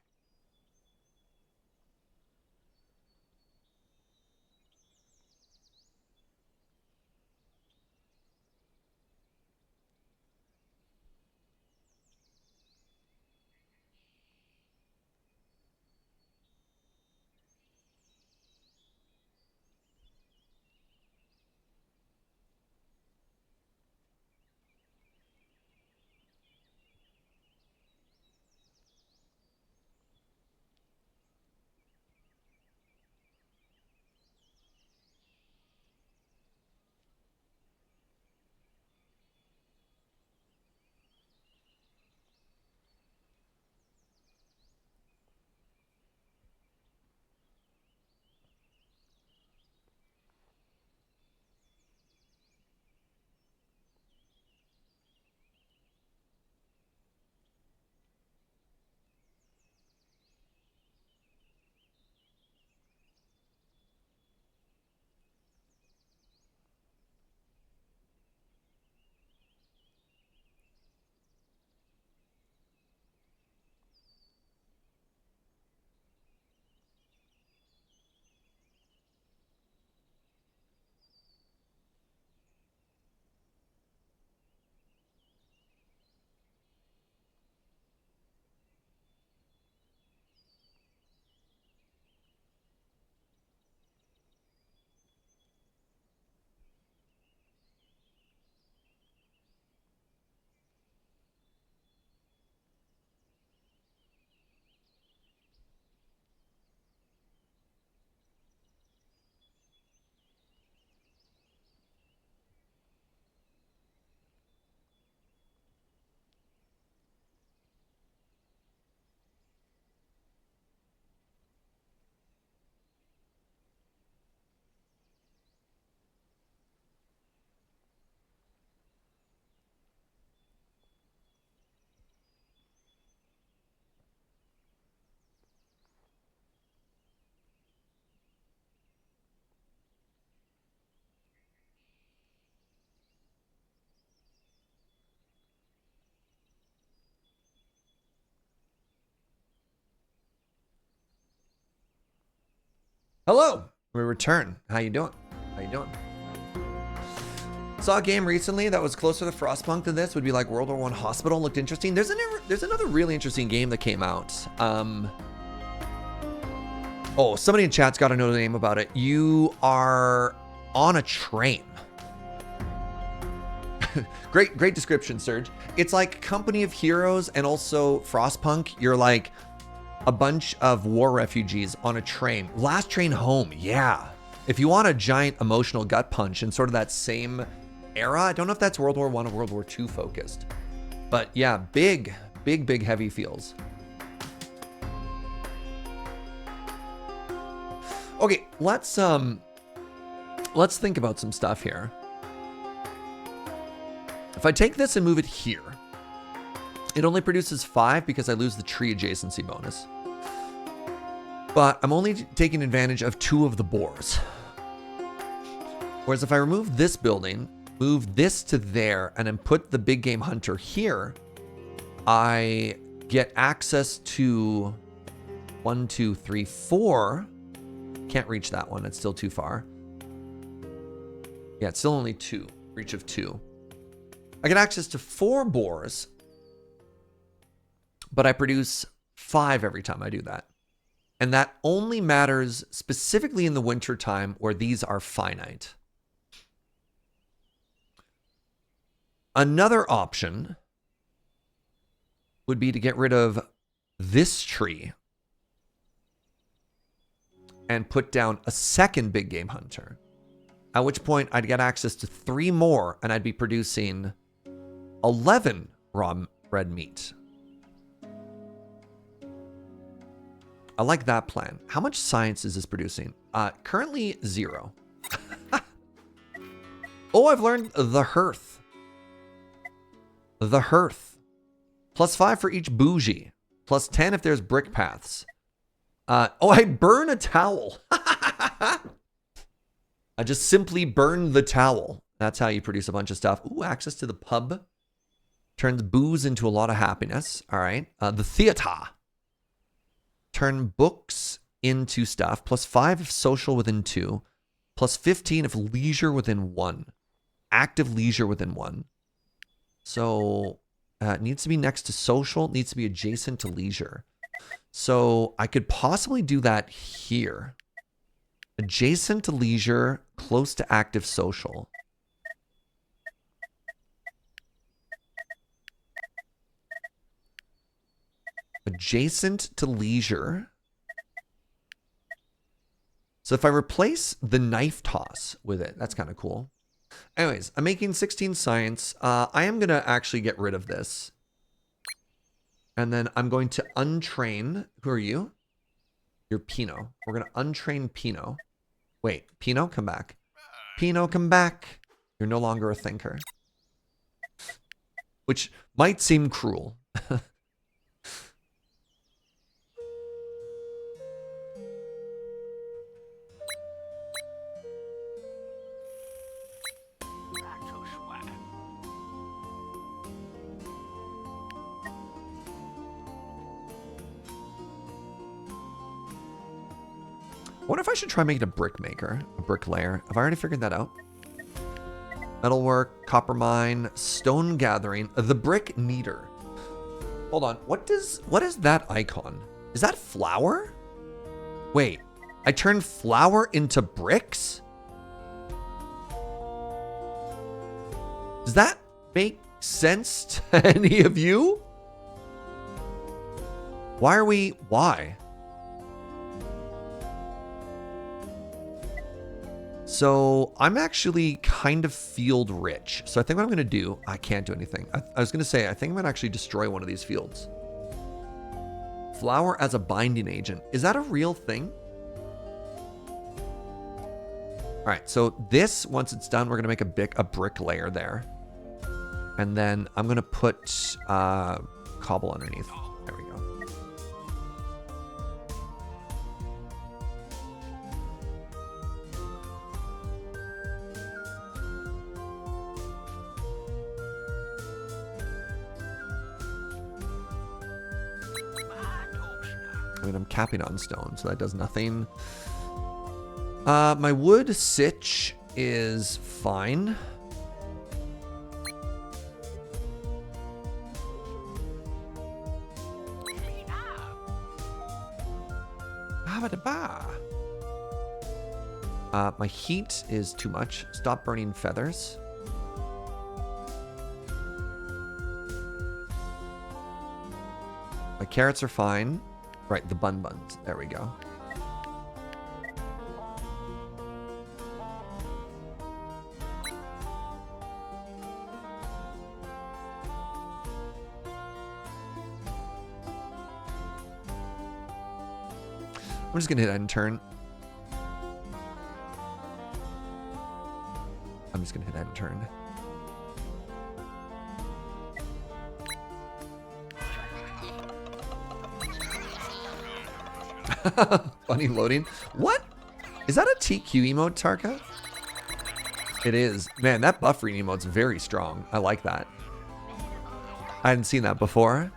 [SPEAKER 1] Hello, we return. How you doing? How you doing? Saw a game recently that was closer to Frostpunk than this. Would be like World War I Hospital. Looked interesting. There's another really interesting game that came out. Oh, somebody in chat's got to know the name about it. You are on a train. Great description, Serge. It's like Company of Heroes and also Frostpunk. You're like a bunch of war refugees on a train. Last Train Home, yeah. If you want a giant emotional gut punch in sort of that same era, I don't know if that's World War I or World War II focused. But yeah, big heavy feels. Okay, let's think about some stuff here. If I take this and move it here, it only produces 5 because I lose the tree adjacency bonus. But I'm only taking advantage of 2 of the boars. Whereas if I remove this building, move this to there, and then put the big game hunter here, I get access to 1, 2, 3, 4. Can't reach that one. It's still too far. Yeah, it's still only 2. Reach of 2. I get access to 4 boars, but I produce 5 every time I do that. And that only matters specifically in the winter time where these are finite. Another option would be to get rid of this tree and put down a second big game hunter. At which point I'd get access to 3 more and I'd be producing 11 raw red meat. I like that plan. How much science is this producing? Currently 0. Oh, I've learned the hearth. The hearth. +5 for each bougie. +10 if there's brick paths. Oh, I burn a towel. I just simply burn the towel. That's how you produce a bunch of stuff. Ooh, access to the pub. Turns booze into a lot of happiness. All right. The theater. Turn books into stuff. +5 if social within 2. +15 if leisure within 1. Active leisure within 1. So it needs to be next to social. It needs to be adjacent to leisure. So I could possibly do that here. Adjacent to leisure, close to active social. Adjacent to leisure. So if I replace the knife toss with it, that's kind of cool. Anyways, I'm making 16 science. I am going to actually get rid of this. And then I'm going to untrain. Who are you? You're Pino. We're going to untrain Pino. Wait, Pino, come back. Pino, come back. You're no longer a thinker. Which might seem cruel. I wonder if I should try making a brick maker, a bricklayer. Have I already figured that out? Metalwork, copper mine, stone gathering, the brick kneader. Hold on, what is that icon? Is that flour? Wait, I turned flour into bricks? Does that make sense to any of you? Why? So I'm actually kind of field rich. So I think what I'm going to do, I can't do anything. I was going to say, I think I'm going to actually destroy one of these fields. Flour as a binding agent. Is that a real thing? All right. So this, once it's done, we're going to make a brick layer there. And then I'm going to put cobble underneath. There we go. I mean, I'm capping on stone, so that does nothing. My wood sitch is fine. My heat is too much. Stop burning feathers. My carrots are fine. Right, the Bun Buns. There we go. I'm just gonna hit end turn. I'm just gonna hit end turn. Funny loading. What? Is that a TQ emote, Tarka? It is. Man, that buffering emote's very strong. I like that. I hadn't seen that before.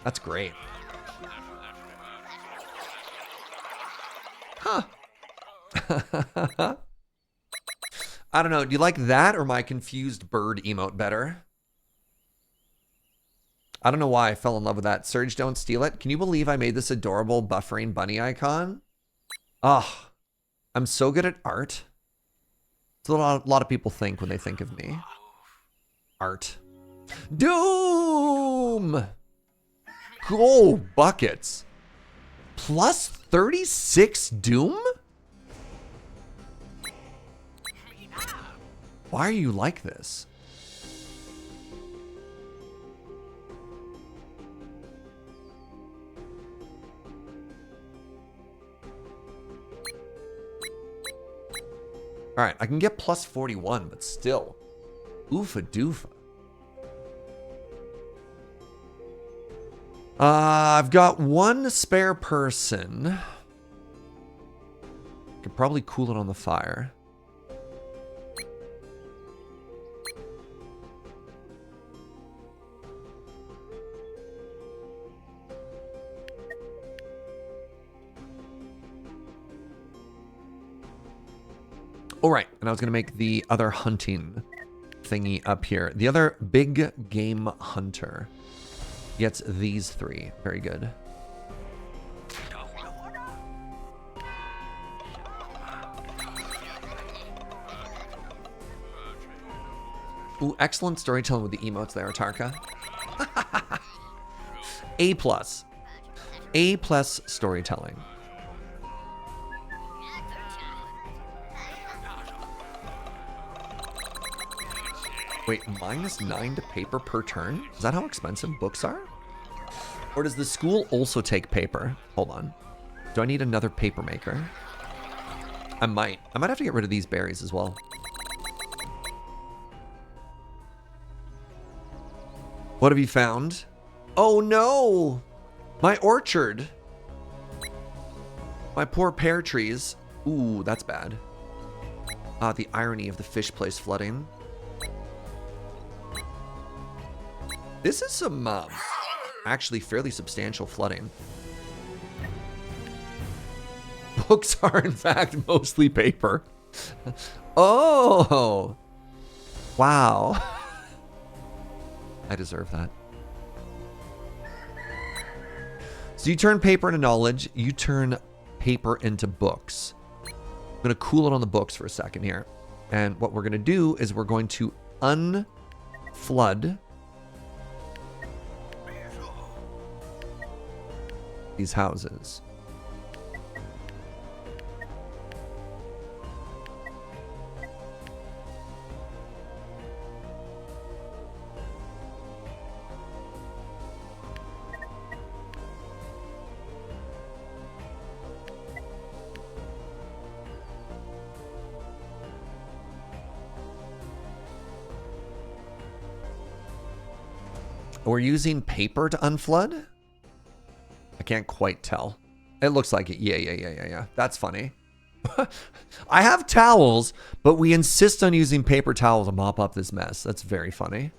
[SPEAKER 1] That's great. Huh. I don't know. Do you like that or my confused bird emote better? I don't know why I fell in love with that. Surge, don't steal it. Can you believe I made this adorable buffering bunny icon? Oh, I'm so good at art. It's what a lot of people think when they think of me. Art. Doom! Oh, buckets. Plus 36 Doom? Why are you like this? All right, I can get plus 41, but still. Oofa doofa. I've got one spare person. Could probably cool it on the fire. All right, and I was gonna make the other hunting thingy up here. The other big game hunter gets these three. Very good. Ooh, excellent storytelling with the emotes there, Tarka. A plus. A plus storytelling. Wait, -9 to paper per turn? Is that how expensive books are? Or does the school also take paper? Hold on. Do I need another paper maker? I might have to get rid of these berries as well. What have you found? Oh no! My orchard! My poor pear trees. Ooh, that's bad. Ah, the irony of the fish place flooding. This is some, actually fairly substantial flooding. Books are, in fact, mostly paper. Oh! Wow. I deserve that. So you turn paper into knowledge, you turn paper into books. I'm gonna cool it on the books for a second here. And what we're gonna do is we're going to unflood these houses. We're using paper to unflood? I can't quite tell. It looks like it. Yeah. That's funny. I have towels, but we insist on using paper towels to mop up this mess. That's very funny.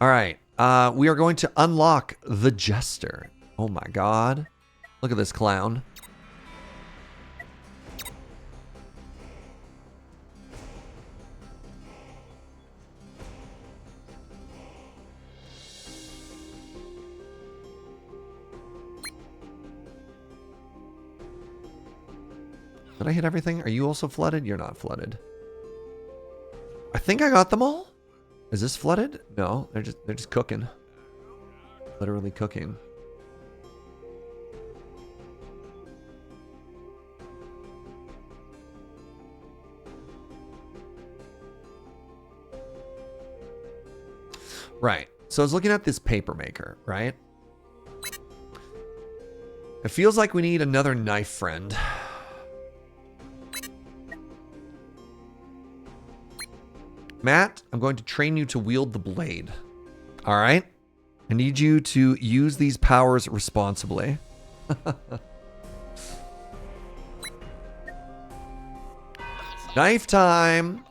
[SPEAKER 1] All right. We are going to unlock the Jester. Oh my God. Look at this clown. Did I hit everything? Are you also flooded? You're not flooded. I think I got them all. Is this flooded? No, they're just cooking. Literally cooking. Right. So I was looking at this paper maker, right? It feels like we need another knife friend. Matt, I'm going to train you to wield the blade. All right? I need you to use these powers responsibly. Knife time!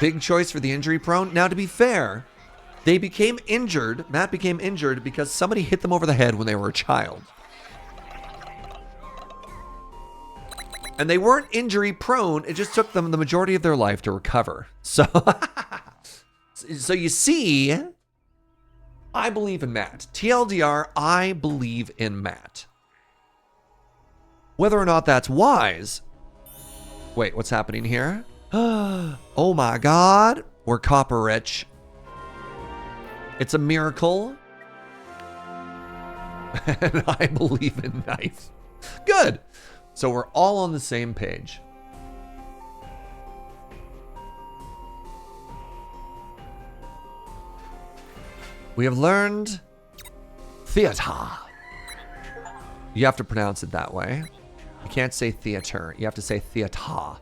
[SPEAKER 1] Big choice for the injury prone. Now, to be fair, they became injured. Matt became injured because somebody hit them over the head when they were a child. And they weren't injury prone. It just took them the majority of their life to recover. So, so you see, I believe in Matt. TLDR, I believe in Matt. Whether or not that's wise. Wait, what's happening here? Oh my God. We're copper rich. It's a miracle. And I believe in knife. Good. So we're all on the same page. We have learned theater. You have to pronounce it that way. You can't say theater. You have to say theater.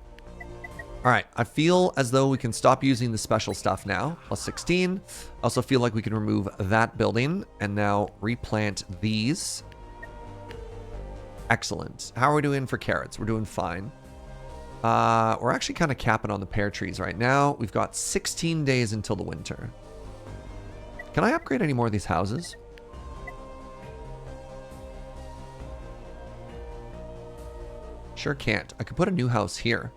[SPEAKER 1] All right, I feel as though we can stop using the special stuff now. Plus 16. I also feel like we can remove that building and now replant these. Excellent. How are we doing for carrots? We're doing fine. We're actually kind of capping on the pear trees right now. We've got 16 days until the winter. Can I upgrade any more of these houses? Sure can't. I could put a new house here,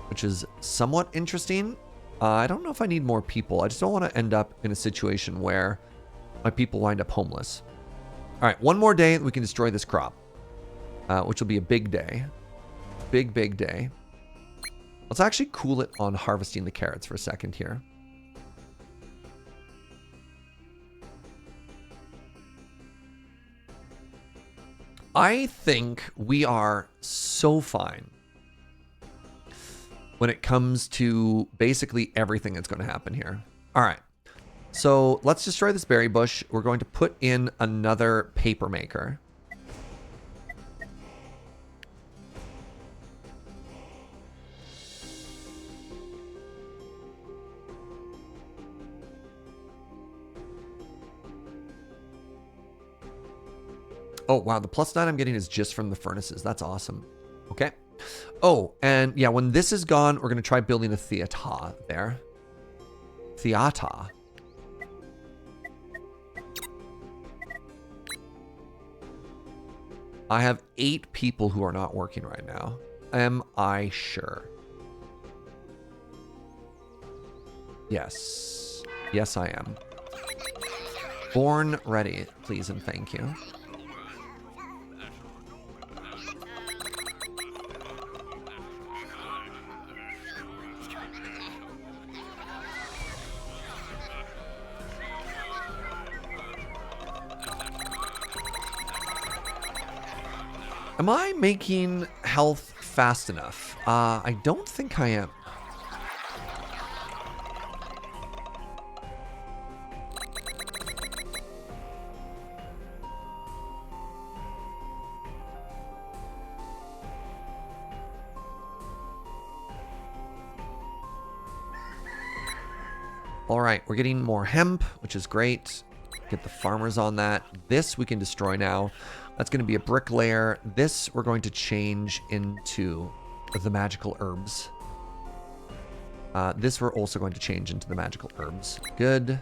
[SPEAKER 1] which is somewhat interesting. I don't know if I need more people. I just don't want to end up in a situation where my people wind up homeless. All right, one more day and we can destroy this crop, which will be a big day. Big, big day. Let's actually cool it on harvesting the carrots for a second here. I think we are so fine when it comes to basically everything that's going to happen here. All right. So let's destroy this berry bush. We're going to put in another paper maker. Oh, wow. The +9 I'm getting is just from the furnaces. That's awesome. Okay. Oh, and yeah, when this is gone, we're going to try building a theater there. Theater. I have 8 people who are not working right now. Am I sure? Yes. Yes, I am. Born ready, please and thank you. Am I making health fast enough? I don't think I am. All right, we're getting more hemp, which is great. Get the farmers on that. This we can destroy now. That's going to be a bricklayer. This we're going to change into the magical herbs. This we're also going to change into the magical herbs. Good.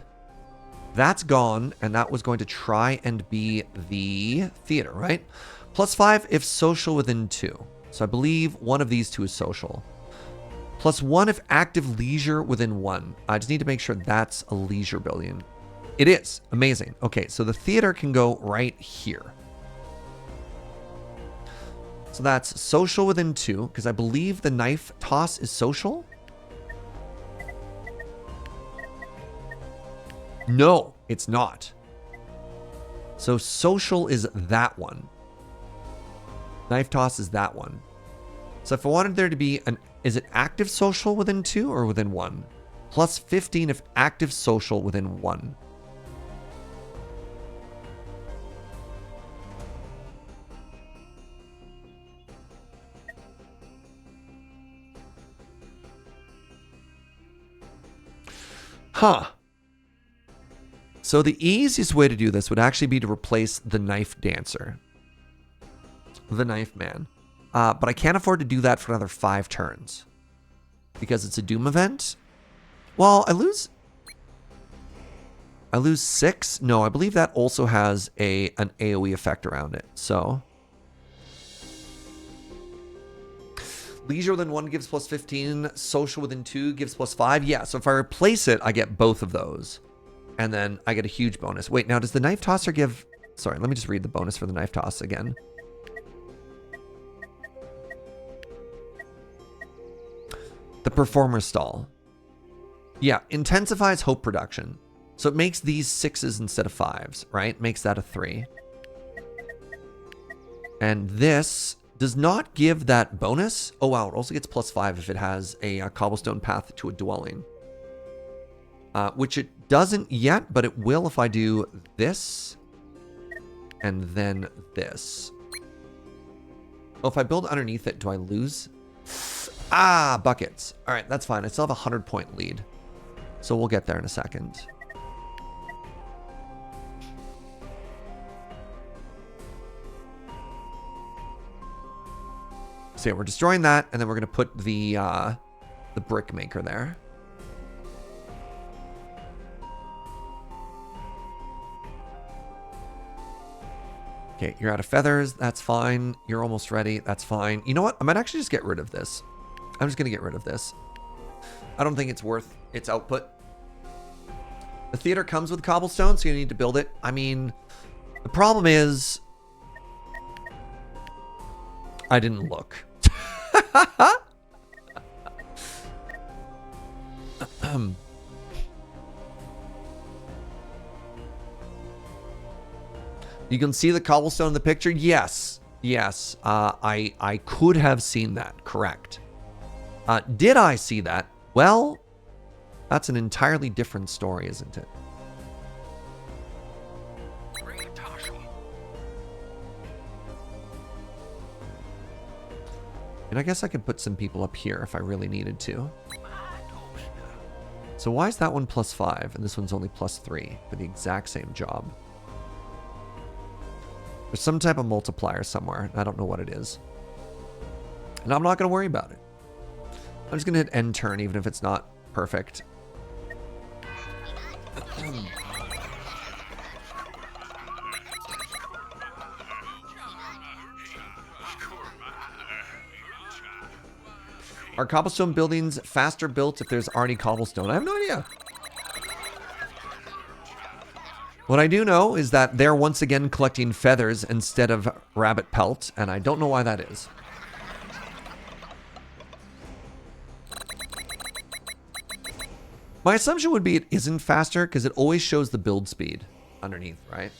[SPEAKER 1] That's gone, and that was going to try and be the theater, right? +5 if social within 2. So I believe one of these two is social. +1 if active leisure within 1. I just need to make sure that's a leisure building. It is. Amazing. Okay, so the theater can go right here. So that's social within 2, because I believe the knife toss is social. No, it's not. So social is that one. Knife toss is that one. So if I wanted there to be an... Is it active social within 2 or within 1? +15 if active social within 1. Huh. So the easiest way to do this would actually be to replace the knife dancer. The knife man. But I can't afford to do that for another 5 turns. Because it's a Doom event. Well, I lose 6? No, I believe that also has an AoE effect around it. So leisure within 1 gives +15. Social within 2 gives +5. Yeah, so if I replace it, I get both of those. And then I get a huge bonus. Wait, now does the knife tosser give... Sorry, let me just read the bonus for the knife toss again. The performer stall. Yeah, intensifies hope production. So it makes these 6s instead of 5s, right? Makes that a 3. And this does not give that bonus. Oh, wow. It also gets +5 if it has a cobblestone path to a dwelling. Which it doesn't yet, but it will if I do this. And then this. Oh, if I build underneath it, do I lose? Ah, buckets. All right, that's fine. I still have a 100-point lead. So we'll get there in a second. So yeah, we're destroying that, and then we're going to put the brick maker there. Okay, you're out of feathers. That's fine. You're almost ready. That's fine. You know what? I might actually just get rid of this. I'm just going to get rid of this. I don't think it's worth its output. The theater comes with cobblestone, so you need to build it. I mean, the problem is... I didn't look. You can see the cobblestone in the picture? Yes. Yes. I could have seen that. Correct. Did I see that? Well, that's an entirely different story, isn't it? And I guess I could put some people up here if I really needed to. So why is that one +5 and this one's only +3 for the exact same job? There's some type of multiplier somewhere. I don't know what it is. And I'm not going to worry about it. I'm just going to hit end turn even if it's not perfect. Are cobblestone buildings faster built if there's already cobblestone? I have no idea. What I do know is that they're once again collecting feathers instead of rabbit pelt, and I don't know why that is. My assumption would be it isn't faster because it always shows the build speed underneath, right?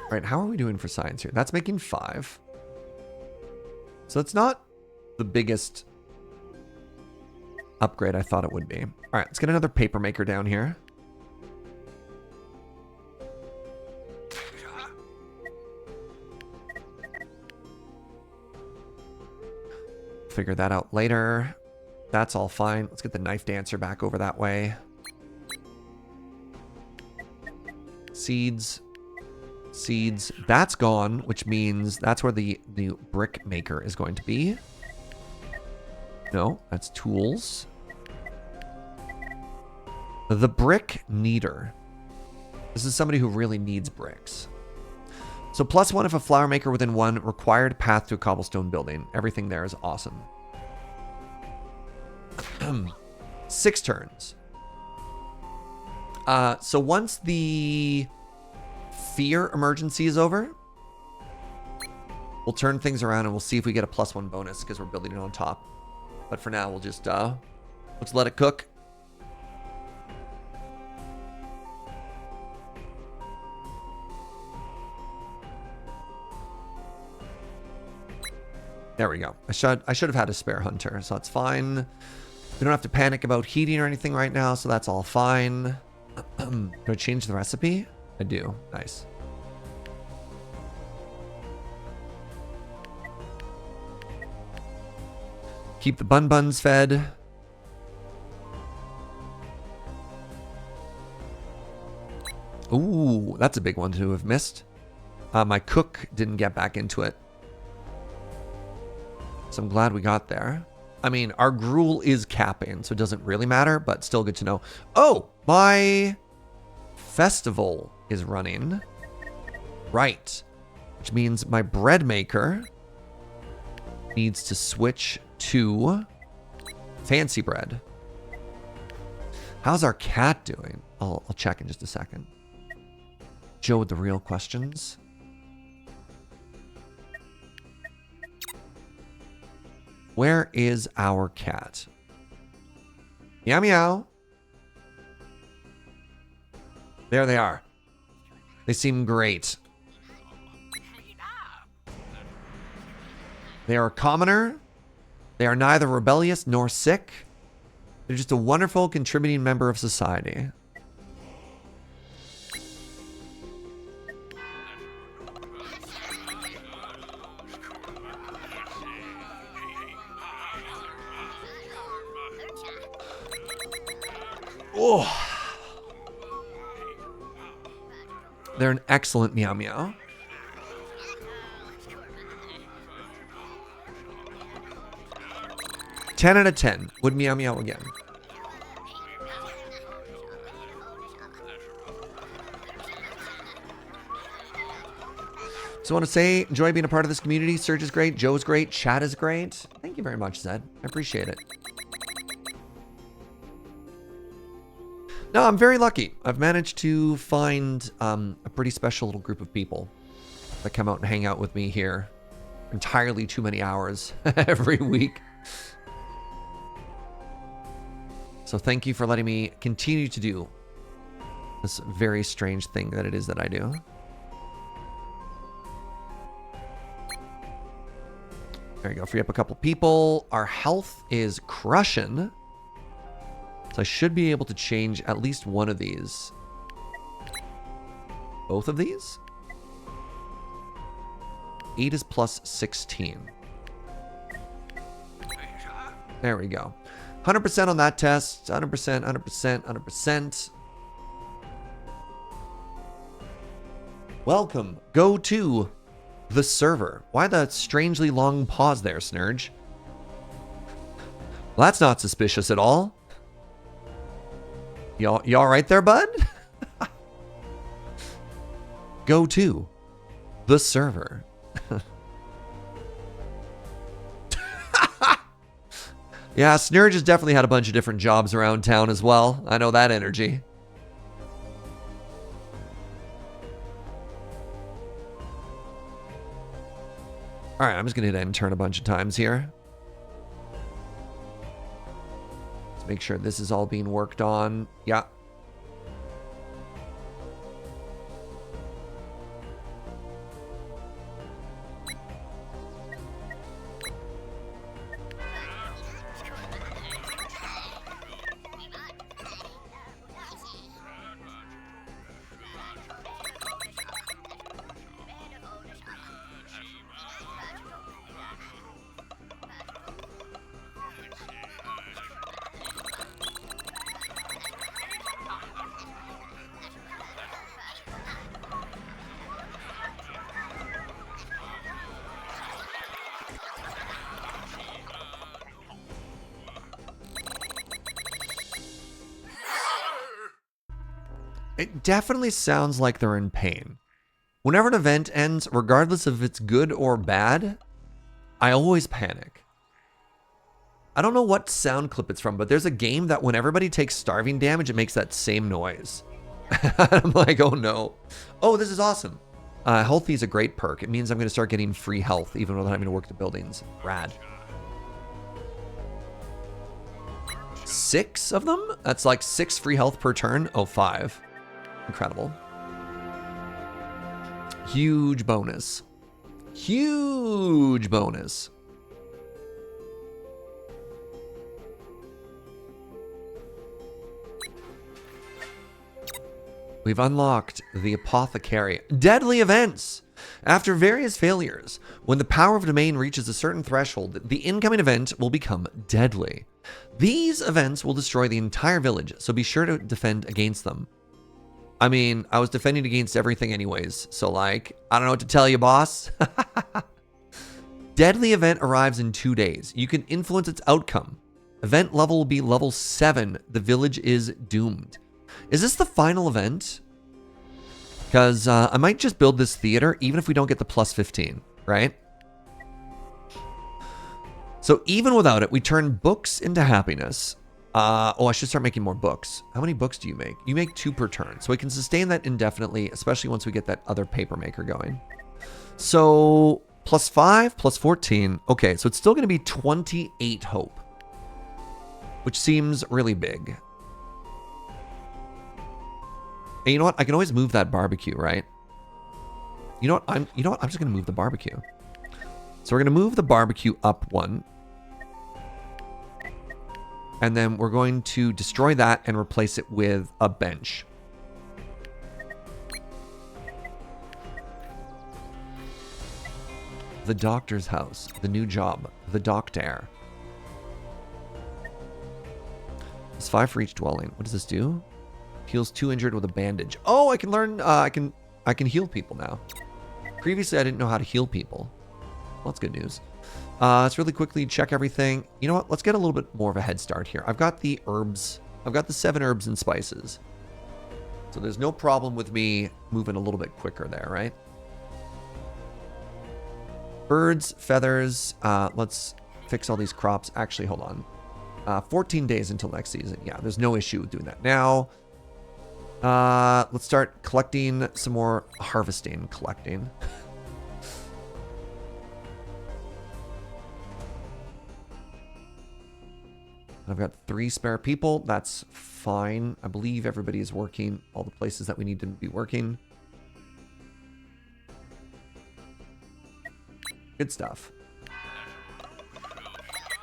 [SPEAKER 1] All right, how are we doing for science here? That's making 5. So it's not the biggest upgrade I thought it would be. All right, let's get another paper maker down here. Figure that out later. That's all fine. Let's get the knife dancer back over that way. Seeds. Seeds. That's gone, which means that's where the brick maker is going to be. No, that's tools. The brick needer. This is somebody who really needs bricks. So +1 if a flower maker within 1 required path to a cobblestone building. Everything there is awesome. 6 turns. So once the fear emergency is over, we'll turn things around and we'll see if we get a +1 bonus because we're building it on top. But for now, we'll just let's let it cook. There we go. I should have had a spare hunter, so that's fine. We don't have to panic about heating or anything right now, so that's all fine. Do I change the recipe? I do. Nice. Keep the Bun Buns fed. Ooh, that's a big one to have missed. My cook didn't get back into it. So I'm glad we got there. I mean, our gruel is capping, so it doesn't really matter, but still good to know. Oh, my festival is running. Right. Which means my bread maker needs to switch to fancy bread. How's our cat doing? I'll check in just a second. Joe with the real questions. Where is our cat? Meow meow. There they are. They seem great. They are a commoner. They are neither rebellious nor sick. They're just a wonderful contributing member of society. Oh. They're an excellent meow meow. Ten out of 10. Would meow meow again. So I want to say, enjoy being a part of this community. Serge is great. Joe is great. Chad is great. Thank you very much, Zed. I appreciate it. No, I'm very lucky. I've managed to find a pretty special little group of people that come out and hang out with me here entirely too many hours every week. So thank you for letting me continue to do this very strange thing that it is that I do. There you go. Free up a couple people. Our health is crushing. So I should be able to change at least one of these. Both of these? 8 is plus 16. There we go. 100% on that test. 100%, 100%, 100%. Welcome. Go to the server. Why the strangely long pause there, Snurge? Well, that's not suspicious at all. You all right there, bud? Go to the server. Yeah, Snurge has definitely had a bunch of different jobs around town as well. I know that energy. All right, I'm just going to hit enter a bunch of times here. Let's make sure this is all being worked on. Yeah. It definitely sounds like they're in pain. Whenever an event ends, regardless if it's good or bad, I always panic. I don't know what sound clip it's from, but there's a game that when everybody takes starving damage, it makes that same noise. I'm like, oh no. Oh, this is awesome. Healthy is a great perk. It means I'm going to start getting free health even without having to work the buildings. Rad. 6 of them? That's like 6 free health per turn. Oh, 5. Incredible. Huge bonus. Huge bonus. We've unlocked the Apothecary. Deadly events! After various failures, when the power of domain reaches a certain threshold, the incoming event will become deadly. These events will destroy the entire village, so be sure to defend against them. I mean, I was defending against everything anyways, so like, I don't know what to tell you, boss. Deadly event arrives in 2 days. You can influence its outcome. Event level will be level 7. The village is doomed. Is this the final event? Because I might just build this theater, even if we don't get the plus 15, right? So even without it, we turn books into happiness. Oh, I should start making more books. How many books do you make? You make 2 per turn. So we can sustain that indefinitely, especially once we get that other paper maker going. So plus 5, plus 14. Okay, so it's still going to be 28 hope, which seems really big. And you know what? I can always move that barbecue, right? You know what? I'm just going to move the barbecue. So we're going to move the barbecue up 1. And then we're going to destroy that and replace it with a bench. The doctor's house. The new job. The doctor. It's 5 for each dwelling. What does this do? Heals 2 injured with a bandage. Oh, I can learn. I can heal people now. Previously, I didn't know how to heal people. Well, that's good news. Let's really quickly check everything. You know what? Let's get a little bit more of a head start here. I've got the herbs. I've got the 7 herbs and spices. So there's no problem with me moving a little bit quicker there, right? Birds, feathers. Let's fix all these crops. Actually, hold on. 14 days until next season. Yeah, there's no issue with doing that now. Let's start collecting some more collecting. I've got 3 spare people. That's fine. I believe everybody is working all the places that we need to be working. Good stuff.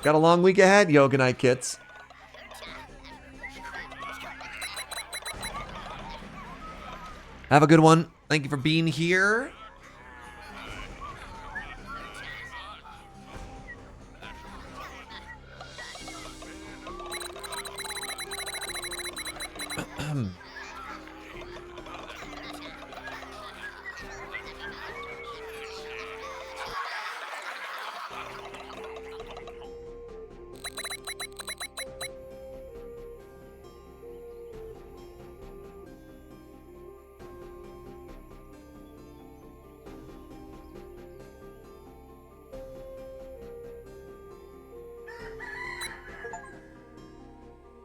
[SPEAKER 1] Got a long week ahead, Yoga Night Kits. Have a good one. Thank you for being here.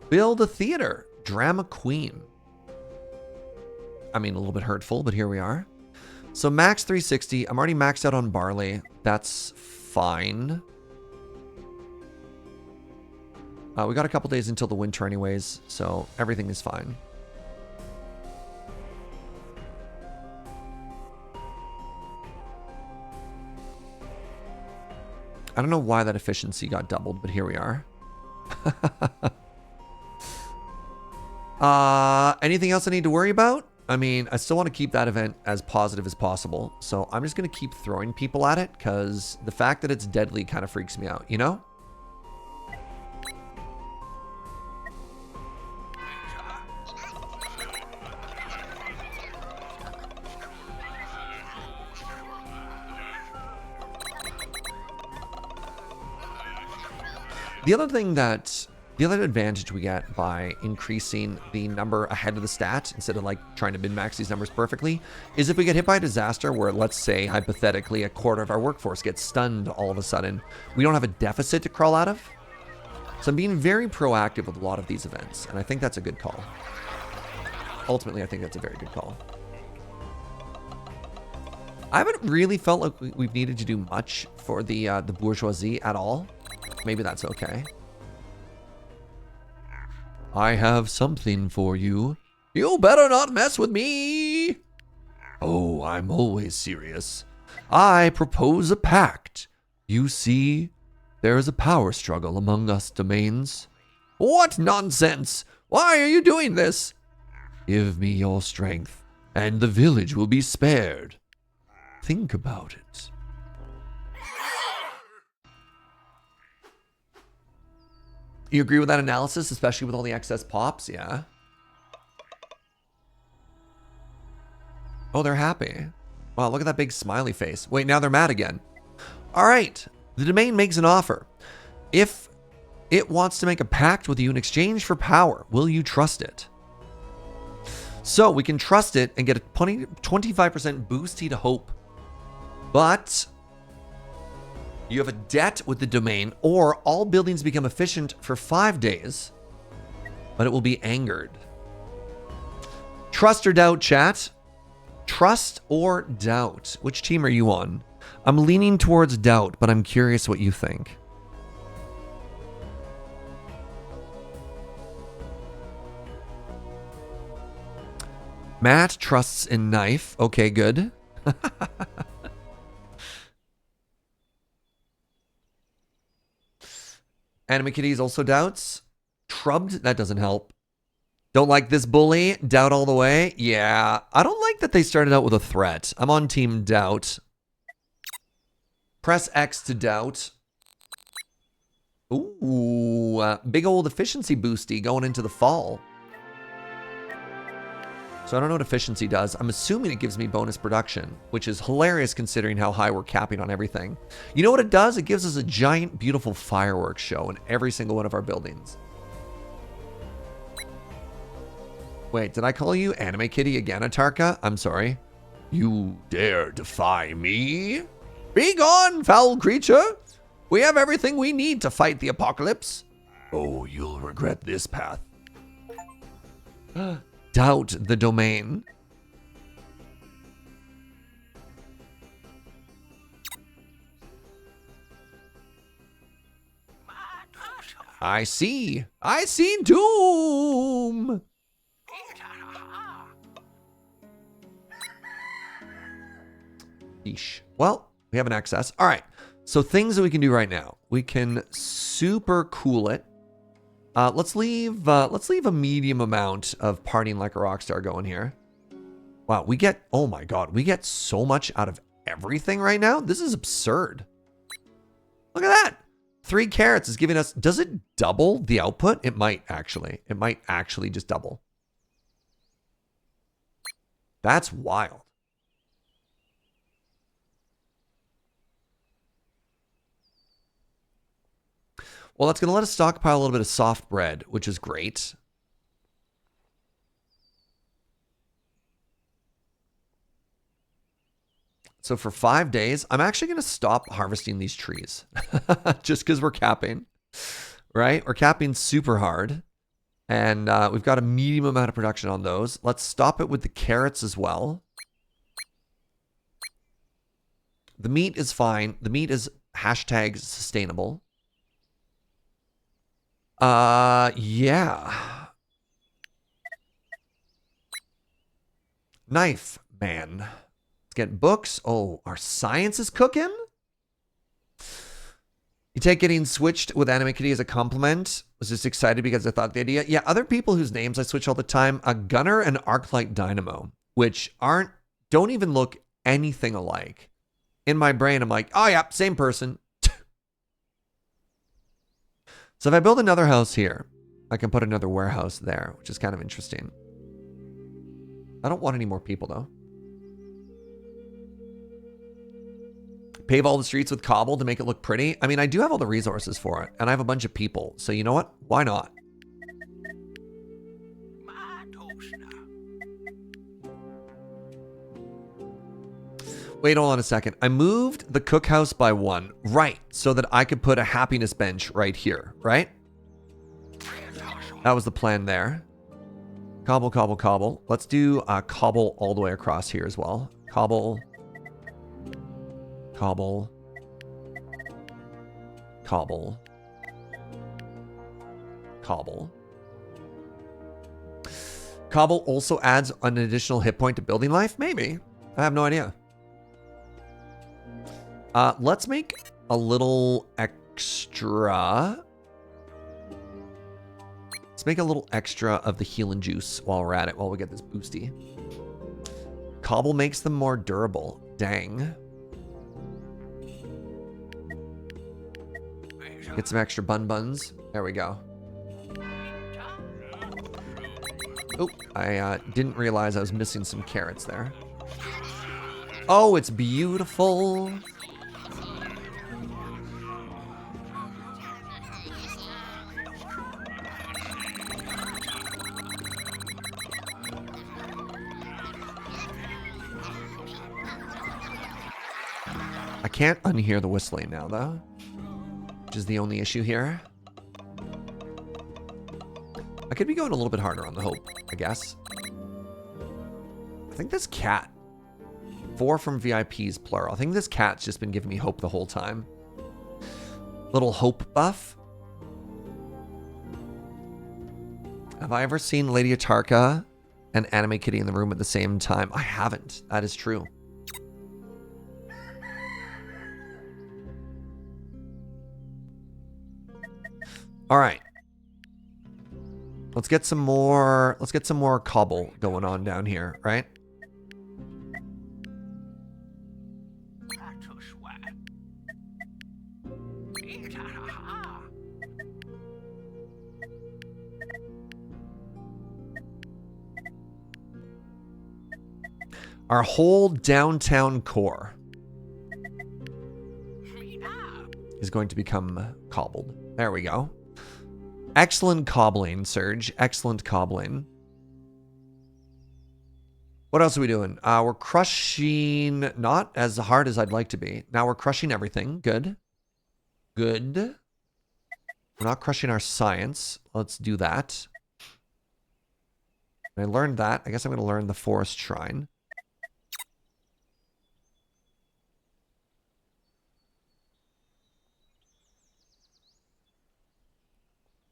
[SPEAKER 1] Build a theater. Drama queen. I mean, a little bit hurtful, but here we are. So max 360. I'm already maxed out on barley. That's fine. We got a couple days until the winter anyways, so everything is fine. I don't know why that efficiency got doubled, but here we are. Anything else I need to worry about? I mean, I still want to keep that event as positive as possible. So I'm just going to keep throwing people at it because the fact that it's deadly kind of freaks me out, you know? The The other advantage we get by increasing the number ahead of the stat, instead of like trying to min-max these numbers perfectly, is if we get hit by a disaster where, let's say, hypothetically, a quarter of our workforce gets stunned all of a sudden, we don't have a deficit to crawl out of. So I'm being very proactive with a lot of these events, and I think that's a good call. Ultimately, I think that's a very good call. I haven't really felt like we've needed to do much for the bourgeoisie at all. Maybe that's okay. I have something for you. You better not mess with me. Oh, I'm always serious. I propose a pact. You see, there is a power struggle among us domains. What nonsense! Why are you doing this? Give me your strength, and the village will be spared. Think about it. You agree with that analysis, especially with all the excess pops? Yeah. Oh, they're happy. Wow, look at that big smiley face. Wait, now they're mad again. All right. The domain makes an offer. If it wants to make a pact with you in exchange for power, will you trust it? So we can trust it and get a 25% boosty to hope. But you have a debt with the domain, or all buildings become efficient for 5 days, but it will be angered. Trust or doubt, chat? Trust or doubt? Which team are you on? I'm leaning towards doubt, but I'm curious what you think. Matt trusts in knife. Okay, good. Anime Kitties also doubts. Trubbed, that doesn't help. Don't like this bully. Doubt all the way. Yeah, I don't like that they started out with a threat. I'm on team doubt. Press X to doubt. Ooh, big old efficiency boosty going into the fall. So I don't know what efficiency does. I'm assuming it gives me bonus production, which is hilarious considering how high we're capping on everything. You know what it does? It gives us a giant, beautiful fireworks show in every single one of our buildings. Wait, did I call you Anime Kitty again, Atarka? I'm sorry. You dare defy me? Be gone, foul creature! We have everything we need to fight the apocalypse. Oh, you'll regret this path. Doubt the domain. I see doom. Yeesh. Well, we have an excess. All right. So things that we can do right now. We can super cool it. Let's leave a medium amount of partying like a rock star going here. Wow, we get, oh my God, we get so much out of everything right now. This is absurd. Look at that. 3 carrots is giving us, does it double the output? It might actually just double. That's wild. Well, that's going to let us stockpile a little bit of soft bread, which is great. So for 5 days, I'm actually going to stop harvesting these trees just because we're capping, right? We're capping super hard, and we've got a medium amount of production on those. Let's stop it with the carrots as well. The meat is fine. The meat is hashtag sustainable. Yeah. Knife, man. Let's get books. Oh, our science is cooking? You take getting switched with Anime Kitty as a compliment. Was just excited because I thought the idea. Yeah, other people whose names I switch all the time. A Gunner and Arclight Dynamo, which don't even look anything alike. In my brain, I'm like, oh yeah, same person. So if I build another house here, I can put another warehouse there, which is kind of interesting. I don't want any more people, though. Pave all the streets with cobble to make it look pretty. I mean, I do have all the resources for it, and I have a bunch of people. So you know what? Why not? Wait, hold on a second. I moved the cookhouse by 1. Right, so that I could put a happiness bench right here, right? That was the plan there. Cobble, cobble, cobble. Let's do cobble all the way across here as well. Cobble. Cobble. Cobble. Cobble. Cobble also adds an additional hit point to building life? Maybe. I have no idea. Let's make a little extra. Let's make a little extra of the healing juice while we're at it, while we get this boosty. Cobble makes them more durable. Dang. Get some extra bun buns. There we go. Oh, I didn't realize I was missing some carrots there. Oh, it's beautiful. I can't unhear the whistling now, though, which is the only issue here. I could be going a little bit harder on the hope, I guess. I think this cat. 4 from VIPs, plural. I think this cat's just been giving me hope the whole time. Little hope buff. Have I ever seen Lady Atarka and Anime Kitty in the room at the same time? I haven't. That is true. All right. Let's get some more cobble going on down here, right? Our whole downtown core is going to become cobbled. There we go. Excellent cobbling, Serge. Excellent cobbling. What else are we doing? We're crushing, not as hard as I'd like to be. Now we're crushing everything. Good. Good. We're not crushing our science. Let's do that. I learned that. I guess I'm going to learn the forest shrine.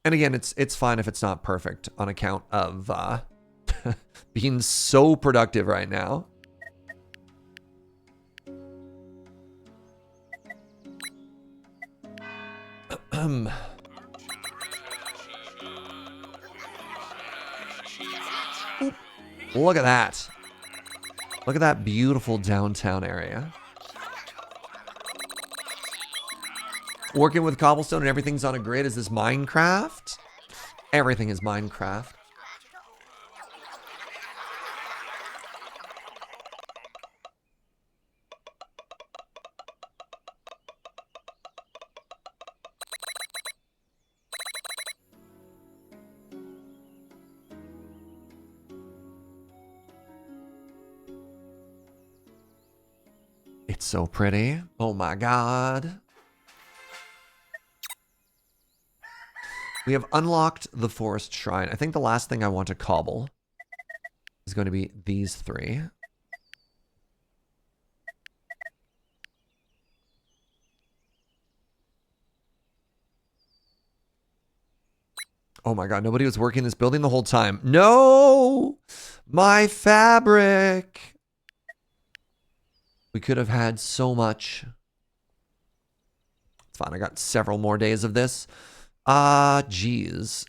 [SPEAKER 1] And again, it's fine if it's not perfect on account of being so productive right now. Look at that. Look at that beautiful downtown area. Working with cobblestone and everything's on a grid. Is this Minecraft? Everything is Minecraft. It's so pretty. Oh my God. We have unlocked the forest shrine. I think the last thing I want to cobble is going to be these 3. Oh my God, nobody was working this building the whole time. No! My fabric! We could have had so much. It's fine, I got several more days of this. Geez.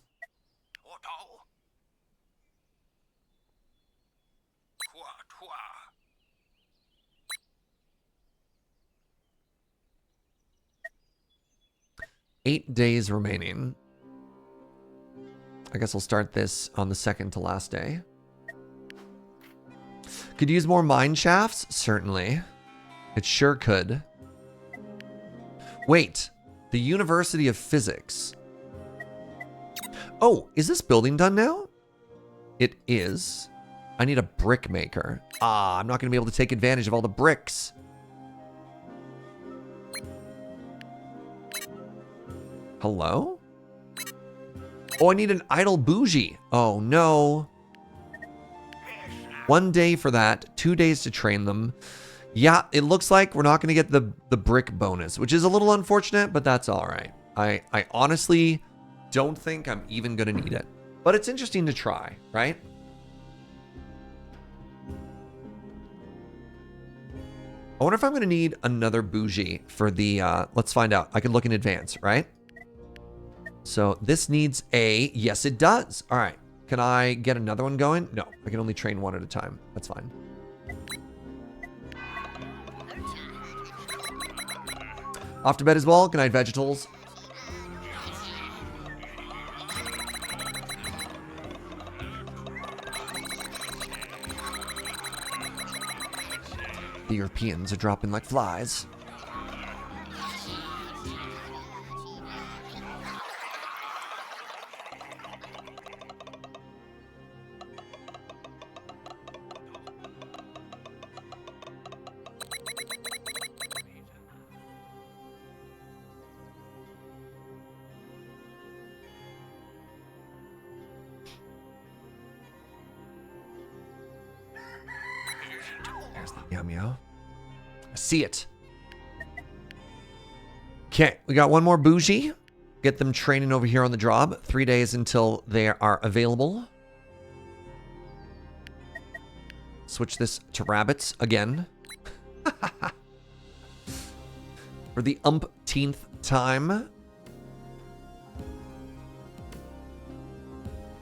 [SPEAKER 1] 8 days remaining. I guess I'll start this on the second to last day. Could use more mine shafts? Certainly. It sure could. Wait, the University of Physics. Oh, is this building done now? It is. I need a brick maker. I'm not going to be able to take advantage of all the bricks. Hello? Oh, I need an idle bougie. Oh, no. 1 day for that. 2 days to train them. Yeah, it looks like we're not going to get the brick bonus, which is a little unfortunate, but that's all right. I honestly don't think I'm even going to need it. But it's interesting to try, right? I wonder if I'm going to need another bougie for the... let's find out. I can look in advance, right? So this needs a... Yes, it does. All right. Can I get another one going? No, I can only train one at a time. That's fine. Off to bed as well. Good night, Vegetals. The Europeans are dropping like flies. There's the meow meow. I see it. Okay, we got one more bougie. Get them training over here on the job. 3 days until they are available. Switch this to rabbits again. For the umpteenth time.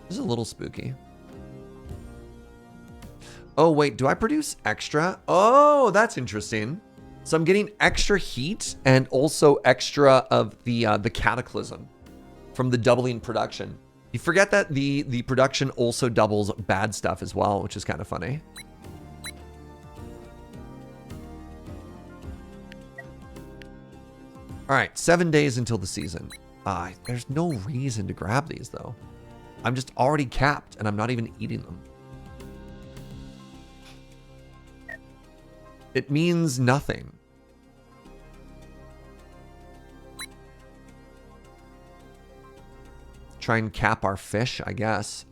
[SPEAKER 1] This is a little spooky. Oh, wait, do I produce extra? Oh, that's interesting. So I'm getting extra heat and also extra of the cataclysm from the doubling production. You forget that the production also doubles bad stuff as well, which is kind of funny. All right, 7 days until the season. There's no reason to grab these, though. I'm just already capped, and I'm not even eating them. It means nothing. Try and cap our fish, I guess.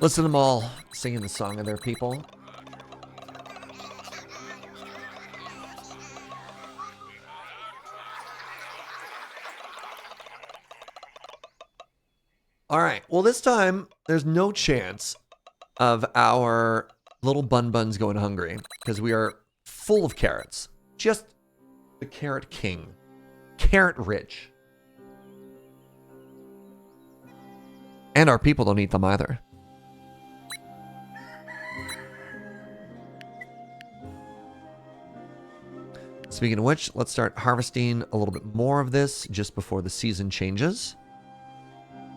[SPEAKER 1] Listen to them all singing the song of their people. All right. Well, this time there's no chance of our little Bun Buns going hungry because we are full of carrots. Just the carrot king. Carrot rich. And our people don't eat them either. Speaking of which, let's start harvesting a little bit more of this just before the season changes.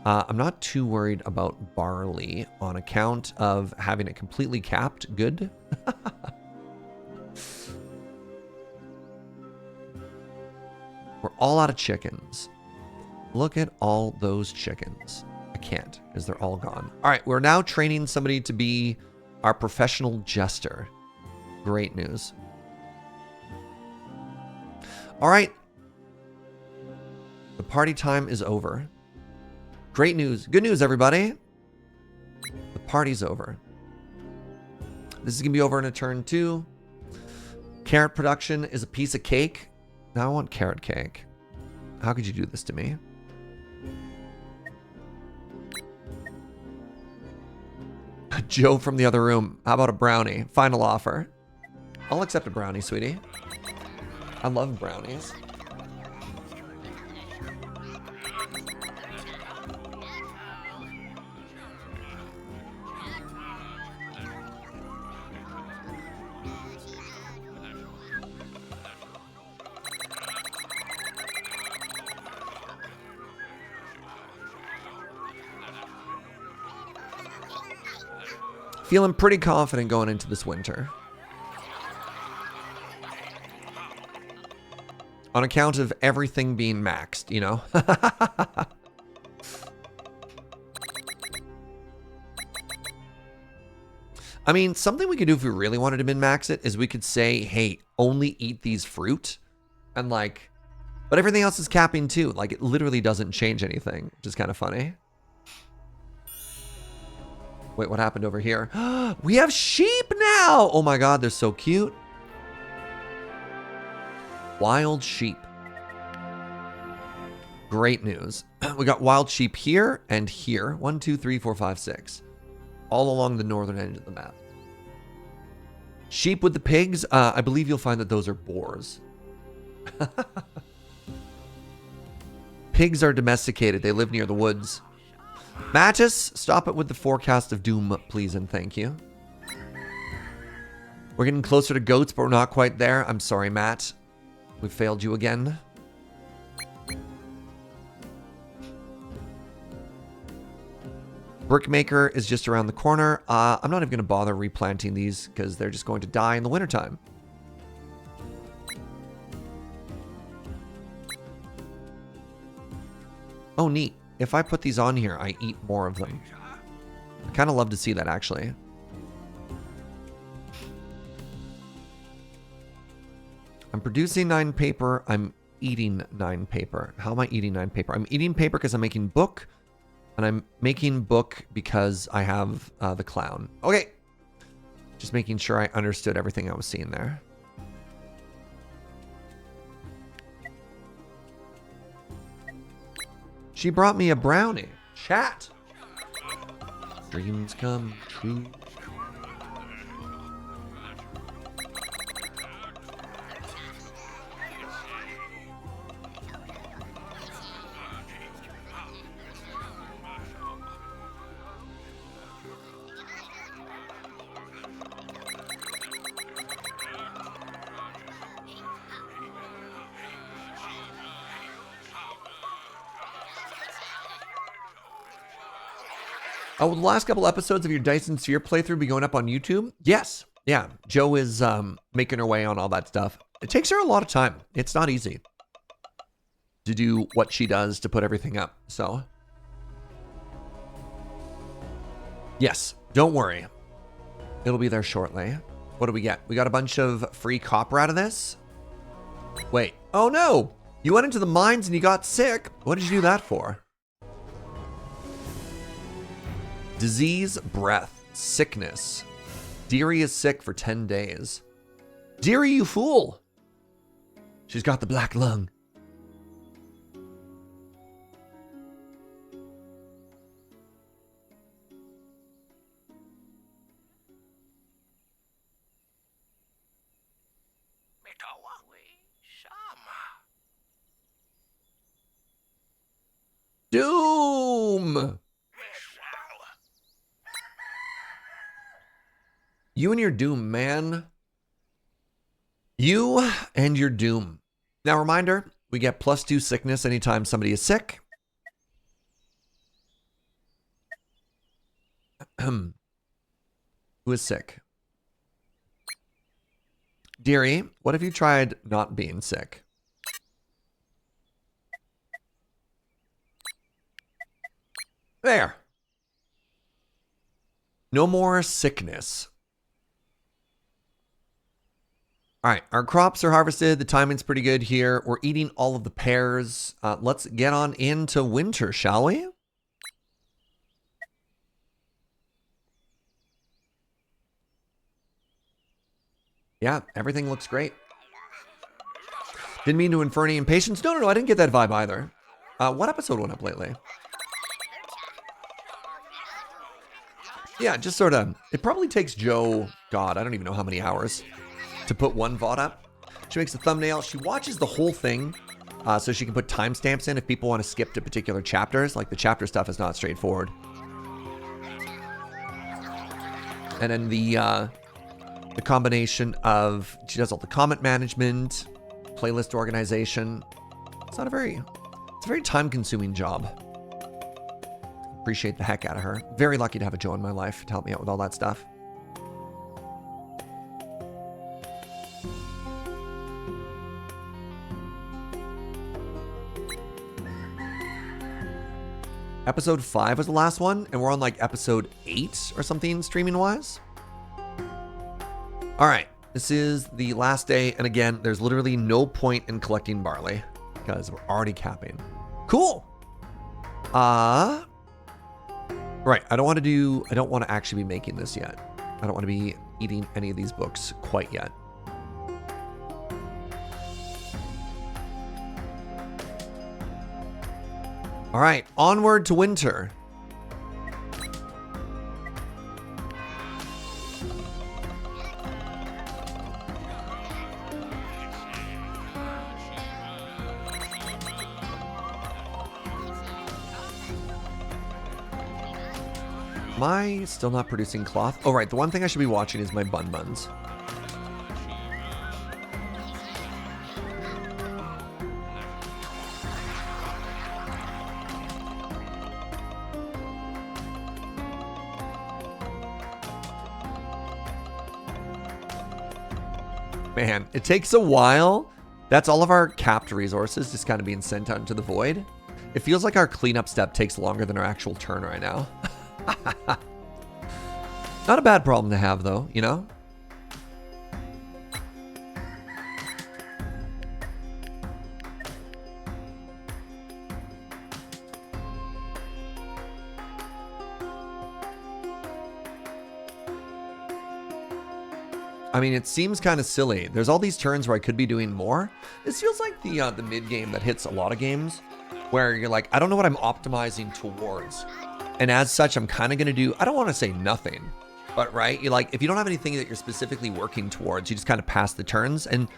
[SPEAKER 1] I'm not too worried about barley on account of having it completely capped. Good. We're all out of chickens. Look at all those chickens. I can't because they're all gone. All right, we're now training somebody to be our professional jester. Great news. All right. The party time is over. Great news. Good news, everybody. The party's over. This is going to be over in a turn too. Carrot production is a piece of cake. Now I want carrot cake. How could you do this to me? Joe from the other room. How about a brownie? Final offer. I'll accept a brownie, sweetie. I love brownies. Feeling pretty confident going into this winter. On account of everything being maxed, you know? I mean, something we could do if we really wanted to min-max it is we could say, hey, only eat these fruit. And like, but everything else is capping too. Like, it literally doesn't change anything, which is kind of funny. Wait, what happened over here? We have sheep now! Oh my god, they're so cute. Wild sheep. Great news. We got wild sheep here and here. 1, 2, 3, 4, 5, 6. All along the northern end of the map. Sheep with the pigs. I believe you'll find that those are boars. Pigs are domesticated. They live near the woods. Mattis, stop it with the forecast of doom, please and thank you. We're getting closer to goats, but we're not quite there. I'm sorry, Matt. We failed you again. Brickmaker is just around the corner. I'm not even going to bother replanting these because they're just going to die in the wintertime. Oh, neat. If I put these on here, I eat more of them. I kind of love to see that, actually. I'm producing 9 paper. I'm eating 9 paper. How am I eating 9 paper? I'm eating paper because I'm making book. And I'm making book because I have the clown. Okay. Just making sure I understood everything I was seeing there. She brought me a brownie. Chat. Dreams come true. Oh, will the last couple episodes of your Dyson Sphere playthrough be going up on YouTube? Yes. Yeah. Joe is making her way on all that stuff. It takes her a lot of time. It's not easy to do what she does to put everything up. So, yes, don't worry. It'll be there shortly. What do we get? We got a bunch of free copper out of this. Wait. Oh, no. You went into the mines and you got sick. What did you do that for? Disease, breath, sickness. Deary is sick for 10 days. Deary, you fool! She's got the black lung. Doom! You and your doom, man. You and your doom. Now, reminder, we get +2 sickness anytime somebody is sick. Who is sick? Dearie, what have you tried not being sick? There. No more sickness. All right, our crops are harvested. The timing's pretty good here. We're eating all of the pears. Let's get on into winter, shall we? Yeah, everything looks great. Didn't mean to infer any impatience. No, I didn't get that vibe either. What episode went up lately? Yeah, just sort of. It probably takes Joe, God, I don't even know how many hours to put one VOD up. She makes a thumbnail. She watches the whole thing so she can put timestamps in if people want to skip to particular chapters. Like the chapter stuff is not straightforward. And then the combination of, she does all the comment management, playlist organization. It's a very time-consuming job. Appreciate the heck out of her. Very lucky to have a Joe in my life to help me out with all that stuff. Episode 5 was the last one, and we're on like episode 8 or something streaming wise. All right, this is the last day, and again, there's literally no point in collecting barley because we're already capping. Cool. Right, I don't want to actually be making this yet. I don't want to be eating any of these books quite yet. All right, onward to winter. Am I still not producing cloth? Oh, right. The one thing I should be watching is my Bun Buns. Man, it takes a while. That's all of our capped resources just kind of being sent out into the void. It feels like our cleanup step takes longer than our actual turn right now. Not a bad problem to have, though, you know? I mean, it seems kind of silly. There's all these turns where I could be doing more. This feels like the mid game that hits a lot of games where you're like, I don't know what I'm optimizing towards. And as such, I'm kind of going to do, I don't want to say nothing, but right, you're like, if you don't have anything that you're specifically working towards, you just kind of pass the turns. And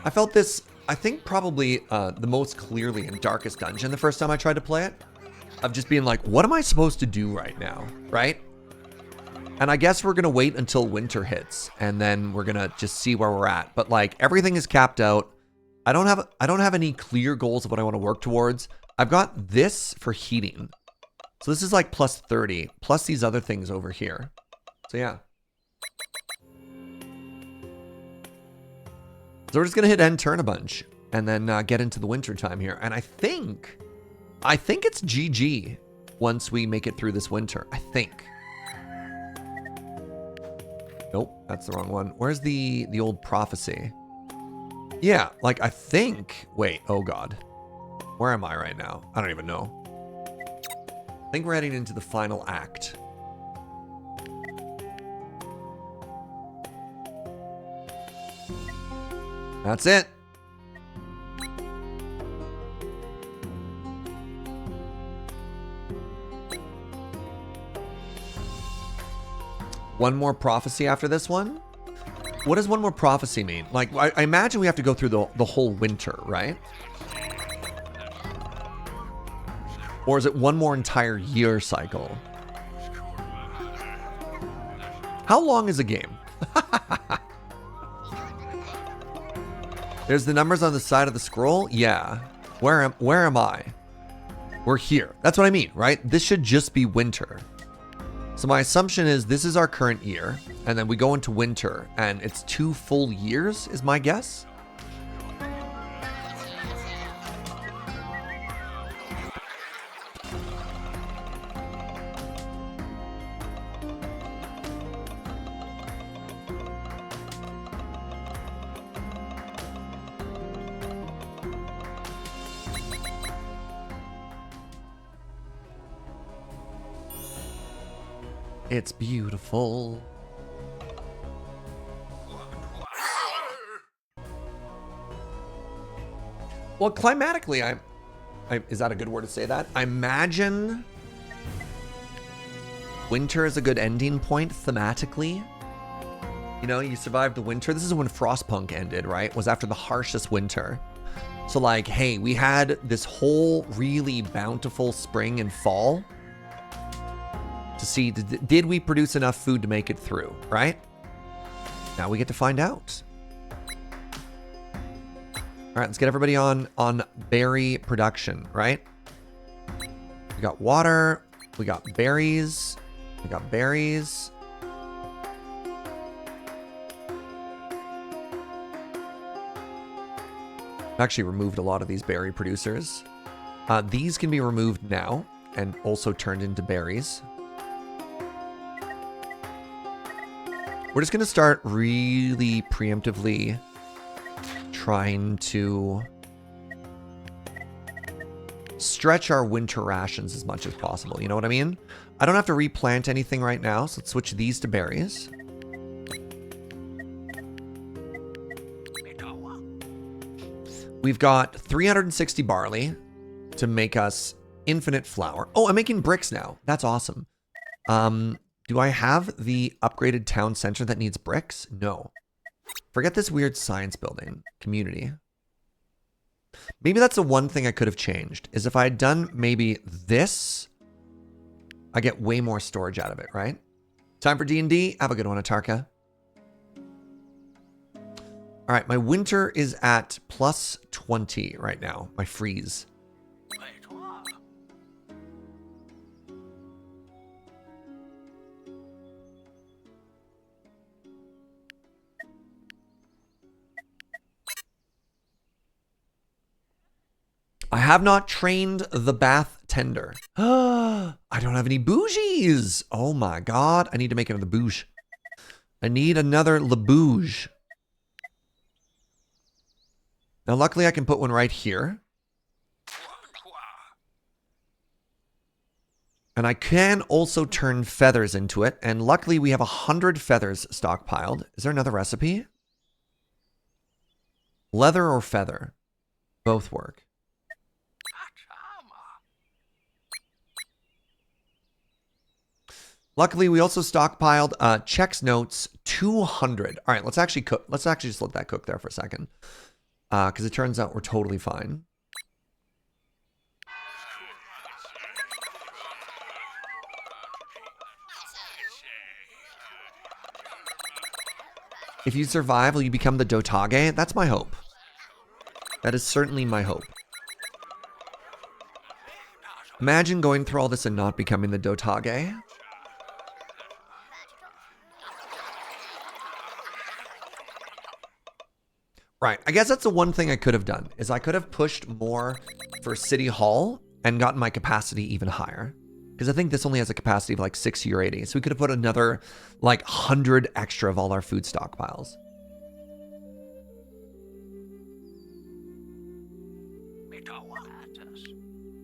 [SPEAKER 1] I felt this, I think probably the most clearly in Darkest Dungeon the first time I tried to play it, of just being like, what am I supposed to do right now, right? And I guess we're going to wait until winter hits, and then we're going to just see where we're at. But like, everything is capped out. I don't have any clear goals of what I want to work towards. I've got this for heating. So this is like plus 30, plus these other things over here. So yeah. So we're just going to hit end turn a bunch and then get into the winter time here. And I think it's GG once we make it through this winter. I think. Nope, that's the wrong one. Where's the old prophecy? Yeah, like I think, wait, oh God. Where am I right now? I don't even know. I think we're heading into the final act. That's it. One more prophecy after this one? What does one more prophecy mean? Like, I imagine we have to go through the whole winter, right? Or is it one more entire year cycle? How long is a game? There's the numbers on the side of the scroll? Yeah. Where am I? We're here. That's what I mean, right? This should just be winter. So my assumption is this is our current year, and then we go into winter, and it's 2 full years, is my guess. It's beautiful. Well, climatically, is that a good word to say that? I imagine winter is a good ending point thematically. You know, you survived the winter. This is when Frostpunk ended, right? Was after the harshest winter. So like, hey, we had this whole really bountiful spring and fall to see, did we produce enough food to make it through, right? Now we get to find out. All right, let's get everybody on berry production, right? We got water, we got berries, we got berries. I've actually removed a lot of these berry producers. These can be removed now. and also turned into berries. We're just going to start really preemptively trying to stretch our winter rations as much as possible. You know what I mean? I don't have to replant anything right now, so let's switch these to berries. We've got 360 barley to make us infinite flour. Oh, I'm making bricks now. That's awesome. Do I have the upgraded town center that needs bricks? No. Forget this weird science building. Community. Maybe that's the one thing I could have changed, is if I had done maybe this, I get way more storage out of it, right? Time for D&D. Have a good one, Atarka. All right, my winter is at plus 20 right now, my freeze. I have not trained the bath tender. I don't have any bougies. Oh my God. I need to make another bouge. I need another Bougie. Now, luckily I can put one right here. And I can also turn feathers into it. And luckily we have 100 feathers stockpiled. Is there another recipe? Leather or feather? Both work. Luckily, we also stockpiled checks notes 200. All right, let's actually cook. Let's actually just let that cook there for a second. Because it turns out we're totally fine. If you survive, will you become the dotAGE? That's my hope. That is certainly my hope. Imagine going through all this and not becoming the dotAGE. Right, I guess that's the one thing I could have done, is I could have pushed more for City Hall and gotten my capacity even higher. Because I think this only has a capacity of like 60 or 80. So we could have put another like 100 extra of all our food stockpiles.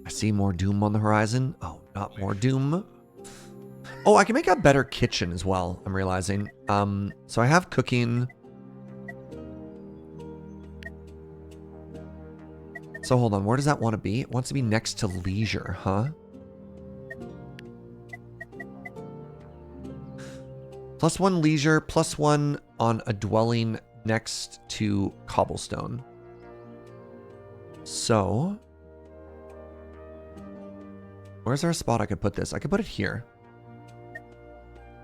[SPEAKER 1] I see more doom on the horizon. Oh, not more doom. Oh, I can make a better kitchen as well, I'm realizing. So I have cooking. So hold on, where does that want to be? It wants to be next to leisure, huh? +1 leisure, +1 on a dwelling next to cobblestone. So, where's there a spot I could put this? I could put it here.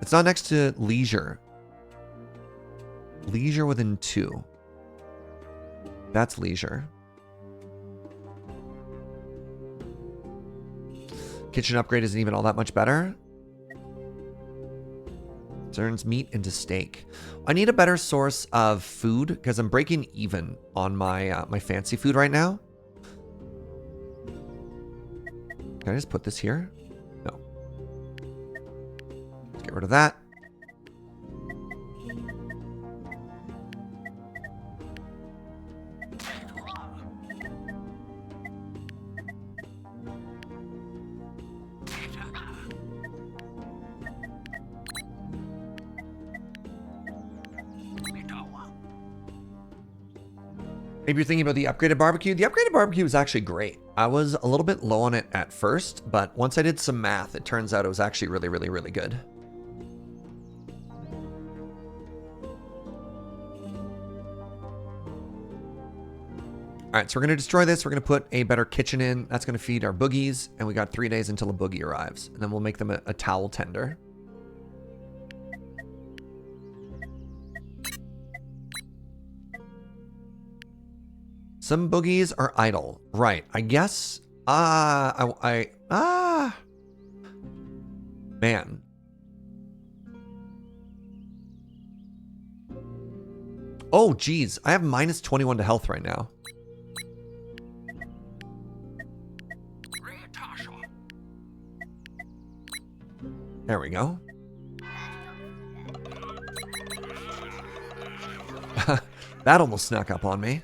[SPEAKER 1] It's not next to leisure. Leisure within 2. That's leisure. Kitchen upgrade isn't even all that much better. Turns meat into steak. I need a better source of food because I'm breaking even on my my fancy food right now. Can I just put this here? No. Let's get rid of that. Maybe you're thinking about the upgraded barbecue. The upgraded barbecue is actually great. I was a little bit low on it at first, but once I did some math, it turns out it was actually really, really, really good. All right, so we're going to destroy this. We're going to put a better kitchen in. That's going to feed our boogies, and we got 3 days until a boogie arrives. And then we'll make them a towel tender. Some boogies are idle. Right. I guess. Man. Oh, geez. I have minus 21 to health right now. There we go. That almost snuck up on me.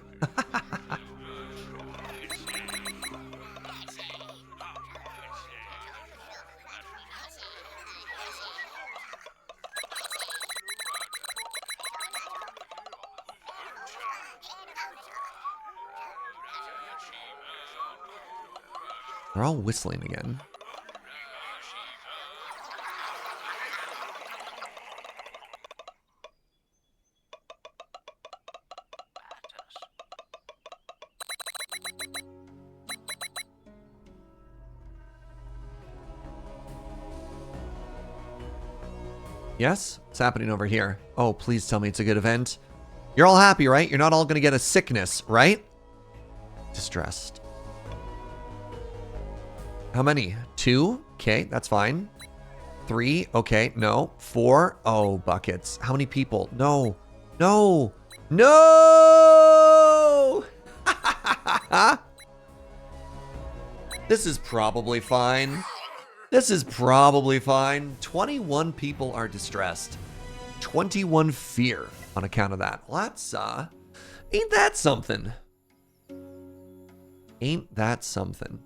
[SPEAKER 1] They're all whistling again. Yes? What's happening over here? Oh, please tell me it's a good event. You're all happy, right? You're not all going to get a sickness, right? Distressed. How many? 2? Okay, that's fine. 3? Okay, no. 4? Oh, buckets. How many people? No. No. No! This is probably fine. This is probably fine. 21 people are distressed. 21 fear on account of that. Well, that's, ain't that something? Ain't that something?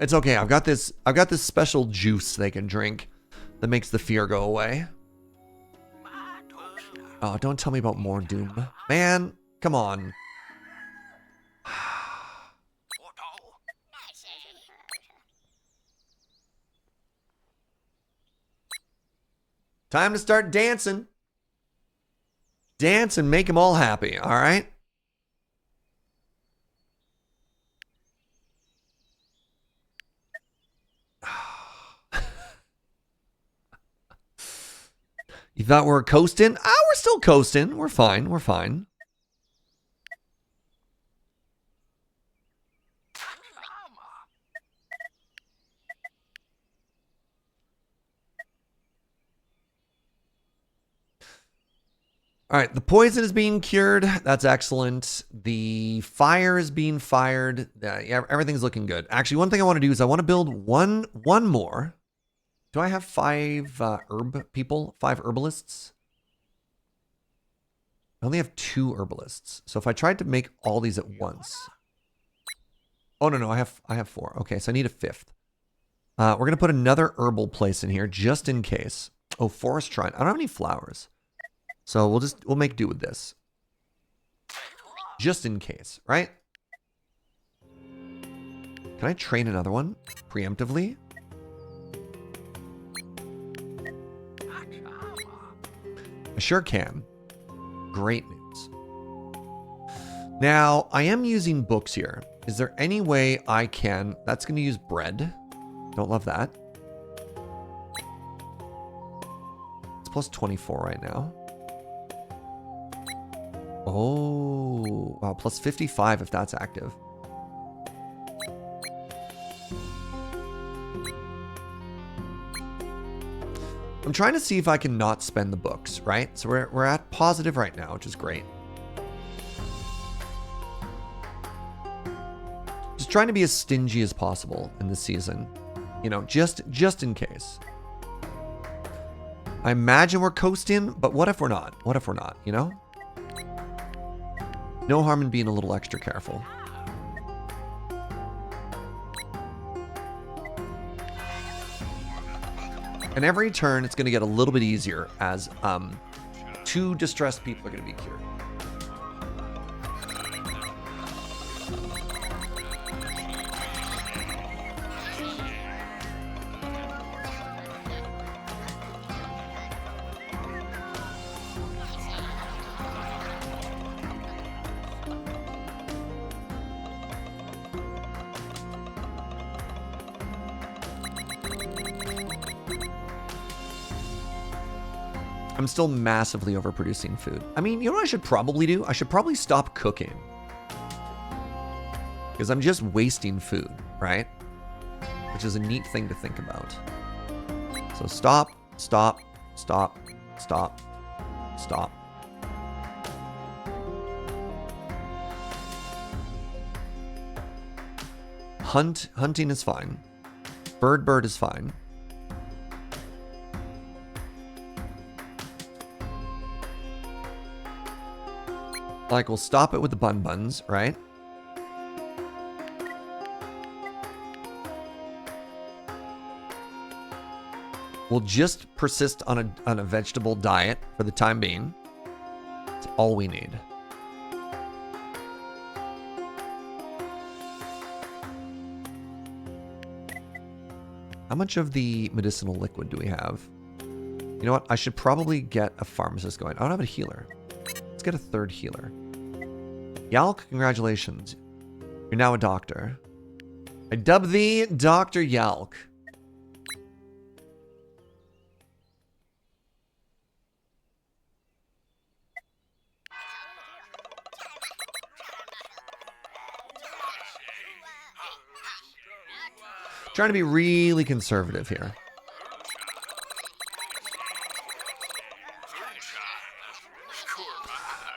[SPEAKER 1] It's okay. I've got this special juice they can drink that makes the fear go away. Oh, don't tell me about more doom. Man, come on. Time to start dancing. Dance and make them all happy, all right? You thought we were coasting? Ah, we're still coasting. We're fine. We're fine. All right, the poison is being cured. That's excellent. The fire is being fired. Yeah, everything's looking good. Actually, one thing I want to do is I want to build one more. Do I have 5 herb people? 5 herbalists? I only have 2 herbalists. So if I tried to make all these at once. Oh, no, I have 4. Okay, so I need a 5th. We're going to put another herbal place in here just in case. Oh, forest shrine. I don't have any flowers. So we'll make do with this. Just in case, right? Can I train another one preemptively? I sure can. Great news. Now, I am using books here. Is there any way I can... That's going to use bread. Don't love that. It's plus 24 right now. Oh, wow, plus 55 if that's active. I'm trying to see if I can not spend the books, right? So we're at positive right now, which is great. Just trying to be as stingy as possible in this season. You know, just in case. I imagine we're coasting, but what if we're not? What if we're not, you know? No harm in being a little extra careful. And every turn, it's going to get a little bit easier as 2 distressed people are going to be cured. I'm still massively overproducing food. I mean, you know what I should probably do? I should probably stop cooking. Because I'm just wasting food, right? Which is a neat thing to think about. So stop, stop, stop, stop, stop. Hunting is fine. Bird is fine. Like, we'll stop it with the Bun Buns, right? We'll just persist on a vegetable diet for the time being. That's all we need. How much of the medicinal liquid do we have? You know what? I should probably get a pharmacist going. I don't have a healer. Let's get a third healer. Yalk, congratulations. You're now a doctor. I dub thee Dr. Yalk. Trying to be really conservative here.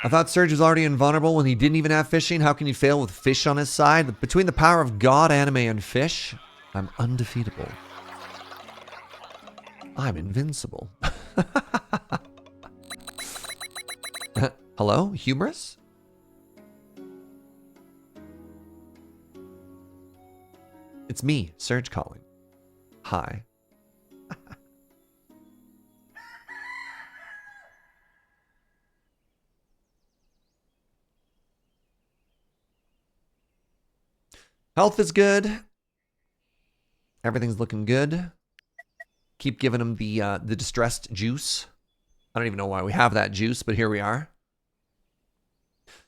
[SPEAKER 1] I thought Surge was already invulnerable when he didn't even have fishing. How can you fail with fish on his side? Between the power of God, anime, and fish, I'm undefeatable. I'm invincible. Hello? Humorous? It's me, Surge calling. Hi. Health is good. Everything's looking good. Keep giving him the distressed juice. I don't even know why we have that juice, but here we are.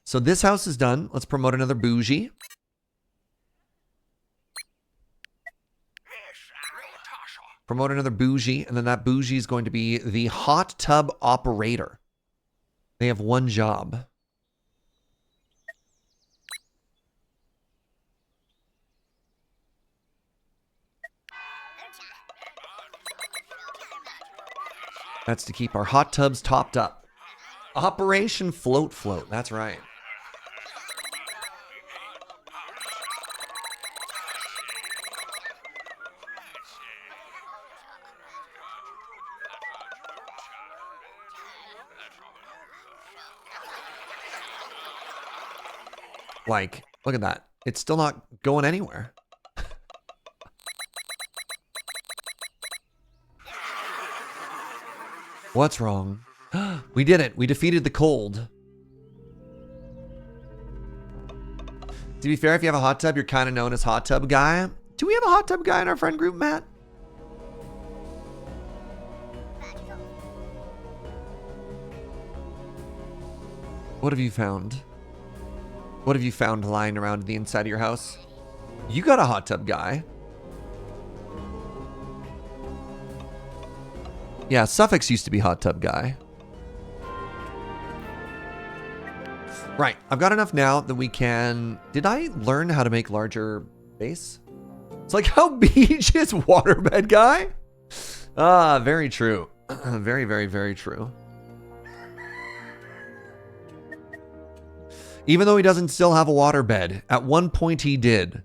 [SPEAKER 1] So this house is done. Let's promote another Bougie. Promote another Bougie, and then that Bougie is going to be the hot tub operator. They have one job. That's to keep our hot tubs topped up. Operation Float. That's right. Like, look at that. It's still not going anywhere. What's wrong? We did it. We defeated the cold. To be fair, if you have a hot tub, you're kind of known as hot tub guy. Do we have a hot tub guy in our friend group, Matt? What have you found? What have you found lying around the inside of your house? You got a hot tub guy. Yeah, Suffix used to be hot tub guy. Right, I've got enough now that we can... Did I learn how to make larger base? It's like how Beach is waterbed guy. Ah, very true. Very, very, very true. Even though he doesn't still have a waterbed, at one point he did,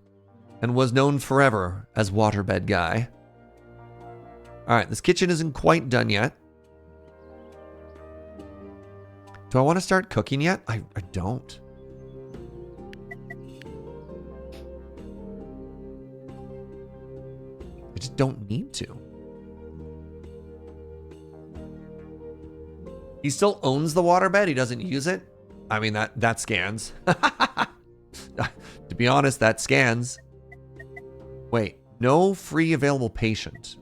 [SPEAKER 1] and was known forever as waterbed guy. All right, this kitchen isn't quite done yet. Do I want to start cooking yet? I don't. I just don't need to. He still owns the waterbed. He doesn't use it. I mean, that scans. To be honest, that scans. Wait, no free available patient.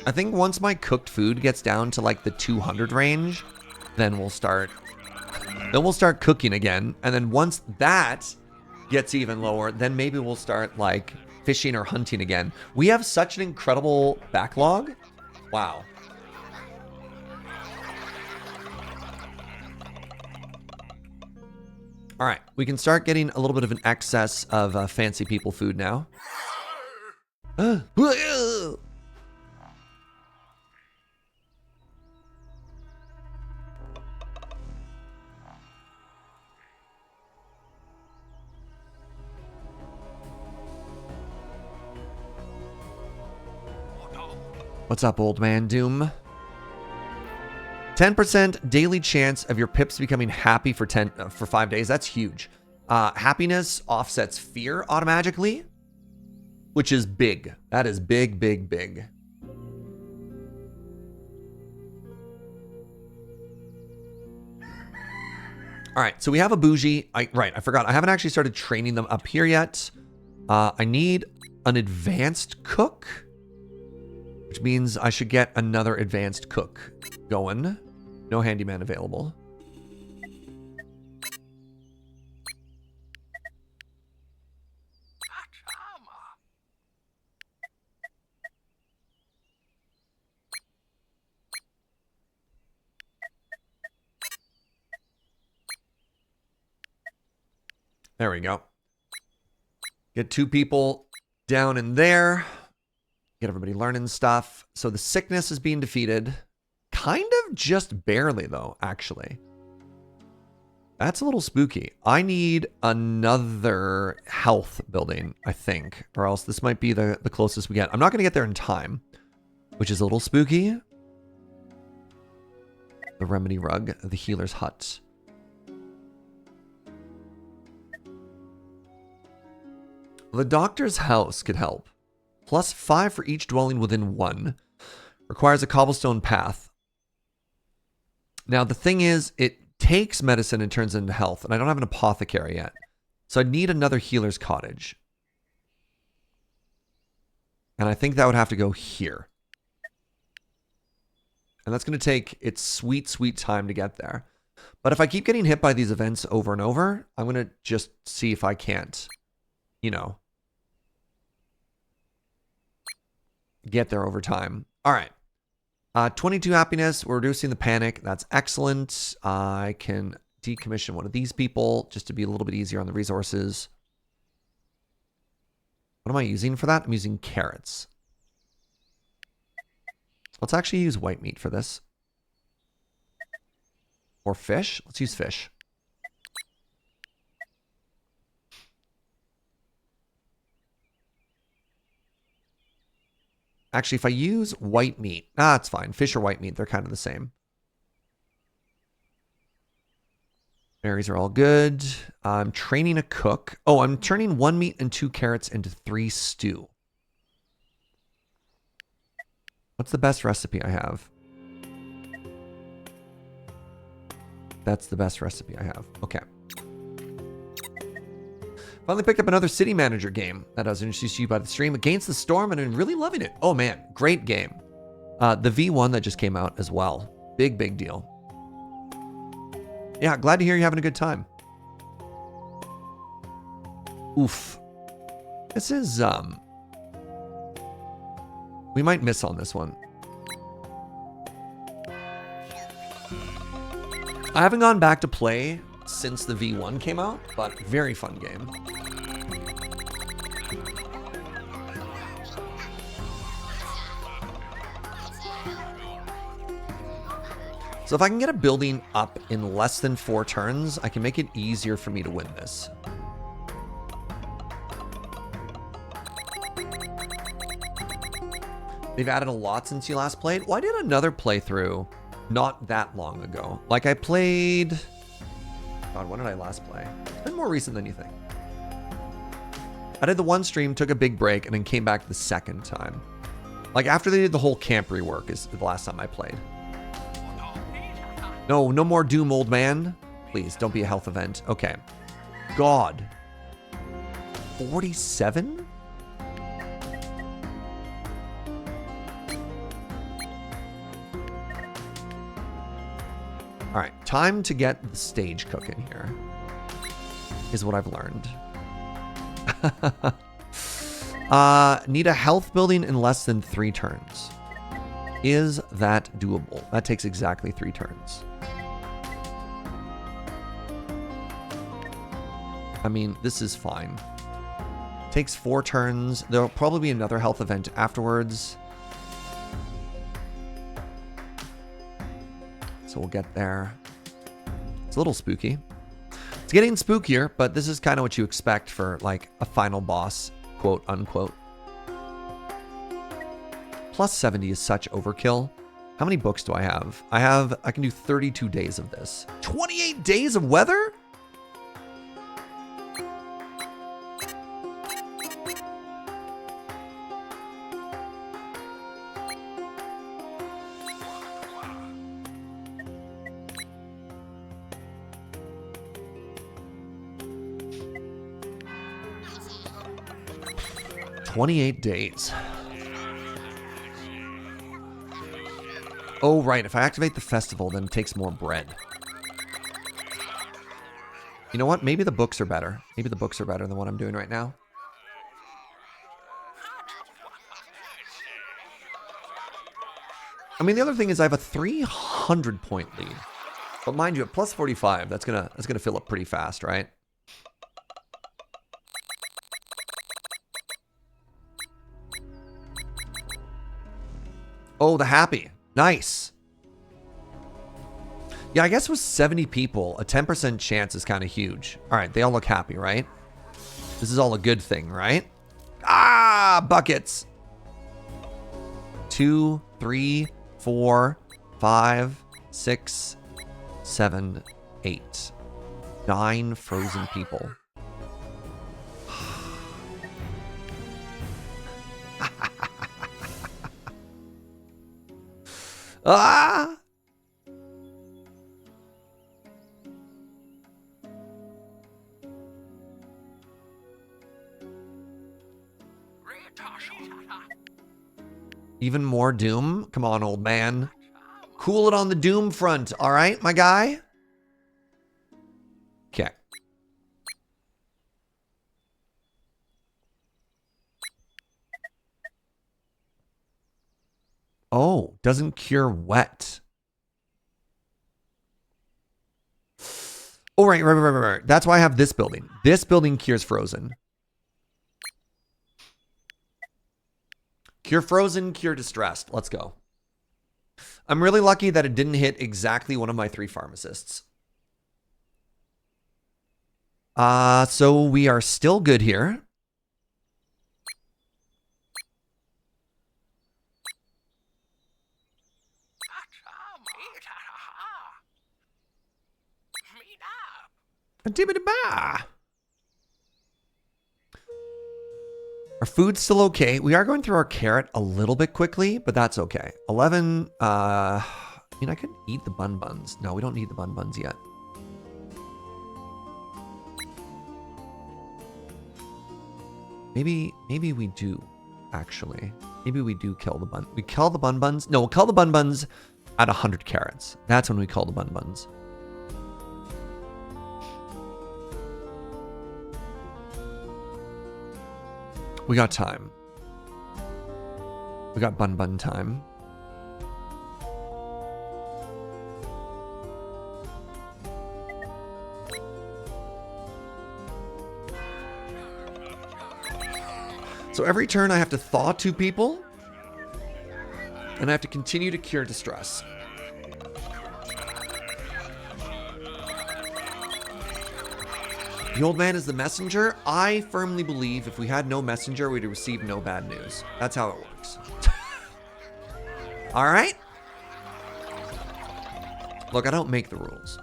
[SPEAKER 1] I think once my cooked food gets down to like the 200 range, then we'll start cooking again. And then once that gets even lower, then maybe we'll start like fishing or hunting again. We have such an incredible backlog Wow. All right, we can start getting a little bit of an excess of fancy people food now. What's up, old man Doom? 10% daily chance of your pips becoming happy for 5 days. That's huge. Happiness offsets fear automatically, which is big. That is big, big, big. All right, so we have a bougie. Right, I forgot. I haven't actually started training them up here yet. I need an advanced cook, which means I should get another advanced cook going. No handyman available. There we go. Get 2 people down in there. Get everybody learning stuff. So the sickness is being defeated. Kind of just barely, though, actually. That's a little spooky. I need another health building, I think. Or else this might be the closest we get. I'm not going to get there in time, which is a little spooky. The remedy rug, the healer's hut. The doctor's house could help. +5 for each dwelling within 1. Requires a cobblestone path. Now, the thing is, it takes medicine and turns into health, and I don't have an apothecary yet. So I need another healer's cottage. And I think that would have to go here. And that's going to take its sweet, sweet time to get there. But if I keep getting hit by these events over and over, I'm going to just see if I can't, you know, get there over time. All right. 22 happiness. We're reducing the panic. That's excellent. I can decommission one of these people just to be a little bit easier on the resources. What am I using for that? I'm using carrots. Let's actually use white meat for this. Or fish. Let's use fish. Actually, if I use white meat, it's fine. Fish or white meat, they're kind of the same. Berries are all good. I'm training a cook. Oh, I'm turning 1 meat and 2 carrots into 3 stew. What's the best recipe I have? That's the best recipe I have. Okay. Finally picked up another City Manager game that I was introduced to you by the stream, Against the Storm, and I'm really loving it. Oh man, great game. The V1 that just came out as well. Big, big deal. Yeah, glad to hear you're having a good time. Oof. This is, we might miss on this one. I haven't gone back to play since the V1 came out, but very fun game. So if I can get a building up in less than 4 turns, I can make it easier for me to win this. They've added a lot since you last played. Well, I did another playthrough not that long ago. Like I played... God, when did I last play? It's been more recent than you think. I did the one stream, took a big break, and then came back the second time. Like after they did the whole camp rework is the last time I played. No, no more Doom, old man. Please, don't be a health event. Okay. God. 47? All right, time to get the stage cooking here, is what I've learned. Need a health building in less than 3 turns. Is that doable? That takes exactly 3 turns. I mean, this is fine. Takes 4 turns. There'll probably be another health event afterwards. So we'll get there. It's a little spooky. It's getting spookier, but this is kind of what you expect for like a final boss, quote unquote. Plus 70 is such overkill. How many books do I have? I can do 32 days of this. 28 days of weather? "28 days. Oh, right. If I activate the festival, then it takes more bread. You know what? Maybe the books are better. Maybe the books are better than what I'm doing right now. I mean, the other thing is I have a 300 point lead. But mind you, at plus 45, that's gonna fill up pretty fast, right? Oh, the happy. Nice. Yeah, I guess with 70 people, a 10% chance is kind of huge. All right, they all look happy, right? This is all a good thing, right? Ah, buckets. 2, 3, 4, 5, 6, 7, 8. 9 frozen people. Ah! Even more doom? Come on, old man. Cool it on the doom front, all right, my guy? Okay. Oh, doesn't cure wet. Oh, right. That's why I have this building. This building cures frozen. Cure frozen, cure distressed. Let's go. I'm really lucky that it didn't hit exactly one of my 3 pharmacists. So we are still good here. Our food's still okay. We are going through our carrot a little bit quickly, but that's okay. 11, I mean, I could eat the Bun Buns. No, we don't need the Bun Buns yet. Maybe we do, actually. Maybe we do kill the Bun. We kill the Bun Buns? No, we'll kill the Bun Buns at 100 carrots. That's when we call the Bun Buns. We got time. We got Bun Bun time. So every turn I have to thaw 2 people. And I have to continue to cure distress. The old man is the messenger. I firmly believe if we had no messenger, we'd receive no bad news. That's how it works. All right? Look, I don't make the rules.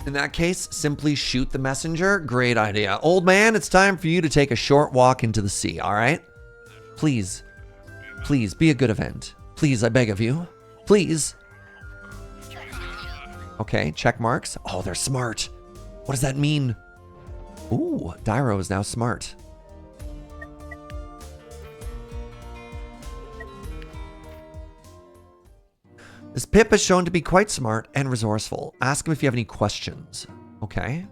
[SPEAKER 1] In that case, simply shoot the messenger. Great idea. Old man, it's time for you to take a short walk into the sea, all right? Please. Please, be a good event. Please, I beg of you. Please. Okay, check marks. Oh, they're smart. What does that mean? Ooh, Dairo is now smart. This Pip is shown to be quite smart and resourceful. Ask him if you have any questions. Okay.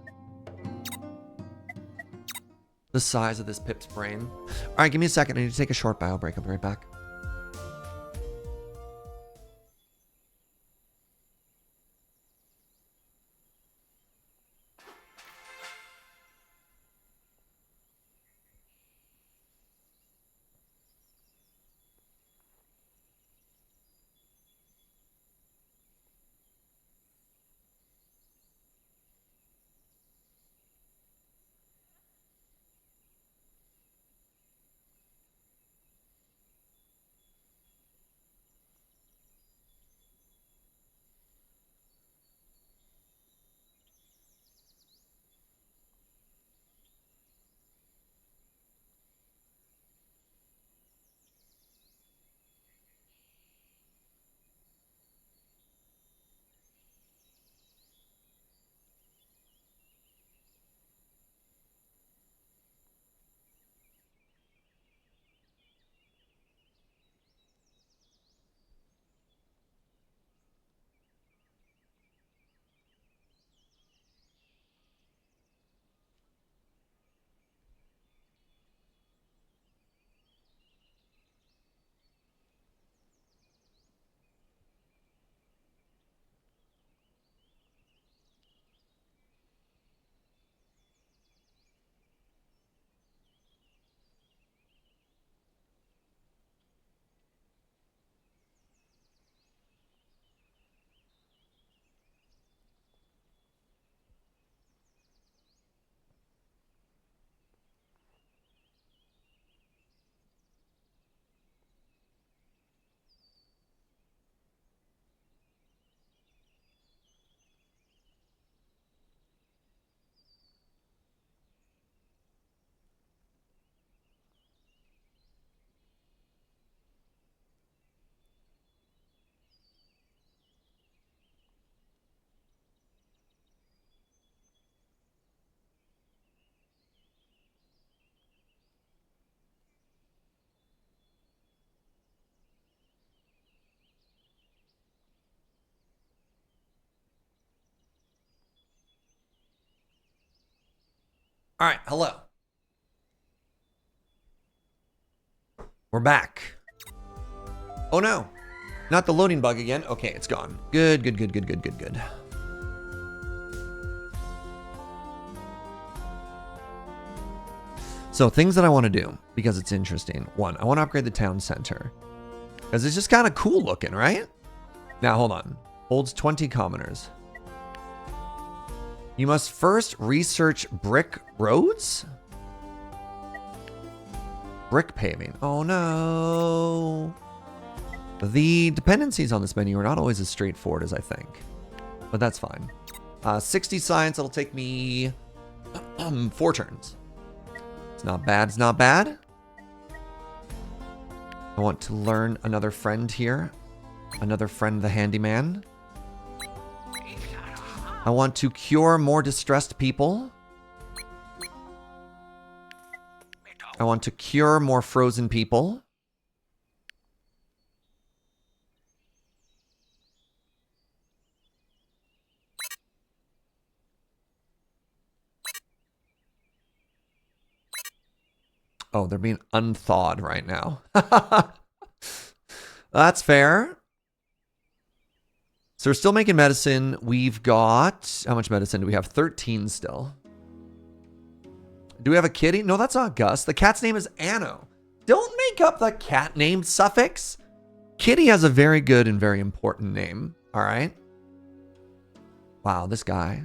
[SPEAKER 1] The size of this Pip's brain. All right, give me a second. I need to take a short bio break. I'll be right back. All right, hello. We're back. Oh no, not the loading bug again. Okay, it's gone. Good, good, good, good, good, good, good. So things that I want to do, because it's interesting. One, I want to upgrade the town center. Because it's just kind of cool looking, right? Now, hold on. Holds 20 commoners. You must first research brick roads? Brick paving. Oh no. The dependencies on this menu are not always as straightforward as I think. But that's fine. 60 science, it'll take me 4 turns. It's not bad, it's not bad. I want to learn another friend here. Another friend, the handyman. I want to cure more distressed people. I want to cure more frozen people. Oh, they're being unthawed right now. That's fair. So we're still making medicine. We've got... How much medicine do we have? 13 still. Do we have a kitty? No, that's not Gus. The cat's name is Anno. Don't make up the cat name suffix. Kitty has a very good and very important name. All right. Wow, this guy.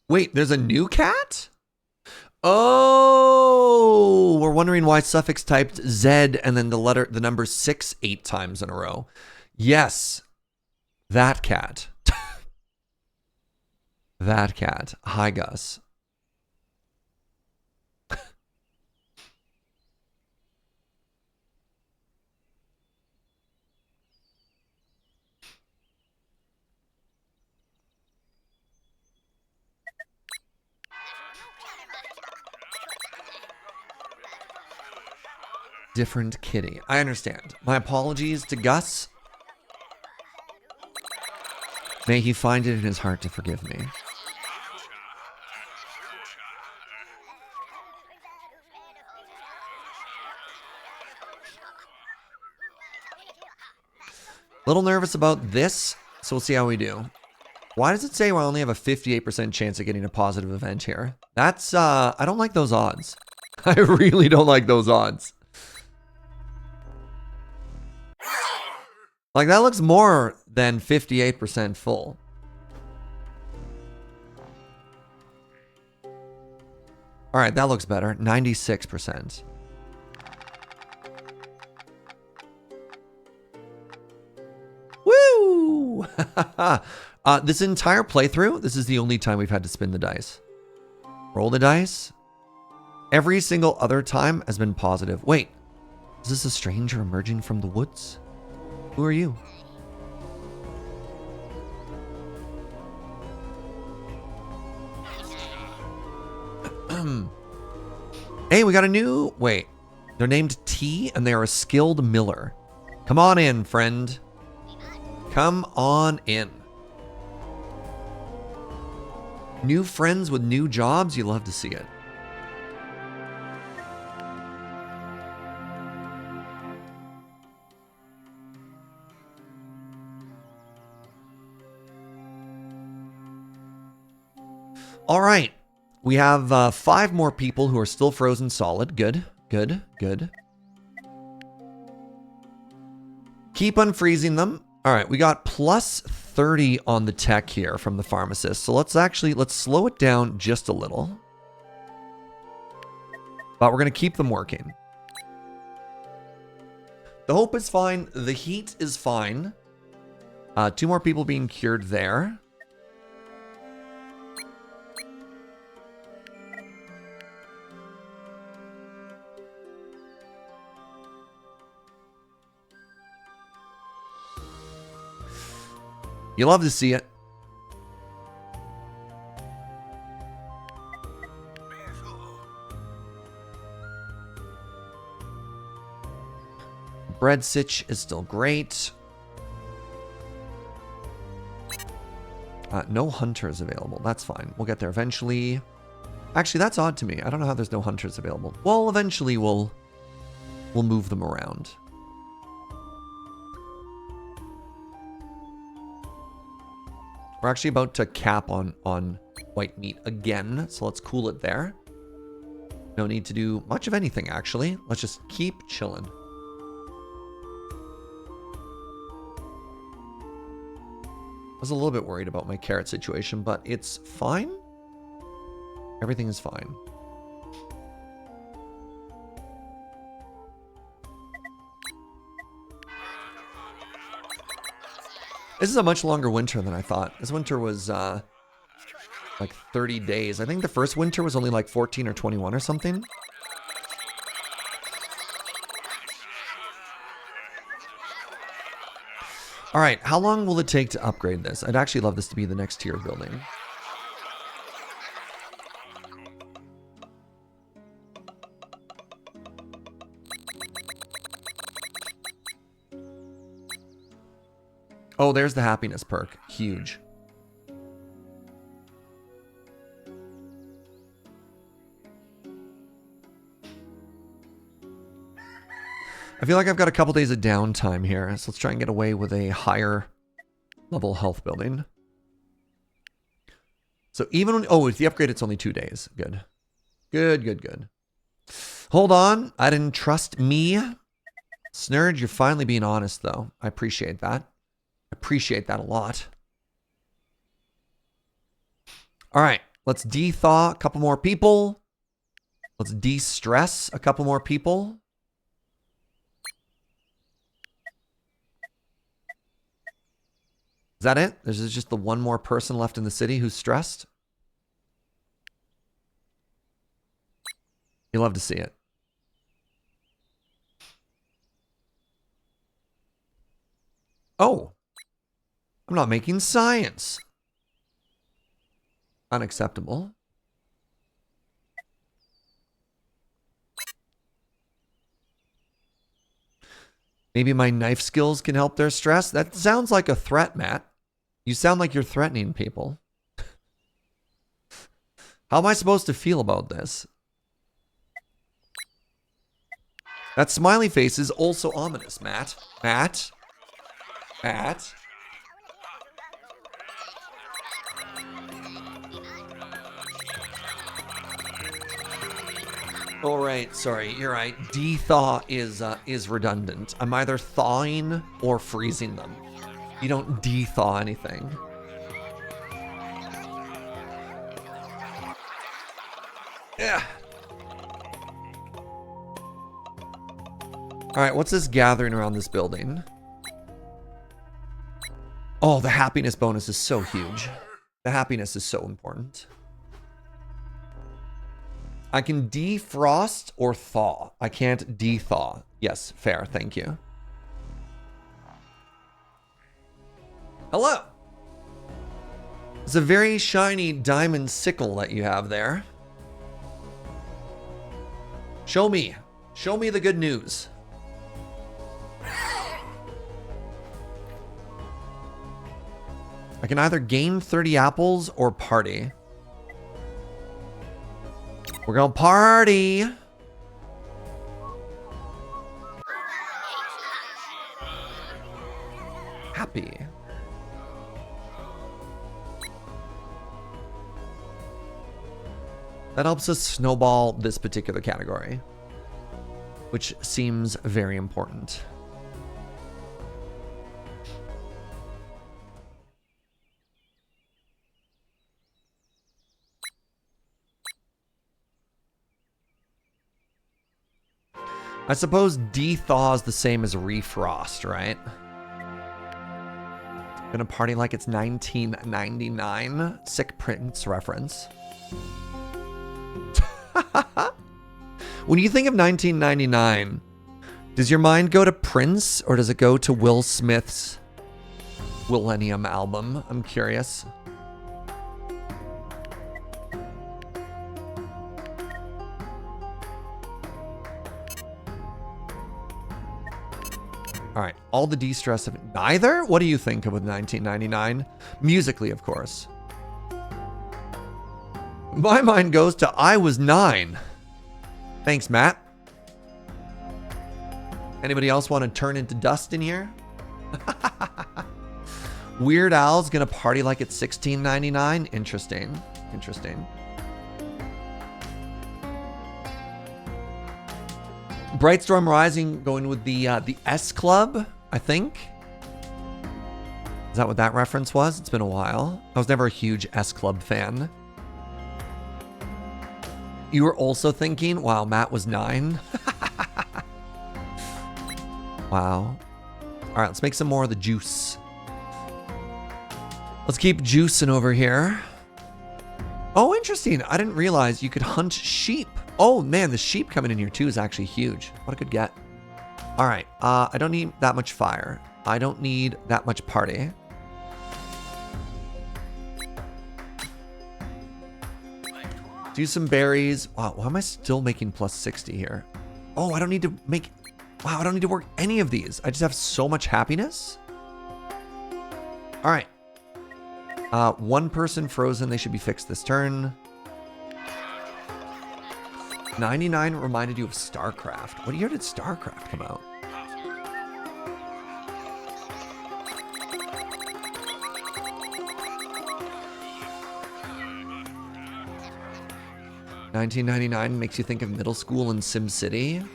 [SPEAKER 1] Wait, there's a new cat? Oh, we're wondering why suffix typed Z and then the number 6 8 times in a row. Yes, that cat. That cat. Hi, Gus. Different kitty. I understand. My apologies to Gus. May he find it in his heart to forgive me. Little nervous about this, so we'll see how we do. Why does it say I only have a 58% chance of getting a positive event here? That's, I don't like those odds. I really don't like those odds. Like, that looks more than 58% full. All right, that looks better. 96%. Woo! This entire playthrough, this is the only time we've had to spin the dice. Roll the dice. Every single other time has been positive. Wait, is this a stranger emerging from the woods? Who are you? Hey, we got a new... Wait, they're named T and they're a skilled miller. Come on in, friend. Come on in. New friends with new jobs, you love to see it. All right. We have 5 more people who are still frozen solid. Good, good, good. Keep unfreezing them. All right, we got plus 30 on the tech here from the pharmacist. So let's slow it down just a little. But we're going to keep them working. The hope is fine. The heat is fine. 2 more people being cured there. You love to see it. Bread sitch is still great. No hunters available. That's fine. We'll get there eventually. Actually, that's odd to me. I don't know how there's no hunters available. Well, eventually we'll move them around. We're actually about to cap on white meat again, so let's cool it there. No need to do much of anything, actually. Let's just keep chilling. I was a little bit worried about my carrot situation, but it's fine. Everything is fine. This is a much longer winter than I thought. This winter was like 30 days. I think the first winter was only like 14 or 21 or something. All right, how long will it take to upgrade this? I'd actually love this to be the next tier building. Oh, there's the happiness perk. Huge. I feel like I've got a couple days of downtime here, so let's try and get away with a higher level health building. So even when... Oh, with the upgrade, it's only 2 days. Good. Good, good, good. Hold on. I didn't trust me. Snurge, you're finally being honest, though. I appreciate that. Appreciate that a lot. All right, let's de-thaw a couple more people. Let's de-stress a couple more people. Is that it? There's just the one more person left in the city who's stressed. You love to see it. Oh. I'm not making science. Unacceptable. Maybe my knife skills can help their stress. That sounds like a threat, Matt. You sound like you're threatening people. How am I supposed to feel about this? That smiley face is also ominous, Matt. Matt? Matt? All right, sorry, you're right. De-thaw is redundant. I'm either thawing or freezing them. You don't de-thaw anything. Yeah. All right, what's this gathering around this building? Oh, the happiness bonus is so huge. The happiness is so important. I can defrost or thaw. I can't de-thaw. Yes, fair, thank you. Hello. It's a very shiny diamond sickle that you have there. Show me. Show me the good news. I can either gain 30 apples or party. We're gonna party. Happy. That helps us snowball this particular category, which seems very important. I suppose de-thaw is the same as refrost, right? Gonna party like it's 1999. Sick Prince reference. When you think of 1999, does your mind go to Prince or does it go to Will Smith's Millennium album? I'm curious. All right, all the de-stress of it. Neither? What do you think of with 1999? Musically, of course. My mind goes to I was 9. Thanks, Matt. Anybody else want to turn into dust in here? Weird Al's gonna party like it's 1699. Interesting. Interesting. Brightstorm Rising going with the S Club, I think. Is that what that reference was? It's been a while. I was never a huge S Club fan. You were also thinking, wow, Matt was 9. Wow. All right, let's make some more of the juice. Let's keep juicing over here. Oh, interesting. I didn't realize you could hunt sheep. Oh, man, the sheep coming in here, too, is actually huge. What a good get. All right. I don't need that much fire. I don't need that much party. Do some berries. Wow, why am I still making plus 60 here? Oh, I don't need to make... Wow, I don't need to work any of these. I just have so much happiness. All right. One person frozen. They should be fixed this turn. 99 reminded you of StarCraft. What year did StarCraft come out? $1999 makes you think of middle school and SimCity.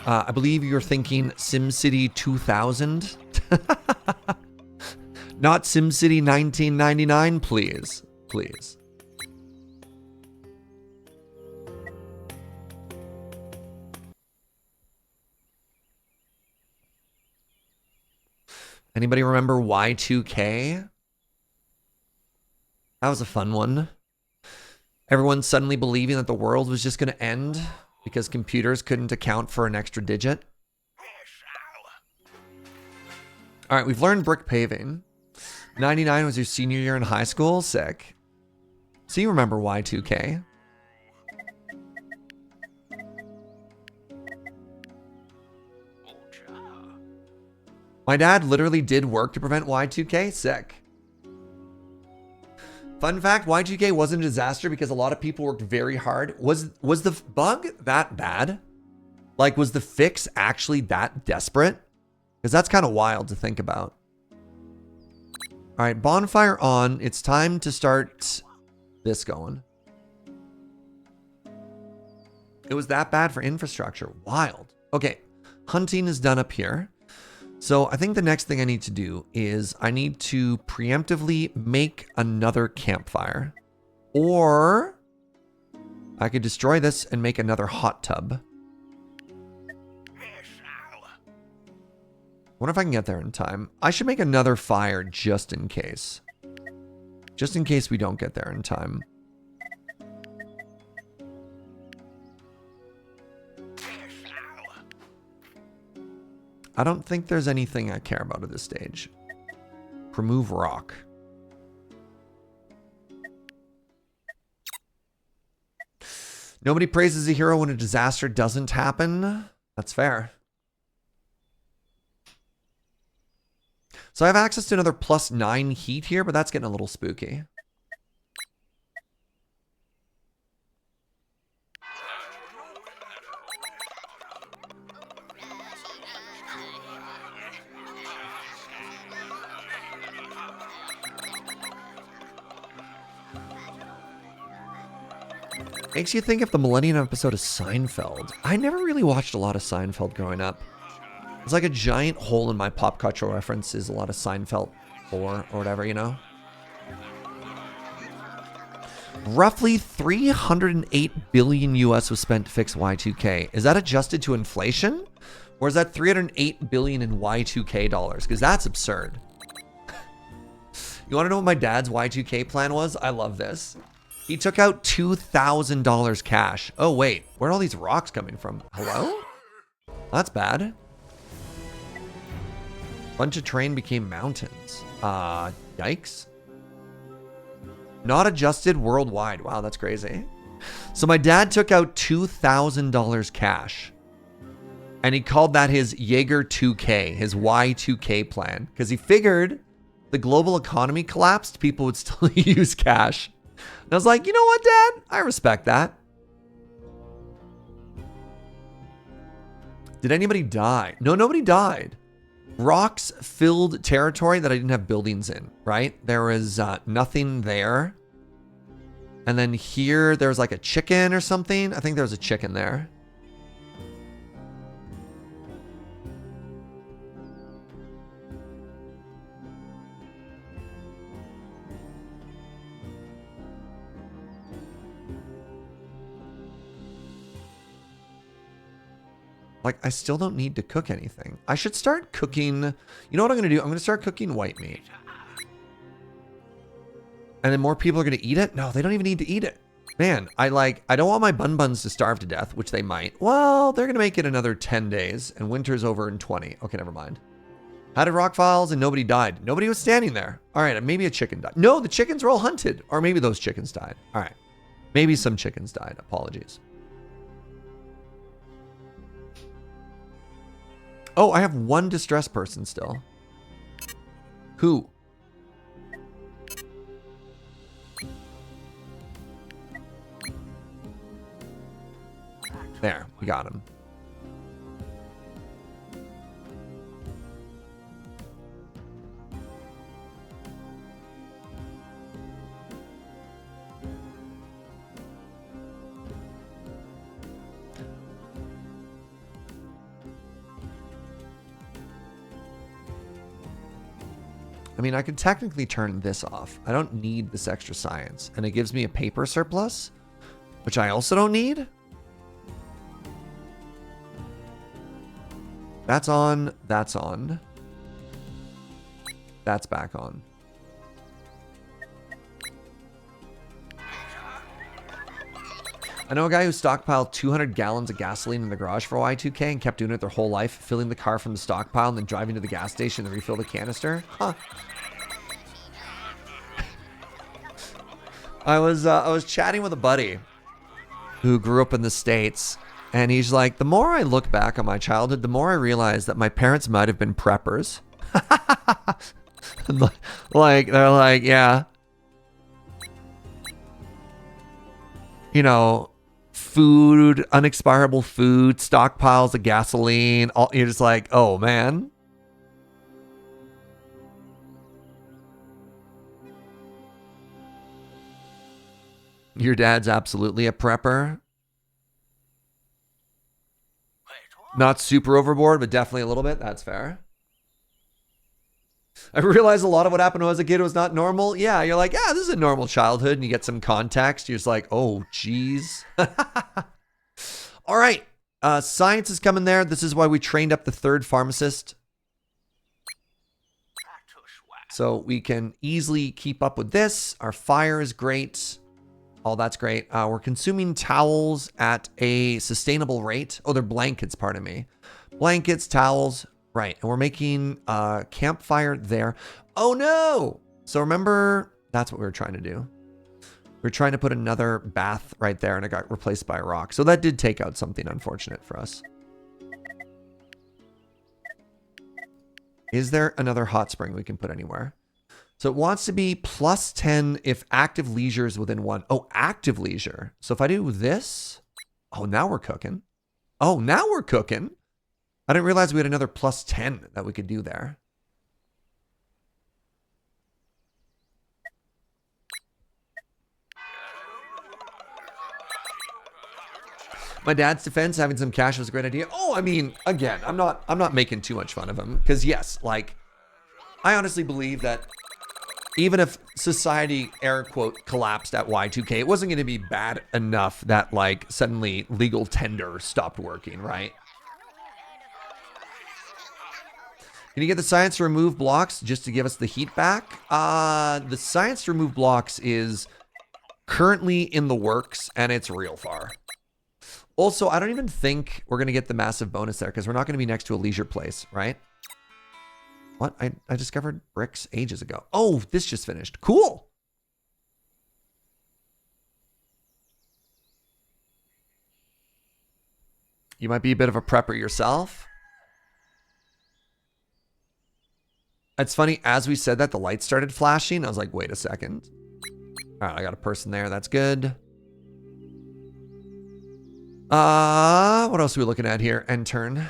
[SPEAKER 1] I believe you're thinking SimCity 2000. Not SimCity 1999, please. Please. Anybody remember Y2K? That was a fun one. Everyone suddenly believing that the world was just going to end because computers couldn't account for an extra digit. All right, we've learned brick paving. 99 was your senior year in high school. Sick. So you remember Y2K. My dad literally did work to prevent Y2K. Sick. Fun fact, Y2K wasn't a disaster because a lot of people worked very hard. Was the bug that bad? Like, was the fix actually that desperate? Because that's kind of wild to think about. All right, bonfire on. It's time to start this going. It was that bad for infrastructure. Wild. Okay, hunting is done up here. So I think the next thing I need to do is I need to preemptively make another campfire. Or I could destroy this and make another hot tub. Wonder if I can get there in time. I should make another fire just in case. Just in case we don't get there in time. I don't think there's anything I care about at this stage. Remove rock. Nobody praises a hero when a disaster doesn't happen. That's fair. So I have access to another +9 heat here, but that's getting a little spooky. Makes you think of the Millennium episode of Seinfeld. I never really watched a lot of Seinfeld growing up. It's like a giant hole in my pop culture references, a lot of Seinfeld lore or whatever, you know? Roughly 308 billion US was spent to fix Y2K. Is that adjusted to inflation? Or is that 308 billion in Y2K dollars? Because that's absurd. You want to know what my dad's Y2K plan was? I love this. He took out $2,000 cash. Oh, wait. Where are all these rocks coming from? Hello? That's bad. Bunch of terrain became mountains. Yikes. Not adjusted worldwide. Wow, that's crazy. So my dad took out $2,000 cash. And he called that his Jaeger 2K, his Y2K plan. Because he figured the global economy collapsed, people would still use cash. And I was like, you know what, Dad? I respect that. Did anybody die? No, nobody died. Rocks filled territory that I didn't have buildings in, right? There was nothing there. And then here, there was like a chicken or something. I think there was a chicken there. Like, I still don't need to cook anything. I should start cooking. You know what I'm going to do? I'm going to start cooking white meat. And then more people are going to eat it? No, they don't even need to eat it. Man, I don't want my Bun Buns to starve to death, which they might. Well, they're going to make it another 10 days, and winter's over in 20. Okay, never mind. Had a rock files, and nobody died. Nobody was standing there. All right, maybe a chicken died. No, the chickens were all hunted. Or maybe those chickens died. All right. Maybe some chickens died. Apologies. Oh, I have one distressed person still. Who? There, we got him. I mean, I could technically turn this off. I don't need this extra science. And it gives me a paper surplus, which I also don't need. That's on. That's on. That's back on. I know a guy who stockpiled 200 gallons of gasoline in the garage for Y2K and kept doing it their whole life, filling the car from the stockpile and then driving to the gas station to refill the canister. Huh. I was chatting with a buddy who grew up in the States, and he's like, the more I look back on my childhood, the more I realize that my parents might have been preppers. Like, they're like, yeah. You know, food, unexpirable food, stockpiles of gasoline. All, you're just like, oh, man. Your dad's absolutely a prepper. Not super overboard, but definitely a little bit. That's fair. I realized a lot of what happened when I was a kid was not normal. Yeah, you're like, yeah, this is a normal childhood, and you get some context. You're just like, oh, geez. All right. Science is coming there. This is why we trained up the third pharmacist. So we can easily keep up with this. Our fire is great. Oh, that's great. We're consuming towels at a sustainable rate. Oh, they're blankets, pardon me. Blankets, towels. Right. And we're making a campfire there. Oh, no. So remember, that's what we were trying to do. We were trying to put another bath right there, and it got replaced by a rock. So that did take out something unfortunate for us. Is there another hot spring we can put anywhere? So it wants to be plus 10 if active leisure is within 1. Oh, active leisure. So if I do this, oh, now we're cooking. Oh, now we're cooking. I didn't realize we had another plus 10 that we could do there. My dad's defense, having some cash was a great idea. Oh, I mean, again, I'm not making too much fun of him, because yes, like, I honestly believe that even if society, air quote, collapsed at Y2K, it wasn't going to be bad enough that, like, suddenly legal tender stopped working, right? Can you get the science to remove blocks just to give us the heat back? The science to remove blocks is currently in the works, and it's real far. Also, I don't even think we're going to get the massive bonus there, because we're not going to be next to a leisure place, right? What? I discovered bricks ages ago. Oh, this just finished. Cool. You might be a bit of a prepper yourself. It's funny, as we said that, the lights started flashing. I was like, wait a second. All right, I got a person there. That's good. What else are we looking at here? End turn.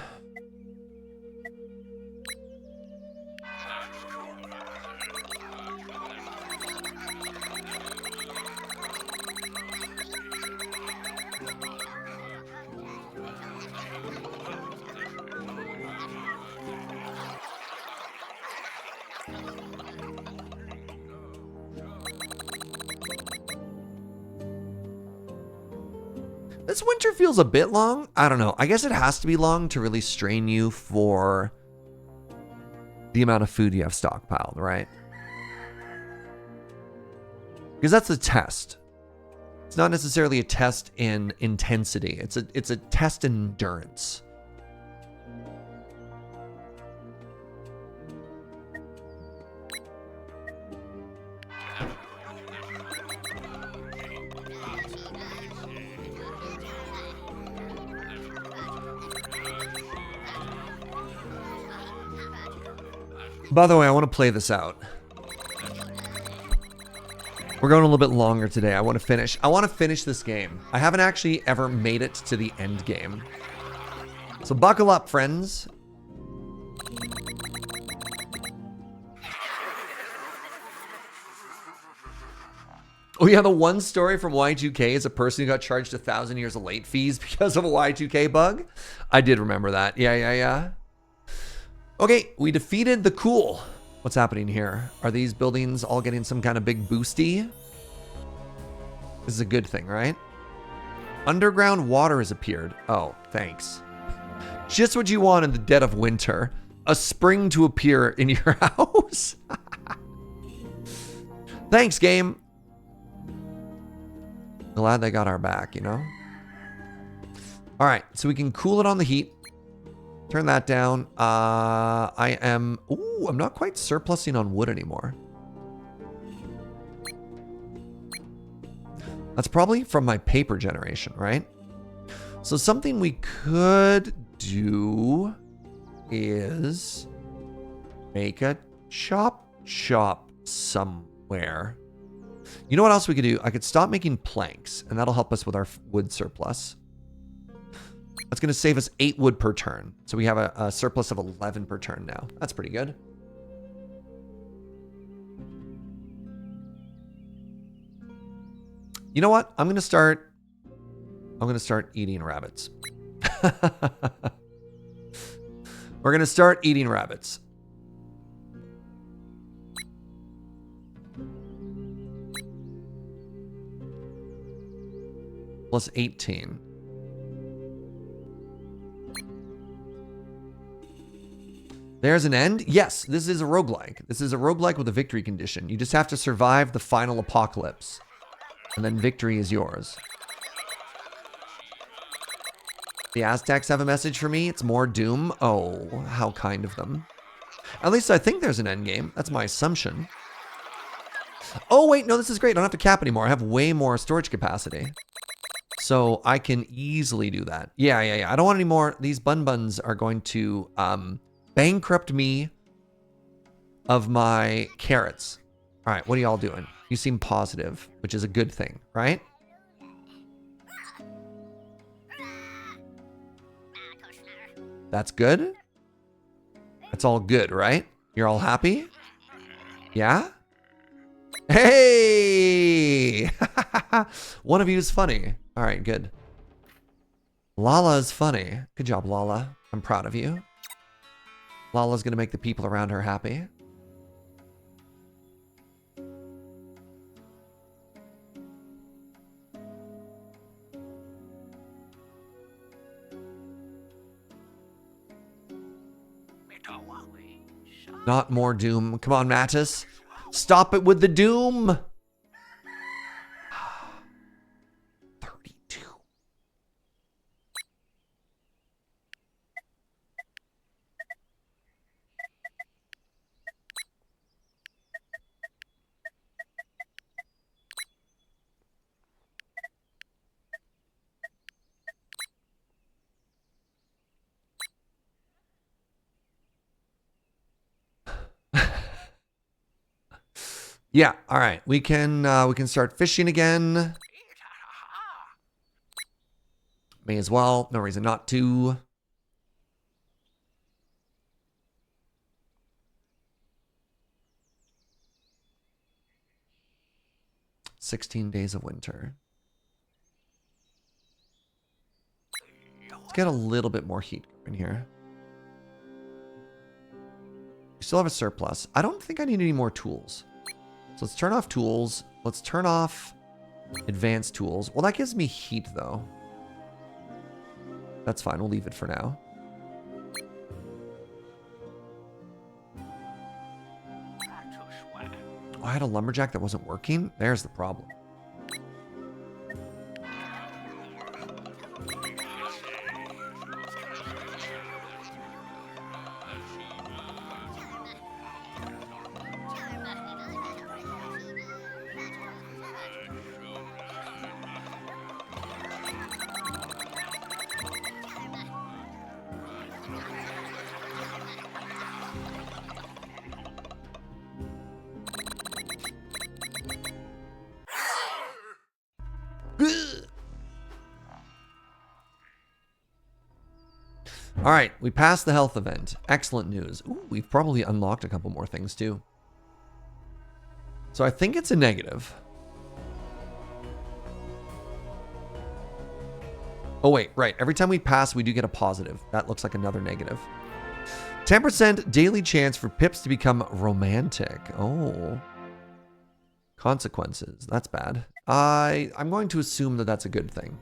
[SPEAKER 1] This winter feels a bit long. I don't know. I guess it has to be long to really strain you for the amount of food you have stockpiled, right? Because that's the test. It's not necessarily a test in intensity. It's a test in endurance. By the way, I want to play this out. We're going a little bit longer today. I want to finish this game. I haven't actually ever made it to the end game. So buckle up, friends. Oh yeah, the one story from Y2K is a person who got charged 1,000 years of late fees because of a Y2K bug. I did remember that. Yeah. Okay, we defeated the Cool. What's happening here? Are these buildings all getting some kind of big boosty? This is a good thing, right? Underground water has appeared. Oh, thanks. Just what you want in the dead of winter. A spring to appear in your house. Thanks, game. Glad they got our back, you know? All right, so we can cool it on the heat. Turn that down. I'm not quite surplusing on wood anymore. That's probably from my paper generation, right? So something we could do is Make a chop somewhere. You know what else we could do? I could stop making planks, and that'll help us with our wood surplus. That's going to save us 8 wood per turn. So we have a surplus of 11 per turn now. That's pretty good. You know what? I'm going to start eating rabbits. We're going to start eating rabbits. Plus 18. There's an end? Yes, this is a roguelike. This is a roguelike with a victory condition. You just have to survive the final apocalypse. And then victory is yours. The Aztecs have a message for me. It's more doom. Oh, how kind of them. At least I think there's an end game. That's my assumption. Oh, wait, no, this is great. I don't have to cap anymore. I have way more storage capacity. So I can easily do that. Yeah. I don't want any more. These Bun Buns are going to bankrupt me of my carrots. All right, what are y'all doing? You seem positive, which is a good thing, right? That's good. That's all good, right? You're all happy? Yeah? Hey! One of you is funny. All right, good. Lala is funny. Good job, Lala. I'm proud of you. Lala's gonna make the people around her happy. Not more doom. Come on, Mattis. Stop it with the doom. 32. Yeah, all right. We can start fishing again. May as well. No reason not to. "16 days of winter." Let's get a little bit more heat in here. We still have a surplus. I don't think I need any more tools. So let's turn off tools. Let's turn off advanced tools. Well, that gives me heat, though. That's fine. We'll leave it for now. Oh, I had a lumberjack that wasn't working? There's the problem. All right, we passed the health event. Excellent news. Ooh, we've probably unlocked a couple more things too. So I think it's a negative. Oh wait, right. Every time we pass, we do get a positive. That looks like another negative. 10% daily chance for pips to become romantic. Oh. Consequences. That's bad. I'm going to assume that that's a good thing.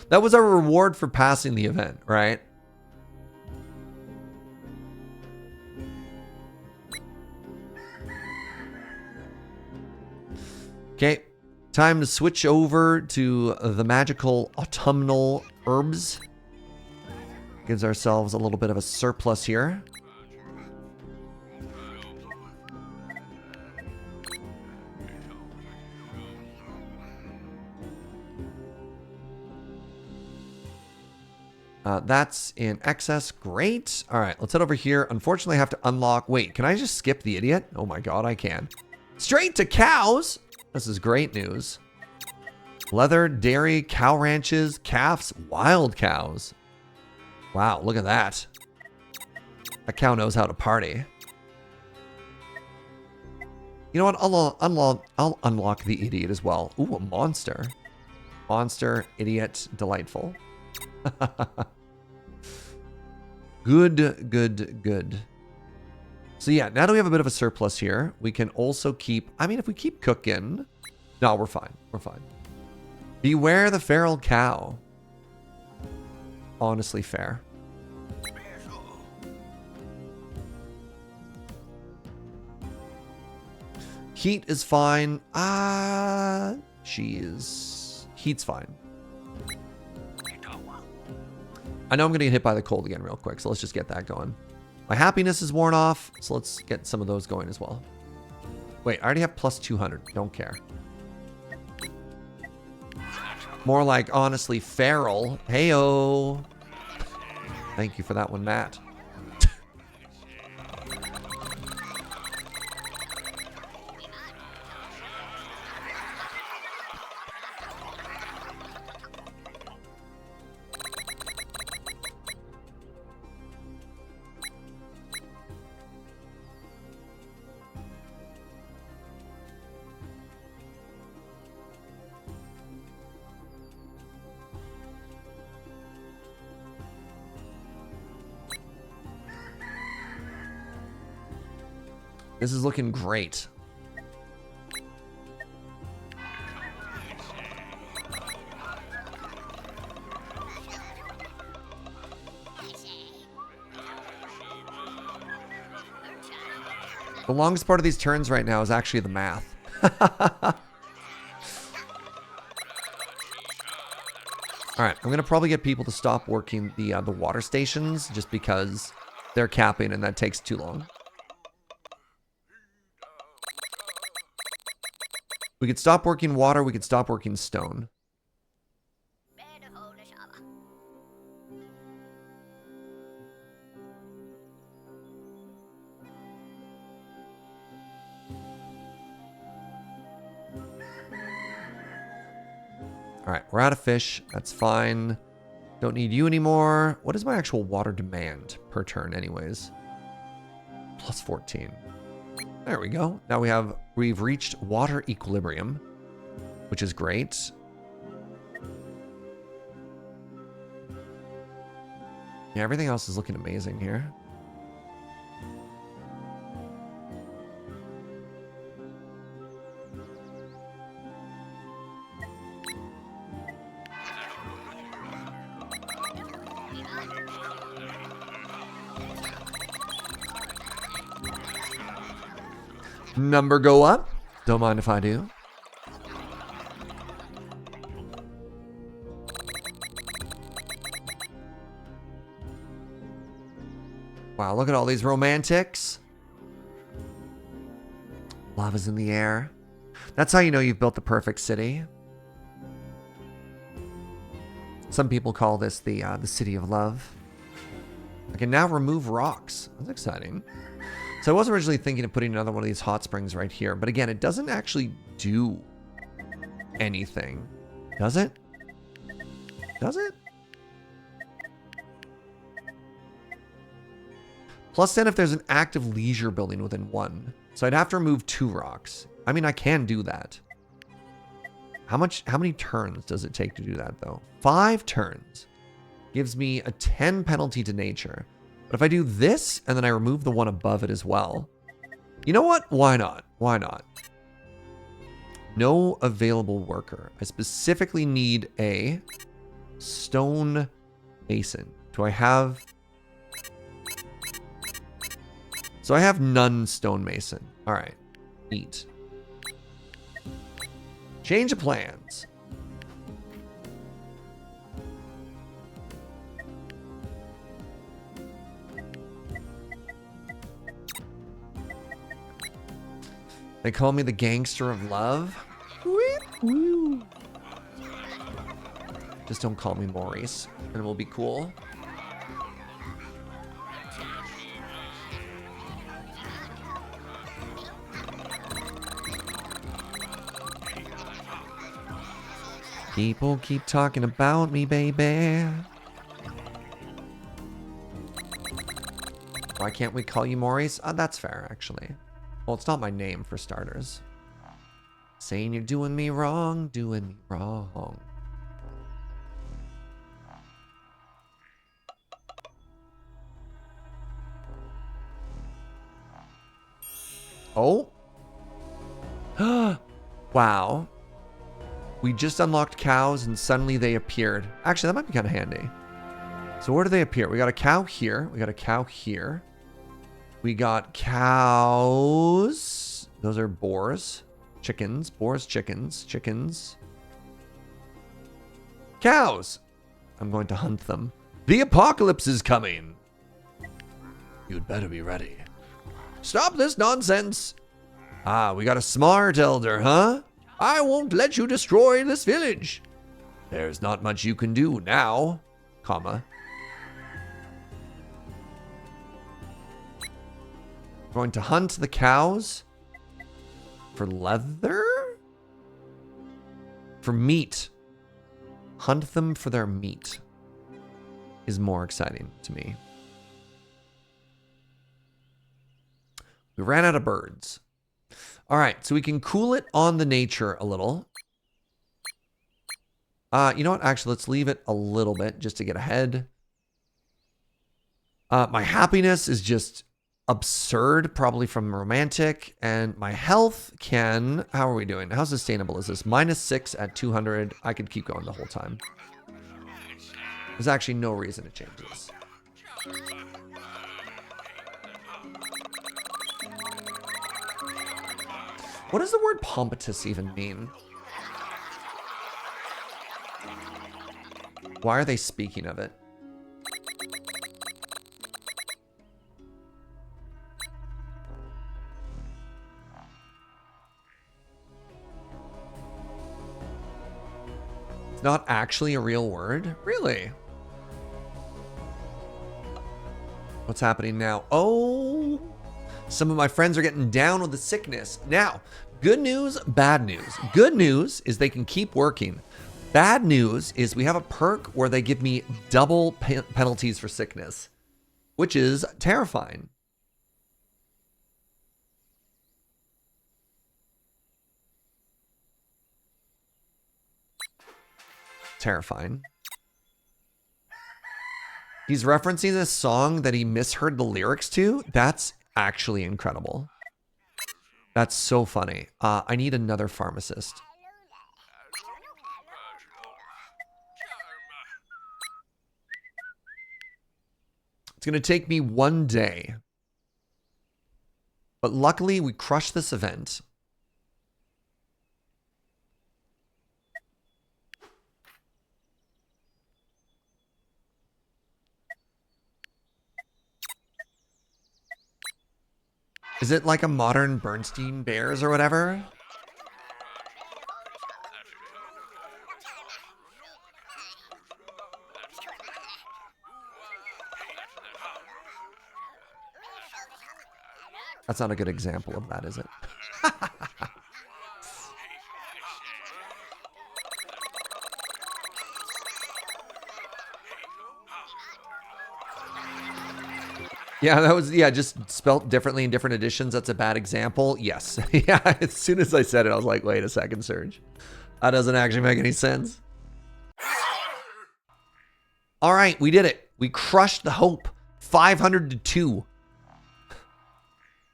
[SPEAKER 1] That was our reward for passing the event, right? Okay, time to switch over to the magical autumnal herbs. Gives ourselves a little bit of a surplus here. That's in excess. Great. All right, let's head over here. Unfortunately, I have to unlock. Wait, can I just skip the idiot? Oh my god, I can. Straight to cows. This is great news. Leather, dairy, cow ranches, calves, wild cows. Wow, look at that. A cow knows how to party. You know what? I'll unlock the idiot as well. Ooh, a monster. Monster, idiot, delightful. Good, good, good. So yeah, now that we have a bit of a surplus here, we can also keep, I mean, if we keep cooking, no, we're fine. We're fine. Beware the feral cow. Honestly fair. Heat is fine. Heat's fine. I know I'm going to get hit by the cold again real quick, so let's just get that going. My happiness is worn off, so let's get some of those going as well. Wait, I already have plus 200. Don't care. More like, honestly, feral. Heyo. Thank you for that one, Matt. This is looking great. The longest part of these turns right now is actually the math. All right, I'm gonna probably get people to stop working the water stations just because they're capping and that takes too long. We could stop working water, we could stop working stone. All right, we're out of fish. That's fine. Don't need you anymore. What is my actual water demand per turn anyways? Plus 14. There we go. Now we've reached water equilibrium, which is great. Yeah, everything else is looking amazing here. Number go up. Don't mind if I do. Wow, look at all these romantics. Lava's in the air. That's how you know you've built the perfect city. Some people call this the city of love. I can now remove rocks. That's exciting. So I was originally thinking of putting another one of these hot springs right here, but again, it doesn't actually do anything. Does it? Does it? Plus 10 if there's an active leisure building within one. So I'd have to remove 2 rocks. I mean, I can do that. How many turns does it take to do that though? 5 turns. Gives me a 10 penalty to nature. But if I do this and then I remove the one above it as well, you know what? Why not? Why not? No available worker. I specifically need a stone mason. Do I have? So I have none stone mason. All right, neat. Change of plans. They call me the gangster of love. Just don't call me Maurice, and we'll be cool. People keep talking about me, baby. Why can't we call you Maurice? That's fair, actually. Well, it's not my name, for starters. Saying you're doing me wrong, doing me wrong. Oh. Wow. We just unlocked cows and suddenly they appeared. Actually, that might be kind of handy. So where do they appear? We got a cow here. We got a cow here. We got cows. Those are boars. Chickens. Boars, chickens. Chickens. Cows. I'm going to hunt them. The apocalypse is coming. You'd better be ready. Stop this nonsense. Ah, we got a smart elder, huh? I won't let you destroy this village. There's not much you can do now, comma. Going to hunt the cows for leather? For meat. Hunt them for their meat is more exciting to me. We ran out of birds. All right, so we can cool it on the nature a little. You know what? Actually, let's leave it a little bit just to get ahead. My happiness is just absurd, probably from romantic. And my health can... How are we doing? How sustainable is this? -6 at 200. I could keep going the whole time. There's actually no reason to change this. What does the word pompous even mean? Why are they speaking of it? It's not actually a real word? Really? What's happening now? Oh, some of my friends are getting down with the sickness. Now, good news, bad news. Good news is they can keep working. Bad news is we have a perk where they give me double penalties for sickness, which is terrifying. Terrifying. He's referencing this song that he misheard the lyrics to. That's actually incredible. That's so funny. I need another pharmacist. It's going to take me 1 day. But luckily, we crushed this event. Is it like a modern Bernstein Bears or whatever? That's not a good example of that, is it? Yeah, that was, yeah, just spelt differently in different editions. That's a bad example. Yes. Yeah, as soon as I said it, I was like, wait a second, Serge. That doesn't actually make any sense. All right, we did it. We crushed the hope. 500 to 2.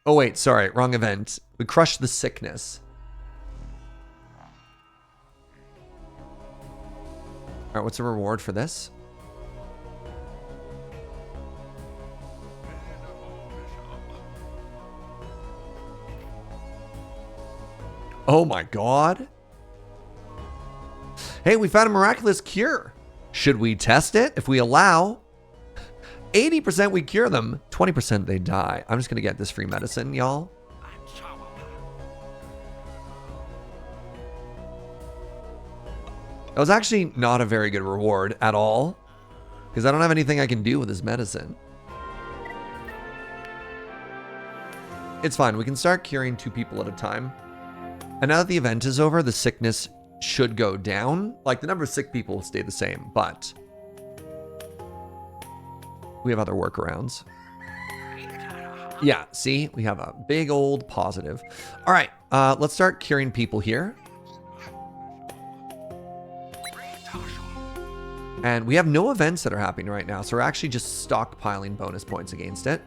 [SPEAKER 1] Oh, wait, sorry, wrong event. We crushed the sickness. All right, what's the reward for this? Oh my God. Hey, we found a miraculous cure. Should we test it? If we allow, 80% we cure them, 20% they die. I'm just gonna get this free medicine, y'all. That was actually not a very good reward at all, because I don't have anything I can do with this medicine. It's fine, we can start curing 2 people at a time. And now that the event is over, the sickness should go down. Like the number of sick people will stay the same, but we have other workarounds. Yeah, see, we have a big old positive. All right, let's start curing people here. And we have no events that are happening right now, so we're actually just stockpiling bonus points against it.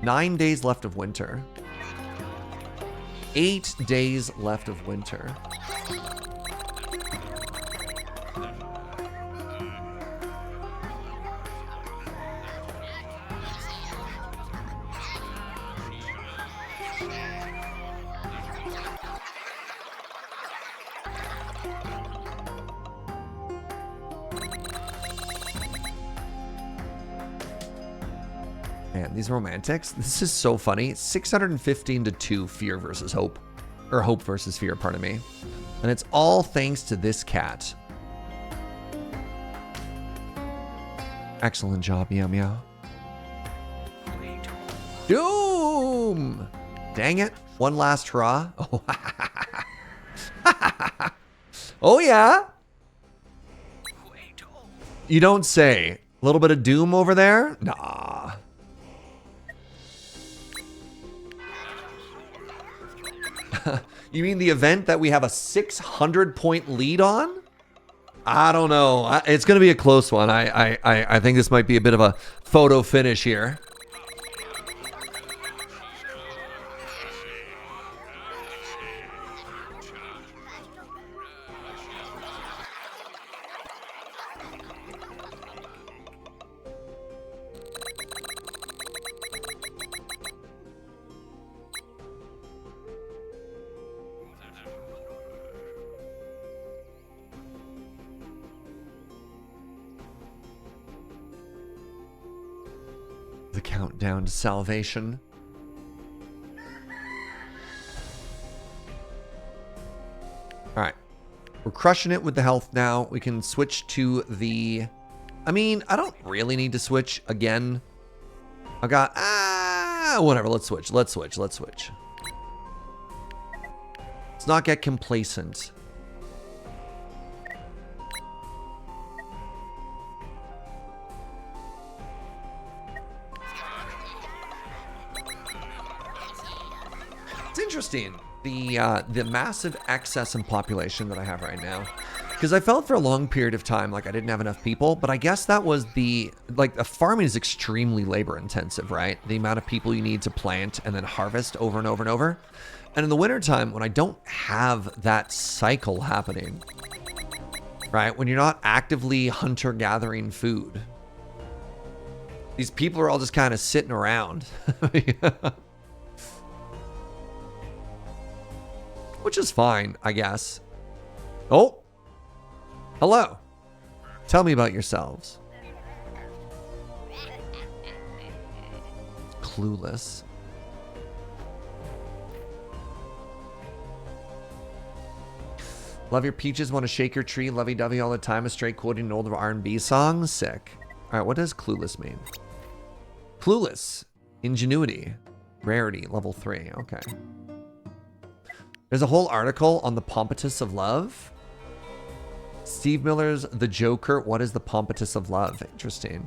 [SPEAKER 1] 9 days left of winter. 8 days left of winter. Man, these romantics, this is so funny. 615 to 2 fear versus hope. Or hope versus fear, pardon me. And it's all thanks to this cat. Excellent job, Meow Meow. Doom! Dang it. One last hurrah. Oh, oh yeah. You don't say. A little bit of doom over there? Nah. You mean the event that we have a 600-point lead on? I don't know. It's going to be a close one. I think this might be a bit of a photo finish here. The countdown to salvation. All right. We're crushing it with the health now. We can switch to the... I mean, I don't really need to switch again. I got... whatever. Let's switch. Let's switch. Let's switch. Let's not get complacent. Interesting, the massive excess in population that I have right now, because I felt for a long period of time like I didn't have enough people, but I guess that was the farming is extremely labor intensive, right? The amount of people you need to plant and then harvest over and over and over. And in the wintertime, when I don't have that cycle happening, right? When you're not actively hunter-gathering food, these people are all just kind of sitting around. Which is fine, I guess. Oh, hello. Tell me about yourselves. Clueless. Love your peaches, want to shake your tree, lovey-dovey all the time, a straight quoting an old R&B song. Sick. All right, what does clueless mean? Clueless. Ingenuity. Rarity, level 3. Okay. There's a whole article on the pompatus of love. Steve Miller's The Joker. What is the pompatus of love? Interesting.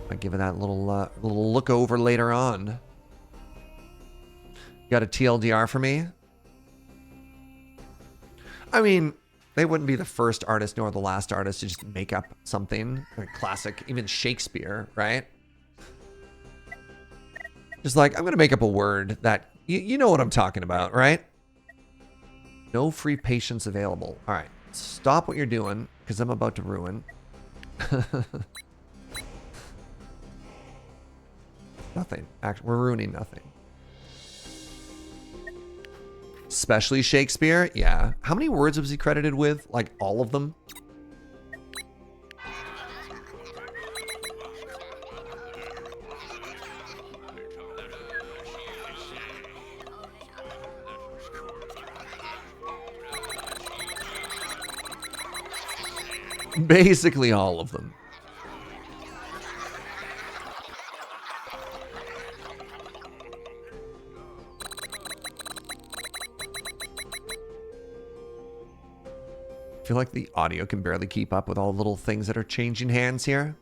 [SPEAKER 1] I'll give it that little look over later on. You got a TLDR for me? I mean, they wouldn't be the first artist nor the last artist to just make up something. Like classic, even Shakespeare, right? Just like, I'm going to make up a word that... You know what I'm talking about, right? No free patience available. All right. Stop what you're doing, because I'm about to ruin. Nothing. Actually, we're ruining nothing. Especially Shakespeare? Yeah. How many words was he credited with? Like, all of them? Basically all of them. I feel like the audio can barely keep up with all the little things that are changing hands here.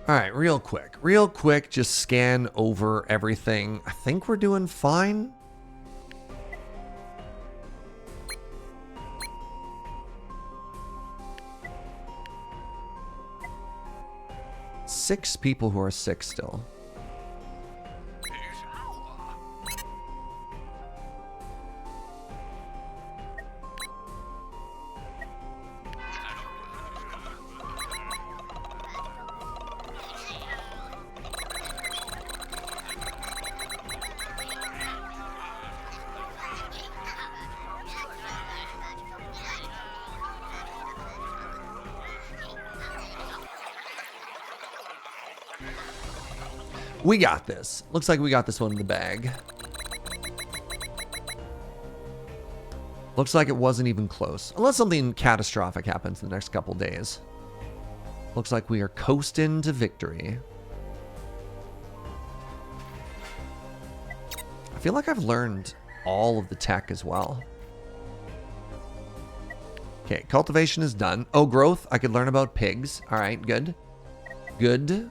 [SPEAKER 1] All right, real quick, just scan over everything. I think we're doing fine. Six people who are sick still. We got this. Looks like we got this one in the bag. Looks like it wasn't even close. Unless something catastrophic happens in the next couple days. Looks like we are coasting to victory. I feel like I've learned all of the tech as well. Okay, cultivation is done. Oh, growth. I could learn about pigs. All right, good. Good.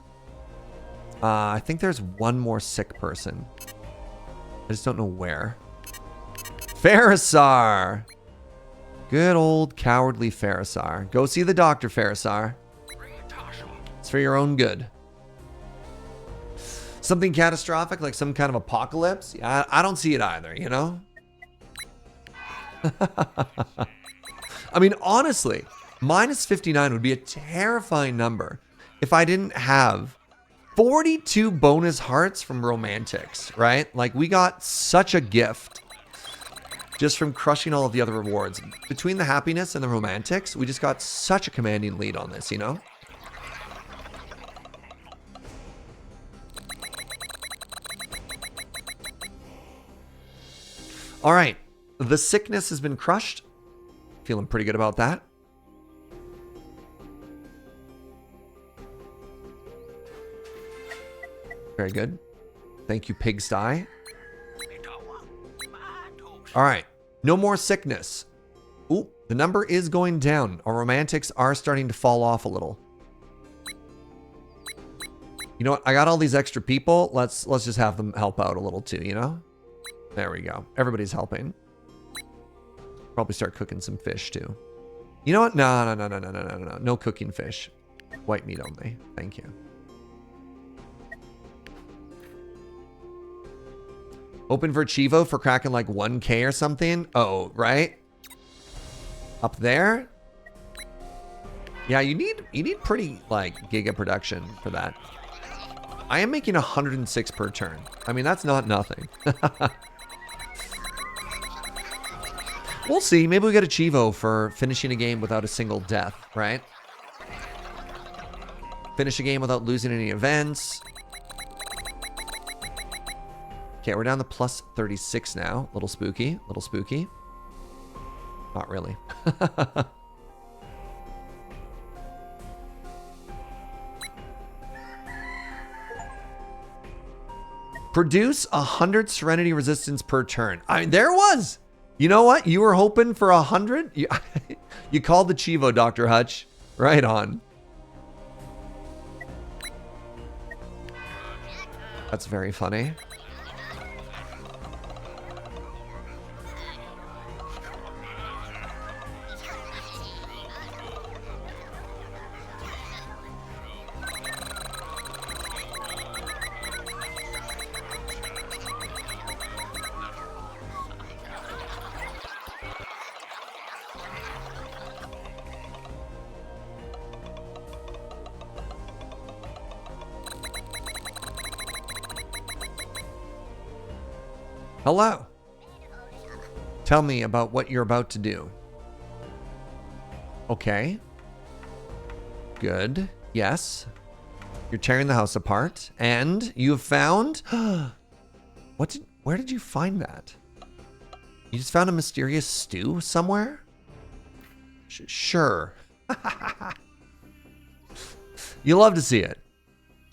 [SPEAKER 1] I think there's one more sick person. I just don't know where. Farisar! Good old cowardly Farisar. Go see the doctor, Farisar. It's for your own good. Something catastrophic, like some kind of apocalypse? Yeah, I don't see it either, you know? I mean, honestly, minus 59 would be a terrifying number if I didn't have 42 bonus hearts from romantics, right? Like, we got such a gift just from crushing all of the other rewards. Between the happiness and the romantics, we just got such a commanding lead on this, you know? All right, the sickness has been crushed. Feeling pretty good about that. Very good. Thank you, Pigsty. All right. No more sickness. Ooh, the number is going down. Our romantics are starting to fall off a little. You know what? I got all these extra people. Let's just have them help out a little too, you know? There we go. Everybody's helping. Probably start cooking some fish too. You know what? No. No cooking fish. White meat only. Thank you. Open Verchivo for cracking like 1K or something. Oh, right? Up there? Yeah, you need pretty like giga production for that. I am making 106 per turn. I mean, that's not nothing. We'll see. Maybe we get a Chivo for finishing a game without a single death, right? Finish a game without losing any events. Okay, we're down to plus 36 now. Little spooky, little spooky. Not really. Produce 100 Serenity resistance per turn. I mean, there was. You know what? You were hoping for 100? You called the Chivo, Dr. Hutch. Right on. That's very funny. Hello. Tell me about what you're about to do. Okay. Good. Yes. You're tearing the house apart. And you have found... Where did you find that? You just found a mysterious stew somewhere? Sure. You love to see it.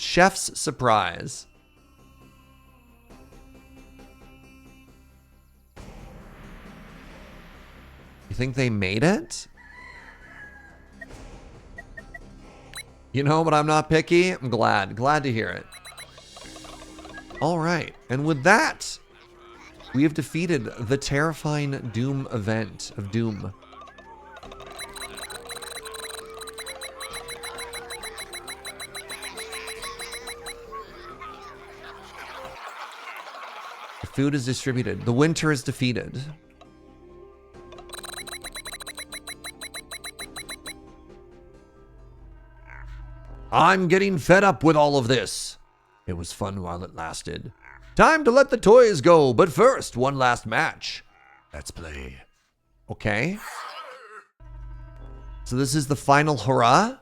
[SPEAKER 1] Chef's surprise. You think they made it? You know, but I'm not picky. I'm glad to hear it. All right, and with that, we have defeated the terrifying Doom event of Doom. The food is distributed. The winter is defeated. I'm getting fed up with all of this. It was fun while it lasted. Time to let the toys go, but first, one last match. Let's play. Okay. So this is the final hurrah?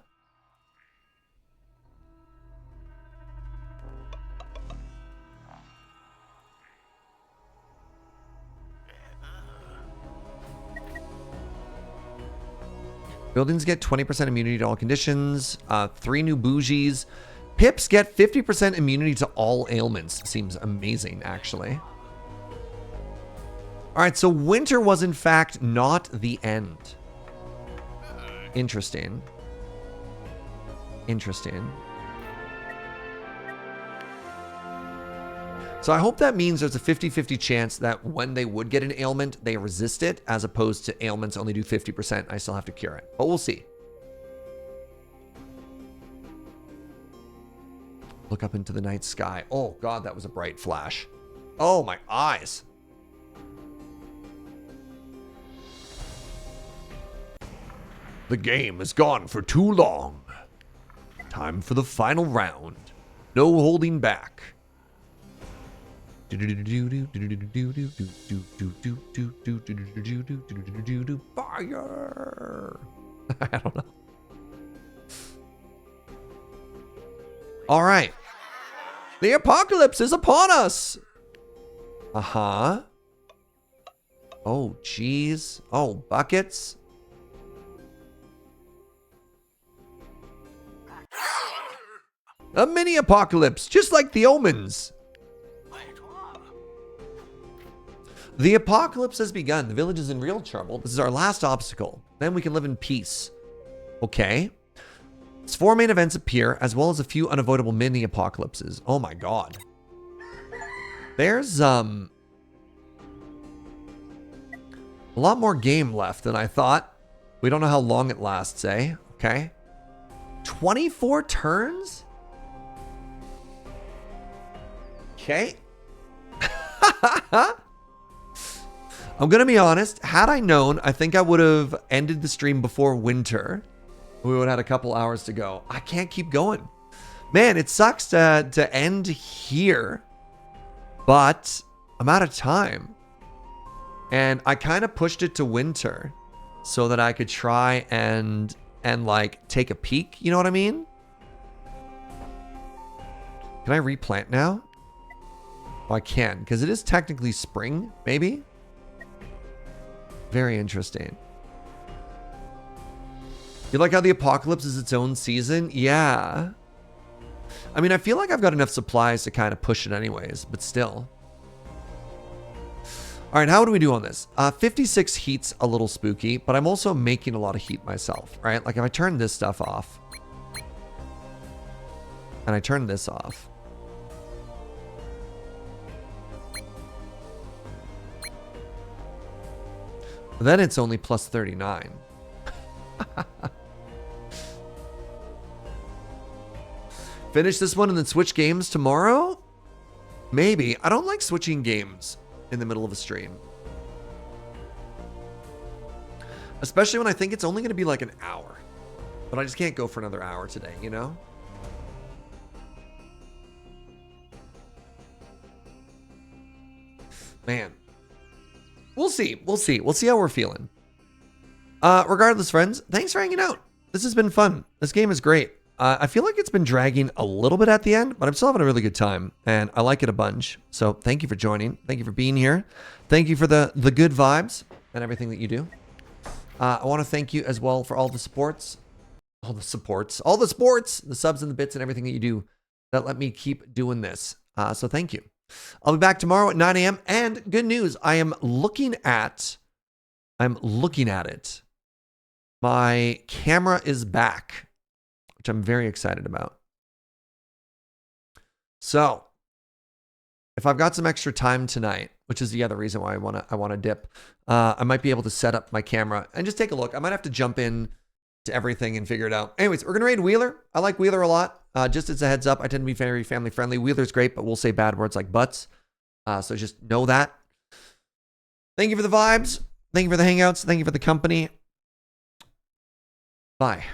[SPEAKER 1] Buildings get 20% immunity to all conditions. 3 new bougies. Pips get 50% immunity to all ailments. Seems amazing, actually. All right, so winter was in fact not the end. Interesting. Interesting. So I hope that means there's a 50-50 chance that when they would get an ailment, they resist it, as opposed to ailments only do 50%. I still have to cure it, but we'll see. Look up into the night sky. Oh God, that was a bright flash. Oh, my eyes. The game has gone for too long. Time for the final round. No holding back. Fire! I don't know. All right. The apocalypse is upon us. Uh-huh. Oh, jeez. Oh, buckets. A mini apocalypse, just like the omens. The apocalypse has begun. The village is in real trouble. This is our last obstacle. Then we can live in peace. Okay. 4 main events appear, as well as a few unavoidable mini apocalypses. Oh my God. There's a lot more game left than I thought. We don't know how long it lasts, eh? Okay. 24 turns? Okay. I'm going to be honest. Had I known, I think I would have ended the stream before winter. We would have had a couple hours to go. I can't keep going. Man, it sucks to end here. But I'm out of time. And I kind of pushed it to winter so that I could try and like take a peek. You know what I mean? Can I replant now? Oh, I can, because it is technically spring, maybe? Very interesting. You like how the apocalypse is its own season? Yeah. I mean, I feel like I've got enough supplies to kind of push it anyways, but still. All right, how do we do on this? 56 heat's a little spooky, but I'm also making a lot of heat myself, right? Like if I turn this stuff off and I turn this off, then it's only plus 39. Finish this one and then switch games tomorrow? Maybe. I don't like switching games in the middle of a stream. Especially when I think it's only going to be like an hour. But I just can't go for another hour today, you know? Man. We'll see. We'll see. We'll see how we're feeling. Regardless, friends, thanks for hanging out. This has been fun. This game is great. I feel like it's been dragging a little bit at the end, but I'm still having a really good time, and I like it a bunch. So thank you for joining. Thank you for being here. Thank you for the good vibes and everything that you do. I want to thank you as well for all the supports, the subs and the bits and everything that you do that let me keep doing this. So thank you. I'll be back tomorrow at 9 a.m. And good news, I'm looking at it. My camera is back, which I'm very excited about. So if I've got some extra time tonight, which is the other reason why I want to dip, I might be able to set up my camera and just take a look. I might have to jump in to everything and figure it out. Anyways, we're going to raid Wheeler. I like Wheeler a lot. Just as a heads up, I tend to be very family friendly. Wheeler's great, but we'll say bad words like butts. So just know that. Thank you for the vibes. Thank you for the hangouts. Thank you for the company. Bye.